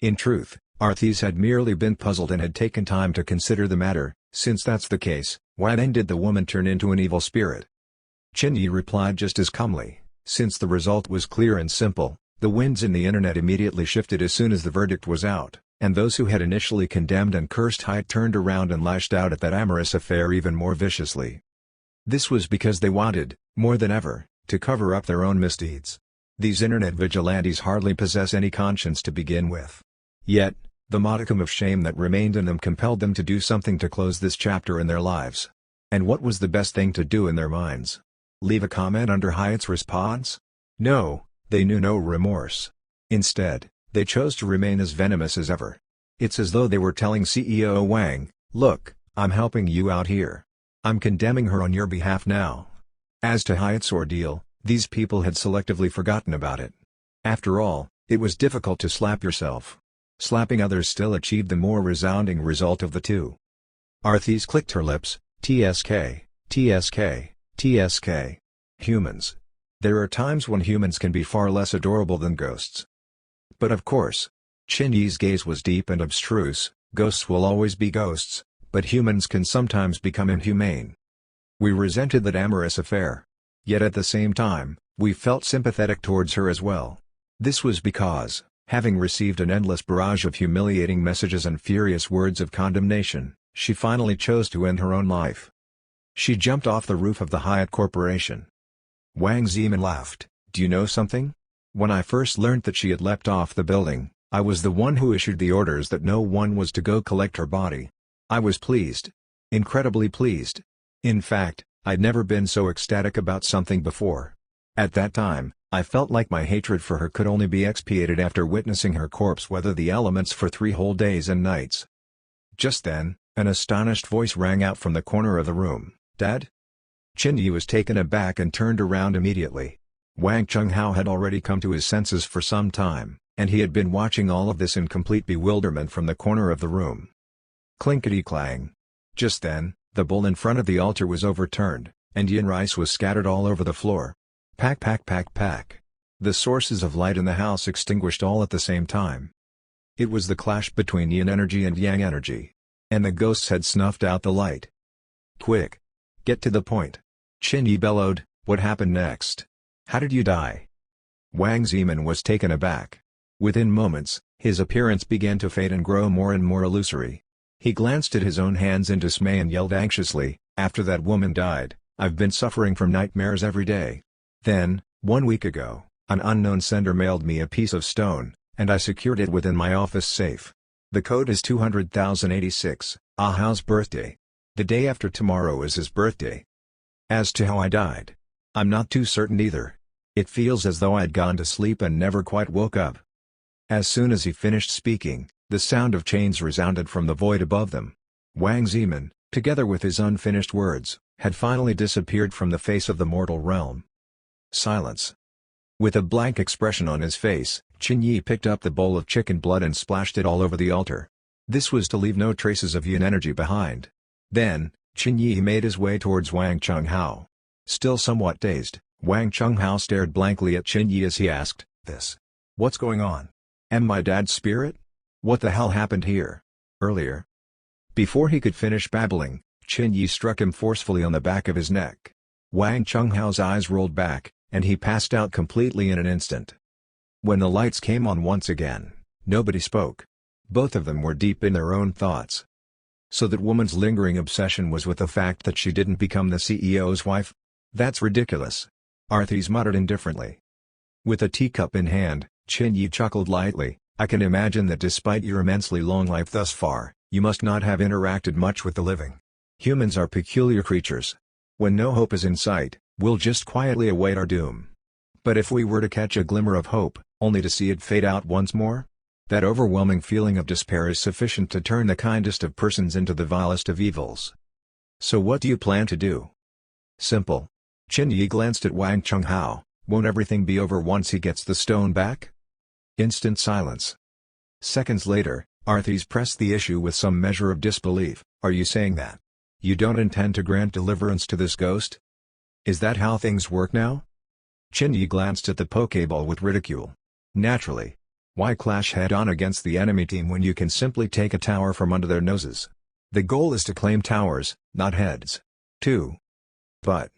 In truth, Arthis had merely been puzzled and had taken time to consider the matter. Since that's the case, why then did the woman turn into an evil spirit? Chin Yi replied just as calmly, since the result was clear and simple. The winds in the internet immediately shifted as soon as the verdict was out, and those who had initially condemned and cursed Hyatt turned around and lashed out at that amorous affair even more viciously. This was because they wanted, more than ever, to cover up their own misdeeds. These internet vigilantes hardly possess any conscience to begin with. Yet, the modicum of shame that remained in them compelled them to do something to close this chapter in their lives. And what was the best thing to do in their minds? Leave a comment under Hyatt's response? No. They knew no remorse. Instead, they chose to remain as venomous as ever. It's as though they were telling CEO Wang, look, I'm helping you out here. I'm condemning her on your behalf now. As to Hyatt's ordeal, these people had selectively forgotten about it. After all, it was difficult to slap yourself. Slapping others still achieved the more resounding result of the two. Arthis clicked her lips, TSK, TSK, TSK. Humans. There are times when humans can be far less adorable than ghosts. But of course. Chin Yi's gaze was deep and abstruse. Ghosts will always be ghosts, but humans can sometimes become inhumane. We resented that amorous affair. Yet at the same time, we felt sympathetic towards her as well. This was because, having received an endless barrage of humiliating messages and furious words of condemnation, she finally chose to end her own life. She jumped off the roof of the Hyatt Corporation. Wang Zeman laughed. Do you know something? When I first learnt that she had leapt off the building, I was the one who issued the orders that no one was to go collect her body. I was pleased. Incredibly pleased. In fact, I'd never been so ecstatic about something before. At that time, I felt like my hatred for her could only be expiated after witnessing her corpse weather the elements for 3 whole days and nights. Just then, an astonished voice rang out from the corner of the room, "Dad?" Chin-Yi was taken aback and turned around immediately. Wang Chunghao had already come to his senses for some time, and he had been watching all of this in complete bewilderment from the corner of the room. Clinkety-clang. Just then, the bowl in front of the altar was overturned, and yin rice was scattered all over the floor. Pack pack pack pack. The sources of light in the house extinguished all at the same time. It was the clash between yin energy and yang energy. And the ghosts had snuffed out the light. "Quick! Get to the point!" Chin-Yi bellowed. "What happened next? How did you die?" Wang Zeman was taken aback. Within moments, his appearance began to fade and grow more and more illusory. He glanced at his own hands in dismay and yelled anxiously, "After that woman died, I've been suffering from nightmares every day. Then, 1 week ago, an unknown sender mailed me a piece of stone, and I secured it within my office safe. The code is 200,086, Ahao's birthday. The day after tomorrow is his birthday. As to how I died, I'm not too certain either. It feels as though I'd gone to sleep and never quite woke up." As soon as he finished speaking, the sound of chains resounded from the void above them. Wang Zeman, together with his unfinished words, had finally disappeared from the face of the mortal realm. Silence. With a blank expression on his face, Chin-Yi picked up the bowl of chicken blood and splashed it all over the altar. This was to leave no traces of yin energy behind. Then, Chin-Yi made his way towards Wang Chunghao. Still somewhat dazed, Wang Chunghao stared blankly at Chin-Yi as he asked, "This? What's going on? Am I dad's spirit? What the hell happened here? Earlier?" Before he could finish babbling, Chin-Yi struck him forcefully on the back of his neck. Wang Chunghao's eyes rolled back, and he passed out completely in an instant. When the lights came on once again, nobody spoke. Both of them were deep in their own thoughts. So that woman's lingering obsession was with the fact that she didn't become the CEO's wife? That's ridiculous. Arthis muttered indifferently. With a teacup in hand, Chin-Yi chuckled lightly. "I can imagine that despite your immensely long life thus far, you must not have interacted much with the living. Humans are peculiar creatures. When no hope is in sight, we'll just quietly await our doom. But if we were to catch a glimmer of hope, only to see it fade out once more? That overwhelming feeling of despair is sufficient to turn the kindest of persons into the vilest of evils. So what do you plan to do?" "Simple." Chin-Yi glanced at Wang Chunghao. "Won't everything be over once he gets the stone back?" Instant silence. Seconds later, Arthis pressed the issue with some measure of disbelief. "Are you saying that you don't intend to grant deliverance to this ghost? Is that how things work now?" Chin-Yi glanced at the Pokeball with ridicule. "Naturally. Why clash head-on against the enemy team when you can simply take a tower from under their noses? The goal is to claim towers, not heads. Too. But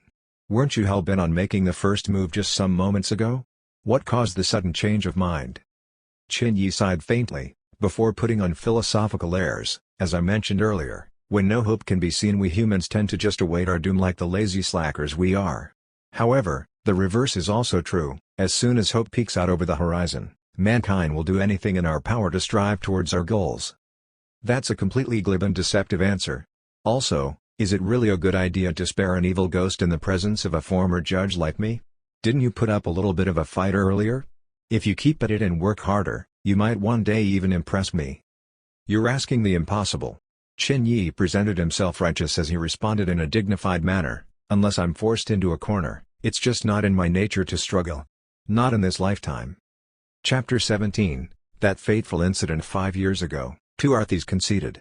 weren't you hell-bent on making the first move just some moments ago? What caused the sudden change of mind?" Chin-Yi sighed faintly, before putting on philosophical airs. "As I mentioned earlier, when no hope can be seen, we humans tend to just await our doom like the lazy slackers we are. However, the reverse is also true. As soon as hope peeks out over the horizon, mankind will do anything in our power to strive towards our goals." That's a completely glib and deceptive answer. Also, is it really a good idea to spare an evil ghost in the presence of a former judge like me? Didn't you put up a little bit of a fight earlier? If you keep at it and work harder, you might one day even impress me. "You're asking the impossible." Chin-Yi presented himself righteous as he responded in a dignified manner, "Unless I'm forced into a corner, it's just not in my nature to struggle. Not in this lifetime." Chapter 17, That Fateful Incident 5 years ago, two Arthis conceded.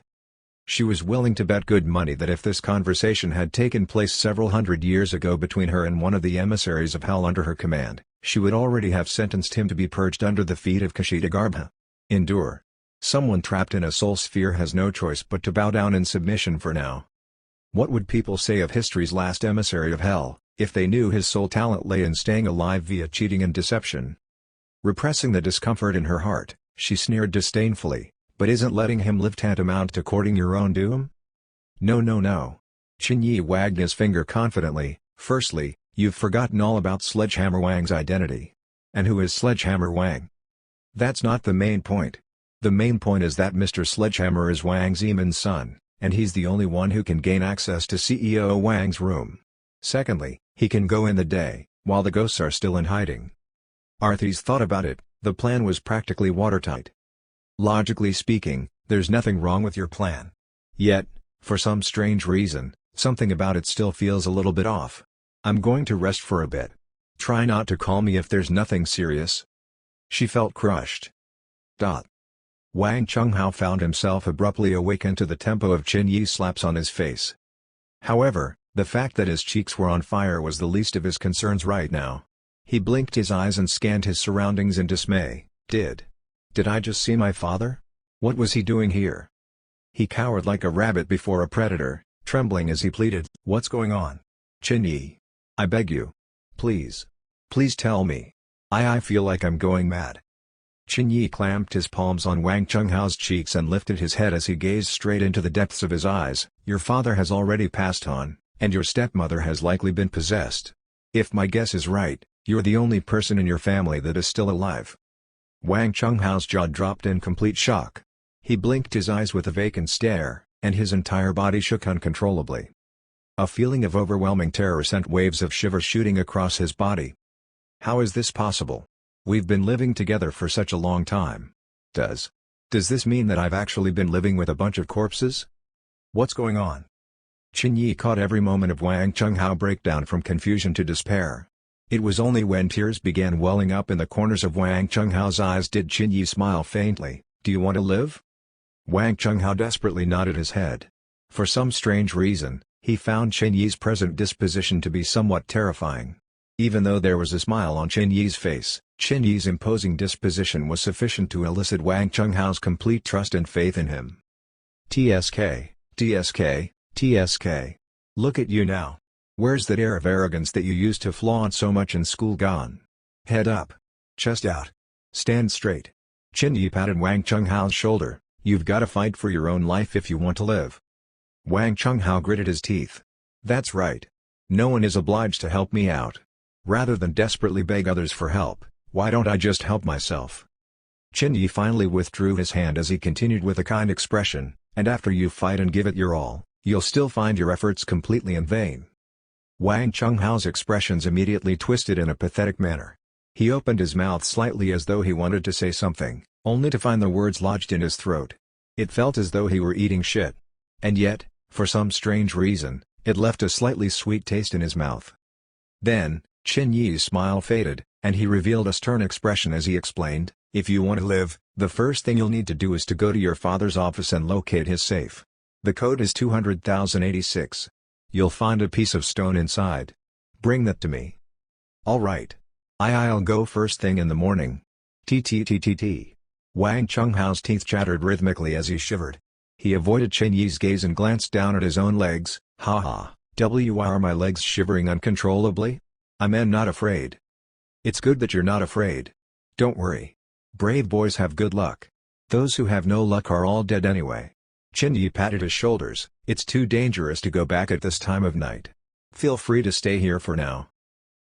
She was willing to bet good money that if this conversation had taken place several hundred years ago between her and one of the emissaries of hell under her command, she would already have sentenced him to be purged under the feet of Kashitagarbha. Endure. Someone trapped in a soul sphere has no choice but to bow down in submission for now. What would people say of history's last emissary of hell, if they knew his sole talent lay in staying alive via cheating and deception? Repressing the discomfort in her heart, she sneered disdainfully, "But isn't letting him live tantamount to courting your own doom?" "No no no." Chin-Yi wagged his finger confidently. "Firstly, you've forgotten all about Sledgehammer Wang's identity. And who is Sledgehammer Wang? That's not the main point. The main point is that Mr. Sledgehammer is Wang Zeman's son, and he's the only one who can gain access to CEO Wang's room. Secondly, he can go in the day, while the ghosts are still in hiding. Arthis thought about it, the plan was practically watertight. Logically speaking, there's nothing wrong with your plan. Yet, for some strange reason, something about it still feels a little bit off. I'm going to rest for a bit. Try not to call me if there's nothing serious. She felt crushed. Wang Chunghao found himself abruptly awakened to the tempo of Qin Yi's slaps on his face. However, the fact that his cheeks were on fire was the least of his concerns right now. He blinked his eyes and scanned his surroundings in dismay. Did I just see my father? What was he doing here? He cowered like a rabbit before a predator, trembling as he pleaded, "What's going on? Qin Yi. I beg you. Please. Please tell me. I feel like I'm going mad." Qin Yi clamped his palms on Wang Chunghao's cheeks and lifted his head as he gazed straight into the depths of his eyes. "Your father has already passed on, and your stepmother has likely been possessed. If my guess is right, you're the only person in your family that is still alive." Wang Chunghao's jaw dropped in complete shock. He blinked his eyes with a vacant stare, and his entire body shook uncontrollably. A feeling of overwhelming terror sent waves of shivers shooting across his body. How is this possible? We've been living together for such a long time. Does this mean that I've actually been living with a bunch of corpses? What's going on? Qin Yi caught every moment of Wang Chunghao breakdown from confusion to despair. It was only when tears began welling up in the corners of Wang Chunghao's eyes did Qin Yi smile faintly. "Do you want to live?" Wang Chunghao desperately nodded his head. For some strange reason, he found Qin Yi's present disposition to be somewhat terrifying. Even though there was a smile on Qin Yi's face, Qin Yi's imposing disposition was sufficient to elicit Wang Chunghao's complete trust and faith in him. "TSK, TSK, TSK. Look at you now. Where's that air of arrogance that you used to flaunt so much in school gone? Head up. Chest out. Stand straight." Qin Yi patted Wang Chunghao's shoulder. "You've got to fight for your own life if you want to live." Wang Chunghao gritted his teeth. "That's right. No one is obliged to help me out. Rather than desperately beg others for help, why don't I just help myself?" Qin Yi finally withdrew his hand as he continued with a kind expression, "And after you fight and give it your all, you'll still find your efforts completely in vain." Wang Chunghao's expressions immediately twisted in a pathetic manner. He opened his mouth slightly as though he wanted to say something, only to find the words lodged in his throat. It felt as though he were eating shit. And yet, for some strange reason, it left a slightly sweet taste in his mouth. Then, Qin Yi's smile faded, and he revealed a stern expression as he explained, "If you want to live, the first thing you'll need to do is to go to your father's office and locate his safe. The code is 200,086. You'll find a piece of stone inside. Bring that to me." "All right. I'll go first thing in the morning." T. Wang Chunghao's teeth chattered rhythmically as he shivered. He avoided Qin Yi's gaze and glanced down at his own legs. "Haha, why are my legs shivering uncontrollably? I'm not afraid." "It's good that you're not afraid. Don't worry. Brave boys have good luck. Those who have no luck are all dead anyway." Qin Yi patted his shoulders. "It's too dangerous to go back at this time of night. Feel free to stay here for now."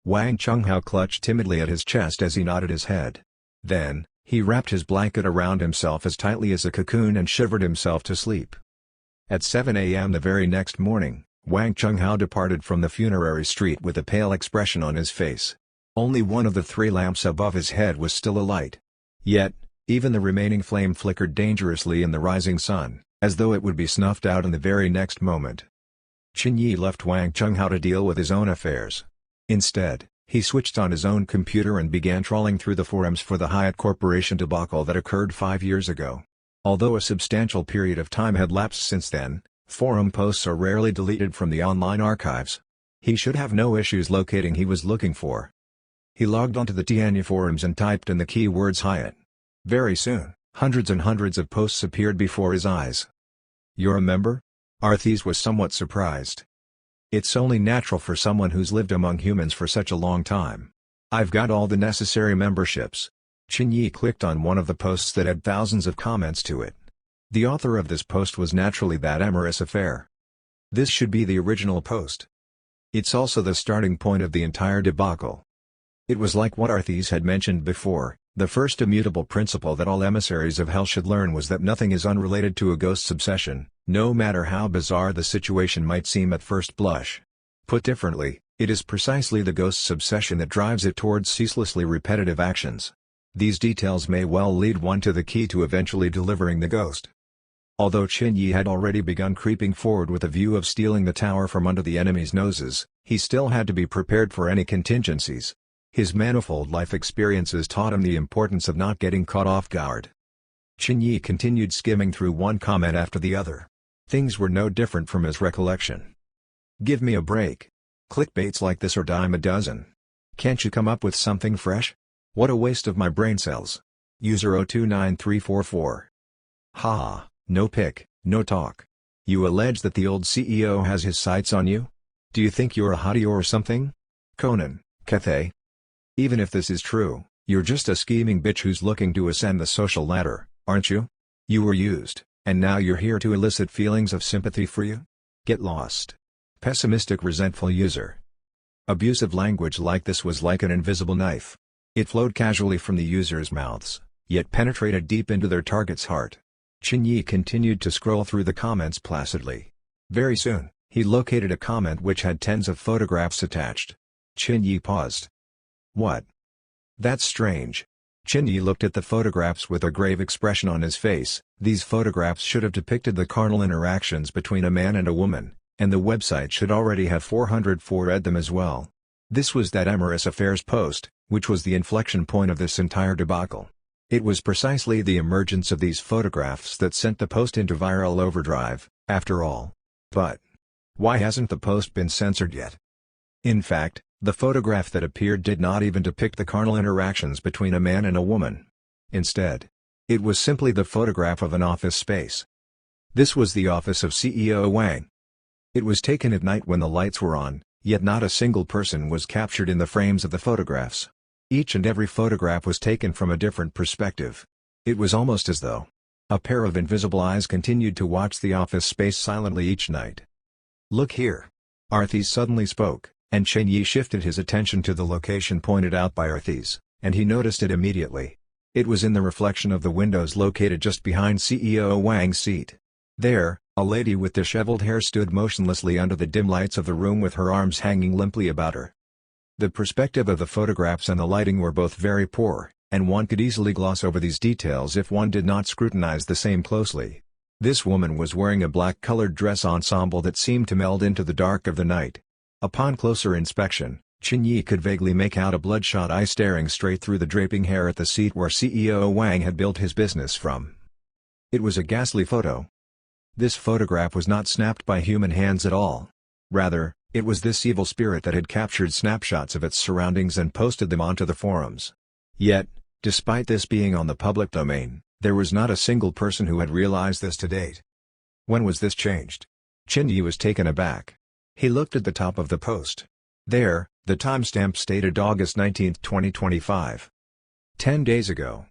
Wang Chunghao clutched timidly at his chest as he nodded his head. Then, he wrapped his blanket around himself as tightly as a cocoon and shivered himself to sleep. At 7 a.m. the very next morning, Wang Chunghao departed from the funerary street with a pale expression on his face. Only one of the 3 lamps above his head was still alight. Yet, even the remaining flame flickered dangerously in the rising sun, as though it would be snuffed out in the very next moment. Qin Yi left Wang Chunghao to deal with his own affairs. Instead, he switched on his own computer and began trawling through the forums for the Hyatt Corporation debacle that occurred 5 years ago. Although a substantial period of time had lapsed since then, forum posts are rarely deleted from the online archives. He should have no issues locating what he was looking for. He logged onto the Tianya forums and typed in the keywords Hyatt. Very soon, hundreds and hundreds of posts appeared before his eyes. "You're a member?" Arthis was somewhat surprised. "It's only natural for someone who's lived among humans for such a long time. I've got all the necessary memberships." Qin Yi clicked on one of the posts that had thousands of comments to it. The author of this post was naturally that amorous affair. This should be the original post. It's also the starting point of the entire debacle. It was like what Arthis had mentioned before, the first immutable principle that all emissaries of hell should learn was that nothing is unrelated to a ghost's obsession, no matter how bizarre the situation might seem at first blush. Put differently, It is precisely the ghost's obsession that drives it towards ceaselessly repetitive actions. These details may well lead one to the key to eventually delivering the ghost. Although Chen Yi had already begun creeping forward with a view of stealing the tower from under the enemy's noses, he still had to be prepared for any contingencies. His manifold life experiences taught him the importance of not getting caught off guard. Chen Yi continued skimming through one comment after the other. Things were no different from his recollection. Give me a break. Clickbaits like this are dime a dozen. Can't you come up with something fresh? What a waste of my brain cells. User 029344. Haha, no pic, no talk. You allege that the old CEO has his sights on you? Do you think you're a hottie or something? Conan, Cathay. Even if this is true, you're just a scheming bitch who's looking to ascend the social ladder, aren't you? You were used, and now you're here to elicit feelings of sympathy for you? Get lost. Pessimistic resentful user. Abusive language like this was like an invisible knife. It flowed casually from the user's mouths, yet penetrated deep into their target's heart. Chen Yi continued to scroll through the comments placidly. Very soon, he located a comment which had tens of photographs attached. Chen Yi paused. What? That's strange. Chen Yi looked at the photographs with a grave expression on his face. These photographs should have depicted the carnal interactions between a man and a woman, and the website should already have 404 them as well. This was that amorous affairs post, which was the inflection point of this entire debacle. It was precisely the emergence of these photographs that sent the post into viral overdrive, after all. But why hasn't the post been censored yet? In fact, the photograph that appeared did not even depict the carnal interactions between a man and a woman. Instead, it was simply the photograph of an office space. This was the office of CEO Wang. It was taken at night when the lights were on, yet not a single person was captured in the frames of the photographs. Each and every photograph was taken from a different perspective. It was almost as though a pair of invisible eyes continued to watch the office space silently each night. Look here. Arthis suddenly spoke, and Chen Yi shifted his attention to the location pointed out by Arthis, and he noticed it immediately. It was in the reflection of the windows located just behind CEO Wang's seat. There, a lady with disheveled hair stood motionlessly under the dim lights of the room with her arms hanging limply about her. The perspective of the photographs and the lighting were both very poor, and one could easily gloss over these details if one did not scrutinize the same closely. This woman was wearing a black-colored dress ensemble that seemed to meld into the dark of the night. Upon closer inspection, Chen Yi could vaguely make out a bloodshot eye staring straight through the draping hair at the seat where CEO Wang had built his business from. It was a ghastly photo. This photograph was not snapped by human hands at all. Rather, it was this evil spirit that had captured snapshots of its surroundings and posted them onto the forums. Yet, despite this being on the public domain, there was not a single person who had realized this to date. When was this changed? Chen Yi was taken aback. He looked at the top of the post. There, the timestamp stated August 19, 2025. 10 days ago.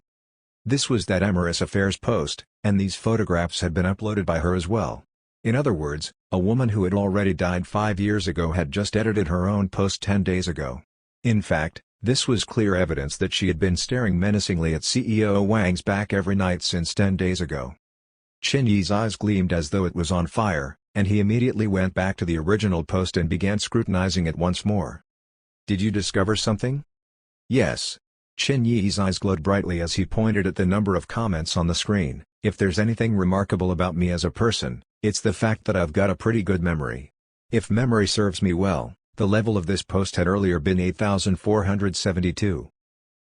This was that amorous affairs post, and these photographs had been uploaded by her as well. In other words, a woman who had already died 5 years ago had just edited her own post 10 days ago. In fact, this was clear evidence that she had been staring menacingly at CEO Wang's back every night since 10 days ago. Chen Yi's eyes gleamed as though it was on fire, and he immediately went back to the original post and began scrutinizing it once more. Did you discover something? Yes. Chen Yi's eyes glowed brightly as he pointed at the number of comments on the screen. If there's anything remarkable about me as a person, it's the fact that I've got a pretty good memory. If memory serves me well, the level of this post had earlier been 8,472.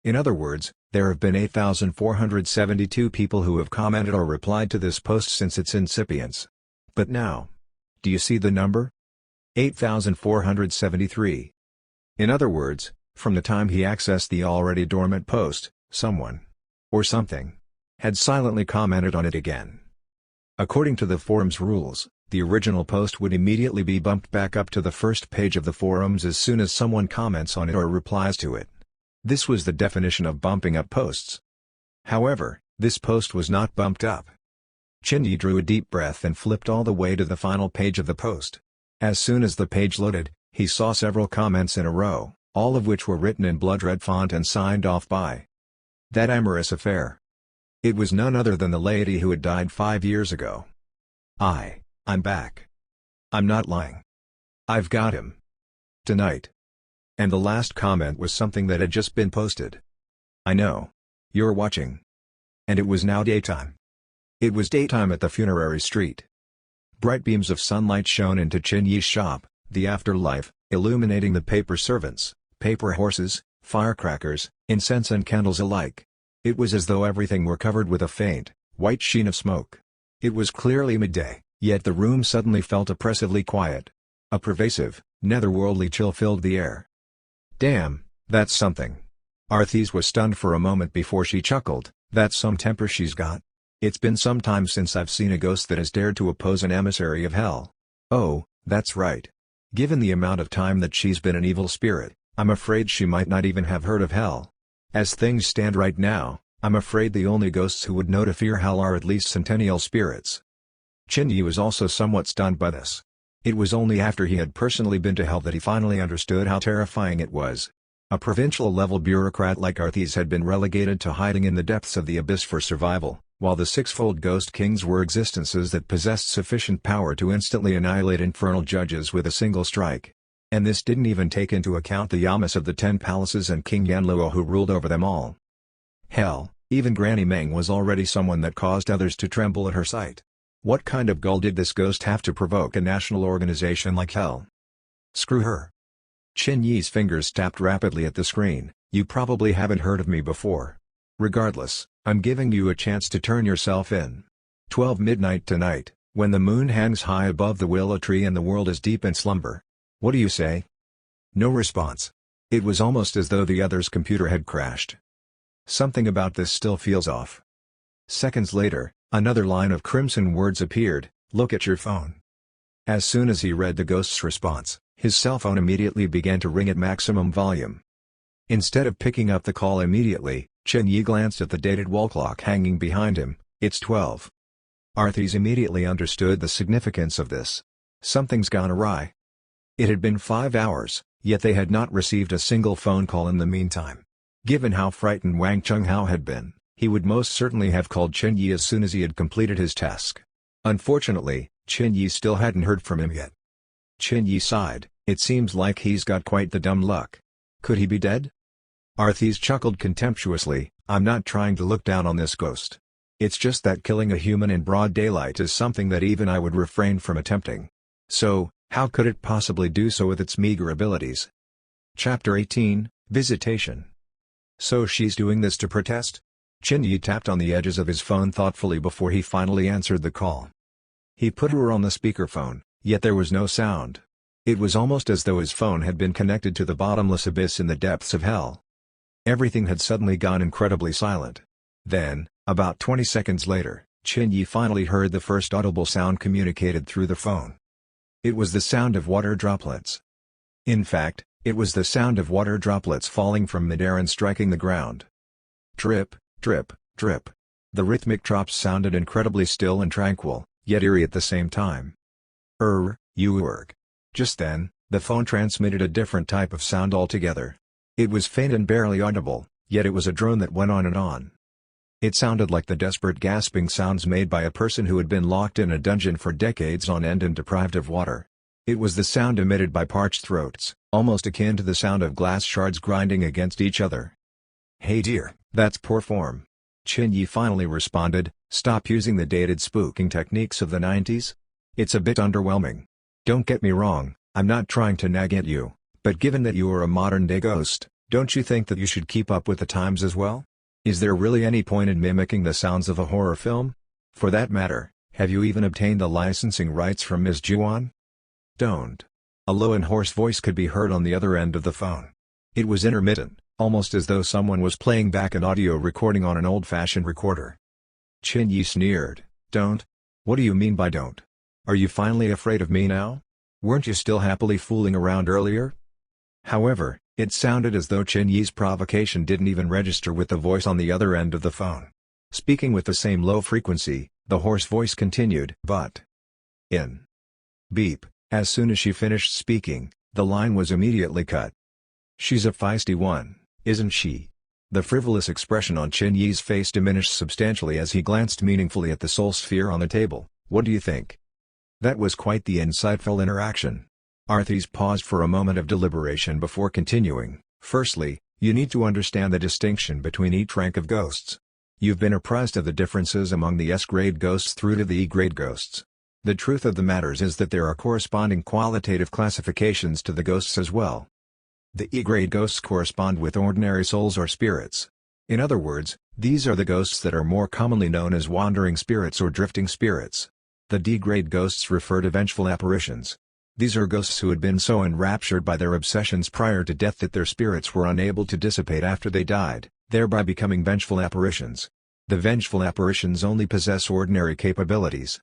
In other words, there have been 8,472 people who have commented or replied to this post since its incipience. But now, do you see the number? 8,473. In other words, from the time he accessed the already dormant post, someone, or something, had silently commented on it again. According to the forum's rules, the original post would immediately be bumped back up to the first page of the forums as soon as someone comments on it or replies to it. This was the definition of bumping up posts. However, this post was not bumped up. Chen Yi drew a deep breath and flipped all the way to the final page of the post. As soon as the page loaded, he saw several comments in a row, all of which were written in blood-red font and signed off by that amorous affair. It was none other than the lady who had died 5 years ago. I'm back. I'm not lying. I've got him. Tonight. And the last comment was something that had just been posted. I know. You're watching. And it was now daytime. It was daytime at the funerary street. Bright beams of sunlight shone into Chen Yi's shop, the afterlife, illuminating the paper servants, paper horses, firecrackers, incense and candles alike. It was as though everything were covered with a faint, white sheen of smoke. It was clearly midday, yet the room suddenly felt oppressively quiet. A pervasive, netherworldly chill filled the air. Damn, that's something. Arthis was stunned for a moment before she chuckled, that's some temper she's got. It's been some time since I've seen a ghost that has dared to oppose an emissary of hell. Oh, that's right. Given the amount of time that she's been an evil spirit, I'm afraid she might not even have heard of hell. As things stand right now, I'm afraid the only ghosts who would know to fear hell are at least centennial spirits. Chen Yi was also somewhat stunned by this. It was only after he had personally been to hell that he finally understood how terrifying it was. A provincial-level bureaucrat like Arthis had been relegated to hiding in the depths of the abyss for survival, while the sixfold ghost kings were existences that possessed sufficient power to instantly annihilate infernal judges with a single strike. And this didn't even take into account the Yamas of the 10 palaces and King Yanluo who ruled over them all. Hell, even Granny Meng was already someone that caused others to tremble at her sight. What kind of gall did this ghost have to provoke a national organization like hell? Screw her. Chen Yi's fingers tapped rapidly at the screen. You probably haven't heard of me before. Regardless, I'm giving you a chance to turn yourself in. 12 midnight tonight, when the moon hangs high above the willow tree and the world is deep in slumber. What do you say? No response. It was almost as though the other's computer had crashed. Something about this still feels off. Seconds later, another line of crimson words appeared, look at your phone. As soon as he read the ghost's response, his cell phone immediately began to ring at maximum volume. Instead of picking up the call immediately, Chen Yi glanced at the dated wall clock hanging behind him. It's 12. Arthis immediately understood the significance of this. Something's gone awry. It had been 5 hours, yet they had not received a single phone call in the meantime. Given how frightened Wang Chunghao had been, he would most certainly have called Chen Yi as soon as he had completed his task. Unfortunately, Chen Yi still hadn't heard from him yet. Chen Yi sighed, it seems like he's got quite the dumb luck. Could he be dead? Arthis chuckled contemptuously, I'm not trying to look down on this ghost. It's just that killing a human in broad daylight is something that even I would refrain from attempting. So, how could it possibly do so with its meager abilities? Chapter 18, Visitation. So she's doing this to protest? Chen Yi tapped on the edges of his phone thoughtfully before he finally answered the call. He put her on the speakerphone, yet there was no sound. It was almost as though his phone had been connected to the bottomless abyss in the depths of hell. Everything had suddenly gone incredibly silent. Then, about 20 seconds later, Chen Yi finally heard the first audible sound communicated through the phone. It was the sound of water droplets. In fact, it was the sound of water droplets falling from midair and striking the ground. Drip, drip, drip. The rhythmic drops sounded incredibly still and tranquil, yet eerie at the same time. You. Just then, the phone transmitted a different type of sound altogether. It was faint and barely audible, yet it was a drone that went on and on. It sounded like the desperate gasping sounds made by a person who had been locked in a dungeon for decades on end and deprived of water. It was the sound emitted by parched throats, almost akin to the sound of glass shards grinding against each other. Hey dear, that's poor form. Chen Yi finally responded, stop using the dated spooking techniques of the 90s. It's a bit underwhelming. Don't get me wrong, I'm not trying to nag at you, but given that you are a modern-day ghost, don't you think that you should keep up with the times as well? Is there really any point in mimicking the sounds of a horror film? For that matter, have you even obtained the licensing rights from Ms. Juan? Don't. A low and hoarse voice could be heard on the other end of the phone. It was intermittent, almost as though someone was playing back an audio recording on an old-fashioned recorder. Chen Yi sneered, don't? What do you mean by don't? Are you finally afraid of me now? Weren't you still happily fooling around earlier? However, it sounded as though Chen Yi's provocation didn't even register with the voice on the other end of the phone. Speaking with the same low frequency, the hoarse voice continued, but... Beep. As soon as she finished speaking, the line was immediately cut. She's a feisty one, isn't she? The frivolous expression on Chen Yi's face diminished substantially as he glanced meaningfully at the soul sphere on the table. What do you think? That was quite the insightful interaction. Arthys paused for a moment of deliberation before continuing. Firstly, you need to understand the distinction between each rank of ghosts. You've been apprised of the differences among the S-grade ghosts through to the E-grade ghosts. The truth of the matter is that there are corresponding qualitative classifications to the ghosts as well. The E-grade ghosts correspond with ordinary souls or spirits. In other words, these are the ghosts that are more commonly known as wandering spirits or drifting spirits. The D-grade ghosts refer to vengeful apparitions. These are ghosts who had been so enraptured by their obsessions prior to death that their spirits were unable to dissipate after they died, thereby becoming vengeful apparitions. The vengeful apparitions only possess ordinary capabilities.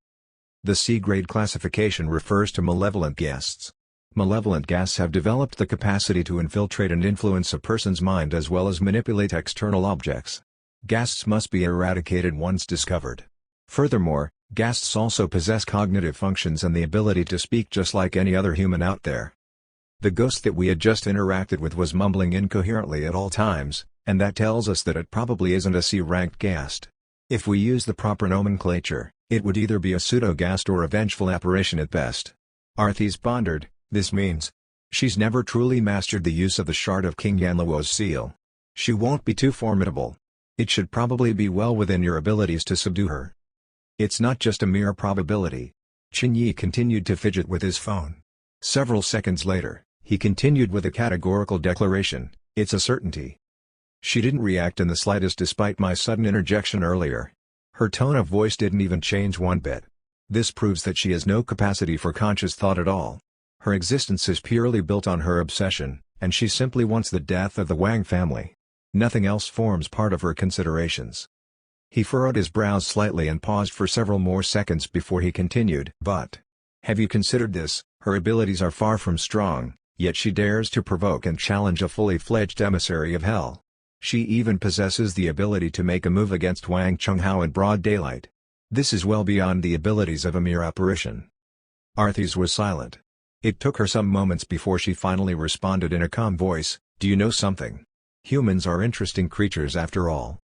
The C-grade classification refers to malevolent ghasts. Malevolent ghasts have developed the capacity to infiltrate and influence a person's mind as well as manipulate external objects. Ghasts must be eradicated once discovered. Furthermore, ghasts also possess cognitive functions and the ability to speak just like any other human out there. The ghost that we had just interacted with was mumbling incoherently at all times, and that tells us that it probably isn't a C-ranked ghast. If we use the proper nomenclature, it would either be a pseudo-ghast or a vengeful apparition at best. Arthys pondered, this means she's never truly mastered the use of the shard of King Yanluo's seal. She won't be too formidable. It should probably be well within your abilities to subdue her. It's not just a mere probability. Qin Yi continued to fidget with his phone. Several seconds later, he continued with a categorical declaration, it's a certainty. She didn't react in the slightest despite my sudden interjection earlier. Her tone of voice didn't even change one bit. This proves that she has no capacity for conscious thought at all. Her existence is purely built on her obsession, and she simply wants the death of the Wang family. Nothing else forms part of her considerations. He furrowed his brows slightly and paused for several more seconds before he continued. But have you considered this? Her abilities are far from strong, yet she dares to provoke and challenge a fully fledged emissary of hell. She even possesses the ability to make a move against Wang Chunghao in broad daylight. This is well beyond the abilities of a mere apparition. Arthys was silent. It took her some moments before she finally responded in a calm voice, do you know something? Humans are interesting creatures after all.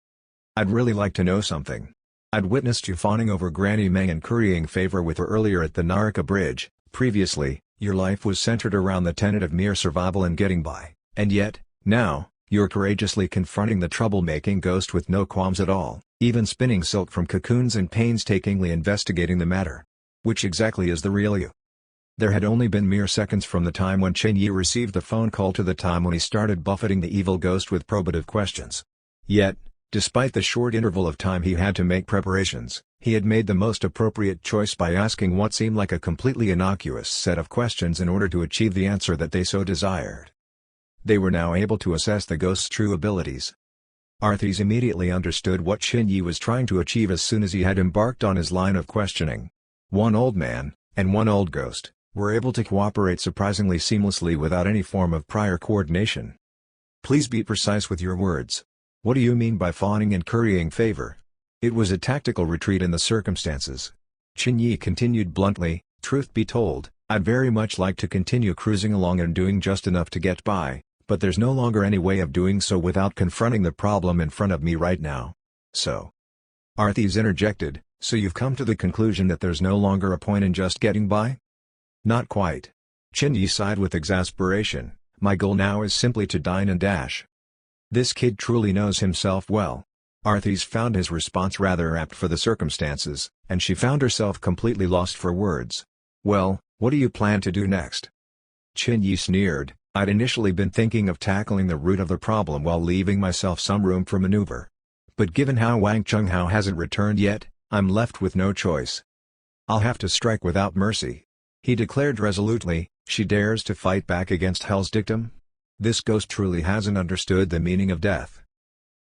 I'd really like to know something. I'd witnessed you fawning over Granny Meng and currying favor with her earlier at the Naraka Bridge. Previously, your life was centered around the tenet of mere survival and getting by, and yet, now, you're courageously confronting the troublemaking ghost with no qualms at all, even spinning silk from cocoons and painstakingly investigating the matter. Which exactly is the real you? There had only been mere seconds from the time when Qin Yi received the phone call to the time when he started buffeting the evil ghost with probative questions. Yet, despite the short interval of time he had to make preparations, he had made the most appropriate choice by asking what seemed like a completely innocuous set of questions in order to achieve the answer that they so desired. They were now able to assess the ghost's true abilities. Arthys immediately understood what Qin Yi was trying to achieve as soon as he had embarked on his line of questioning. One old man, and one old ghost, were able to cooperate surprisingly seamlessly without any form of prior coordination. Please be precise with your words. What do you mean by fawning and currying favor? It was a tactical retreat in the circumstances. Qin Yi continued bluntly, truth be told, I'd very much like to continue cruising along and doing just enough to get by, but there's no longer any way of doing so without confronting the problem in front of me right now. So. Arthys interjected, so you've come to the conclusion that there's no longer a point in just getting by? Not quite. Qin Yi sighed with exasperation, my goal now is simply to dine and dash. This kid truly knows himself well. Arthys found his response rather apt for the circumstances, and she found herself completely lost for words. Well, what do you plan to do next? Qin Yi sneered, I'd initially been thinking of tackling the root of the problem while leaving myself some room for maneuver. But given how Wang Chunghao hasn't returned yet, I'm left with no choice. I'll have to strike without mercy. He declared resolutely, she dares to fight back against Hell's dictum? This ghost truly hasn't understood the meaning of death.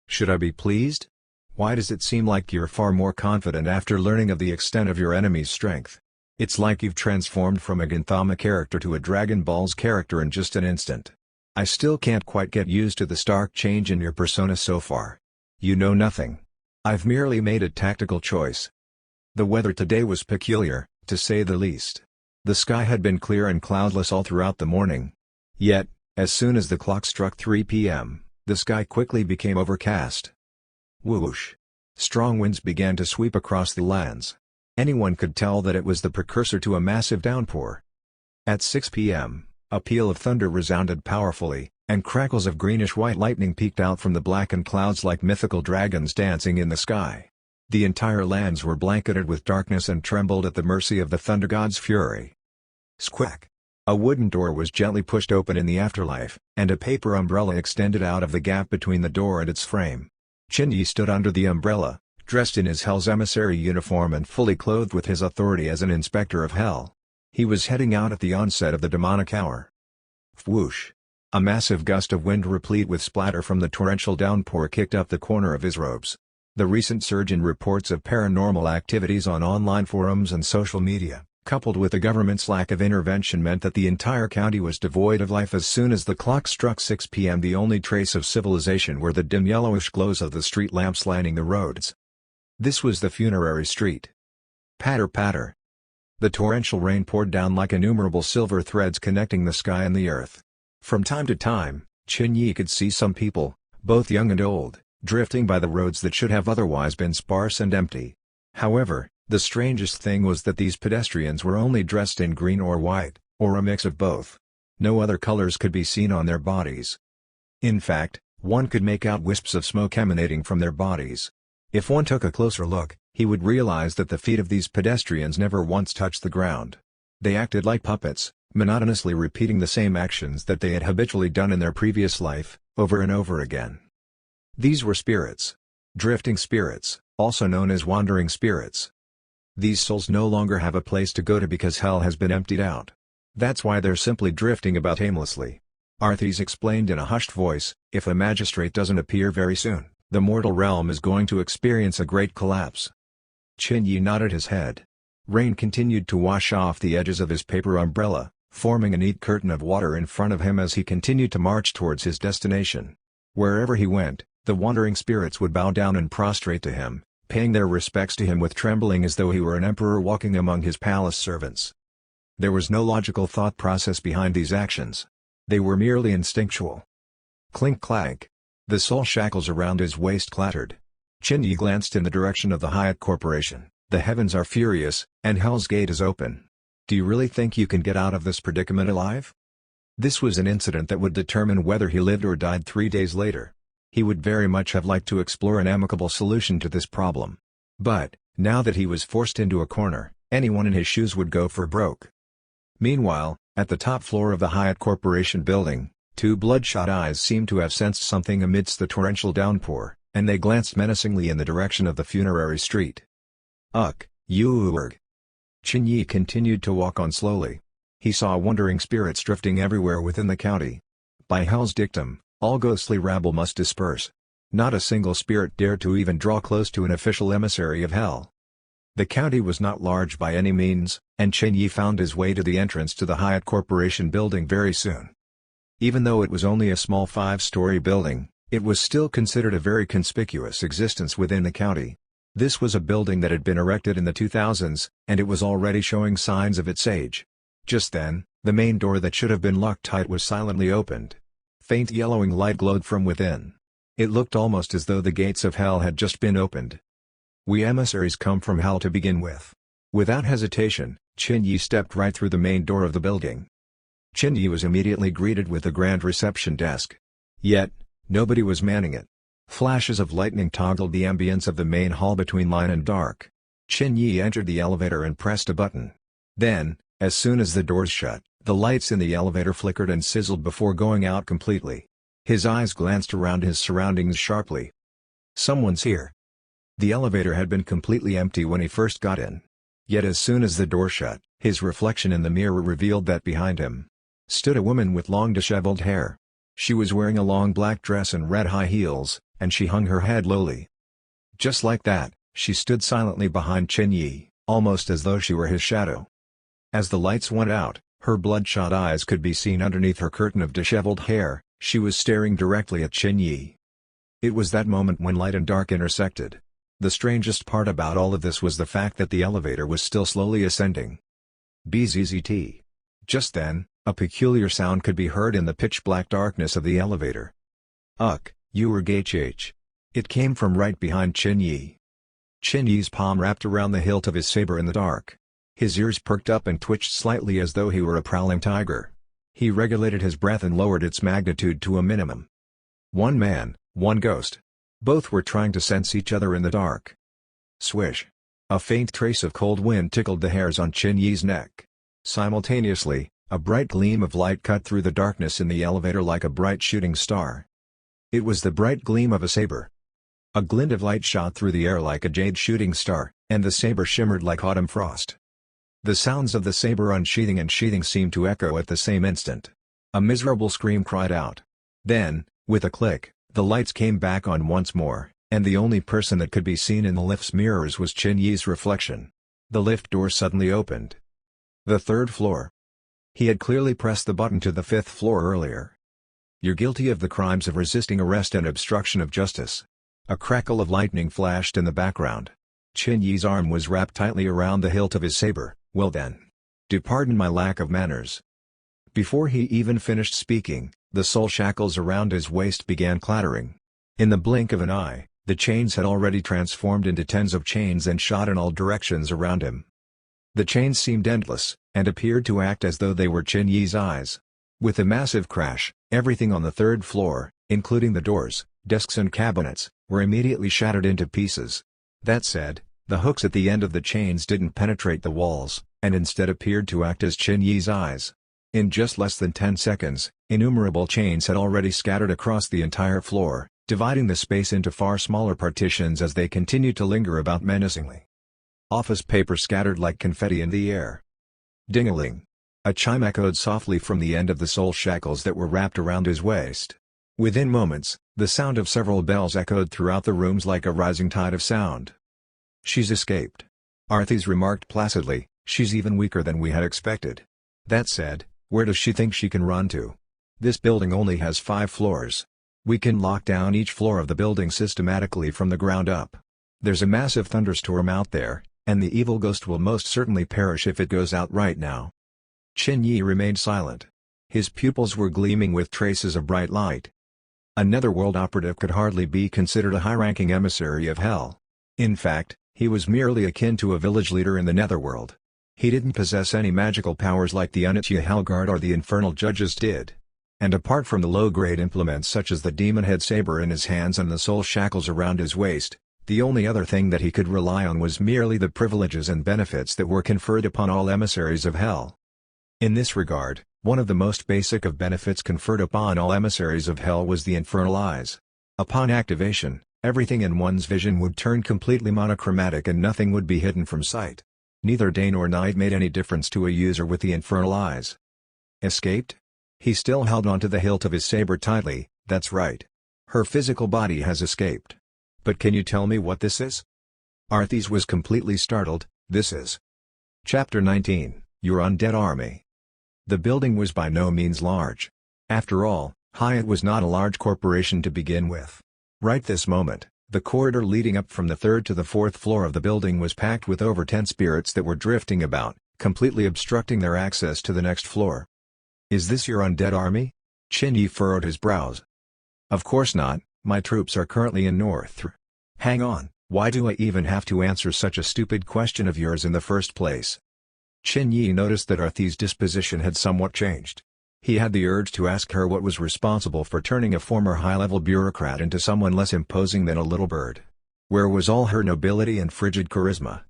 Should I be pleased? Why does it seem like you're far more confident after learning of the extent of your enemy's strength? It's like you've transformed from a Gintama character to a Dragon Ball's character in just an instant. I still can't quite get used to the stark change in your persona so far. You know nothing. I've merely made a tactical choice. The weather today was peculiar, to say the least. The sky had been clear and cloudless all throughout the morning. Yet, as soon as the clock struck 3 p.m., the sky quickly became overcast. Whoosh! Strong winds began to sweep across the lands. Anyone could tell that it was the precursor to a massive downpour. At 6 p.m., a peal of thunder resounded powerfully, and crackles of greenish-white lightning peeked out from the blackened clouds like mythical dragons dancing in the sky. The entire lands were blanketed with darkness and trembled at the mercy of the thunder god's fury. Squack! A wooden door was gently pushed open in the afterlife, and a paper umbrella extended out of the gap between the door and its frame. Ch stood under the umbrella, dressed in his Hell's emissary uniform and fully clothed with his authority as an inspector of Hell. He was heading out at the onset of the demonic hour. Whoosh! A massive gust of wind replete with splatter from the torrential downpour kicked up the corner of his robes. The recent surge in reports of paranormal activities on online forums and social media, coupled with the government's lack of intervention, meant that the entire county was devoid of life as soon as the clock struck 6 p.m. The only trace of civilization were the dim yellowish glows of the street lamps lining the roads. This was the funerary street. Patter patter. The torrential rain poured down like innumerable silver threads connecting the sky and the earth. From time to time, Ch could see some people, both young and old, drifting by the roads that should have otherwise been sparse and empty. However, the strangest thing was that these pedestrians were only dressed in green or white, or a mix of both. No other colors could be seen on their bodies. In fact, one could make out wisps of smoke emanating from their bodies. If one took a closer look, he would realize that the feet of these pedestrians never once touched the ground. They acted like puppets, monotonously repeating the same actions that they had habitually done in their previous life, over and over again. These were spirits. Drifting spirits, also known as wandering spirits. These souls no longer have a place to go to because hell has been emptied out. That's why they're simply drifting about aimlessly. Arthas explained in a hushed voice, if a magistrate doesn't appear very soon, the mortal realm is going to experience a great collapse. Ch nodded his head. Rain continued to wash off the edges of his paper umbrella, forming a neat curtain of water in front of him as he continued to march towards his destination. Wherever he went, the wandering spirits would bow down and prostrate to him, paying their respects to him with trembling as though he were an emperor walking among his palace servants. There was no logical thought process behind these actions. They were merely instinctual. Clink-clank. The soul shackles around his waist clattered. Ch glanced in the direction of the Hyatt Corporation. The heavens are furious, and Hell's Gate is open. Do you really think you can get out of this predicament alive? This was an incident that would determine whether he lived or died 3 days later. He would very much have liked to explore an amicable solution to this problem. But, now that he was forced into a corner, anyone in his shoes would go for broke. Meanwhile, at the top floor of the Hyatt Corporation building, two bloodshot eyes seemed to have sensed something amidst the torrential downpour, and they glanced menacingly in the direction of the funerary street. Ugh, you. Ch continued to walk on slowly. He saw wandering spirits drifting everywhere within the county. By Hell's dictum, all ghostly rabble must disperse. Not a single spirit dared to even draw close to an official emissary of Hell. The county was not large by any means, and Ch found his way to the entrance to the Hyatt Corporation building very soon. Even though it was only a small 5-story building, it was still considered a very conspicuous existence within the county. This was a building that had been erected in the 2000s, and it was already showing signs of its age. Just then, the main door that should have been locked tight was silently opened. Faint yellowing light glowed from within. It looked almost as though the gates of Hell had just been opened. We emissaries come from Hell to begin with. Without hesitation, Ch stepped right through the main door of the building. Ch was immediately greeted with a grand reception desk. Yet, nobody was manning it. Flashes of lightning toggled the ambience of the main hall between light and dark. Ch entered the elevator and pressed a button. Then, as soon as the doors shut, the lights in the elevator flickered and sizzled before going out completely. His eyes glanced around his surroundings sharply. Someone's here. The elevator had been completely empty when he first got in. Yet as soon as the door shut, his reflection in the mirror revealed that behind him stood a woman with long disheveled hair. She was wearing a long black dress and red high heels, and she hung her head lowly. Just like that, she stood silently behind Ch almost as though she were his shadow. As the lights went out, her bloodshot eyes could be seen underneath her curtain of disheveled hair. She was staring directly at Ch It was that moment when light and dark intersected. The strangest part about all of this was the fact that the elevator was still slowly ascending. Bzzzt. Just then, a peculiar sound could be heard in the pitch-black darkness of the elevator. Ugh, you were ghastly. It came from right behind Ch Ch's palm wrapped around the hilt of his saber in the dark. His ears perked up and twitched slightly as though he were a prowling tiger. He regulated his breath and lowered its magnitude to a minimum. One man, one ghost. Both were trying to sense each other in the dark. Swish. A faint trace of cold wind tickled the hairs on Chin Yi's neck. Simultaneously, a bright gleam of light cut through the darkness in the elevator like a bright shooting star. It was the bright gleam of a saber. A glint of light shot through the air like a jade shooting star, and the saber shimmered like autumn frost. The sounds of the saber unsheathing and sheathing seemed to echo at the same instant. A miserable scream cried out. Then, with a click, the lights came back on once more, and the only person that could be seen in the lift's mirrors was Chin Yi's reflection. The lift door suddenly opened. The third floor. He had clearly pressed the button to the fifth floor earlier. You're guilty of the crimes of resisting arrest and obstruction of justice. A crackle of lightning flashed in the background. Chin Yi's arm was wrapped tightly around the hilt of his saber. Well then. Do pardon my lack of manners. Before he even finished speaking, the soul shackles around his waist began clattering. In the blink of an eye, the chains had already transformed into tens of chains and shot in all directions around him. The chains seemed endless, and appeared to act as though they were Chin Yi's eyes. With a massive crash, everything on the third floor, including the doors, desks and cabinets, were immediately shattered into pieces. That said, the hooks at the end of the chains didn't penetrate the walls, and instead appeared to act as Chin Yi's eyes. In just less than 10 seconds, innumerable chains had already scattered across the entire floor, dividing the space into far smaller partitions as they continued to linger about menacingly. Office paper scattered like confetti in the air. Ding-a-ling. A chime echoed softly from the end of the soul shackles that were wrapped around his waist. Within moments, the sound of several bells echoed throughout the rooms like a rising tide of sound. She's escaped. Arthis remarked placidly, she's even weaker than we had expected. That said, where does she think she can run to? This building only has 5 floors. We can lock down each floor of the building systematically from the ground up. There's a massive thunderstorm out there, and the evil ghost will most certainly perish if it goes out right now. Chin Yi remained silent. His pupils were gleaming with traces of bright light. A netherworld operative could hardly be considered a high-ranking emissary of hell. In fact, he was merely akin to a village leader in the netherworld. He didn't possess any magical powers like the Unitya Hellguard or the infernal judges did. And apart from the low-grade implements such as the demon head saber in his hands and the soul shackles around his waist, the only other thing that he could rely on was merely the privileges and benefits that were conferred upon all emissaries of hell. In this regard, one of the most basic of benefits conferred upon all emissaries of hell was the infernal eyes. Upon activation, everything in one's vision would turn completely monochromatic and nothing would be hidden from sight. Neither day nor night made any difference to a user with the infernal eyes. Escaped? He still held onto the hilt of his saber tightly. That's right. Her physical body has escaped. But can you tell me what this is? Arthis was completely startled. This is Chapter 19, Your Undead Army. The building was by no means large. After all, Hyatt was not a large corporation to begin with. Right this moment, the corridor leading up from the 3rd to the 4th floor of the building was packed with over 10 spirits that were drifting about, completely obstructing their access to the next floor. Is this your undead army? Chin Yi furrowed his brows. Of course not, my troops are currently in North. Hang on, why do I even have to answer such a stupid question of yours in the first place? Chin Yi noticed that Arthis' disposition had somewhat changed. He had the urge to ask her what was responsible for turning a former high-level bureaucrat into someone less imposing than a little bird. Where was all her nobility and frigid charisma?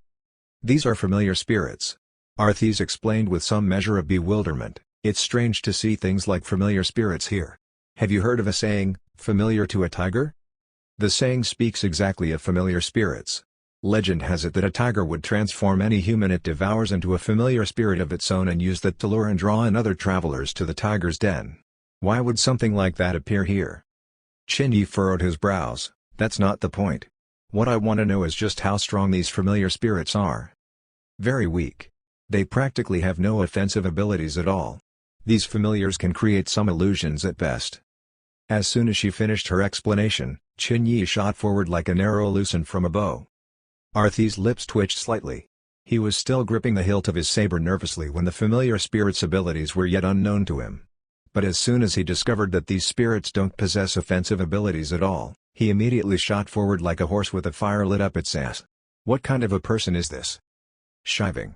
These are familiar spirits. Arthis explained with some measure of bewilderment. It's strange to see things like familiar spirits here. Have you heard of a saying, familiar to a tiger? The saying speaks exactly of familiar spirits. Legend has it that a tiger would transform any human it devours into a familiar spirit of its own and use that to lure and draw in other travelers to the tiger's den. Why would something like that appear here? Chin Yi furrowed his brows. That's not the point. What I want to know is just how strong these familiar spirits are. Very weak. They practically have no offensive abilities at all. These familiars can create some illusions at best. As soon as she finished her explanation, Chin Yi shot forward like an arrow loosened from a bow. Arthis' lips twitched slightly. He was still gripping the hilt of his saber nervously when the familiar spirit's abilities were yet unknown to him. But as soon as he discovered that these spirits don't possess offensive abilities at all, he immediately shot forward like a horse with a fire lit up its ass. What kind of a person is this? Shiving.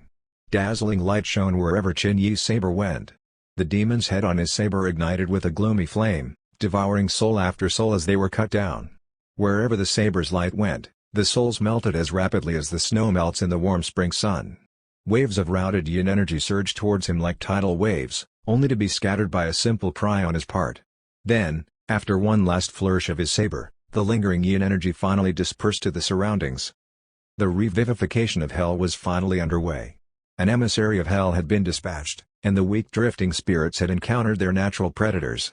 Dazzling light shone wherever Qin Yi's saber went. The demon's head on his saber ignited with a gloomy flame, devouring soul after soul as they were cut down. Wherever the saber's light went, the souls melted as rapidly as the snow melts in the warm spring sun. Waves of routed yin energy surged towards him like tidal waves, only to be scattered by a simple cry on his part. Then, after one last flourish of his saber, the lingering yin energy finally dispersed to the surroundings. The revivification of hell was finally underway. An emissary of hell had been dispatched, and the weak drifting spirits had encountered their natural predators.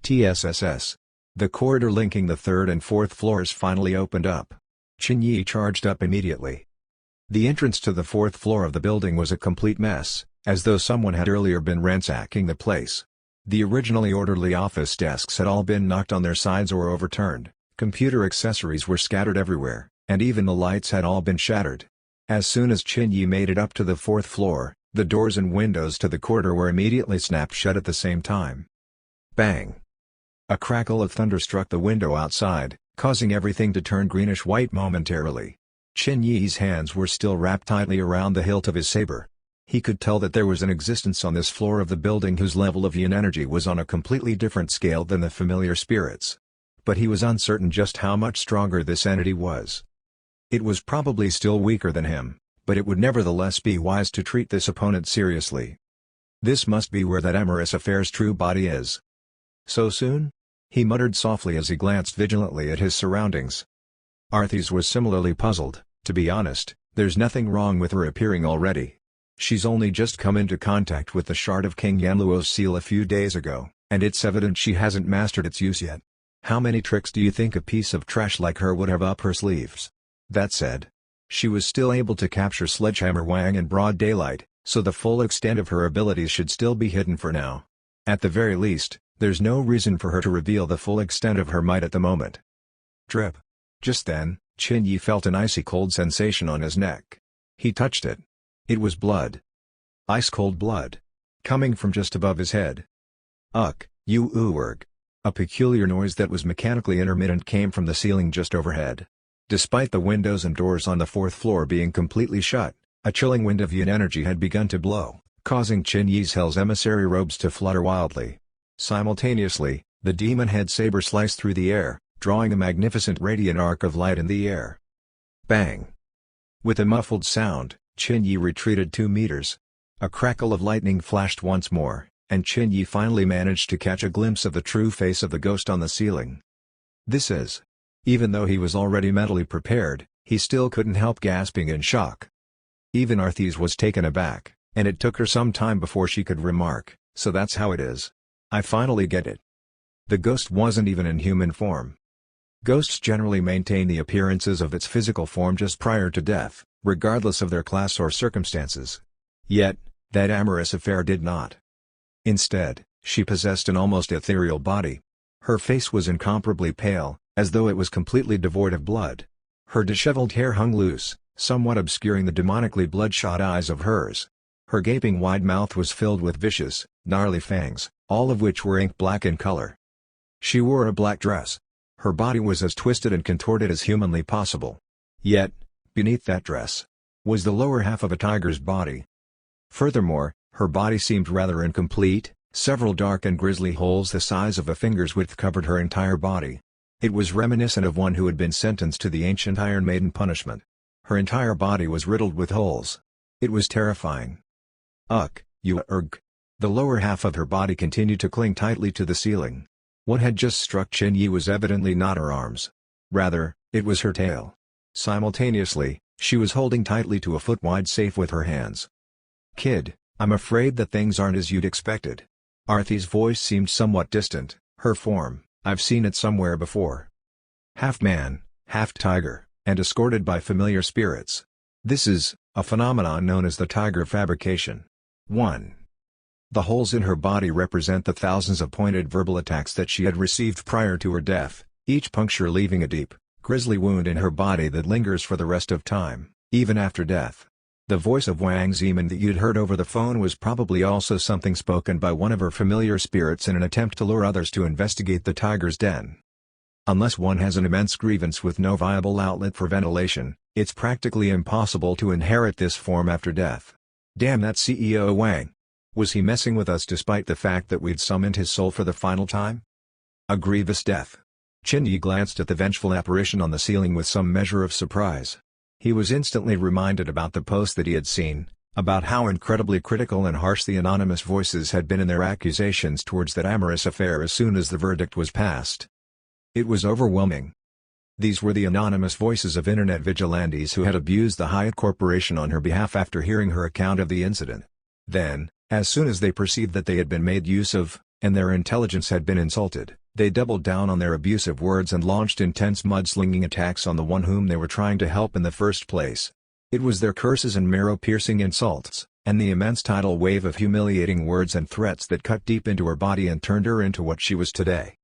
TSSS. The corridor linking the third and fourth floors finally opened up. Qin Yi charged up immediately. The entrance to the fourth floor of the building was a complete mess, as though someone had earlier been ransacking the place. The originally orderly office desks had all been knocked on their sides or overturned, computer accessories were scattered everywhere, and even the lights had all been shattered. As soon as Qin Yi made it up to the fourth floor, the doors and windows to the corridor were immediately snapped shut at the same time. Bang! A crackle of thunder struck the window outside, causing everything to turn greenish-white momentarily. Qin Yi's hands were still wrapped tightly around the hilt of his saber. He could tell that there was an existence on this floor of the building whose level of yin energy was on a completely different scale than the familiar spirits. But he was uncertain just how much stronger this entity was. It was probably still weaker than him, but it would nevertheless be wise to treat this opponent seriously. This must be where that amorous affair's true body is. So soon? He muttered softly as he glanced vigilantly at his surroundings. Arthis was similarly puzzled. To be honest, there's nothing wrong with her appearing already. She's only just come into contact with the shard of King Yanluo's seal a few days ago, and it's evident she hasn't mastered its use yet. How many tricks do you think a piece of trash like her would have up her sleeves? That said, she was still able to capture Sledgehammer Wang in broad daylight, so the full extent of her abilities should still be hidden for now. At the very least, there's no reason for her to reveal the full extent of her might at the moment. Drip. Just then, Qin Yi felt an icy cold sensation on his neck. He touched it. It was blood. Ice-cold blood. Coming from just above his head. You Uwerg. A peculiar noise that was mechanically intermittent came from the ceiling just overhead. Despite the windows and doors on the fourth floor being completely shut, a chilling wind of yin energy had begun to blow, causing Qin Yi's hell's emissary robes to flutter wildly. Simultaneously, the demon head saber sliced through the air, drawing a magnificent radiant arc of light in the air. Bang! With a muffled sound, Qin Yi retreated 2 meters. A crackle of lightning flashed once more, and Qin Yi finally managed to catch a glimpse of the true face of the ghost on the ceiling. This is... Even though he was already mentally prepared, he still couldn't help gasping in shock. Even Arthis was taken aback, and it took her some time before she could remark, "So that's how it is. I finally get it." The ghost wasn't even in human form. Ghosts generally maintain the appearances of its physical form just prior to death, regardless of their class or circumstances. Yet, that amorous affair did not. Instead, she possessed an almost ethereal body. Her face was incomparably pale, as though it was completely devoid of blood. Her disheveled hair hung loose, somewhat obscuring the demonically bloodshot eyes of hers. Her gaping wide mouth was filled with vicious, gnarly fangs, all of which were ink-black in color. She wore a black dress. Her body was as twisted and contorted as humanly possible. Yet, beneath that dress, was the lower half of a tiger's body. Furthermore, her body seemed rather incomplete. Several dark and grisly holes the size of a finger's width covered her entire body. It was reminiscent of one who had been sentenced to the ancient Iron Maiden punishment. Her entire body was riddled with holes. It was terrifying. You erg. The lower half of her body continued to cling tightly to the ceiling. What had just struck Qin Yi was evidently not her arms. Rather, it was her tail. Simultaneously, she was holding tightly to a foot-wide safe with her hands. "Kid, I'm afraid that things aren't as you'd expected." Arthi's voice seemed somewhat distant. Her form, I've seen it somewhere before. Half man, half tiger, and escorted by familiar spirits. This is a phenomenon known as the tiger fabrication. 1. The holes in her body represent the thousands of pointed verbal attacks that she had received prior to her death, each puncture leaving a deep, grisly wound in her body that lingers for the rest of time, even after death. The voice of Wang Zeman that you'd heard over the phone was probably also something spoken by one of her familiar spirits in an attempt to lure others to investigate the tiger's den. Unless one has an immense grievance with no viable outlet for ventilation, it's practically impossible to inherit this form after death. Damn that CEO Wang. Was he messing with us despite the fact that we'd summoned his soul for the final time? A grievous death. Chen Yi glanced at the vengeful apparition on the ceiling with some measure of surprise. He was instantly reminded about the post that he had seen, about how incredibly critical and harsh the anonymous voices had been in their accusations towards that amorous affair as soon as the verdict was passed. It was overwhelming. These were the anonymous voices of internet vigilantes who had abused the Hyatt Corporation on her behalf after hearing her account of the incident. Then, as soon as they perceived that they had been made use of, and their intelligence had been insulted, they doubled down on their abusive words and launched intense mudslinging attacks on the one whom they were trying to help in the first place. It was their curses and marrow-piercing insults, and the immense tidal wave of humiliating words and threats that cut deep into her body and turned her into what she was today.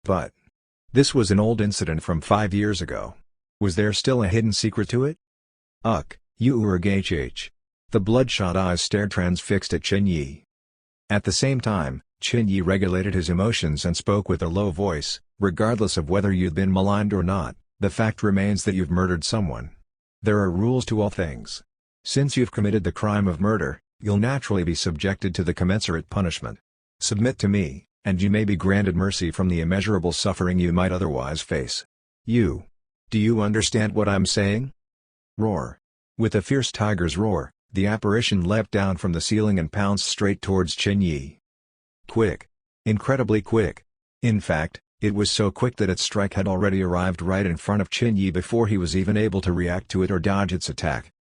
But this was an old incident from 5 years ago. Was there still a hidden secret to it? Yama Rising Ch. The bloodshot eyes stared transfixed at Chen Yi. At the same time, Chen Yi regulated his emotions and spoke with a low voice, "Regardless of whether you've been maligned or not, the fact remains that you've murdered someone. There are rules to all things. Since you've committed the crime of murder, you'll naturally be subjected to the commensurate punishment. Submit to me, and you may be granted mercy from the immeasurable suffering you might otherwise face. Do you understand what I'm saying?" Roar. With a fierce tiger's roar, the apparition leapt down from the ceiling and pounced straight towards Chen Yi. Quick. Incredibly quick. In fact, it was so quick that its strike had already arrived right in front of Chen Yi before he was even able to react to it or dodge its attack.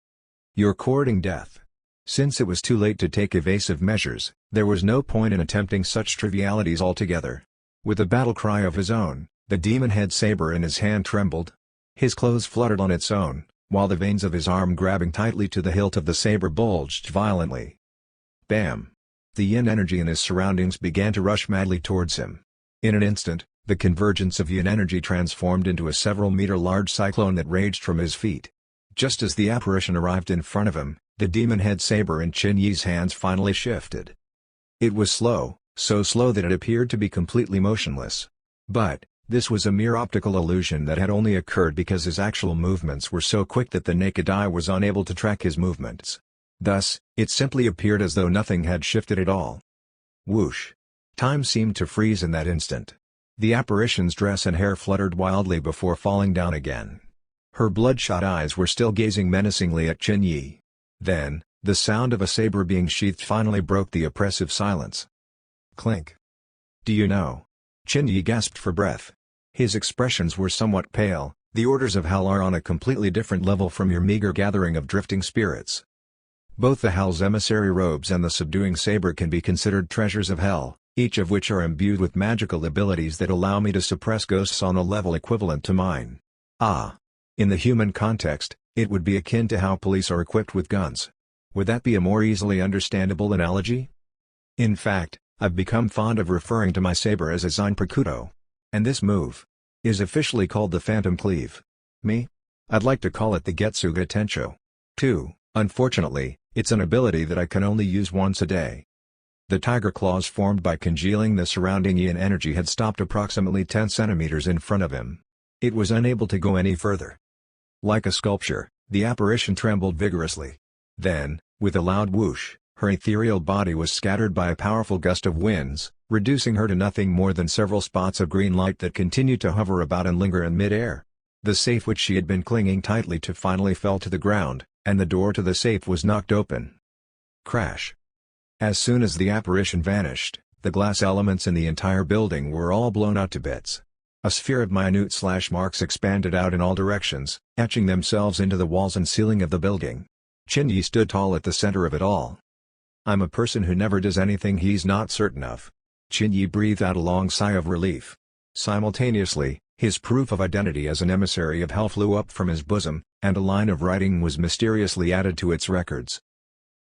You're courting death. Since it was too late to take evasive measures, there was no point in attempting such trivialities altogether. With a battle cry of his own, the demon-head saber in his hand trembled. His clothes fluttered on its own, while the veins of his arm grabbing tightly to the hilt of the saber bulged violently. Bam! The yin energy in his surroundings began to rush madly towards him. In an instant, the convergence of yin energy transformed into a several-meter-large cyclone that raged from his feet. Just as the apparition arrived in front of him, the demon-head saber in Chen Yi's hands finally shifted. It was slow, so slow that it appeared to be completely motionless. But this was a mere optical illusion that had only occurred because his actual movements were so quick that the naked eye was unable to track his movements. Thus, it simply appeared as though nothing had shifted at all. Whoosh! Time seemed to freeze in that instant. The apparition's dress and hair fluttered wildly before falling down again. Her bloodshot eyes were still gazing menacingly at Chen Yi. Then, the sound of a saber being sheathed finally broke the oppressive silence. Clink! Do you know? Chen Yi gasped for breath. His expressions were somewhat pale. The orders of hell are on a completely different level from your meager gathering of drifting spirits. Both the hell's emissary robes and the subduing saber can be considered treasures of hell, each of which are imbued with magical abilities that allow me to suppress ghosts on a level equivalent to mine. In the human context, it would be akin to how police are equipped with guns. Would that be a more easily understandable analogy? In fact, I've become fond of referring to my saber as a Zanpakuto. And this move is officially called the Phantom Cleave. Me? I'd like to call it the Getsuga Tencho. 2. Unfortunately, it's an ability that I can only use once a day. The tiger claws formed by congealing the surrounding yin energy had stopped approximately 10 centimeters in front of him. It was unable to go any further. Like a sculpture, the apparition trembled vigorously. Then, with a loud whoosh, her ethereal body was scattered by a powerful gust of winds, reducing her to nothing more than several spots of green light that continued to hover about and linger in mid-air. The safe which she had been clinging tightly to finally fell to the ground, and the door to the safe was knocked open. Crash! As soon as the apparition vanished, the glass elements in the entire building were all blown out to bits. A sphere of minute slash marks expanded out in all directions, etching themselves into the walls and ceiling of the building. Chen Yi stood tall at the center of it all. I'm a person who never does anything he's not certain of. Chen Yi breathed out a long sigh of relief. Simultaneously, his proof of identity as an emissary of hell flew up from his bosom, and a line of writing was mysteriously added to its records.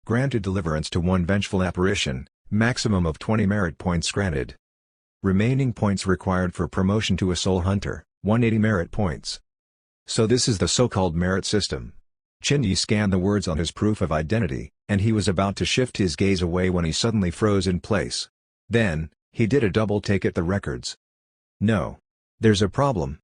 Granted deliverance to one vengeful apparition, maximum of 20 merit points granted. Remaining points required for promotion to a soul hunter, 180 merit points. So this is the so-called merit system. Chen Yi scanned the words on his proof of identity, and he was about to shift his gaze away when he suddenly froze in place. Then, he did a double take at the records. No. There's a problem.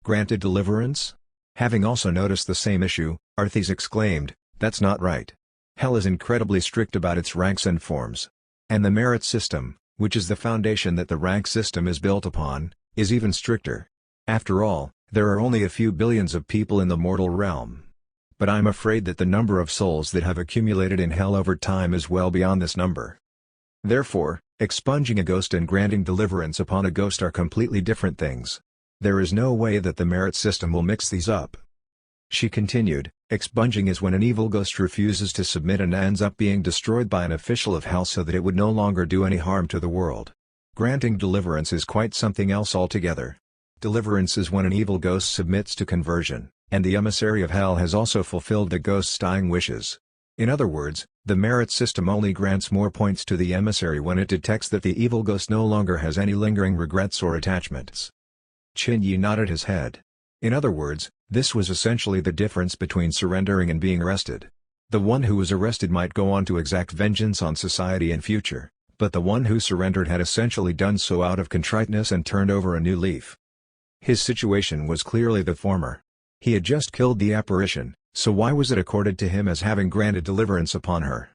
Granted deliverance? Having also noticed the same issue, Arthis exclaimed, "That's not right. Hell is incredibly strict about its ranks and forms. And the merit system, which is the foundation that the rank system is built upon, is even stricter. After all, there are only a few billions of people in the mortal realm. But I'm afraid that the number of souls that have accumulated in hell over time is well beyond this number. Therefore, expunging a ghost and granting deliverance upon a ghost are completely different things. There is no way that the merit system will mix these up. She continued, expunging is when an evil ghost refuses to submit and ends up being destroyed by an official of hell so that it would no longer do any harm to the world. Granting deliverance is quite something else altogether. Deliverance is when an evil ghost submits to conversion, and the emissary of hell has also fulfilled the ghost's dying wishes. In other words, the merit system only grants more points to the emissary when it detects that the evil ghost no longer has any lingering regrets or attachments. Chin-Yi nodded his head. In other words, this was essentially the difference between surrendering and being arrested. The one who was arrested might go on to exact vengeance on society in future, but the one who surrendered had essentially done so out of contriteness and turned over a new leaf. His situation was clearly the former. He had just killed the apparition, so why was it accorded to him as having granted deliverance upon her?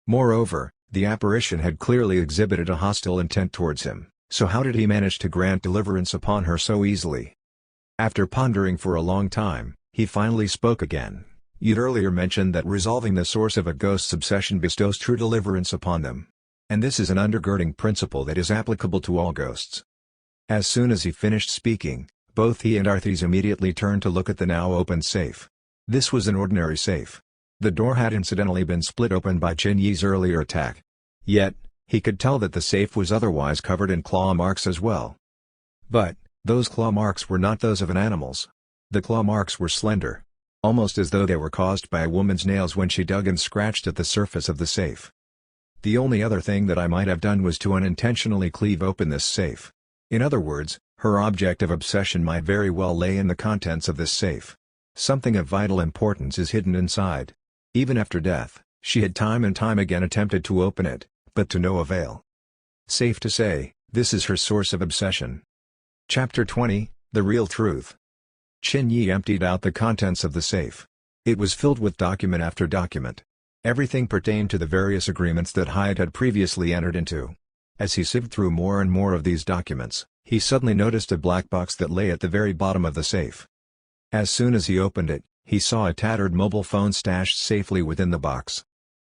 Moreover, the apparition had clearly exhibited a hostile intent towards him, so how did he manage to grant deliverance upon her so easily? After pondering for a long time, he finally spoke again. You'd earlier mentioned that resolving the source of a ghost's obsession bestows true deliverance upon them. And this is an undergirding principle that is applicable to all ghosts. As soon as he finished speaking, both he and Arthurs immediately turned to look at the now opened safe. This was an ordinary safe. The door had incidentally been split open by Chin-Yi's earlier attack. Yet, he could tell that the safe was otherwise covered in claw marks as well. But, those claw marks were not those of an animal's. The claw marks were slender. Almost as though they were caused by a woman's nails when she dug and scratched at the surface of the safe. The only other thing that I might have done was to unintentionally cleave open this safe. In other words, her object of obsession might very well lay in the contents of this safe. Something of vital importance is hidden inside. Even after death, she had time and time again attempted to open it, but to no avail. Safe to say, this is her source of obsession. Chapter 20, The Real Truth. Chin-Yi emptied out the contents of the safe. It was filled with document after document. Everything pertained to the various agreements that Hyatt had previously entered into. As he sieved through more and more of these documents, he suddenly noticed a black box that lay at the very bottom of the safe. As soon as he opened it, he saw a tattered mobile phone stashed safely within the box.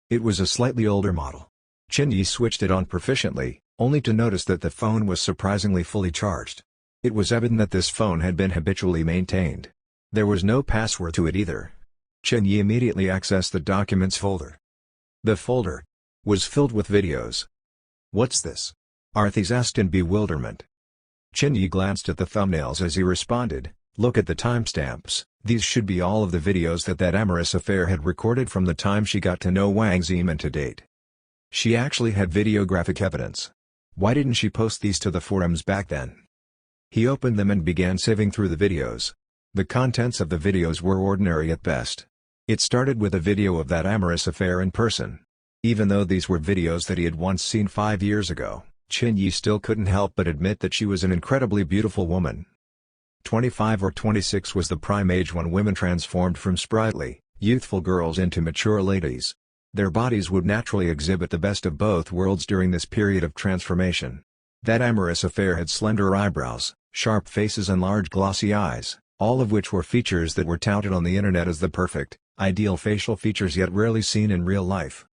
It was a slightly older model. Chin-Yi switched it on proficiently, only to notice that the phone was surprisingly fully charged. It was evident that this phone had been habitually maintained. There was no password to it either. Chin-Yi immediately accessed the documents folder. The folder was filled with videos. "What's this?" Arthurs asked in bewilderment. Chin-Yi glanced at the thumbnails as he responded, "Look at the timestamps, these should be all of the videos that amorous affair had recorded from the time she got to know Wang Zeman to date. She actually had videographic evidence. Why didn't she post these to the forums back then?" He opened them and began sieving through the videos. The contents of the videos were ordinary at best. It started with a video of that amorous affair in person. Even though these were videos that he had once seen 5 years ago, Chin-Yi still couldn't help but admit that she was an incredibly beautiful woman. 25 or 26 was the prime age when women transformed from sprightly, youthful girls into mature ladies. Their bodies would naturally exhibit the best of both worlds during this period of transformation. That amorous affair had slender eyebrows, sharp faces and large glossy eyes, all of which were features that were touted on the internet as the perfect, ideal facial features yet rarely seen in real life.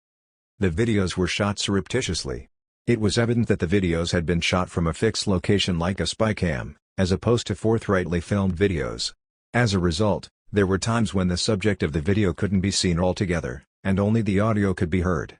The videos were shot surreptitiously. It was evident that the videos had been shot from a fixed location like a spy cam, as opposed to forthrightly filmed videos. As a result, there were times when the subject of the video couldn't be seen altogether, and only the audio could be heard.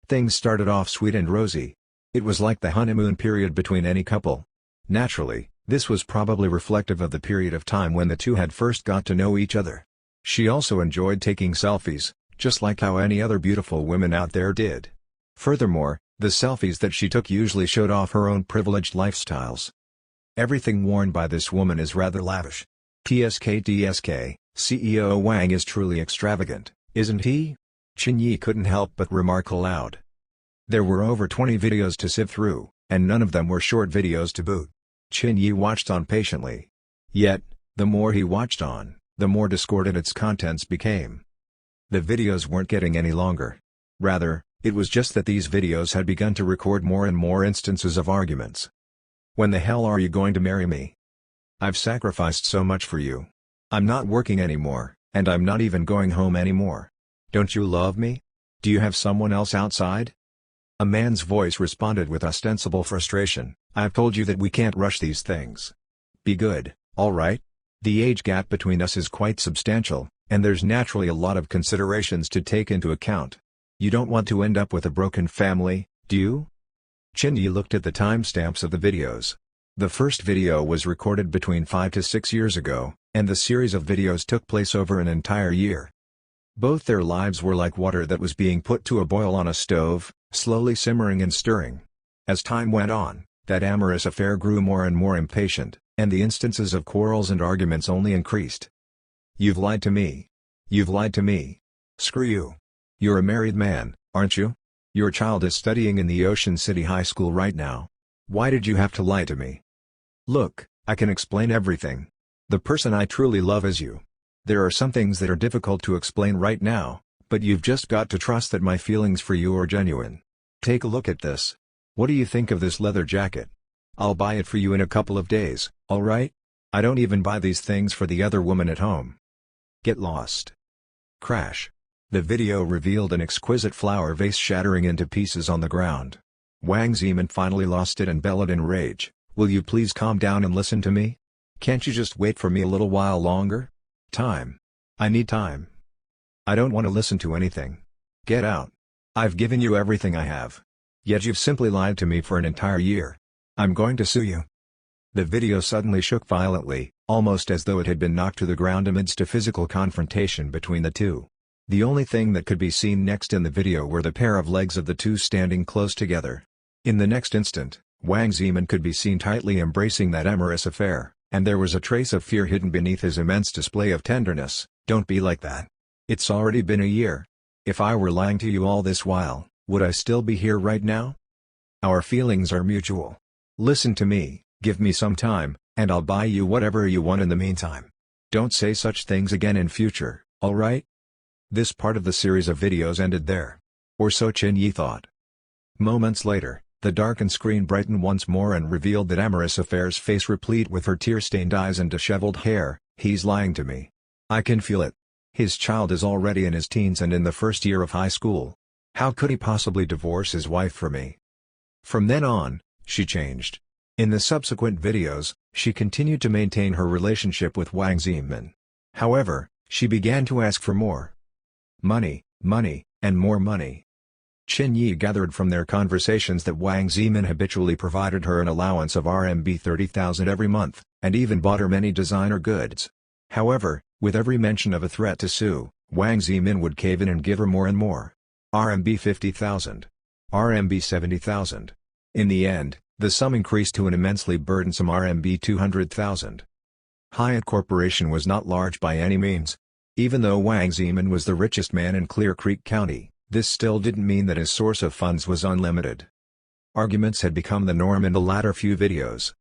Things started off sweet and rosy. It was like the honeymoon period between any couple. Naturally, this was probably reflective of the period of time when the two had first got to know each other. She also enjoyed taking selfies, just like how any other beautiful women out there did. Furthermore, the selfies that she took usually showed off her own privileged lifestyles. Everything worn by this woman is rather lavish. TSK, CEO Wang is truly extravagant, isn't he? Chin-Yi couldn't help but remark aloud. There were over 20 videos to sift through, and none of them were short videos to boot. Chin-Yi watched on patiently. Yet, the more he watched on, the more discordant its contents became. The videos weren't getting any longer. Rather, it was just that these videos had begun to record more and more instances of arguments. When the hell are you going to marry me? I've sacrificed so much for you. I'm not working anymore, and I'm not even going home anymore. Don't you love me? Do you have someone else outside? A man's voice responded with ostensible frustration. I've told you that we can't rush these things. Be good, alright? The age gap between us is quite substantial, and there's naturally a lot of considerations to take into account. You don't want to end up with a broken family, do you? Chin-Yi looked at the timestamps of the videos. The first video was recorded between 5 to 6 years ago, and the series of videos took place over an entire year. Both their lives were like water that was being put to a boil on a stove, slowly simmering and stirring. As time went on, that amorous affair grew more and more impatient, and the instances of quarrels and arguments only increased. You've lied to me. You've lied to me. Screw you. You're a married man, aren't you? Your child is studying in the Ocean City High School right now. Why did you have to lie to me? Look, I can explain everything. The person I truly love is you. There are some things that are difficult to explain right now, but you've just got to trust that my feelings for you are genuine. Take a look at this. What do you think of this leather jacket? I'll buy it for you in a couple of days, alright? I don't even buy these things for the other woman at home. Get lost. Crash. The video revealed an exquisite flower vase shattering into pieces on the ground. Wang Zeman finally lost it and bellowed in rage. Will you please calm down and listen to me? Can't you just wait for me a little while longer? Time. I need time. I don't want to listen to anything. Get out. I've given you everything I have. Yet you've simply lied to me for an entire year. I'm going to sue you. The video suddenly shook violently, almost as though it had been knocked to the ground amidst a physical confrontation between the two. The only thing that could be seen next in the video were the pair of legs of the two standing close together. In the next instant, Wang Zeman could be seen tightly embracing that amorous affair, and there was a trace of fear hidden beneath his immense display of tenderness. Don't be like that. It's already been a year. If I were lying to you all this while, would I still be here right now? Our feelings are mutual. Listen to me, give me some time, and I'll buy you whatever you want in the meantime. Don't say such things again in future, alright? This part of the series of videos ended there. Or so Chin-Yi thought. Moments later, the darkened screen brightened once more and revealed that amorous affair's face replete with her tear-stained eyes and disheveled hair. He's lying to me. I can feel it. His child is already in his teens and in the first year of high school. How could he possibly divorce his wife for me? From then on, she changed. In the subsequent videos, she continued to maintain her relationship with Wang Zeman. However, she began to ask for more. Money, and more money. Chin-Yi gathered from their conversations that Wang Zeman habitually provided her an allowance of RMB 30,000 every month, and even bought her many designer goods. However, with every mention of a threat to sue, Wang Zeman would cave in and give her more and more. RMB 50,000. RMB 70,000. In the end, the sum increased to an immensely burdensome RMB 200,000. Hyatt Corporation was not large by any means. Even though Wang Zeman was the richest man in Clear Creek County, this still didn't mean that his source of funds was unlimited. Arguments had become the norm in the latter few videos.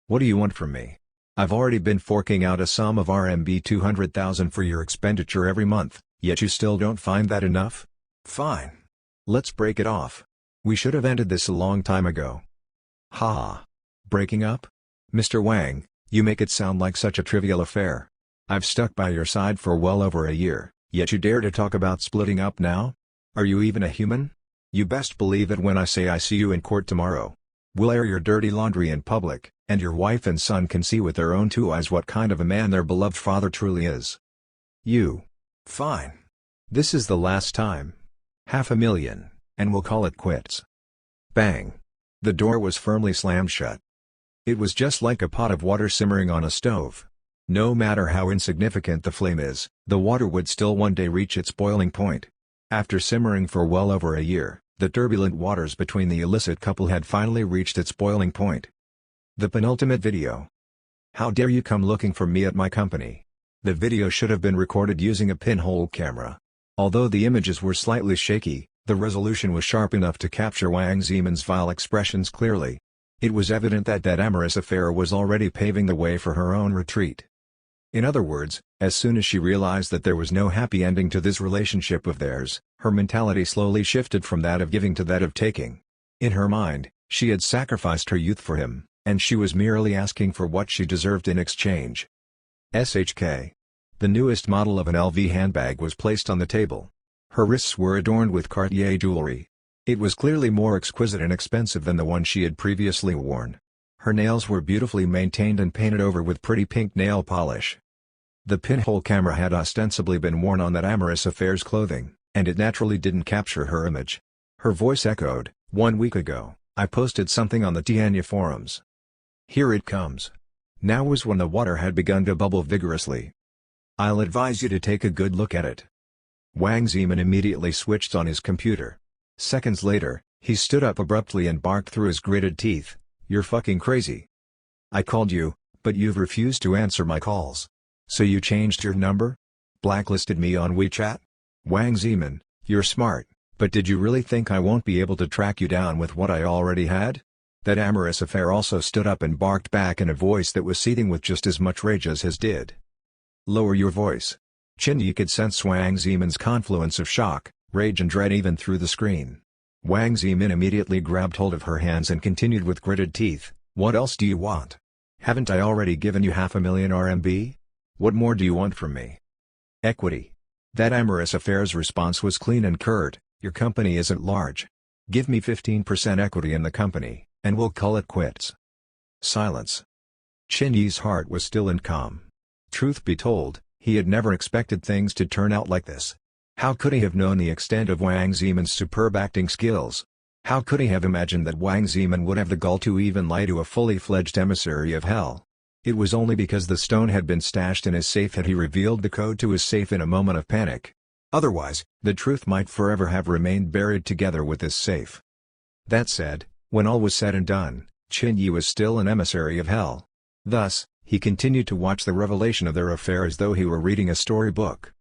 What do you want from me? I've already been forking out a sum of RMB 200,000 for your expenditure every month, yet you still don't find that enough? Fine. Let's break it off. We should have ended this a long time ago. Ha! Breaking up? Mr. Wang, you make it sound like such a trivial affair. I've stuck by your side for well over a year, yet you dare to talk about splitting up now? Are you even a human? You best believe it when I say I see you in court tomorrow. We'll air your dirty laundry in public, and your wife and son can see with their own two eyes what kind of a man their beloved father truly is. You. Fine. This is the last time. 500,000, and we'll call it quits. Bang. The door was firmly slammed shut. It was just like a pot of water simmering on a stove. No matter how insignificant the flame is, the water would still one day reach its boiling point. After simmering for well over a year, the turbulent waters between the illicit couple had finally reached its boiling point. The penultimate video. How dare you come looking for me at my company? The video should have been recorded using a pinhole camera. Although the images were slightly shaky, the resolution was sharp enough to capture Wang Zeman's vile expressions clearly. It was evident that amorous affair was already paving the way for her own retreat. In other words, as soon as she realized that there was no happy ending to this relationship of theirs, her mentality slowly shifted from that of giving to that of taking. In her mind, she had sacrificed her youth for him, and she was merely asking for what she deserved in exchange. SHK. The newest model of an LV handbag was placed on the table. Her wrists were adorned with Cartier jewelry. It was clearly more exquisite and expensive than the one she had previously worn. Her nails were beautifully maintained and painted over with pretty pink nail polish. The pinhole camera had ostensibly been worn on that amorous affair's clothing, and it naturally didn't capture her image. Her voice echoed, "1 week ago, I posted something on the Tianya forums. Here it comes." Now was when the water had begun to bubble vigorously. "I'll advise you to take a good look at it." Wang Zeman immediately switched on his computer. Seconds later, he stood up abruptly and barked through his gritted teeth, "You're fucking crazy. I called you, but you've refused to answer my calls. So you changed your number? Blacklisted me on WeChat? Wang Zeman, you're smart, but did you really think I won't be able to track you down with what I already had?" That amorous affair also stood up and barked back in a voice that was seething with just as much rage as his did. "Lower your voice." Chin-Yi could sense Wang Zeman's confluence of shock, rage and dread even through the screen. Wang Zeman immediately grabbed hold of her hands and continued with gritted teeth, "What else do you want? Haven't I already given you 500,000 RMB? What more do you want from me?" "Equity." That amorous affair's response was clean and curt, "Your company isn't large. Give me 15% equity in the company, and we'll call it quits." Silence. Chin-Yi's heart was still and calm. Truth be told, he had never expected things to turn out like this. How could he have known the extent of Wang Zeman's superb acting skills? How could he have imagined that Wang Zeman would have the gall to even lie to a fully fledged emissary of hell? It was only because the stone had been stashed in his safe that he revealed the code to his safe in a moment of panic. Otherwise, the truth might forever have remained buried together with this safe. That said, when all was said and done, Chin-Yi was still an emissary of hell. Thus, he continued to watch the revelation of their affair as though he were reading a storybook.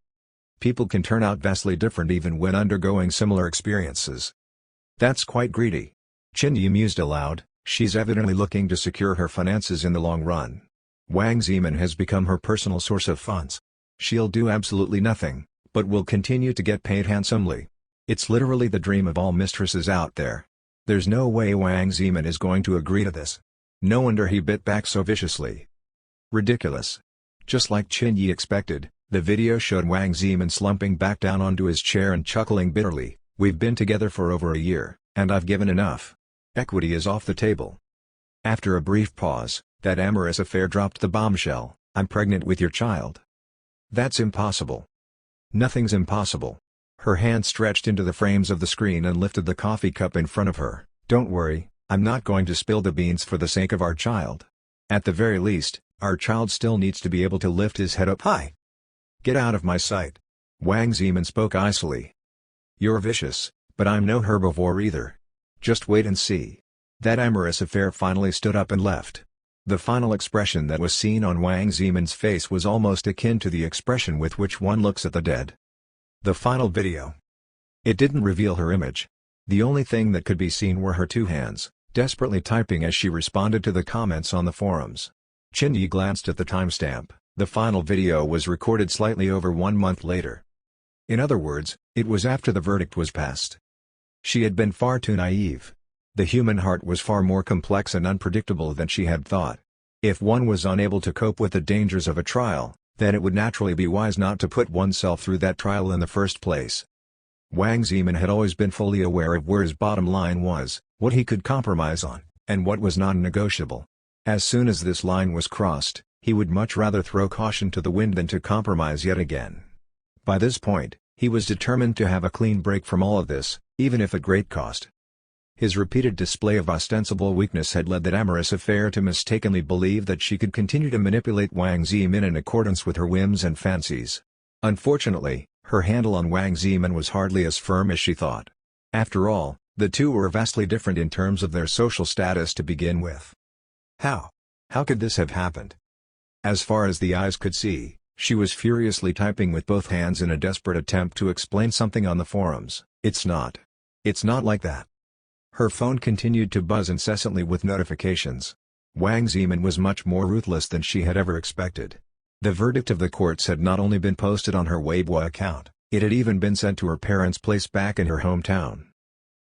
People can turn out vastly different even when undergoing similar experiences. "That's quite greedy." Chin-Yi mused aloud, "She's evidently looking to secure her finances in the long run. Wang Zeman has become her personal source of funds. She'll do absolutely nothing, but will continue to get paid handsomely. It's literally the dream of all mistresses out there. There's no way Wang Zeman is going to agree to this. No wonder he bit back so viciously." Ridiculous. Just like Chin-Yi expected, the video showed Wang Zeman slumping back down onto his chair and chuckling bitterly, "We've been together for over a year, and I've given enough. Equity is off the table." After a brief pause, that amorous affair dropped the bombshell, "I'm pregnant with your child." "That's impossible." "Nothing's impossible." Her hand stretched into the frames of the screen and lifted the coffee cup in front of her. "Don't worry, I'm not going to spill the beans for the sake of our child. At the very least, our child still needs to be able to lift his head up high." "Get out of my sight." Wang Zeman spoke icily. "You're vicious, but I'm no herbivore either. Just wait and see." That amorous affair finally stood up and left. The final expression that was seen on Wang Zeman's face was almost akin to the expression with which one looks at the dead. The final video. It didn't reveal her image. The only thing that could be seen were her two hands, desperately typing as she responded to the comments on the forums. Chin-Yi glanced at the timestamp. The final video was recorded slightly over 1 month later. In other words, it was after the verdict was passed. She had been far too naive. The human heart was far more complex and unpredictable than she had thought. If one was unable to cope with the dangers of a trial, then it would naturally be wise not to put oneself through that trial in the first place. Wang Zeman had always been fully aware of where his bottom line was, what he could compromise on, and what was non-negotiable. As soon as this line was crossed, he would much rather throw caution to the wind than to compromise yet again. By this point, he was determined to have a clean break from all of this, even if at great cost. His repeated display of ostensible weakness had led that amorous affair to mistakenly believe that she could continue to manipulate Wang Zeman in accordance with her whims and fancies. Unfortunately, her handle on Wang Zeman was hardly as firm as she thought. After all, the two were vastly different in terms of their social status to begin with. How could this have happened? As far as the eyes could see, she was furiously typing with both hands in a desperate attempt to explain something on the forums. It's not like that." Her phone continued to buzz incessantly with notifications. Wang Zeman was much more ruthless than she had ever expected. The verdict of the courts had not only been posted on her Weibo account, it had even been sent to her parents' place back in her hometown.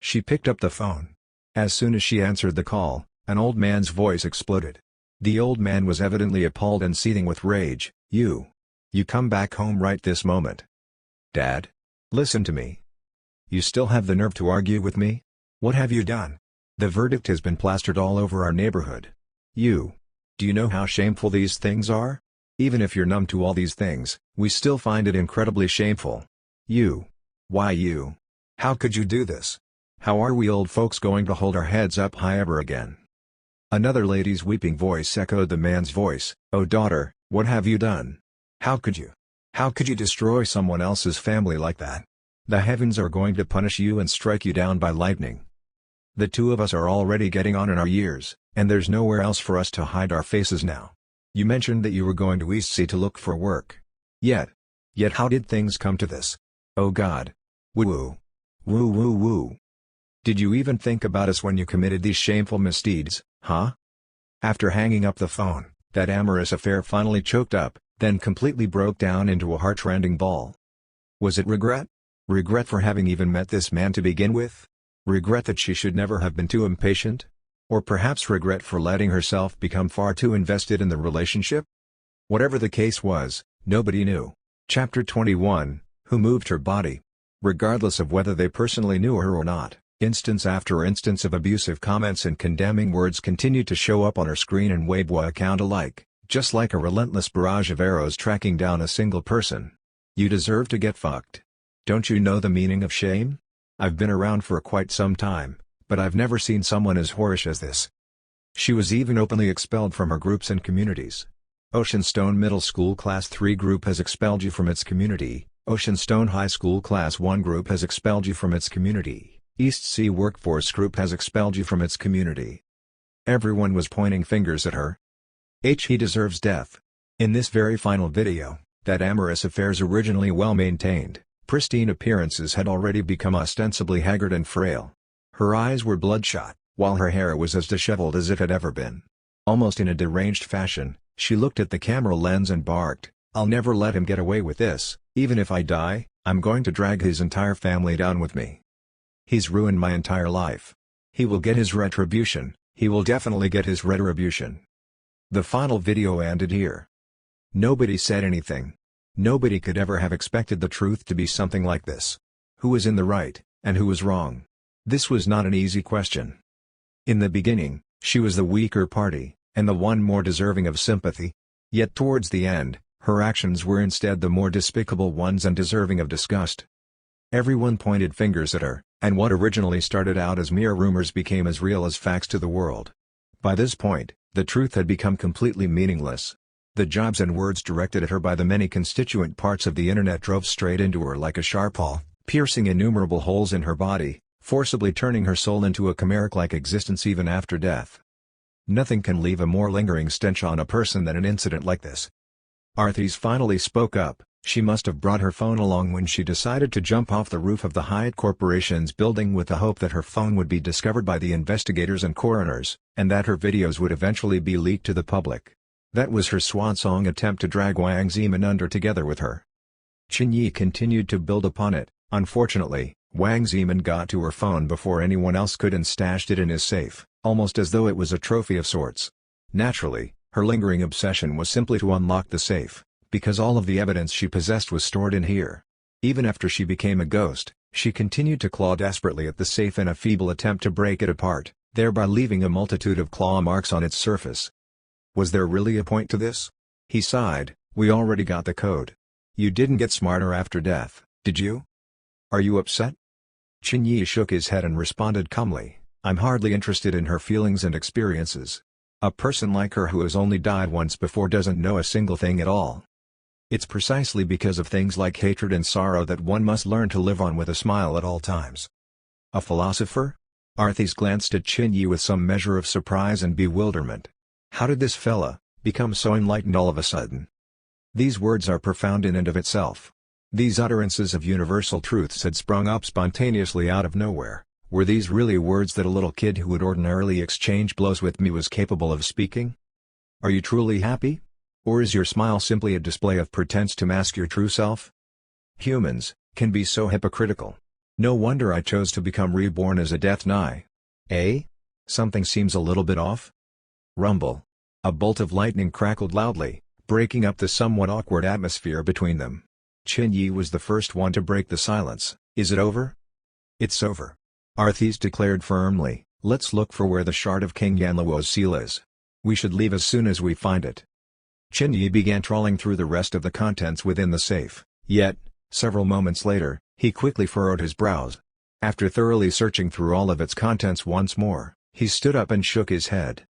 She picked up the phone. As soon as she answered the call, an old man's voice exploded. The old man was evidently appalled and seething with rage. You come back home right this moment. Dad? Listen to me. You still have the nerve to argue with me? What have you done? The verdict has been plastered all over our neighborhood. Do you know how shameful these things are? Even if you're numb to all these things, we still find it incredibly shameful. Why you? How could you do this? How are we old folks going to hold our heads up high ever again? Another lady's weeping voice echoed the man's voice. Oh daughter, what have you done? How could you? How could you destroy someone else's family like that? The heavens are going to punish you and strike you down by lightning. The two of us are already getting on in our years, and there's nowhere else for us to hide our faces now. You mentioned that you were going to East Sea to look for work. Yet how did things come to this? Oh God. Woo. Did you even think about us when you committed these shameful misdeeds, huh? After hanging up the phone, that amorous affair finally choked up, then completely broke down into a heart-rending bawl. Was it regret? Regret for having even met this man to begin with? Regret that she should never have been too impatient? Or perhaps regret for letting herself become far too invested in the relationship? Whatever the case was, nobody knew. Chapter 21, Who Moved Her Body? Regardless of whether they personally knew her or not, instance after instance of abusive comments and condemning words continued to show up on her screen and Weibo account alike, just like a relentless barrage of arrows tracking down a single person. You deserve to get fucked. Don't you know the meaning of shame? I've been around for quite some time, but I've never seen someone as whorish as this. She was even openly expelled from her groups and communities. Oceanstone Middle School Class 3 group has expelled you from its community. Oceanstone High School Class 1 group has expelled you from its community. East Sea Workforce group has expelled you from its community. Everyone was pointing fingers at her. He deserves death. In this very final video, that amorous affairs originally well-maintained, pristine appearances had already become ostensibly haggard and frail. Her eyes were bloodshot, while her hair was as disheveled as it had ever been. Almost in a deranged fashion, she looked at the camera lens and barked, "I'll never let him get away with this. Even if I die, I'm going to drag his entire family down with me. He's ruined my entire life. He will get his retribution, he will definitely get his retribution." The final video ended here. Nobody said anything. Nobody could ever have expected the truth to be something like this. Who was in the right, and who was wrong? This was not an easy question. In the beginning, she was the weaker party, and the one more deserving of sympathy. Yet towards the end, her actions were instead the more despicable ones and deserving of disgust. Everyone pointed fingers at her, and what originally started out as mere rumors became as real as facts to the world. By this point, the truth had become completely meaningless. The jabs and words directed at her by the many constituent parts of the internet drove straight into her like a sharp awl, piercing innumerable holes in her body, forcibly turning her soul into a chimeric-like existence even after death. Nothing can leave a more lingering stench on a person than an incident like this. Arthys finally spoke up. She must have brought her phone along when she decided to jump off the roof of the Hyatt Corporation's building with the hope that her phone would be discovered by the investigators and coroners, and that her videos would eventually be leaked to the public. That was her swan-song attempt to drag Wang Zemin under together with her. Chen Yi continued to build upon it. Unfortunately, Wang Zemin got to her phone before anyone else could and stashed it in his safe, almost as though it was a trophy of sorts. Naturally, her lingering obsession was simply to unlock the safe, because all of the evidence she possessed was stored in here. Even after she became a ghost, she continued to claw desperately at the safe in a feeble attempt to break it apart, thereby leaving a multitude of claw marks on its surface. Was there really a point to this? He sighed. We already got the code. You didn't get smarter after death, did you? Are you upset? Chen Yi shook his head and responded calmly, I'm hardly interested in her feelings and experiences. A person like her who has only died once before doesn't know a single thing at all. It's precisely because of things like hatred and sorrow that one must learn to live on with a smile at all times. A philosopher? Arthys glanced at Chen Yi with some measure of surprise and bewilderment. How did this fella become so enlightened all of a sudden? These words are profound in and of itself. These utterances of universal truths had sprung up spontaneously out of nowhere. Were these really words that a little kid who would ordinarily exchange blows with me was capable of speaking? Are you truly happy? Or is your smile simply a display of pretense to mask your true self? Humans can be so hypocritical. No wonder I chose to become reborn as a death nigh. Eh? Something seems a little bit off? Rumble. A bolt of lightning crackled loudly, breaking up the somewhat awkward atmosphere between them. Chin Yi was the first one to break the silence. Is it over? It's over. Arthis declared firmly. Let's look for where the shard of King Yanluo's seal is. We should leave as soon as we find it. Chin Yi began trawling through the rest of the contents within the safe, yet, several moments later, he quickly furrowed his brows. After thoroughly searching through all of its contents once more, he stood up and shook his head.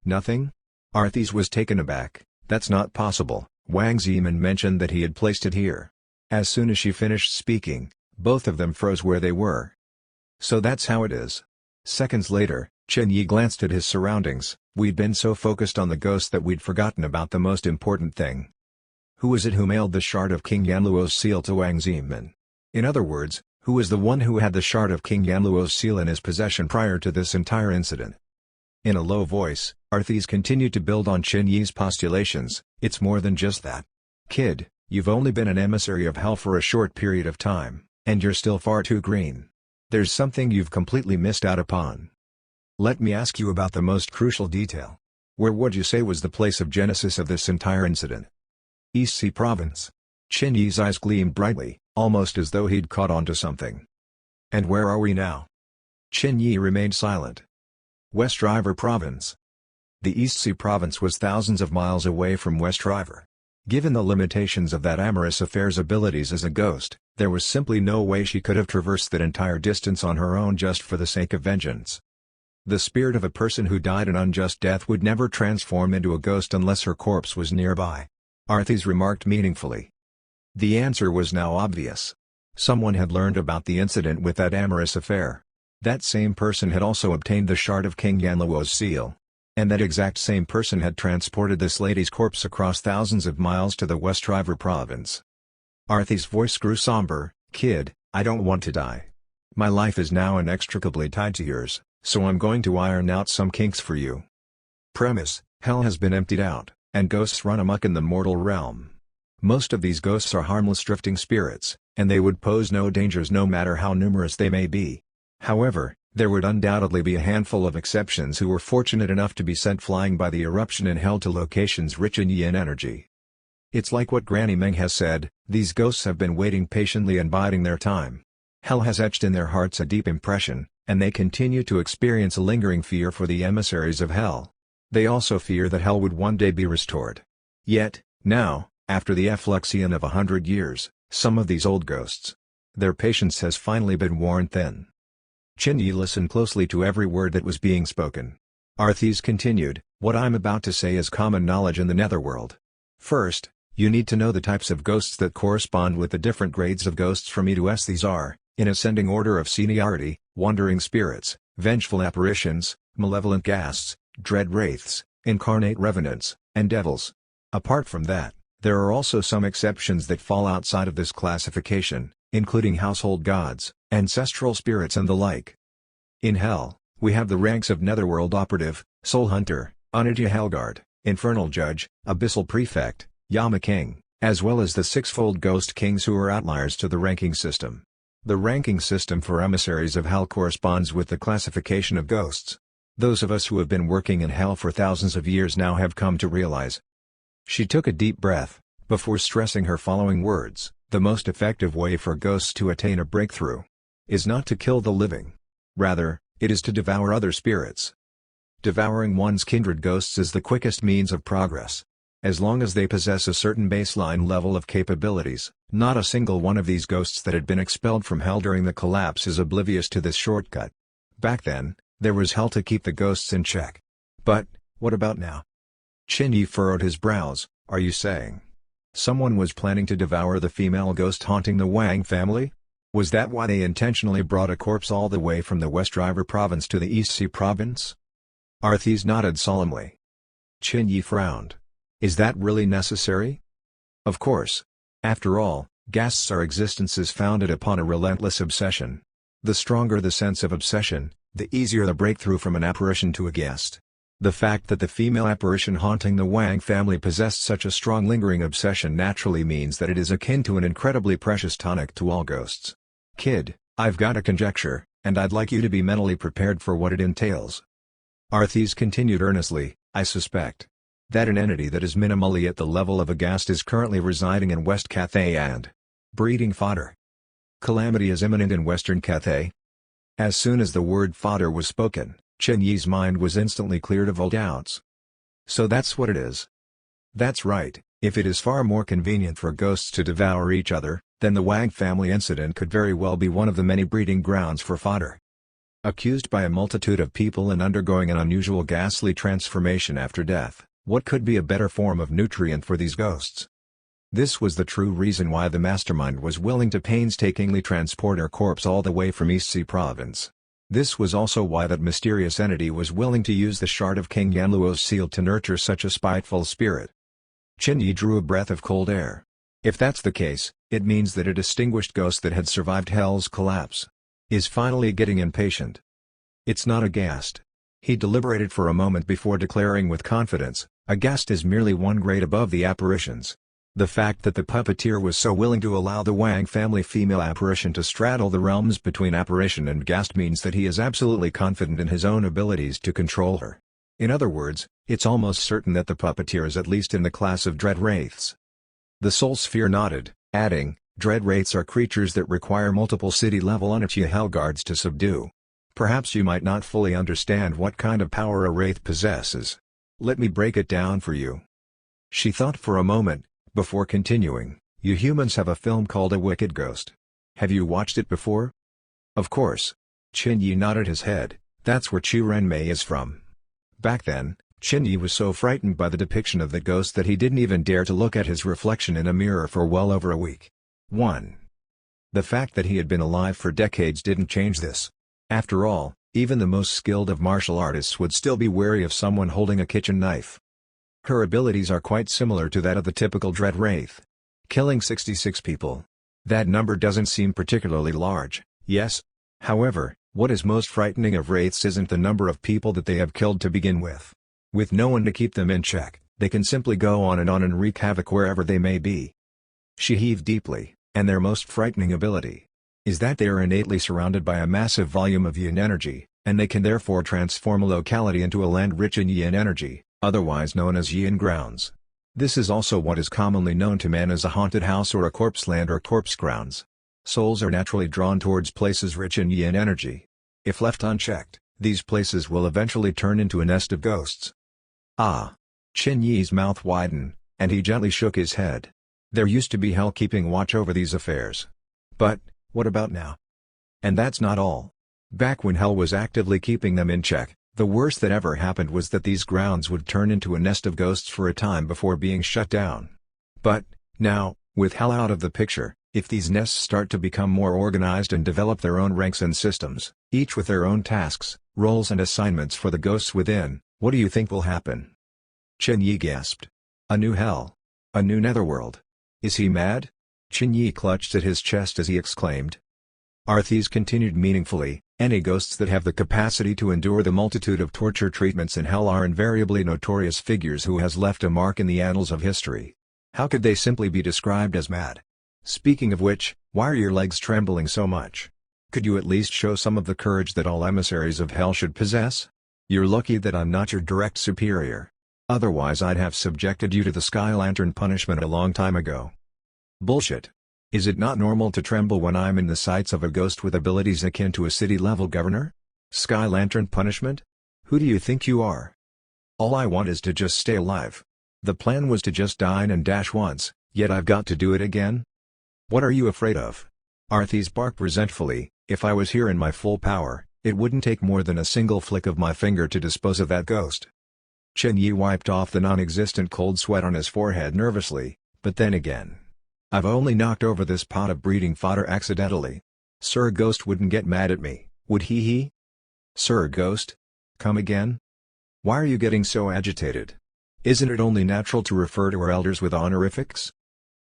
Nothing? Arthis was taken aback. That's not possible. Wang Zimin mentioned that he had placed it here. As soon as she finished speaking, both of them froze where they were. So that's how it is. Seconds later, Chin Yi glanced at his surroundings. We'd been so focused on the ghost that we'd forgotten about the most important thing. Who was it who mailed the shard of King Yanluo's seal to Wang Zimin? In other words, who was the one who had the shard of King Yanluo's seal in his possession prior to this entire incident? In a low voice, Arthis continued to build on Chin Yi's postulations. It's more than just that. Kid, you've only been an emissary of hell for a short period of time, and you're still far too green. There's something you've completely missed out upon. Let me ask you about the most crucial detail. Where would you say was the place of genesis of this entire incident? East Sea Province. Chin Yi's eyes gleamed brightly, almost as though he'd caught on to something. And where are we now? Chin Yi remained silent. West River Province. The East Sea Province was thousands of miles away from West River. Given the limitations of that amorous affair's abilities as a ghost, there was simply no way she could have traversed that entire distance on her own just for the sake of vengeance. The spirit of a person who died an unjust death would never transform into a ghost unless her corpse was nearby. Arthis remarked meaningfully. The answer was now obvious. Someone had learned about the incident with that amorous affair. That same person had also obtained the shard of King Yanluo's seal. And that exact same person had transported this lady's corpse across thousands of miles to the West River Province. Arthis' voice grew somber. Kid, I don't want to die. My life is now inextricably tied to yours, so I'm going to iron out some kinks for you. Premise: hell has been emptied out, and ghosts run amok in the mortal realm. Most of these ghosts are harmless drifting spirits, and they would pose no dangers no matter how numerous they may be. However, there would undoubtedly be a handful of exceptions who were fortunate enough to be sent flying by the eruption in hell to locations rich in yin energy. It's like what Granny Meng has said, these ghosts have been waiting patiently and biding their time. Hell has etched in their hearts a deep impression, and they continue to experience a lingering fear for the emissaries of hell. They also fear that hell would one day be restored. Yet, now, after the effluxion of 100 years, some of these old ghosts, their patience has finally been worn thin. Chin Yi listened closely to every word that was being spoken. Arthis continued, what I'm about to say is common knowledge in the netherworld. First, you need to know the types of ghosts that correspond with the different grades of ghosts from E to S. These are, in ascending order of seniority, wandering spirits, vengeful apparitions, malevolent ghasts, dread wraiths, incarnate revenants, and devils. Apart from that, there are also some exceptions that fall outside of this classification, including household gods, ancestral spirits and the like. In hell, we have the ranks of netherworld operative, soul hunter, Unidya Hellguard, infernal judge, abyssal prefect, Yama king, as well as the sixfold ghost kings who are outliers to the ranking system. The ranking system for emissaries of hell corresponds with the classification of ghosts. Those of us who have been working in hell for thousands of years now have come to realize. She took a deep breath, before stressing her following words. The most effective way for ghosts to attain a breakthrough is not to kill the living. Rather, it is to devour other spirits. Devouring one's kindred ghosts is the quickest means of progress. As long as they possess a certain baseline level of capabilities, not a single one of these ghosts that had been expelled from hell during the collapse is oblivious to this shortcut. Back then, there was hell to keep the ghosts in check. But, what about now? Chin Yi furrowed his brows. Are you saying someone was planning to devour the female ghost haunting the Wang family? Was that why they intentionally brought a corpse all the way from the West River Province to the East Sea Province? Arthis nodded solemnly. Chin Yi frowned. Is that really necessary? Of course. After all, ghasts are existences founded upon a relentless obsession. The stronger the sense of obsession, the easier the breakthrough from an apparition to a guest. The fact that the female apparition haunting the Wang family possessed such a strong lingering obsession naturally means that it is akin to an incredibly precious tonic to all ghosts. Kid, I've got a conjecture, and I'd like you to be mentally prepared for what it entails. Arthis continued earnestly, I suspect that an entity that is minimally at the level of a ghast is currently residing in West Cathay and breeding fodder. Calamity is imminent in Western Cathay. As soon as the word fodder was spoken, Chen Yi's mind was instantly cleared of all doubts. So that's what it is. That's right, if it is far more convenient for ghosts to devour each other, then the Wang family incident could very well be one of the many breeding grounds for fodder. Accused by a multitude of people and undergoing an unusual ghastly transformation after death, what could be a better form of nutrient for these ghosts? This was the true reason why the mastermind was willing to painstakingly transport her corpse all the way from East Sea Province. This was also why that mysterious entity was willing to use the shard of King Yanluo's seal to nurture such a spiteful spirit. Chen Yi drew a breath of cold air. If that's the case, it means that a distinguished ghost that had survived Hell's collapse is finally getting impatient. It's not a ghast. He deliberated for a moment before declaring with confidence, a ghast is merely one grade above the apparitions. The fact that the puppeteer was so willing to allow the Wang family female apparition to straddle the realms between apparition and ghast means that he is absolutely confident in his own abilities to control her. In other words, it's almost certain that the puppeteer is at least in the class of dread wraiths. The soul sphere nodded, adding, dread wraiths are creatures that require multiple city-level Onichi hellguards to subdue. Perhaps you might not fully understand what kind of power a wraith possesses. Let me break it down for you. She thought for a moment, before continuing, you humans have a film called A Wicked Ghost. Have you watched it before? Of course. Chen Yi nodded his head, that's where Chu Renmei is from. Back then, Chen Yi was so frightened by the depiction of the ghost that he didn't even dare to look at his reflection in a mirror for well over a week. 1. The fact that he had been alive for decades didn't change this. After all, even the most skilled of martial artists would still be wary of someone holding a kitchen knife. Her abilities are quite similar to that of the typical dread wraith. Killing 66 people. That number doesn't seem particularly large, yes? However, what is most frightening of wraiths isn't the number of people that they have killed to begin with. With no one to keep them in check, they can simply go on and wreak havoc wherever they may be. She heaved deeply, and their most frightening ability is that they are innately surrounded by a massive volume of yin energy, and they can therefore transform a locality into a land rich in yin energy, otherwise known as yin grounds. This is also what is commonly known to man as a haunted house or a corpse land or corpse grounds. Souls are naturally drawn towards places rich in yin energy. If left unchecked, these places will eventually turn into a nest of ghosts. Ah! Chen Yi's mouth widened, and he gently shook his head. There used to be hell keeping watch over these affairs. But, what about now? And that's not all. Back when hell was actively keeping them in check, the worst that ever happened was that these grounds would turn into a nest of ghosts for a time before being shut down. But, now, with hell out of the picture, if these nests start to become more organized and develop their own ranks and systems, each with their own tasks, roles and assignments for the ghosts within, what do you think will happen? Chen Yi gasped. A new hell. A new netherworld. Is he mad? Chen Yi clutched at his chest as he exclaimed. Arthis continued meaningfully, any ghosts that have the capacity to endure the multitude of torture treatments in hell are invariably notorious figures who has left a mark in the annals of history. How could they simply be described as mad? Speaking of which, why are your legs trembling so much? Could you at least show some of the courage that all emissaries of hell should possess? You're lucky that I'm not your direct superior. Otherwise I'd have subjected you to the Sky Lantern punishment a long time ago. Bullshit. Is it not normal to tremble when I'm in the sights of a ghost with abilities akin to a city-level governor? Sky Lantern punishment? Who do you think you are? All I want is to just stay alive. The plan was to just dine and dash once, yet I've got to do it again? What are you afraid of? Arthis barked resentfully, if I was here in my full power, it wouldn't take more than a single flick of my finger to dispose of that ghost. Chen Yi wiped off the non-existent cold sweat on his forehead nervously, but then again. I've only knocked over this pot of breeding fodder accidentally. Sir Ghost wouldn't get mad at me, would he? Sir Ghost? Come again? Why are you getting so agitated? Isn't it only natural to refer to our elders with honorifics?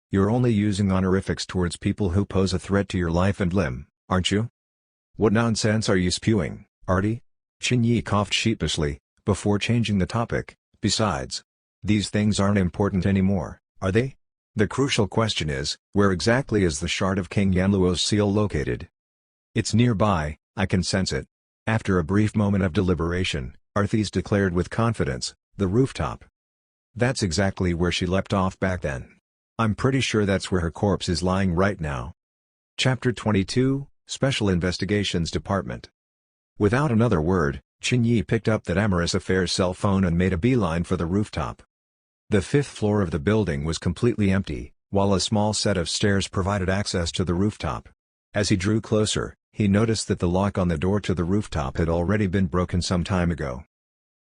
You're only using honorifics towards people who pose a threat to your life and limb, aren't you? What nonsense are you spewing, Artie? Chen Yi coughed sheepishly, before changing the topic. Besides, these things aren't important anymore, are they? The crucial question is, where exactly is the shard of King Yanluo's seal located? It's nearby, I can sense it. After a brief moment of deliberation, Arthis declared with confidence, the rooftop. That's exactly where she leapt off back then. I'm pretty sure that's where her corpse is lying right now. Chapter 22, Special Investigations Department. Without another word, Qinyi picked up that amorous affair's cell phone and made a beeline for the rooftop. The 5th floor of the building was completely empty, while a small set of stairs provided access to the rooftop. As he drew closer, he noticed that the lock on the door to the rooftop had already been broken some time ago.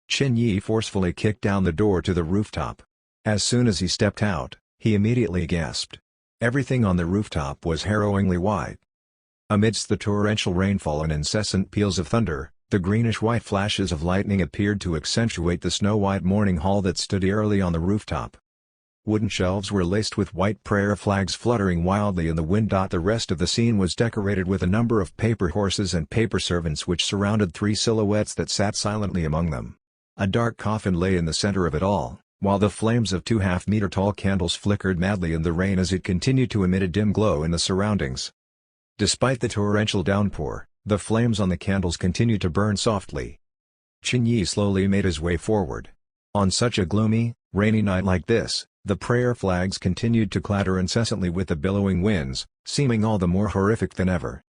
Qinyi forcefully kicked down the door to the rooftop. As soon as he stepped out, he immediately gasped. Everything on the rooftop was harrowingly white. Amidst the torrential rainfall and incessant peals of thunder, the greenish-white flashes of lightning appeared to accentuate the snow-white morning hall that stood eerily on the rooftop. Wooden shelves were laced with white prayer flags fluttering wildly in the wind. The rest of the scene was decorated with a number of paper horses and paper servants which surrounded 3 silhouettes that sat silently among them. A dark coffin lay in the center of it all, while the flames of 2 half-meter-tall candles flickered madly in the rain as it continued to emit a dim glow in the surroundings. Despite the torrential downpour, the flames on the candles continued to burn softly. Qinyi slowly made his way forward. On such a gloomy, rainy night like this, the prayer flags continued to clatter incessantly with the billowing winds, seeming all the more horrific than ever.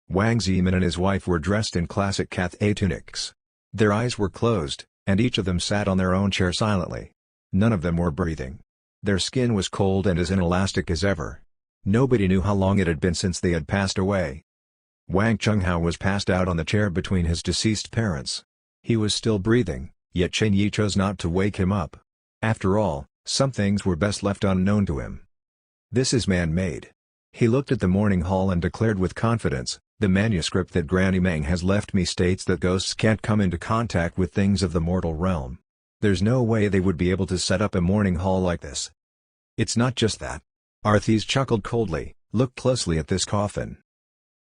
Wang Zimin and his wife were dressed in classic Cathay tunics. Their eyes were closed, and each of them sat on their own chair silently. None of them were breathing. Their skin was cold and as inelastic as ever. Nobody knew how long it had been since they had passed away. Wang Chunghao was passed out on the chair between his deceased parents. He was still breathing, yet Qinyi chose not to wake him up. After all, some things were best left unknown to him. This is man-made. He looked at the morning hall and declared with confidence, the manuscript that Granny Meng has left me states that ghosts can't come into contact with things of the mortal realm. There's no way they would be able to set up a morning hall like this. It's not just that. Arthis chuckled coldly, looked closely at this coffin.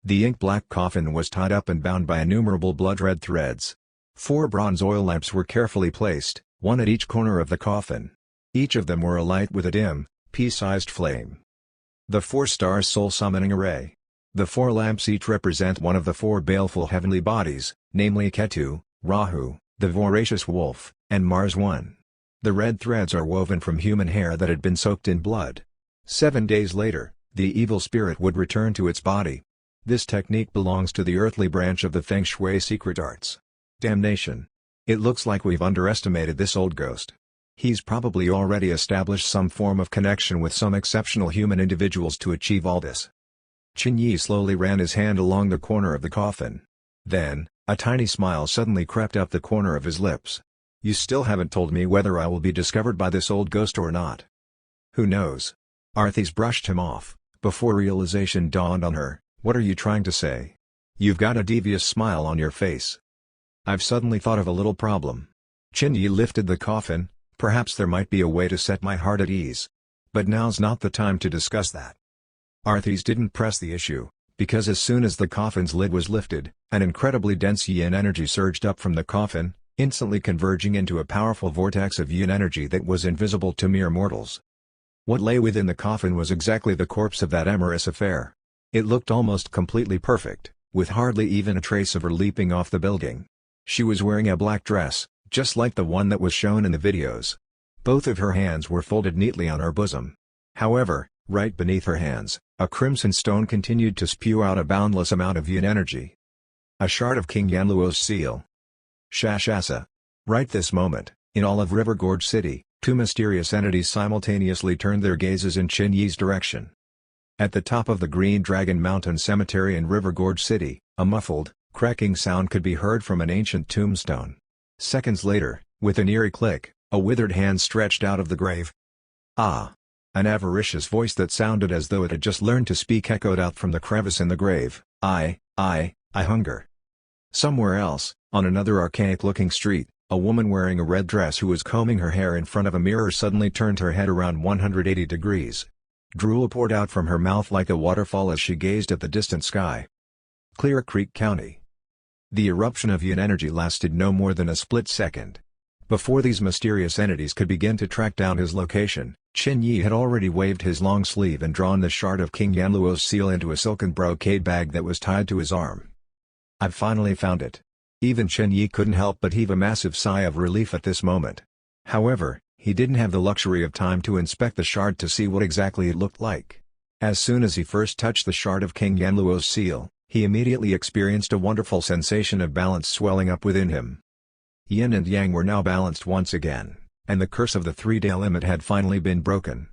The ink-black coffin was tied up and bound by innumerable blood-red threads. 4 bronze oil lamps were carefully placed, one at each corner of the coffin. Each of them were alight with a dim, pea-sized flame. The 4-star soul-summoning array. The 4 lamps each represent one of the 4 baleful heavenly bodies, namely Ketu, Rahu, the voracious wolf, and Mars 1. The red threads are woven from human hair that had been soaked in blood. 7 days later, the evil spirit would return to its body. This technique belongs to the earthly branch of the Feng Shui secret arts. Damnation. It looks like we've underestimated this old ghost. He's probably already established some form of connection with some exceptional human individuals to achieve all this. Qinyi slowly ran his hand along the corner of the coffin. Then, a tiny smile suddenly crept up the corner of his lips. You still haven't told me whether I will be discovered by this old ghost or not. Who knows? Arthis brushed him off, before realization dawned on her. What are you trying to say? You've got a devious smile on your face. I've suddenly thought of a little problem. Qinyi lifted the coffin. Perhaps there might be a way to set my heart at ease. But now's not the time to discuss that. Arthis didn't press the issue, because as soon as the coffin's lid was lifted, an incredibly dense yin energy surged up from the coffin, instantly converging into a powerful vortex of yin energy that was invisible to mere mortals. What lay within the coffin was exactly the corpse of that amorous affair. It looked almost completely perfect, with hardly even a trace of her leaping off the building. She was wearing a black dress, just like the one that was shown in the videos. Both of her hands were folded neatly on her bosom. However, right beneath her hands, a crimson stone continued to spew out a boundless amount of yin energy. A shard of King Yanluo's seal. Shashasa. Right this moment, in all of River Gorge City, 2 mysterious entities simultaneously turned their gazes in Qinyi's direction. At the top of the Green Dragon Mountain Cemetery in River Gorge City, a muffled, cracking sound could be heard from an ancient tombstone. Seconds later, with an eerie click, a withered hand stretched out of the grave. Ah! An avaricious voice that sounded as though it had just learned to speak echoed out from the crevice in the grave. I hunger. Somewhere else, on another archaic-looking street, a woman wearing a red dress who was combing her hair in front of a mirror suddenly turned her head around 180 degrees. Drool poured out from her mouth like a waterfall as she gazed at the distant sky. Clear Creek County. The eruption of yin energy lasted no more than a split second. Before these mysterious entities could begin to track down his location, Qin Yi had already waved his long sleeve and drawn the shard of King Yanluo's seal into a silken brocade bag that was tied to his arm. "I've finally found it." Even Qin Yi couldn't help but heave a massive sigh of relief at this moment. However, he didn't have the luxury of time to inspect the shard to see what exactly it looked like. As soon as he first touched the shard of King Yanluo's seal, he immediately experienced a wonderful sensation of balance swelling up within him. Yin and Yang were now balanced once again, and the curse of the 3-day limit had finally been broken.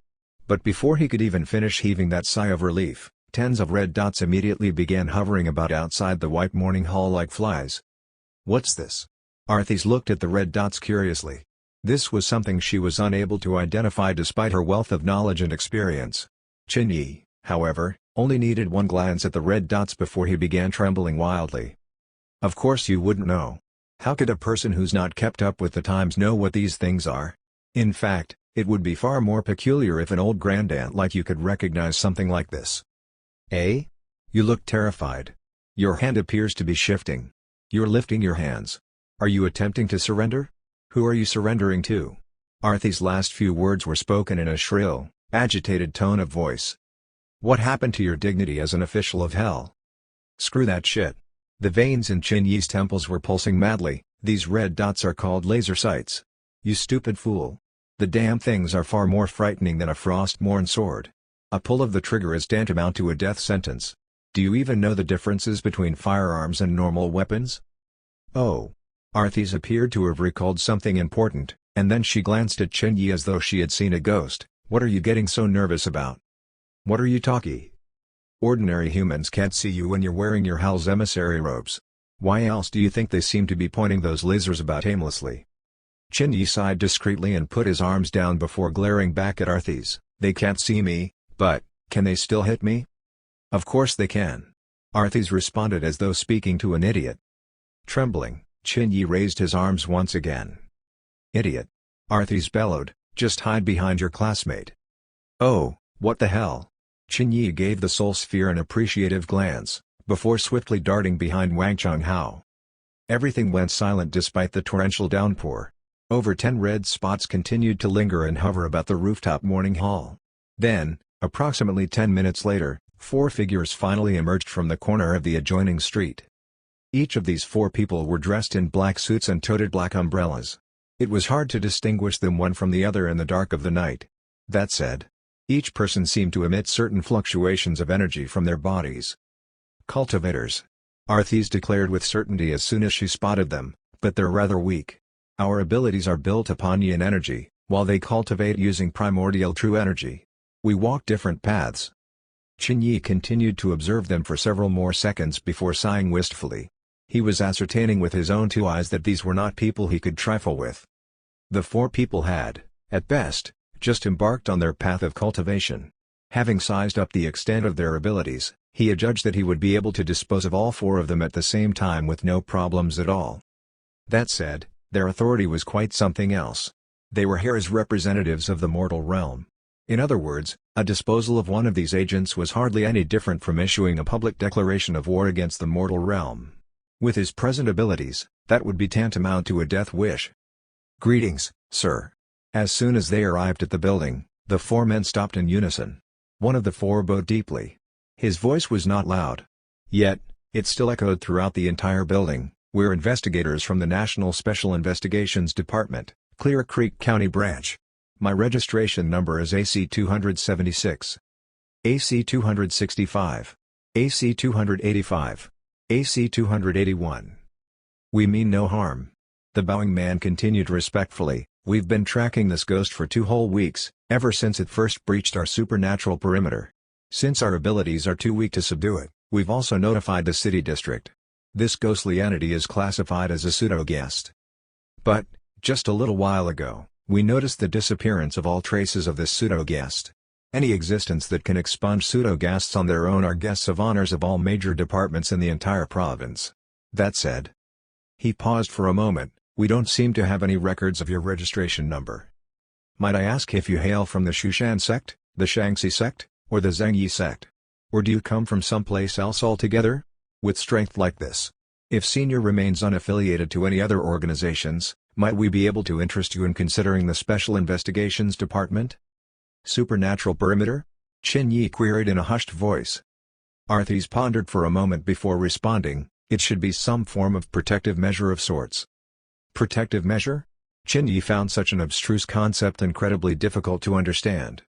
But before he could even finish heaving that sigh of relief, tens of red dots immediately began hovering about outside the white morning hall like flies. "What's this?" Arthis looked at the red dots curiously. This was something she was unable to identify despite her wealth of knowledge and experience. Qin Yi, however, only needed one glance at the red dots before he began trembling wildly. "Of course you wouldn't know. How could a person who's not kept up with the times know what these things are? In fact, it would be far more peculiar if an old grandaunt like you could recognize something like this." "Eh? You look terrified. Your hand appears to be shifting. You're lifting your hands. Are you attempting to surrender? Who are you surrendering to?" Arthis' last few words were spoken in a shrill, agitated tone of voice. "What happened to your dignity as an official of hell?" "Screw that shit." The veins in Qin Yi's temples were pulsing madly. "These red dots are called laser sights. You stupid fool. The damn things are far more frightening than a frost-born sword. A pull of the trigger is tantamount to a death sentence. Do you even know the differences between firearms and normal weapons?" "Oh." Arthis appeared to have recalled something important, and then she glanced at Qin Yi as though she had seen a ghost. "What are you getting so nervous about? What are you talking? Ordinary humans can't see you when you're wearing your hell's emissary robes. Why else do you think they seem to be pointing those lasers about aimlessly?" Qin Yi sighed discreetly and put his arms down before glaring back at Arthis. "They can't see me, but, can they still hit me?" "Of course they can." Arthis responded as though speaking to an idiot. Trembling, Qin Yi raised his arms once again. "Idiot!" Arthis bellowed, "just hide behind your classmate." "Oh, what the hell?" Qin Yi gave the soul sphere an appreciative glance, before swiftly darting behind Wang Chonghao. Everything went silent despite the torrential downpour. Over 10 red spots continued to linger and hover about the rooftop morning hall. Then, approximately 10 minutes later, 4 figures finally emerged from the corner of the adjoining street. Each of these 4 people were dressed in black suits and toted black umbrellas. It was hard to distinguish them one from the other in the dark of the night. That said, each person seemed to emit certain fluctuations of energy from their bodies. "Cultivators," Arthis declared with certainty as soon as she spotted them, "but they're rather weak. Our abilities are built upon yin energy, while they cultivate using primordial true energy. We walk different paths." Qin Yi continued to observe them for several more seconds before sighing wistfully. He was ascertaining with his own 2 eyes that these were not people he could trifle with. The 4 people had, at best, just embarked on their path of cultivation. Having sized up the extent of their abilities, he adjudged that he would be able to dispose of all 4 of them at the same time with no problems at all. That said, their authority was quite something else. They were here as representatives of the mortal realm. In other words, a disposal of one of these agents was hardly any different from issuing a public declaration of war against the mortal realm. With his present abilities, that would be tantamount to a death wish. "Greetings, sir." As soon as they arrived at the building, the 4 men stopped in unison. One of the 4 bowed deeply. His voice was not loud. Yet, it still echoed throughout the entire building. "We're investigators from the National Special Investigations Department, Clear Creek County Branch. My registration number is AC 276. AC 265. AC 285. AC 281. We mean no harm." The bowing man continued respectfully, "We've been tracking this ghost for 2 whole weeks, ever since it first breached our supernatural perimeter. Since our abilities are too weak to subdue it, we've also notified the city district. This ghostly entity is classified as a pseudo-ghast. But, just a little while ago, we noticed the disappearance of all traces of this pseudo-ghast. Any existence that can expunge pseudo-ghasts on their own are guests of honors of all major departments in the entire province. That said," he paused for a moment, "we don't seem to have any records of your registration number. Might I ask if you hail from the Shushan sect, the Shangxi sect, or the Zhengyi sect? Or do you come from someplace else altogether? With strength like this, if Senior remains unaffiliated to any other organizations, Might we be able to interest you in considering the Special Investigations Department? Supernatural perimeter? Chin Yi queried in a hushed voice. Arthis pondered for a moment before responding, it should be some form of protective measure of sorts. Protective measure? Chin Yi found such an abstruse concept incredibly difficult to understand.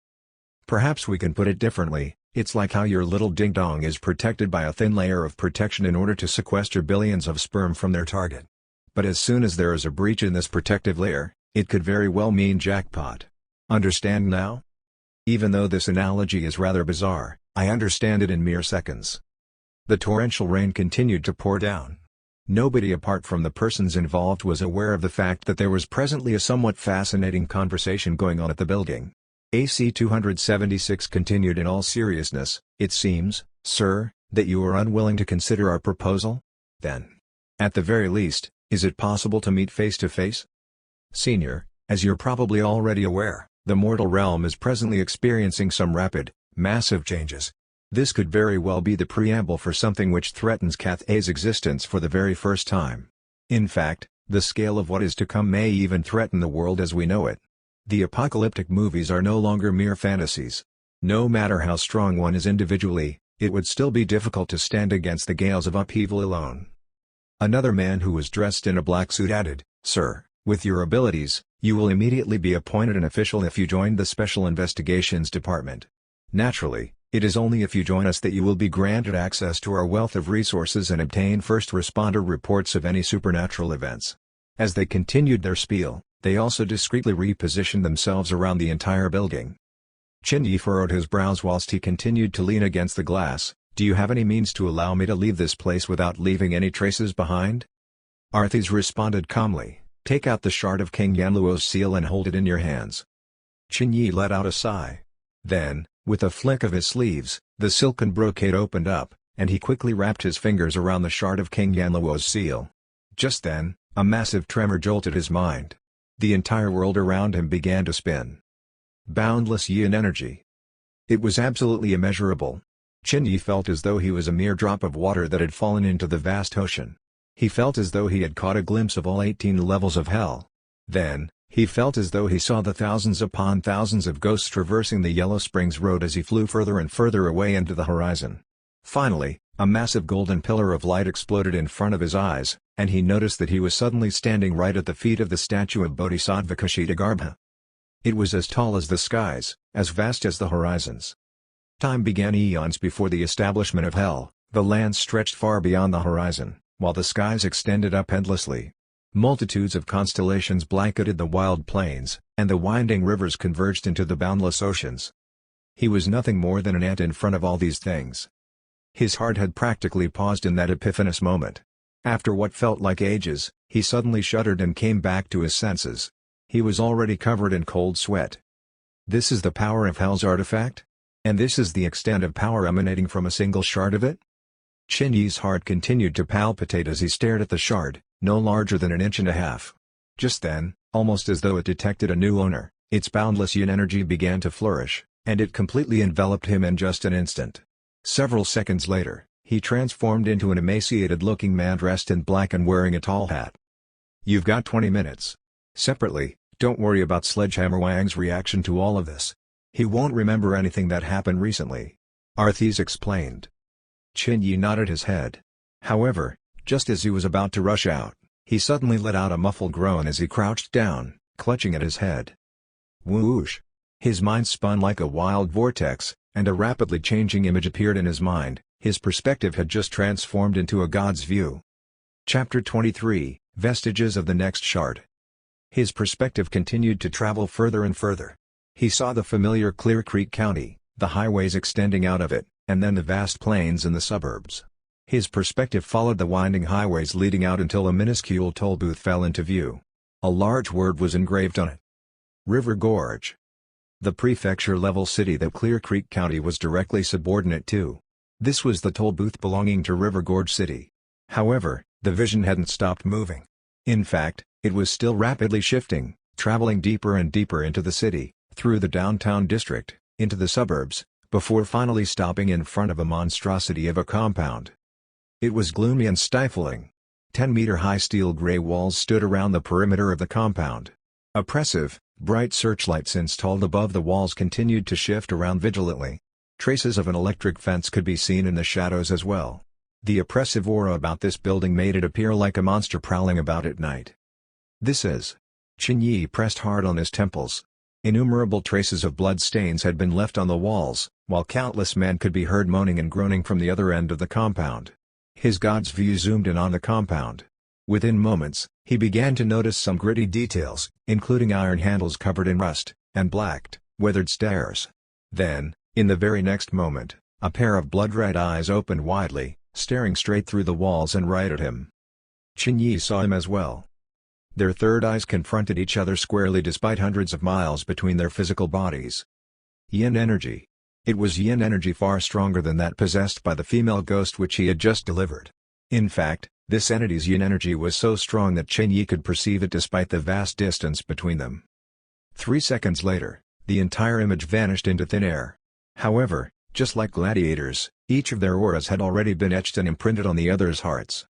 Perhaps we can put it differently, it's like how your little ding-dong is protected by a thin layer of protection in order to sequester billions of sperm from their target. But as soon as there is a breach in this protective layer, it could very well mean jackpot. Understand now? Even though this analogy is rather bizarre, I understand it in mere seconds. The torrential rain continued to pour down. Nobody apart from the persons involved was aware of the fact that there was presently a somewhat fascinating conversation going on at the building. AC 276 continued in all seriousness, "It seems, sir, that you are unwilling to consider our proposal? Then, at the very least, is it possible to meet face to face? Senior, as you're probably already aware, the mortal realm is presently experiencing some rapid, massive changes. This could very well be the preamble for something which threatens Cathay's existence for the very first time. In fact, the scale of what is to come may even threaten the world as we know it. The apocalyptic movies are no longer mere fantasies. No matter how strong one is individually, it would still be difficult to stand against the gales of upheaval alone." Another man who was dressed in a black suit added, "Sir, with your abilities, you will immediately be appointed an official if you join the Special Investigations Department. Naturally, it is only if you join us that you will be granted access to our wealth of resources and obtain first responder reports of any supernatural events." As they continued their spiel, they also discreetly repositioned themselves around the entire building. Chin Yi furrowed his brows whilst he continued to lean against the glass. "Do you have any means to allow me to leave this place without leaving any traces behind?" Arthis responded calmly, "Take out the shard of King Yanluo's seal and hold it in your hands." Chin Yi let out a sigh. Then, with a flick of his sleeves, the silken brocade opened up, and he quickly wrapped his fingers around the shard of King Yanluo's seal. Just then, a massive tremor jolted his mind. The entire world around him began to spin. Boundless yin energy. It was absolutely immeasurable. Chin Yi felt as though he was a mere drop of water that had fallen into the vast ocean. He felt as though he had caught a glimpse of all 18 levels of hell. Then, he felt as though he saw the thousands upon thousands of ghosts traversing the Yellow Springs Road as he flew further and further away into the horizon. Finally, a massive golden pillar of light exploded in front of his eyes, and he noticed that he was suddenly standing right at the feet of the statue of Bodhisattva Kshitigarbha. It was as tall as the skies, as vast as the horizons. Time began eons before the establishment of hell, the land stretched far beyond the horizon, while the skies extended up endlessly. Multitudes of constellations blanketed the wild plains, and the winding rivers converged into the boundless oceans. He was nothing more than an ant in front of all these things. His heart had practically paused in that epiphanous moment. After what felt like ages, he suddenly shuddered and came back to his senses. He was already covered in cold sweat. This is the power of Hell's artifact? And this is the extent of power emanating from a single shard of it? Chin Yi's heart continued to palpitate as he stared at the shard, no larger than an inch and a half. Just then, almost as though it detected a new owner, its boundless yin energy began to flourish, and it completely enveloped him in just an instant. Several seconds later, he transformed into an emaciated-looking man dressed in black and wearing a tall hat. "You've got 20 minutes. Separately, don't worry about Sledgehammer Wang's reaction to all of this. He won't remember anything that happened recently," Arthis explained. Chin Yi nodded his head. However, just as he was about to rush out, he suddenly let out a muffled groan as he crouched down, clutching at his head. Whoosh! His mind spun like a wild vortex, and a rapidly changing image appeared in his mind. His perspective had just transformed into a god's view. Chapter 23, Vestiges of the Next Shard. His perspective continued to travel further and further. He saw the familiar Clear Creek County, the highways extending out of it, and then the vast plains in the suburbs. His perspective followed the winding highways leading out until a minuscule toll booth fell into view. A large word was engraved on it. River Gorge. The prefecture-level city that Clear Creek County was directly subordinate to. This was the toll booth belonging to River Gorge City. However, the vision hadn't stopped moving. In fact, it was still rapidly shifting, traveling deeper and deeper into the city, through the downtown district, into the suburbs, before finally stopping in front of a monstrosity of a compound. It was gloomy and stifling. 10-meter-high steel gray walls stood around the perimeter of the compound. Oppressive, bright searchlights installed above the walls continued to shift around vigilantly. Traces of an electric fence could be seen in the shadows as well. The oppressive aura about this building made it appear like a monster prowling about at night. This is. Chen Yi pressed hard on his temples. Innumerable traces of blood stains had been left on the walls, while countless men could be heard moaning and groaning from the other end of the compound. His god's view zoomed in on the compound. Within moments, he began to notice some gritty details, including iron handles covered in rust, and blacked, weathered stairs. Then, in the very next moment, a pair of blood-red eyes opened widely, staring straight through the walls and right at him. Chen Yi saw him as well. Their third eyes confronted each other squarely despite hundreds of miles between their physical bodies. Yin energy. It was yin energy far stronger than that possessed by the female ghost which he had just delivered. In fact, this entity's yin energy was so strong that Chen Yi could perceive it despite the vast distance between them. 3 seconds later, the entire image vanished into thin air. However, just like gladiators, each of their auras had already been etched and imprinted on the other's hearts.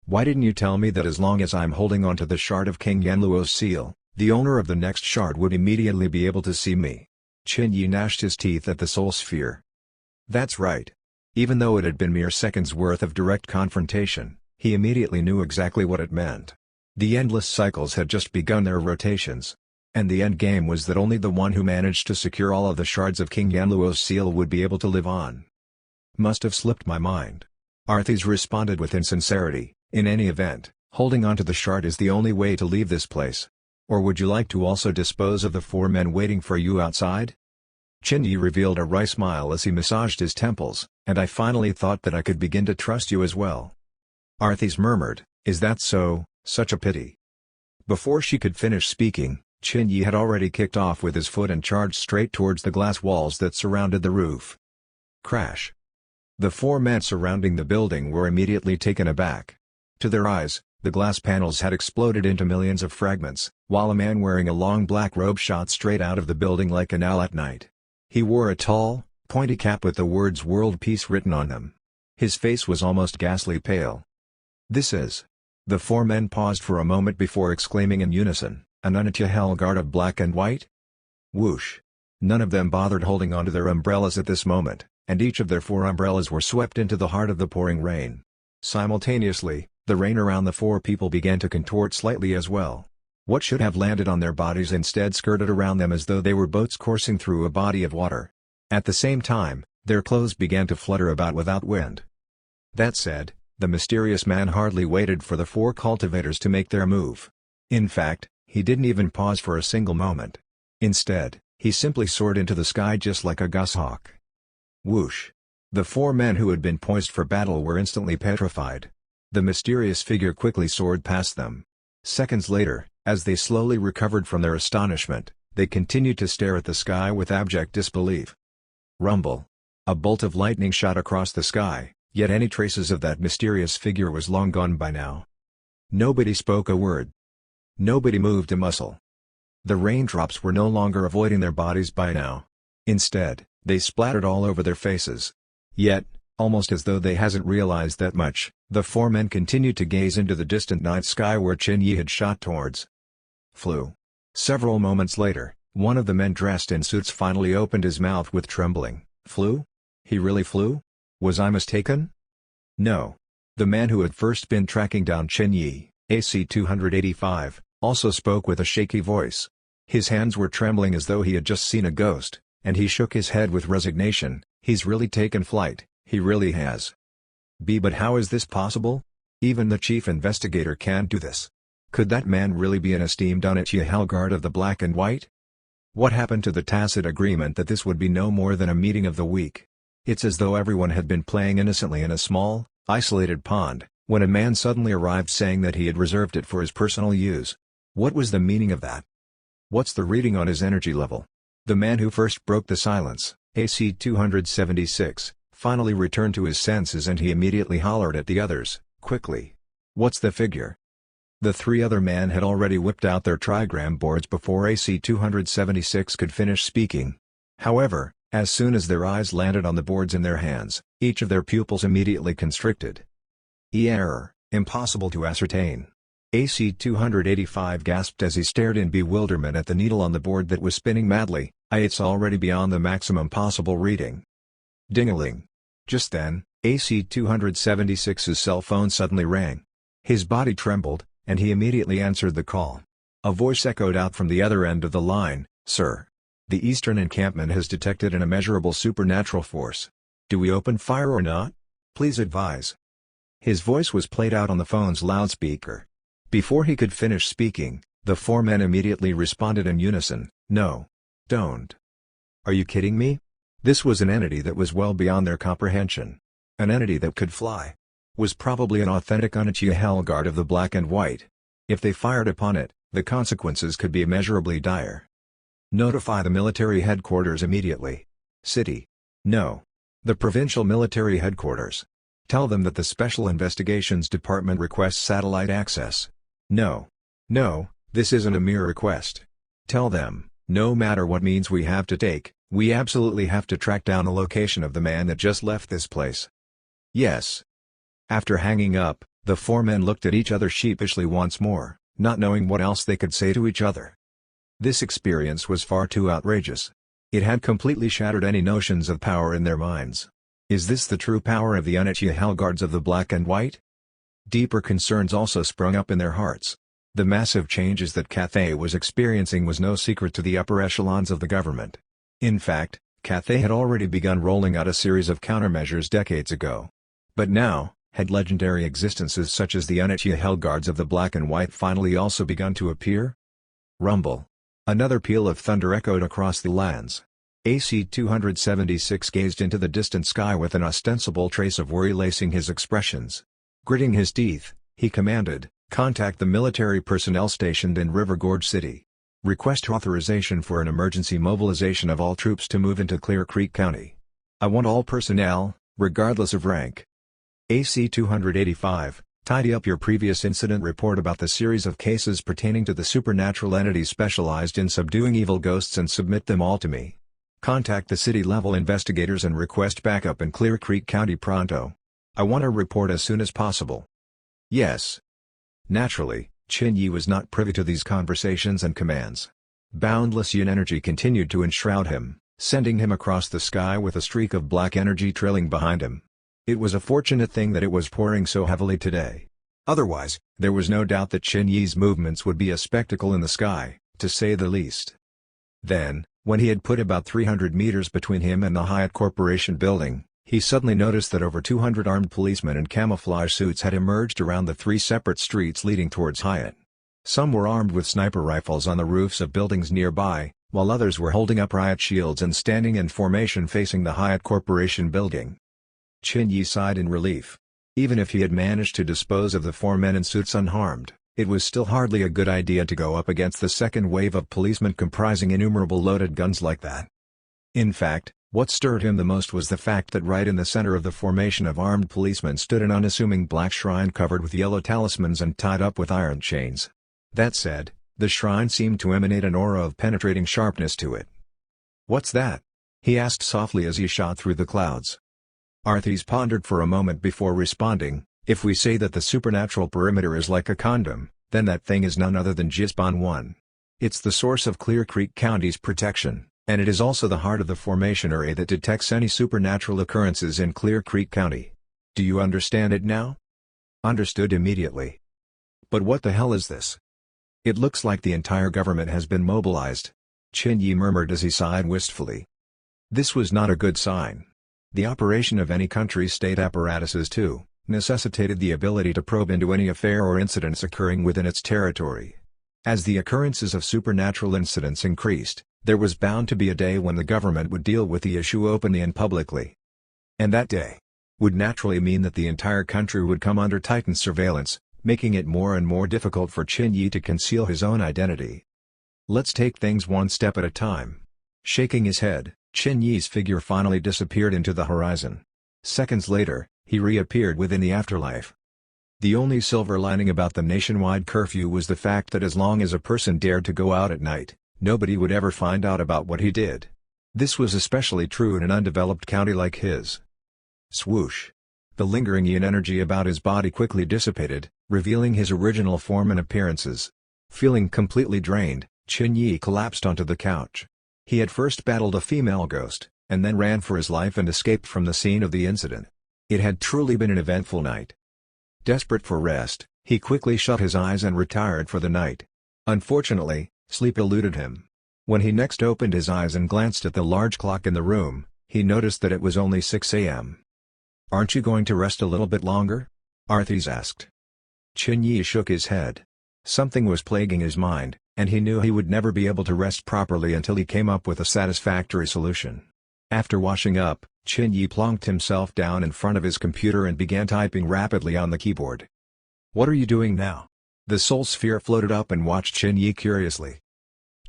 Why didn't you tell me that as long as I'm holding onto the shard of King Yanluo's seal, the owner of the next shard would immediately be able to see me? Chen Yi gnashed his teeth at the soul sphere. That's right. Even though it had been mere seconds worth of direct confrontation, he immediately knew exactly what it meant. The endless cycles had just begun their rotations. And the end game was that only the one who managed to secure all of the shards of King Yanluo's seal would be able to live on. Must have slipped my mind. Arthas responded with insincerity. In any event, holding onto the shard is the only way to leave this place. Or would you like to also dispose of the 4 men waiting for you outside? Chen Yi revealed a wry smile as he massaged his temples, and I finally thought that I could begin to trust you as well. Arthas murmured, is that so? Such a pity. Before she could finish speaking, Chen Yi had already kicked off with his foot and charged straight towards the glass walls that surrounded the roof. Crash. The 4 men surrounding the building were immediately taken aback. To their eyes, the glass panels had exploded into millions of fragments, while a man wearing a long black robe shot straight out of the building like an owl at night. He wore a tall, pointy cap with the words "World Peace" written on them. His face was almost ghastly pale. This is. The 4 men paused for a moment before exclaiming in unison, an unveiled guard of black and white? Whoosh. None of them bothered holding onto their umbrellas at this moment, and each of their 4 umbrellas were swept into the heart of the pouring rain. Simultaneously, the rain around the 4 people began to contort slightly as well. What should have landed on their bodies instead skirted around them as though they were boats coursing through a body of water. At the same time, their clothes began to flutter about without wind. That said, the mysterious man hardly waited for the 4 cultivators to make their move. In fact, he didn't even pause for a single moment. Instead, he simply soared into the sky just like a goshawk. Whoosh! The 4 men who had been poised for battle were instantly petrified. The mysterious figure quickly soared past them. Seconds later, as they slowly recovered from their astonishment, they continued to stare at the sky with abject disbelief. Rumble. A bolt of lightning shot across the sky, yet any traces of that mysterious figure was long gone by now. Nobody spoke a word. Nobody moved a muscle. The raindrops were no longer avoiding their bodies by now. Instead, they splattered all over their faces. Yet, almost as though they hadn't realized that much, the 4 men continued to gaze into the distant night sky where Chen Yi had shot towards. Flew. Several moments later, one of the men dressed in suits finally opened his mouth with trembling. Flew? He really flew? Was I mistaken? No. The man who had first been tracking down Chen Yi, AC 285, also spoke with a shaky voice. His hands were trembling as though he had just seen a ghost, and he shook his head with resignation. He's really taken flight, he really has. But how is this possible? Even the chief investigator can't do this. Could that man really be an esteemed unveiled guard of the black and white? What happened to the tacit agreement that this would be no more than a meeting of the week? It's as though everyone had been playing innocently in a small, isolated pond, when a man suddenly arrived saying that he had reserved it for his personal use. What was the meaning of that? What's the reading on his energy level? The man who first broke the silence, AC 276, finally returned to his senses and he immediately hollered at the others, quickly. What's the figure? The 3 other men had already whipped out their trigram boards before AC 276 could finish speaking. However, as soon as their eyes landed on the boards in their hands, each of their pupils immediately constricted. Error. Impossible to ascertain. AC 285 gasped as he stared in bewilderment at the needle on the board that was spinning madly. It's already beyond the maximum possible reading. Ding-a-ling. Just then, AC 276's cell phone suddenly rang. His body trembled, and he immediately answered the call. A voice echoed out from the other end of the line, "Sir. The Eastern Encampment has detected an immeasurable supernatural force. Do we open fire or not? Please advise." His voice was played out on the phone's loudspeaker. Before he could finish speaking, the four men immediately responded in unison, "No. Don't. Are you kidding me?" This was an entity that was well beyond their comprehension. An entity that could fly. Was probably an authentic Unechiah Hellguard of the black and white. If they fired upon it, the consequences could be immeasurably dire. Notify the military headquarters immediately. City. No. The provincial military headquarters. Tell them that the Special Investigations Department requests satellite access. No. No, this isn't a mere request. Tell them, no matter what means we have to take, we absolutely have to track down the location of the man that just left this place. Yes. After hanging up, the four men looked at each other sheepishly once more, not knowing what else they could say to each other. This experience was far too outrageous. It had completely shattered any notions of power in their minds. Is this the true power of the Unechiah Hellguards of the black and white? Deeper concerns also sprung up in their hearts. The massive changes that Cathay was experiencing was no secret to the upper echelons of the government. In fact, Cathay had already begun rolling out a series of countermeasures decades ago. But now, had legendary existences such as the Unechiah Hellguards of the black and white finally also begun to appear? Rumble. Another peal of thunder echoed across the lands. AC 276 gazed into the distant sky with an ostensible trace of worry lacing his expressions. Gritting his teeth, he commanded, "Contact the military personnel stationed in River Gorge City. Request authorization for an emergency mobilization of all troops to move into Clear Creek County. I want all personnel, regardless of rank." AC 285, tidy up your previous incident report about the series of cases pertaining to the supernatural entities specialized in subduing evil ghosts and submit them all to me. Contact the city-level investigators and request backup in Clear Creek County pronto. I want a report as soon as possible. Yes. Naturally, Chin Yi was not privy to these conversations and commands. Boundless yin energy continued to enshroud him, sending him across the sky with a streak of black energy trailing behind him. It was a fortunate thing that it was pouring so heavily today. Otherwise, there was no doubt that Chin Yi's movements would be a spectacle in the sky, to say the least. Then, when he had put about 300 meters between him and the Hyatt Corporation building, he suddenly noticed that over 200 armed policemen in camouflage suits had emerged around the three separate streets leading towards Hyatt. Some were armed with sniper rifles on the roofs of buildings nearby, while others were holding up riot shields and standing in formation facing the Hyatt Corporation building. Chin Yi sighed in relief. Even if he had managed to dispose of the four men in suits unharmed, it was still hardly a good idea to go up against the second wave of policemen comprising innumerable loaded guns like that. In fact, what stirred him the most was the fact that right in the center of the formation of armed policemen stood an unassuming black shrine covered with yellow talismans and tied up with iron chains. That said, the shrine seemed to emanate an aura of penetrating sharpness to it. "What's that?" he asked softly as he shot through the clouds. Arthis pondered for a moment before responding, "If we say that the supernatural perimeter is like a condom, then that thing is none other than Jisbon 1. It's the source of Clear Creek County's protection, and it is also the heart of the formation array that detects any supernatural occurrences in Clear Creek County. Do you understand it now?" "Understood immediately." "But what the hell is this? It looks like the entire government has been mobilized," Chin Yi murmured as he sighed wistfully. This was not a good sign. The operation of any country's state apparatuses too, necessitated the ability to probe into any affair or incidents occurring within its territory. As the occurrences of supernatural incidents increased, there was bound to be a day when the government would deal with the issue openly and publicly. And that day would naturally mean that the entire country would come under tightened surveillance, making it more and more difficult for Chin Yi to conceal his own identity. "Let's take things one step at a time." Shaking his head, Chin Yi's figure finally disappeared into the horizon. Seconds later, he reappeared within the afterlife. The only silver lining about the nationwide curfew was the fact that as long as a person dared to go out at night, nobody would ever find out about what he did. This was especially true in an undeveloped county like his. Swoosh. The lingering yin energy about his body quickly dissipated, revealing his original form and appearances. Feeling completely drained, Chin Yi collapsed onto the couch. He had first battled a female ghost, and then ran for his life and escaped from the scene of the incident. It had truly been an eventful night. Desperate for rest, he quickly shut his eyes and retired for the night. Unfortunately, sleep eluded him. When he next opened his eyes and glanced at the large clock in the room, he noticed that it was only 6 a.m. "Aren't you going to rest a little bit longer?" Arthis asked. Chin Yi shook his head. Something was plaguing his mind, and he knew he would never be able to rest properly until he came up with a satisfactory solution. After washing up, Chin Yi plonked himself down in front of his computer and began typing rapidly on the keyboard. "What are you doing now?" The Soul Sphere floated up and watched Chin Yi curiously.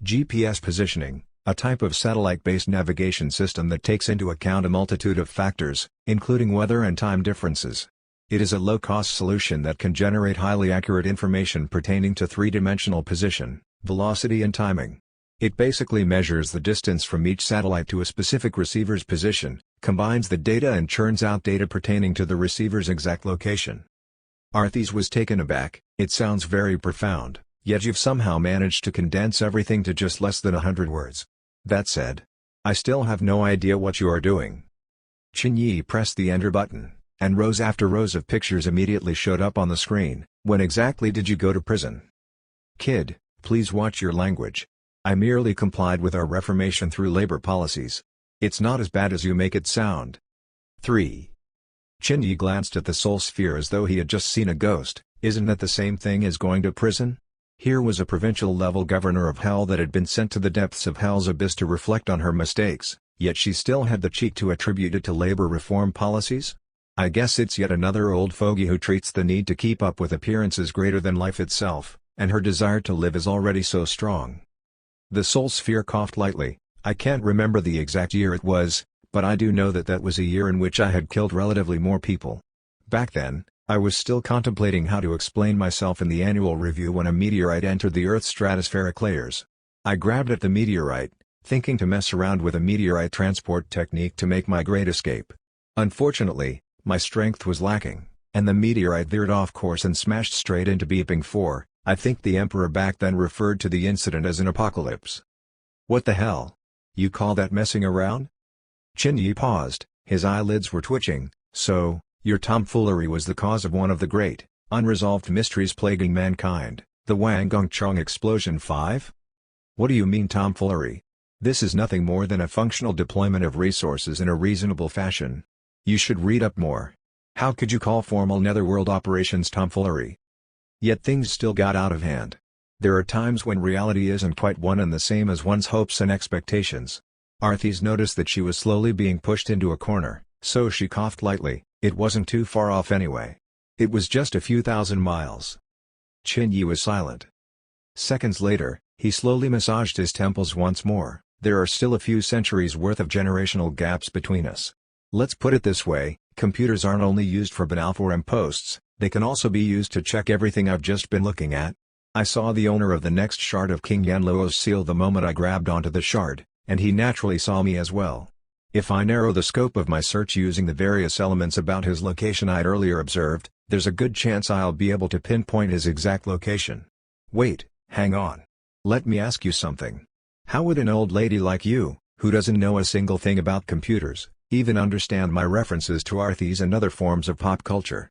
GPS positioning, a type of satellite-based navigation system that takes into account a multitude of factors, including weather and time differences. It is a low-cost solution that can generate highly accurate information pertaining to three-dimensional position, velocity and timing. It basically measures the distance from each satellite to a specific receiver's position, combines the data and churns out data pertaining to the receiver's exact location. Arthis was taken aback. "It sounds very profound, yet you've somehow managed to condense everything to just less than 100 words. That said, I still have no idea what you are doing." Chin Yi pressed the enter button, and rows after rows of pictures immediately showed up on the screen. "When exactly did you go to prison?" "Kid, please watch your language. I merely complied with our reformation through labor policies. It's not as bad as you make it sound." 3. Chin Yi glanced at the Soul Sphere as though he had just seen a ghost. "Isn't that the same thing as going to prison?" Here was a provincial-level governor of hell that had been sent to the depths of hell's abyss to reflect on her mistakes, yet she still had the cheek to attribute it to labor reform policies? I guess it's yet another old fogey who treats the need to keep up with appearances greater than life itself, and her desire to live is already so strong. The Soul Sphere coughed lightly. "I can't remember the exact year it was, but I do know that that was a year in which I had killed relatively more people. Back then, I was still contemplating how to explain myself in the annual review when a meteorite entered the Earth's stratospheric layers. I grabbed at the meteorite, thinking to mess around with a meteorite transport technique to make my great escape. Unfortunately, my strength was lacking, and the meteorite veered off course and smashed straight into Beeping 4. I think the Emperor back then referred to the incident as an apocalypse." "What the hell? You call that messing around?" Chin Yi paused, his eyelids were twitching. "So, your tomfoolery was the cause of one of the great, unresolved mysteries plaguing mankind, the Wang Gongchong Explosion 5? What do you mean tomfoolery? This is nothing more than a functional deployment of resources in a reasonable fashion. You should read up more. How could you call formal netherworld operations tomfoolery?" Yet things still got out of hand. There are times when reality isn't quite one and the same as one's hopes and expectations. Arthis noticed that she was slowly being pushed into a corner, so she coughed lightly. It wasn't too far off anyway. It was just a few thousand miles. Chin Yi was silent. Seconds later, he slowly massaged his temples once more. "There are still a few centuries worth of generational gaps between us. Let's put it this way, computers aren't only used for banal forum posts, they can also be used to check everything I've just been looking at. I saw the owner of the next shard of King Yanluo's seal the moment I grabbed onto the shard, and he naturally saw me as well. If I narrow the scope of my search using the various elements about his location I'd earlier observed, there's a good chance I'll be able to pinpoint his exact location. Wait, hang on. Let me ask you something. How would an old lady like you, who doesn't know a single thing about computers, even understand my references to Arthis and other forms of pop culture?"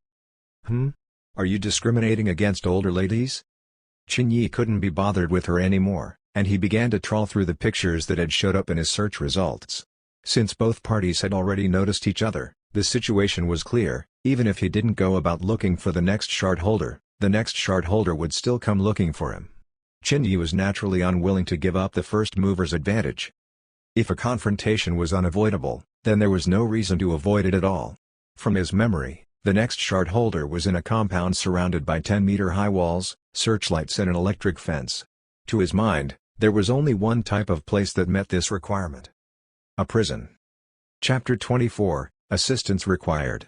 Are you discriminating against older ladies?" Chin Yi couldn't be bothered with her anymore, and he began to trawl through the pictures that had showed up in his search results. Since both parties had already noticed each other, the situation was clear. Even if he didn't go about looking for the next shard holder, the next shard holder would still come looking for him. Chin Yi was naturally unwilling to give up the first mover's advantage. If a confrontation was unavoidable, then there was no reason to avoid it at all. From his memory, the next shard holder was in a compound surrounded by 10-meter-high walls, searchlights and an electric fence. To his mind, there was only one type of place that met this requirement. A prison. Chapter 24, Assistance Required.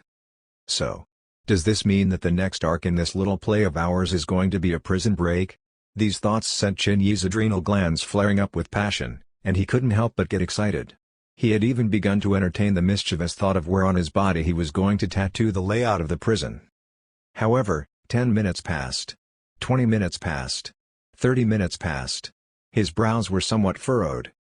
So, does this mean that the next arc in this little play of ours is going to be a prison break? These thoughts sent Chin Yi's adrenal glands flaring up with passion, and he couldn't help but get excited. He had even begun to entertain the mischievous thought of where on his body he was going to tattoo the layout of the prison. However, 10 minutes passed. 20 minutes passed. 30 minutes passed. His brows were somewhat furrowed.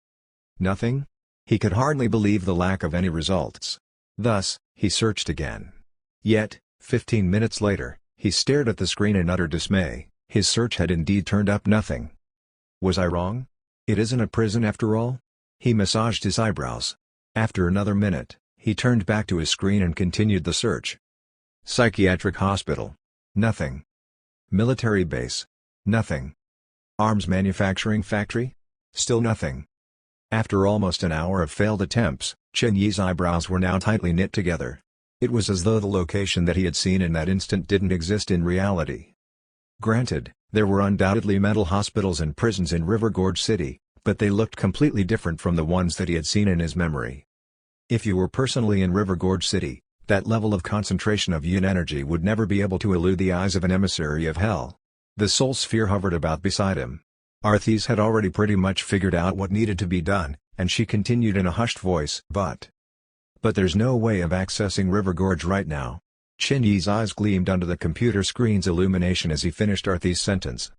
Nothing? He could hardly believe the lack of any results. Thus, he searched again. Yet, 15 minutes later, he stared at the screen in utter dismay. His search had indeed turned up nothing. Was I wrong? It isn't a prison after all? He massaged his eyebrows. After another minute, he turned back to his screen and continued the search. Psychiatric hospital. Nothing. Military base. Nothing. Arms manufacturing factory? Still nothing. After almost an hour of failed attempts, Chen Yi's eyebrows were now tightly knit together. It was as though the location that he had seen in that instant didn't exist in reality. Granted, there were undoubtedly mental hospitals and prisons in River Gorge City, but they looked completely different from the ones that he had seen in his memory. If you were personally in River Gorge City, that level of concentration of yin energy would never be able to elude the eyes of an emissary of hell. The soul sphere hovered about beside him. Arthis had already pretty much figured out what needed to be done, and she continued in a hushed voice, But there's no way of accessing River Gorge right now." Chen Yi's eyes gleamed under the computer screen's illumination as he finished Arthis' sentence.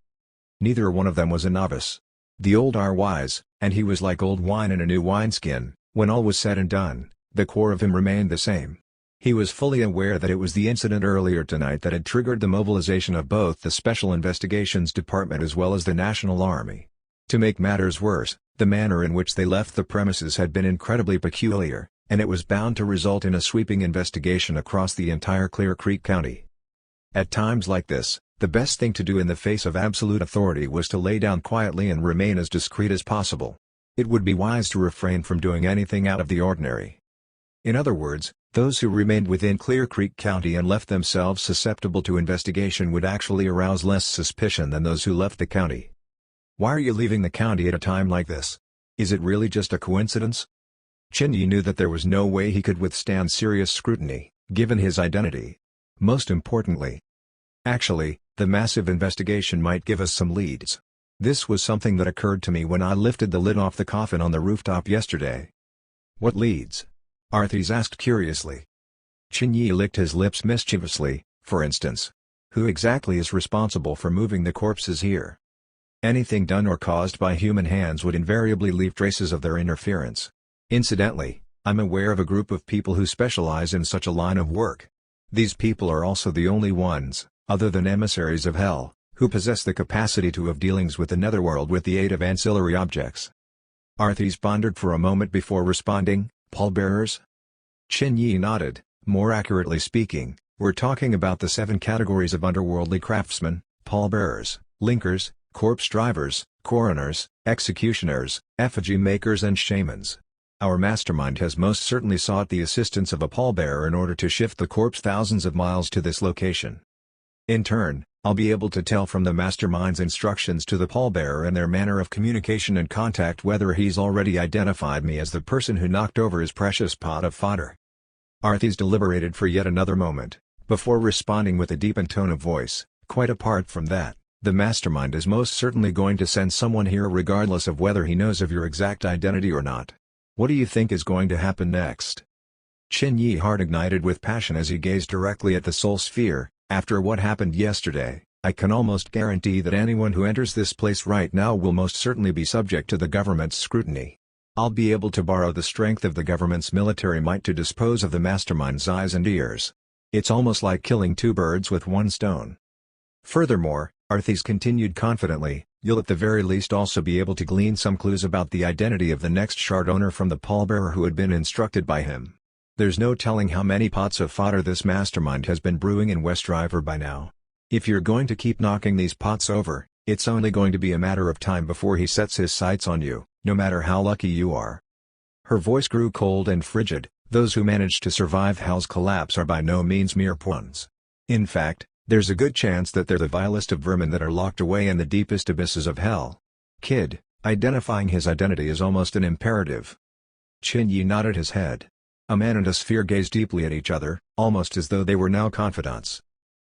Neither one of them was a novice. The old are wise, and he was like old wine in a new wineskin. When all was said and done, the core of him remained the same. He was fully aware that it was the incident earlier tonight that had triggered the mobilization of both the Special Investigations Department as well as the National Army. To make matters worse, the manner in which they left the premises had been incredibly peculiar, and it was bound to result in a sweeping investigation across the entire Clear Creek County. At times like this, the best thing to do in the face of absolute authority was to lay down quietly and remain as discreet as possible. It would be wise to refrain from doing anything out of the ordinary. In other words, those who remained within Clear Creek County and left themselves susceptible to investigation would actually arouse less suspicion than those who left the county. Why are you leaving the county at a time like this? Is it really just a coincidence? Chen Yi knew that there was no way he could withstand serious scrutiny, given his identity. Most importantly, actually, the massive investigation might give us some leads. This was something that occurred to me when I lifted the lid off the coffin on the rooftop yesterday. What leads? Arthis asked curiously. Chen Yi licked his lips mischievously. For instance, who exactly is responsible for moving the corpses here? Anything done or caused by human hands would invariably leave traces of their interference. Incidentally, I'm aware of a group of people who specialize in such a line of work. These people are also the only ones, other than emissaries of hell, who possess the capacity to have dealings with the netherworld with the aid of ancillary objects. Arthis pondered for a moment before responding, pallbearers? Chen Yi nodded. More accurately speaking, we're talking about the 7 categories of underworldly craftsmen: pallbearers, linkers, corpse drivers, coroners, executioners, effigy makers and shamans. Our mastermind has most certainly sought the assistance of a pallbearer in order to shift the corpse thousands of miles to this location. In turn, I'll be able to tell from the mastermind's instructions to the pallbearer and their manner of communication and contact whether he's already identified me as the person who knocked over his precious pot of fodder. Arthis deliberated for yet another moment, before responding with a deepened tone of voice, quite apart from that, the mastermind is most certainly going to send someone here regardless of whether he knows of your exact identity or not. What do you think is going to happen next? Chen Yi's heart ignited with passion as he gazed directly at the soul sphere. After what happened yesterday, I can almost guarantee that anyone who enters this place right now will most certainly be subject to the government's scrutiny. I'll be able to borrow the strength of the government's military might to dispose of the mastermind's eyes and ears. It's almost like killing 2 birds with 1 stone. Furthermore, Arthis continued confidently, you'll at the very least also be able to glean some clues about the identity of the next shard owner from the pallbearer who had been instructed by him. There's no telling how many pots of fodder this mastermind has been brewing in West River by now. If you're going to keep knocking these pots over, it's only going to be a matter of time before he sets his sights on you, no matter how lucky you are. Her voice grew cold and frigid. Those who managed to survive Hell's collapse are by no means mere pawns. In fact, there's a good chance that they're the vilest of vermin that are locked away in the deepest abysses of hell. Kid, identifying his identity is almost an imperative. Chen Yi nodded his head. A man and a sphere gazed deeply at each other, almost as though they were now confidants.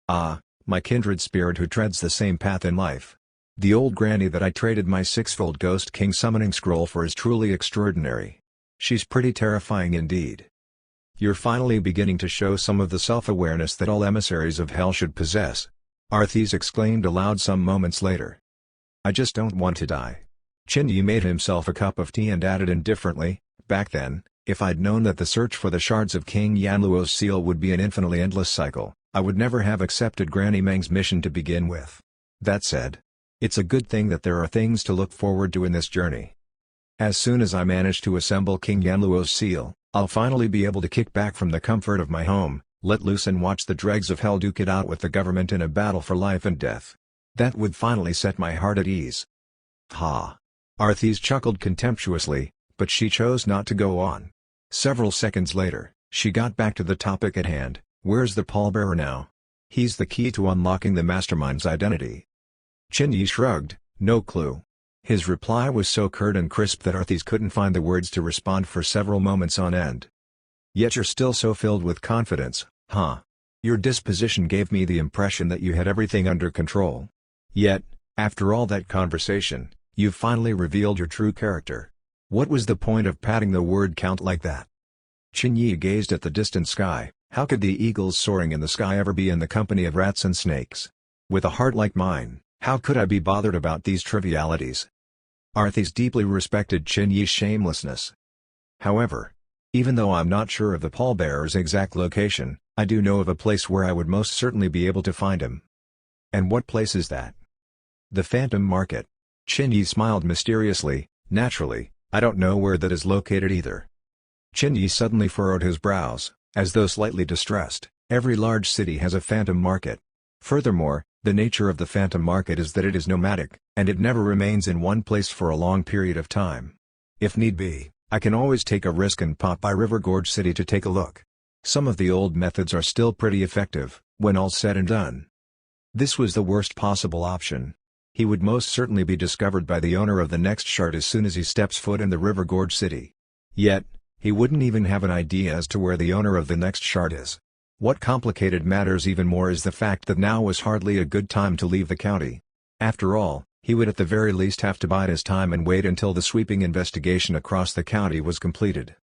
Ah, my kindred spirit who treads the same path in life. The old granny that I traded my 6-fold Ghost King summoning scroll for is truly extraordinary. She's pretty terrifying indeed. You're finally beginning to show some of the self-awareness that all emissaries of hell should possess. Arthas exclaimed aloud some moments later. I just don't want to die. Chin-Yi made himself a cup of tea and added indifferently, back then, if I'd known that the search for the shards of King Yanluo's seal would be an infinitely endless cycle, I would never have accepted Granny Meng's mission to begin with. That said, it's a good thing that there are things to look forward to in this journey. As soon as I manage to assemble King Yanluo's seal, I'll finally be able to kick back from the comfort of my home, let loose and watch the dregs of hell duke it out with the government in a battle for life and death. That would finally set my heart at ease. Ha! Arthas chuckled contemptuously, but she chose not to go on. Several seconds later, she got back to the topic at hand. Where's the pallbearer now? He's the key to unlocking the mastermind's identity. Chin-Yi shrugged, no clue. His reply was so curt and crisp that Arthas couldn't find the words to respond for several moments on end. Yet you're still so filled with confidence, huh? Your disposition gave me the impression that you had everything under control. Yet, after all that conversation, you've finally revealed your true character. What was the point of padding the word count like that? Chin-Yi gazed at the distant sky. How could the eagles soaring in the sky ever be in the company of rats and snakes? With a heart like mine, how could I be bothered about these trivialities? Arthas deeply respected Chin-Yi's shamelessness. However, even though I'm not sure of the pallbearer's exact location, I do know of a place where I would most certainly be able to find him. And what place is that? The Phantom Market. Chin-Yi smiled mysteriously. Naturally, I don't know where that is located either. Chin-Yi suddenly furrowed his brows, as though slightly distressed. Every large city has a Phantom Market. Furthermore, the nature of the Phantom Market is that it is nomadic, and it never remains in one place for a long period of time. If need be, I can always take a risk and pop by River Gorge City to take a look. Some of the old methods are still pretty effective, when all's said and done. This was the worst possible option. He would most certainly be discovered by the owner of the next shard as soon as he steps foot in the River Gorge City. Yet, he wouldn't even have an idea as to where the owner of the next shard is. What complicated matters even more is the fact that now was hardly a good time to leave the county. After all, he would at the very least have to bide his time and wait until the sweeping investigation across the county was completed.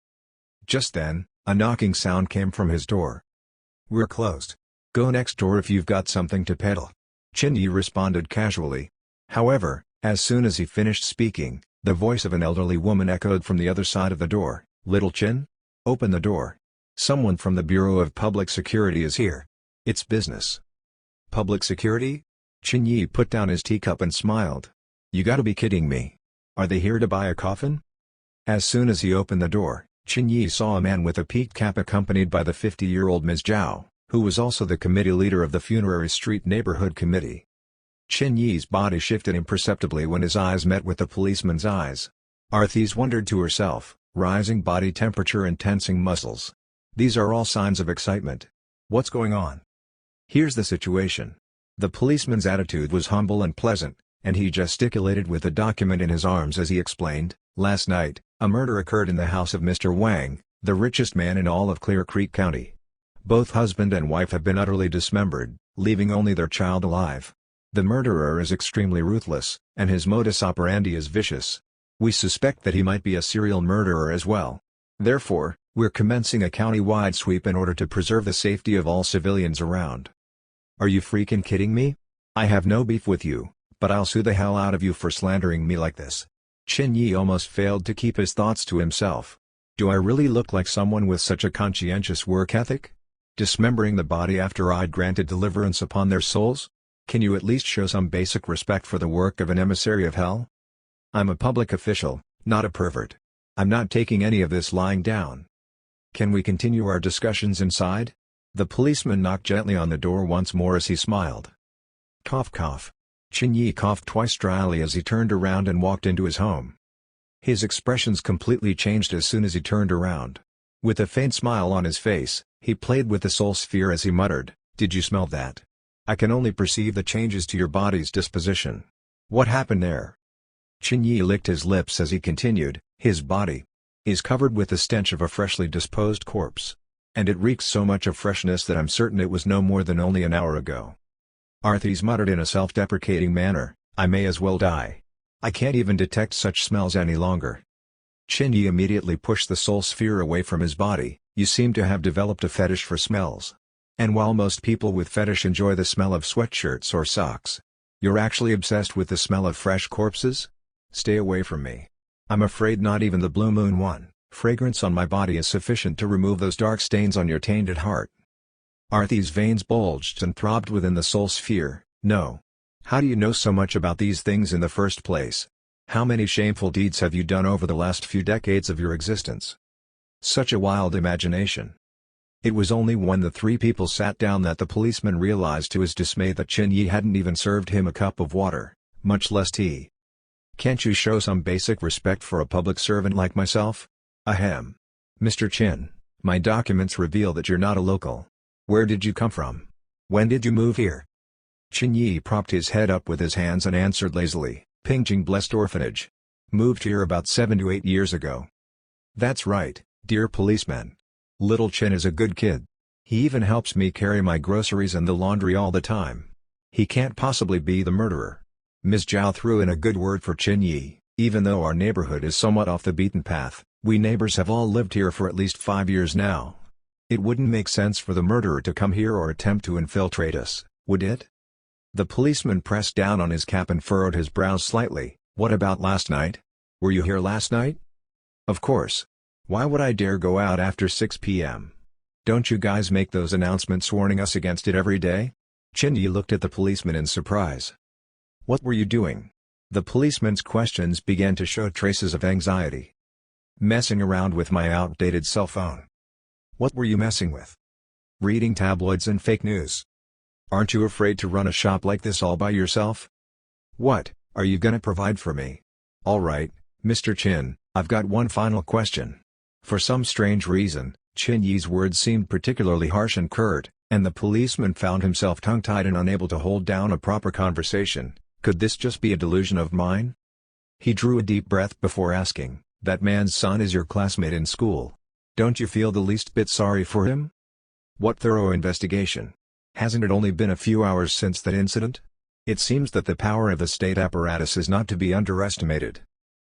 Just then, a knocking sound came from his door. We're closed. Go next door if you've got something to peddle. Chin-Yi responded casually. However, as soon as he finished speaking, the voice of an elderly woman echoed from the other side of the door. Little Chin? Open the door. Someone from the Bureau of Public Security is here. It's business. Public security? Chin-Yi put down his teacup and smiled. You gotta be kidding me. Are they here to buy a coffin? As soon as he opened the door, Chin-Yi saw a man with a peaked cap accompanied by the 50-year-old Ms. Zhao, who was also the committee leader of the Funerary Street Neighborhood Committee. Chin-Yi's body shifted imperceptibly when his eyes met with the policeman's eyes. Arthas wondered to herself, rising body temperature and tensing muscles. These are all signs of excitement. What's going on? Here's the situation. The policeman's attitude was humble and pleasant, and he gesticulated with a document in his arms as he explained, last night, a murder occurred in the house of Mr. Wang, the richest man in all of Clear Creek County. Both husband and wife have been utterly dismembered, leaving only their child alive. The murderer is extremely ruthless, and his modus operandi is vicious. We suspect that he might be a serial murderer as well. Therefore, we're commencing a county-wide sweep in order to preserve the safety of all civilians around. Are you freaking kidding me? I have no beef with you, but I'll sue the hell out of you for slandering me like this. Chin-Yi almost failed to keep his thoughts to himself. Do I really look like someone with such a conscientious work ethic? Dismembering the body after I'd granted deliverance upon their souls? Can you at least show some basic respect for the work of an emissary of hell? I'm a public official, not a pervert. I'm not taking any of this lying down. Can we continue our discussions inside? The policeman knocked gently on the door once more as he smiled. Cough cough. Chin-Yi coughed twice dryly as he turned around and walked into his home. His expressions completely changed as soon as he turned around. With a faint smile on his face, he played with the soul sphere as he muttered, "Did you smell that? I can only perceive the changes to your body's disposition. What happened there?" Chin-Yi licked his lips as he continued, "His body is covered with the stench of a freshly disposed corpse. And it reeks so much of freshness that I'm certain it was no more than only an hour ago." Arthas muttered in a self-deprecating manner, "I may as well die. I can't even detect such smells any longer." Chen Yi immediately pushed the soul sphere away from his body. You seem to have developed a fetish for smells. And while most people with fetish enjoy the smell of sweatshirts or socks, you're actually obsessed with the smell of fresh corpses? Stay away from me. I'm afraid not even the Blue Moon one fragrance on my body is sufficient to remove those dark stains on your tainted heart. Arthy's veins bulged and throbbed within the soul sphere. No. How do you know so much about these things in the first place? How many shameful deeds have you done over the last few decades of your existence? Such a wild imagination. It was only when the three people sat down that the policeman realized to his dismay that Chen Yi hadn't even served him a cup of water, much less tea. Can't you show some basic respect for a public servant like myself? Ahem. Mr. Chin, my documents reveal that you're not a local. Where did you come from? When did you move here? Chen Yi propped his head up with his hands and answered lazily, Pingjing Blessed Orphanage. Moved here about 7 to 8 years ago. That's right, dear policeman. Little Chen is a good kid. He even helps me carry my groceries and the laundry all the time. He can't possibly be the murderer. Ms. Zhao threw in a good word for Chen Yi. Even though our neighborhood is somewhat off the beaten path, we neighbors have all lived here for at least 5 years now. It wouldn't make sense for the murderer to come here or attempt to infiltrate us, would it? The policeman pressed down on his cap and furrowed his brows slightly. What about last night? Were you here last night? Of course. Why would I dare go out after 6 p.m.? Don't you guys make those announcements warning us against it every day? Chen Yi looked at the policeman in surprise. What were you doing? The policeman's questions began to show traces of anxiety. Messing around with my outdated cell phone. What were you messing with? Reading tabloids and fake news. Aren't you afraid to run a shop like this all by yourself? What, are you gonna provide for me? Alright, Mr. Chin, I've got one final question. For some strange reason, Chen Yi's words seemed particularly harsh and curt, and the policeman found himself tongue-tied and unable to hold down a proper conversation. Could this just be a delusion of mine? He drew a deep breath before asking, that man's son is your classmate in school. Don't you feel the least bit sorry for him? What thorough investigation. Hasn't it only been a few hours since that incident? It seems that the power of the state apparatus is not to be underestimated.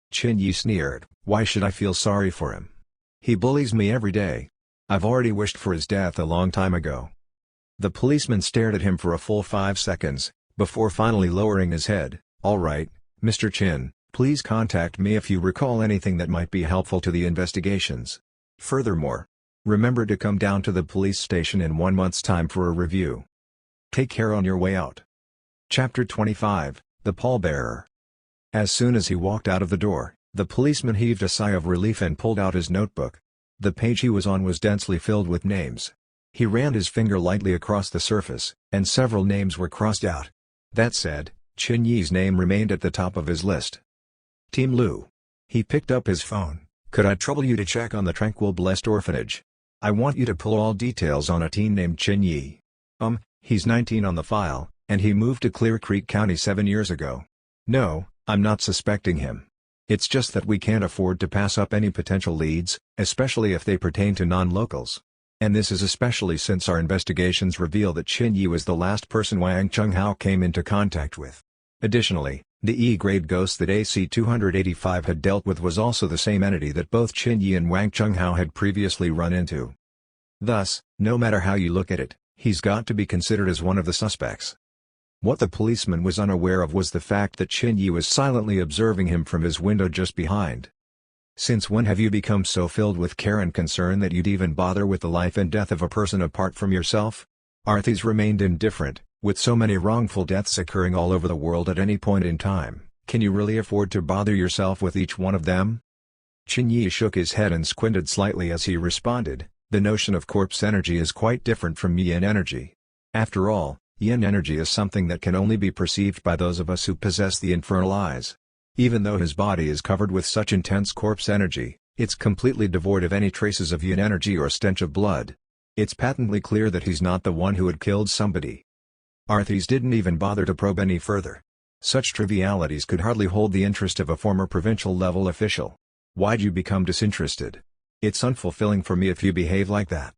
Chen Yi sneered, why should I feel sorry for him? He bullies me every day. I've already wished for his death a long time ago. The policeman stared at him for a full 5 seconds, before finally lowering his head. All right, Mr. Chin, please contact me if you recall anything that might be helpful to the investigations. Furthermore, remember to come down to the police station in 1 month's time for a review. Take care on your way out. Chapter 25, The Pallbearer. As soon as he walked out of the door, the policeman heaved a sigh of relief and pulled out his notebook. The page he was on was densely filled with names. He ran his finger lightly across the surface, and several names were crossed out. That said, Chen Yi's name remained at the top of his list. Team Lu. He picked up his phone. Could I trouble you to check on the Tranquil Blessed Orphanage? I want you to pull all details on a teen named Chen Yi. He's 19 on the file, and he moved to Clear Creek County 7 years ago. No, I'm not suspecting him. It's just that we can't afford to pass up any potential leads, especially if they pertain to non-locals. And this is especially since our investigations reveal that Chen Yi was the last person Wang Chunghao came into contact with. Additionally, the E-grade ghost that AC-285 had dealt with was also the same entity that both Chen Yi and Wang Chunghao had previously run into. Thus, no matter how you look at it, he's got to be considered as one of the suspects. What the policeman was unaware of was the fact that Chen Yi was silently observing him from his window just behind. Since when have you become so filled with care and concern that you'd even bother with the life and death of a person apart from yourself? Arthy's remained indifferent. With so many wrongful deaths occurring all over the world at any point in time, can you really afford to bother yourself with each one of them? Chen Yi shook his head and squinted slightly as he responded, the notion of corpse energy is quite different from yin energy. After all, yin energy is something that can only be perceived by those of us who possess the infernal eyes. Even though his body is covered with such intense corpse energy, it's completely devoid of any traces of yin energy or stench of blood. It's patently clear that he's not the one who had killed somebody. Arthy's didn't even bother to probe any further. Such trivialities could hardly hold the interest of a former provincial-level official. Why'd you become disinterested? It's unfulfilling for me if you behave like that.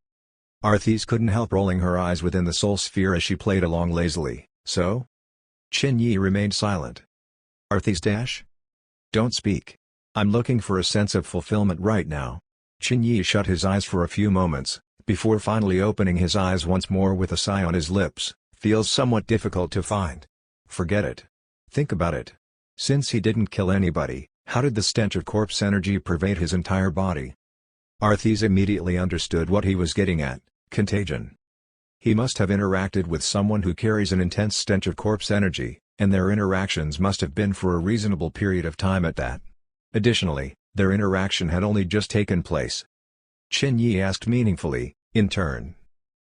Arthy's couldn't help rolling her eyes within the soul sphere as she played along lazily. So? Chen Yi remained silent. Arthy's dash? Don't speak. I'm looking for a sense of fulfillment right now. Chen Yi shut his eyes for a few moments, before finally opening his eyes once more with a sigh on his lips. Feels somewhat difficult to find. Forget it. Think about it. Since he didn't kill anybody, how did the stench of corpse energy pervade his entire body? Arthis immediately understood what he was getting at: contagion. He must have interacted with someone who carries an intense stench of corpse energy, and their interactions must have been for a reasonable period of time at that. Additionally, their interaction had only just taken place. Chen Yi asked meaningfully, in turn.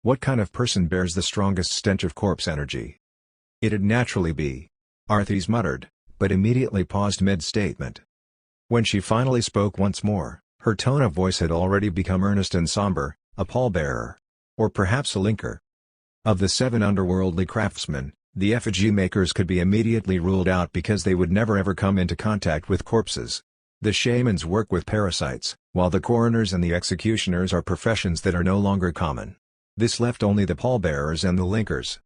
What kind of person bears the strongest stench of corpse energy? It'd naturally be. Arthis muttered, but immediately paused mid-statement. When she finally spoke once more, her tone of voice had already become earnest and somber: a pallbearer. Or perhaps a linker. Of the 7 underworldly craftsmen, the effigy makers could be immediately ruled out because they would never ever come into contact with corpses. The shamans work with parasites, while the coroners and the executioners are professions that are no longer common. This left only the pallbearers and the linkers.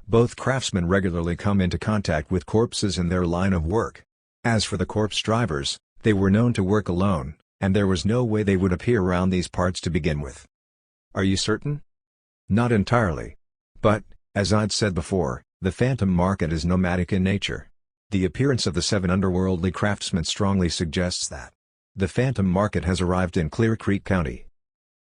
Both craftsmen regularly come into contact with corpses in their line of work. As for the corpse drivers, they were known to work alone, and there was no way they would appear around these parts to begin with. Are you certain? Not entirely. But, as I'd said before, the phantom market is nomadic in nature. The appearance of the 7 underworldly craftsmen strongly suggests that the phantom market has arrived in Clear Creek County.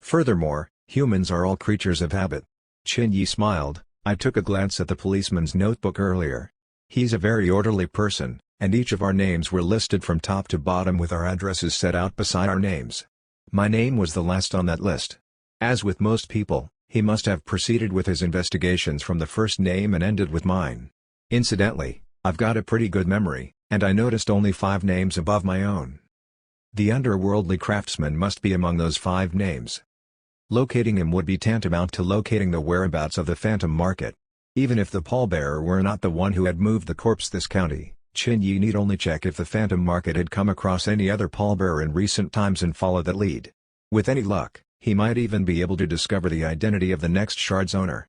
Furthermore, humans are all creatures of habit. Chen Yi smiled. I took a glance at the policeman's notebook earlier. He's a very orderly person, and each of our names were listed from top to bottom with our addresses set out beside our names. My name was the last on that list. As with most people, he must have proceeded with his investigations from the first name and ended with mine. Incidentally, I've got a pretty good memory, and I noticed only 5 names above my own. The underworldly craftsman must be among those 5 names. Locating him would be tantamount to locating the whereabouts of the phantom market. Even if the pallbearer were not the one who had moved the corpse this county, Chen Yi need only check if the phantom market had come across any other pallbearer in recent times and follow that lead. With any luck, he might even be able to discover the identity of the next shard's owner.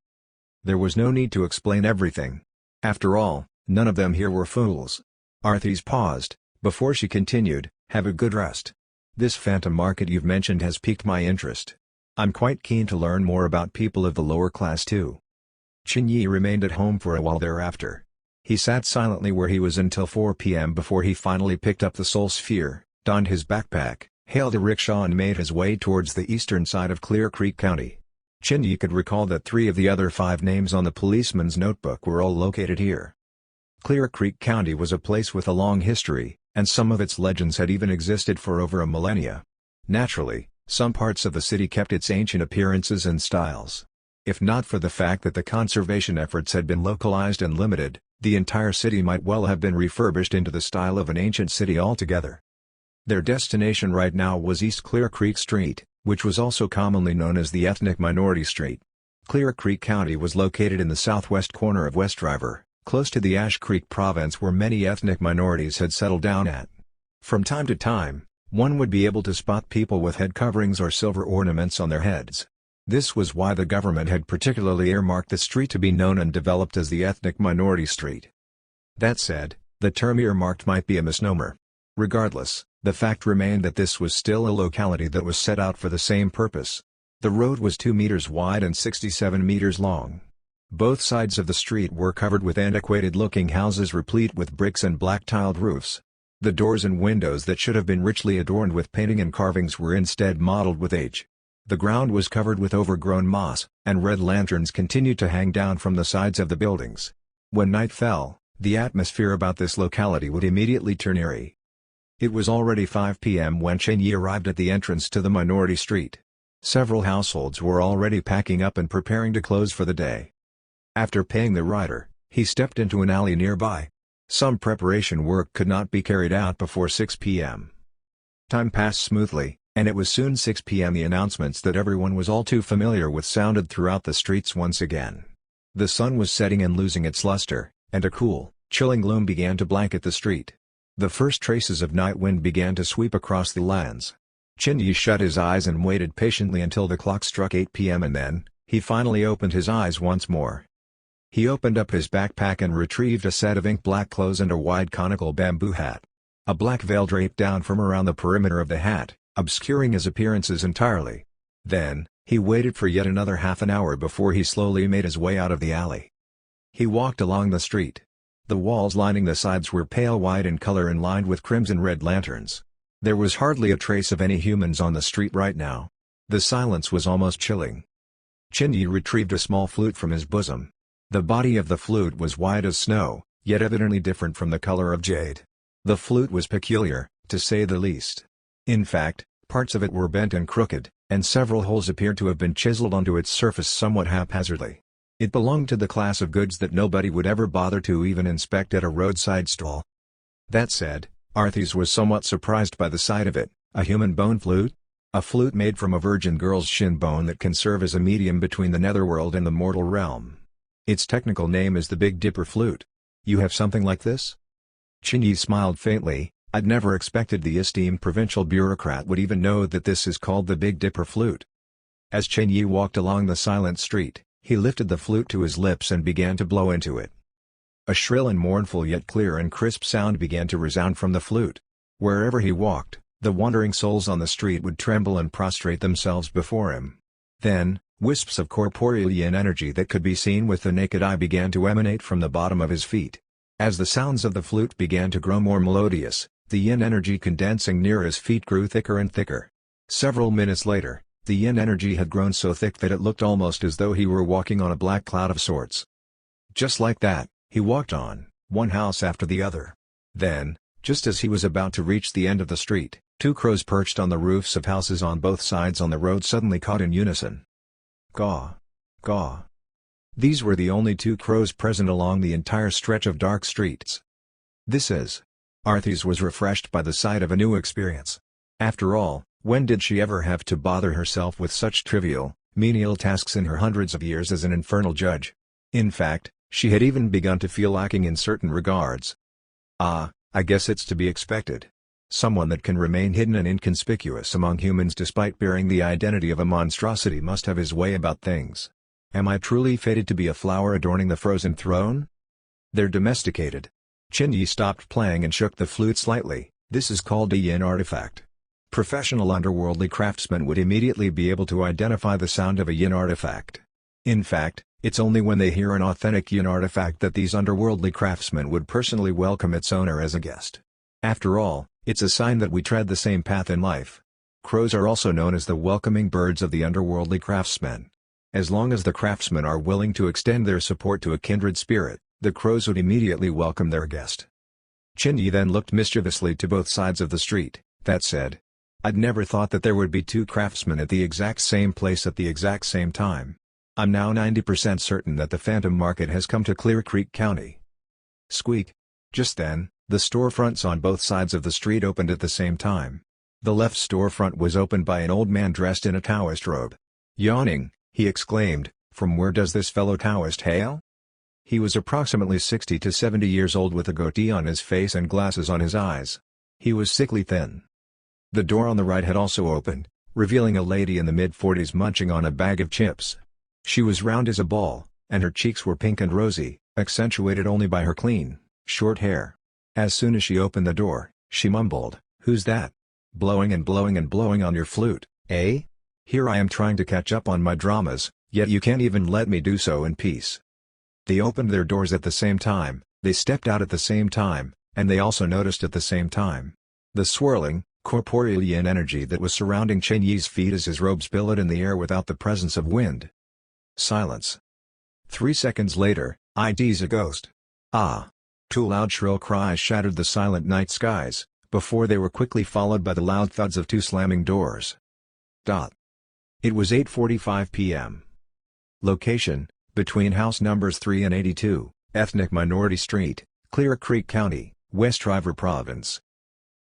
There was no need to explain everything. After all, none of them here were fools. Arthis paused, before she continued, have a good rest. This phantom market you've mentioned has piqued my interest. I'm quite keen to learn more about people of the lower class too. Chen Yi remained at home for a while thereafter. He sat silently where he was until 4 p.m. before he finally picked up the soul sphere, donned his backpack, hailed a rickshaw and made his way towards the eastern side of Clear Creek County. Chen Yi could recall that 3 of the other 5 names on the policeman's notebook were all located here. Clear Creek County was a place with a long history, and some of its legends had even existed for over a millennia. Naturally, some parts of the city kept its ancient appearances and styles. If not for the fact that the conservation efforts had been localized and limited, the entire city might well have been refurbished into the style of an ancient city altogether. Their destination right now was East Clear Creek Street, which was also commonly known as the Ethnic Minority Street. Clear Creek County was located in the southwest corner of West River, close to the Ash Creek province where many ethnic minorities had settled down at. From time to time, one would be able to spot people with head coverings or silver ornaments on their heads. This was why the government had particularly earmarked the street to be known and developed as the Ethnic Minority Street. That said, the term earmarked might be a misnomer. Regardless, the fact remained that this was still a locality that was set out for the same purpose. The road was 2 meters wide and 67 meters long. Both sides of the street were covered with antiquated-looking houses replete with bricks and black-tiled roofs. The doors and windows that should have been richly adorned with painting and carvings were instead mottled with age. The ground was covered with overgrown moss, and red lanterns continued to hang down from the sides of the buildings. When night fell, the atmosphere about this locality would immediately turn eerie. It was already 5 p.m. when Chen Yi arrived at the entrance to the Minority Street. Several households were already packing up and preparing to close for the day. After paying the rider, he stepped into an alley nearby. Some preparation work could not be carried out before 6 p.m. Time passed smoothly, and it was soon 6 p.m. The announcements that everyone was all too familiar with sounded throughout the streets once again. The sun was setting and losing its luster, and a cool, chilling gloom began to blanket the street. The first traces of night wind began to sweep across the lands. Chen Yi shut his eyes and waited patiently until the clock struck 8 p.m. and then, he finally opened his eyes once more. He opened up his backpack and retrieved a set of ink black clothes and a wide conical bamboo hat. A black veil draped down from around the perimeter of the hat, obscuring his appearances entirely. Then, he waited for yet another half an hour before he slowly made his way out of the alley. He walked along the street. The walls lining the sides were pale white in color and lined with crimson-red lanterns. There was hardly a trace of any humans on the street right now. The silence was almost chilling. Chin-Yi retrieved a small flute from his bosom. The body of the flute was white as snow, yet evidently different from the color of jade. The flute was peculiar, to say the least. In fact, parts of it were bent and crooked, and several holes appeared to have been chiseled onto its surface somewhat haphazardly. It belonged to the class of goods that nobody would ever bother to even inspect at a roadside stall. That said, Arthis was somewhat surprised by the sight of it. A human bone flute? A flute made from a virgin girl's shin bone that can serve as a medium between the netherworld and the mortal realm. Its technical name is the Big Dipper flute. You have something like this? Chin-Yi smiled faintly. I'd never expected the esteemed provincial bureaucrat would even know that this is called the Big Dipper flute. As Chin-Yi walked along the silent street, he lifted the flute to his lips and began to blow into it. A shrill and mournful yet clear and crisp sound began to resound from the flute. Wherever he walked, the wandering souls on the street would tremble and prostrate themselves before him. Then, wisps of corporeal yin energy that could be seen with the naked eye began to emanate from the bottom of his feet. As the sounds of the flute began to grow more melodious, the yin energy condensing near his feet grew thicker and thicker. Several minutes later, the yin energy had grown so thick that it looked almost as though he were walking on a black cloud of sorts. Just like that, he walked on, one house after the other. Then, just as he was about to reach the end of the street, two crows perched on the roofs of houses on both sides on the road suddenly caught in unison. Caw. Caw. These were the only two crows present along the entire stretch of dark streets. This is. Arthis was refreshed by the sight of a new experience. After all, when did she ever have to bother herself with such trivial, menial tasks in her hundreds of years as an infernal judge? In fact, she had even begun to feel lacking in certain regards. I guess it's to be expected. Someone that can remain hidden and inconspicuous among humans despite bearing the identity of a monstrosity must have his way about things. Am I truly fated to be a flower adorning the frozen throne? They're domesticated. Chin-Yi stopped playing and shook the flute slightly. This is called a yin artifact. Professional underworldly craftsmen would immediately be able to identify the sound of a yin artifact. In fact, it's only when they hear an authentic yin artifact that these underworldly craftsmen would personally welcome its owner as a guest. After all, it's a sign that we tread the same path in life. Crows are also known as the welcoming birds of the underworldly craftsmen. As long as the craftsmen are willing to extend their support to a kindred spirit, the crows would immediately welcome their guest. Chin-Yi then looked mischievously to both sides of the street. That said, I'd never thought that there would be two craftsmen at the exact same place at the exact same time. I'm now 90% certain that the Phantom Market has come to Clear Creek County. Squeak. Just then, the storefronts on both sides of the street opened at the same time. The left storefront was opened by an old man dressed in a Taoist robe. Yawning, he exclaimed, "From where does this fellow Taoist hail?" He was approximately 60 to 70 years old with a goatee on his face and glasses on his eyes. He was sickly thin. The door on the right had also opened, revealing a lady in the mid-40s munching on a bag of chips. She was round as a ball, and her cheeks were pink and rosy, accentuated only by her clean, short hair. As soon as she opened the door, she mumbled, "Who's that? Blowing and blowing and blowing on your flute, eh? Here I am trying to catch up on my dramas, yet you can't even let me do so in peace." They opened their doors at the same time, they stepped out at the same time, and they also noticed at the same time the swirling, corporeal yin energy that was surrounding Chin-Yi's feet as his robes billowed in the air without the presence of wind. Silence. 3 seconds later, "It's a ghost." Ah! Two loud shrill cries shattered the silent night skies, before they were quickly followed by the loud thuds of two slamming doors. It was 8:45 p.m. Location: between house numbers 3 and 82, Ethnic Minority Street, Clear Creek County, West River Province.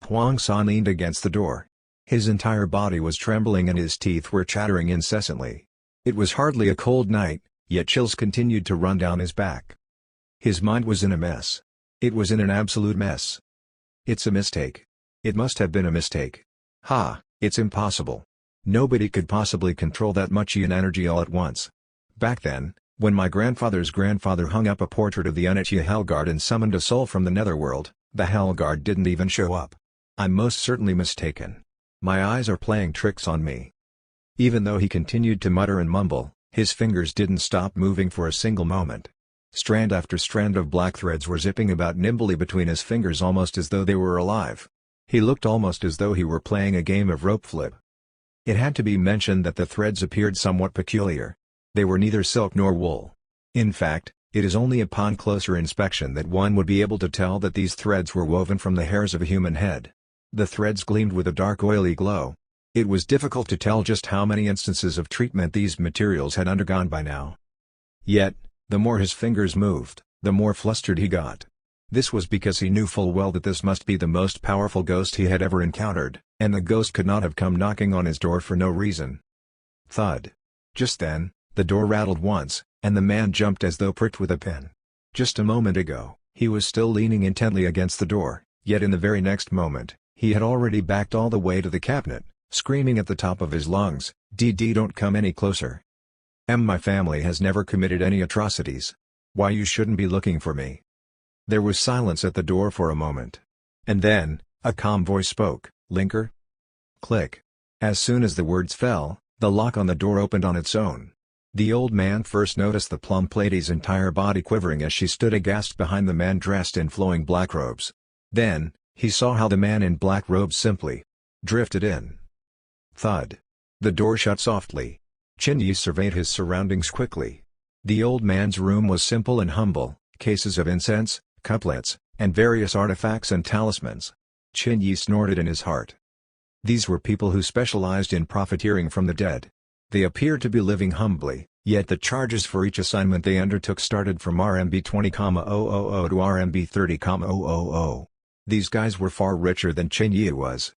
Huang San leaned against the door. His entire body was trembling and his teeth were chattering incessantly. It was hardly a cold night, yet chills continued to run down his back. His mind was in a mess. It was in an absolute mess. It's a mistake. It must have been a mistake. It's impossible. Nobody could possibly control that much yin energy all at once. Back then, when my grandfather's grandfather hung up a portrait of the Unetya Helgard and summoned a soul from the netherworld, The Hellguard didn't even show up. I'm most certainly mistaken. My eyes are playing tricks on me. Even though he continued to mutter and mumble, his fingers didn't stop moving for a single moment. Strand after strand of black threads were zipping about nimbly between his fingers almost as though they were alive. He looked almost as though he were playing a game of rope flip. It had to be mentioned that the threads appeared somewhat peculiar. They were neither silk nor wool. In fact, it is only upon closer inspection that one would be able to tell that these threads were woven from the hairs of a human head. The threads gleamed with a dark oily glow. It was difficult to tell just how many instances of treatment these materials had undergone by now. Yet, the more his fingers moved, the more flustered he got. This was because he knew full well that this must be the most powerful ghost he had ever encountered, and the ghost could not have come knocking on his door for no reason. Thud. Just then, the door rattled once, and the man jumped as though pricked with a pin. Just a moment ago, he was still leaning intently against the door, yet in the very next moment, he had already backed all the way to the cabinet, screaming at the top of his lungs, "DD, don't come any closer. My family has never committed any atrocities. Why you shouldn't be looking for me." There was silence at the door for a moment. And then, a calm voice spoke, "Linker?" Click. As soon as the words fell, the lock on the door opened on its own. The old man first noticed the plump lady's entire body quivering as she stood aghast behind the man dressed in flowing black robes. Then, he saw how the man in black robes simply drifted in. Thud. The door shut softly. Chin-Yi surveyed his surroundings quickly. The old man's room was simple and humble, cases of incense, couplets, and various artifacts and talismans. Chin-Yi snorted in his heart. These were people who specialized in profiteering from the dead. They appeared to be living humbly, yet the charges for each assignment they undertook started from RMB 20,000 to RMB 30,000. These guys were far richer than Chin-Yi was.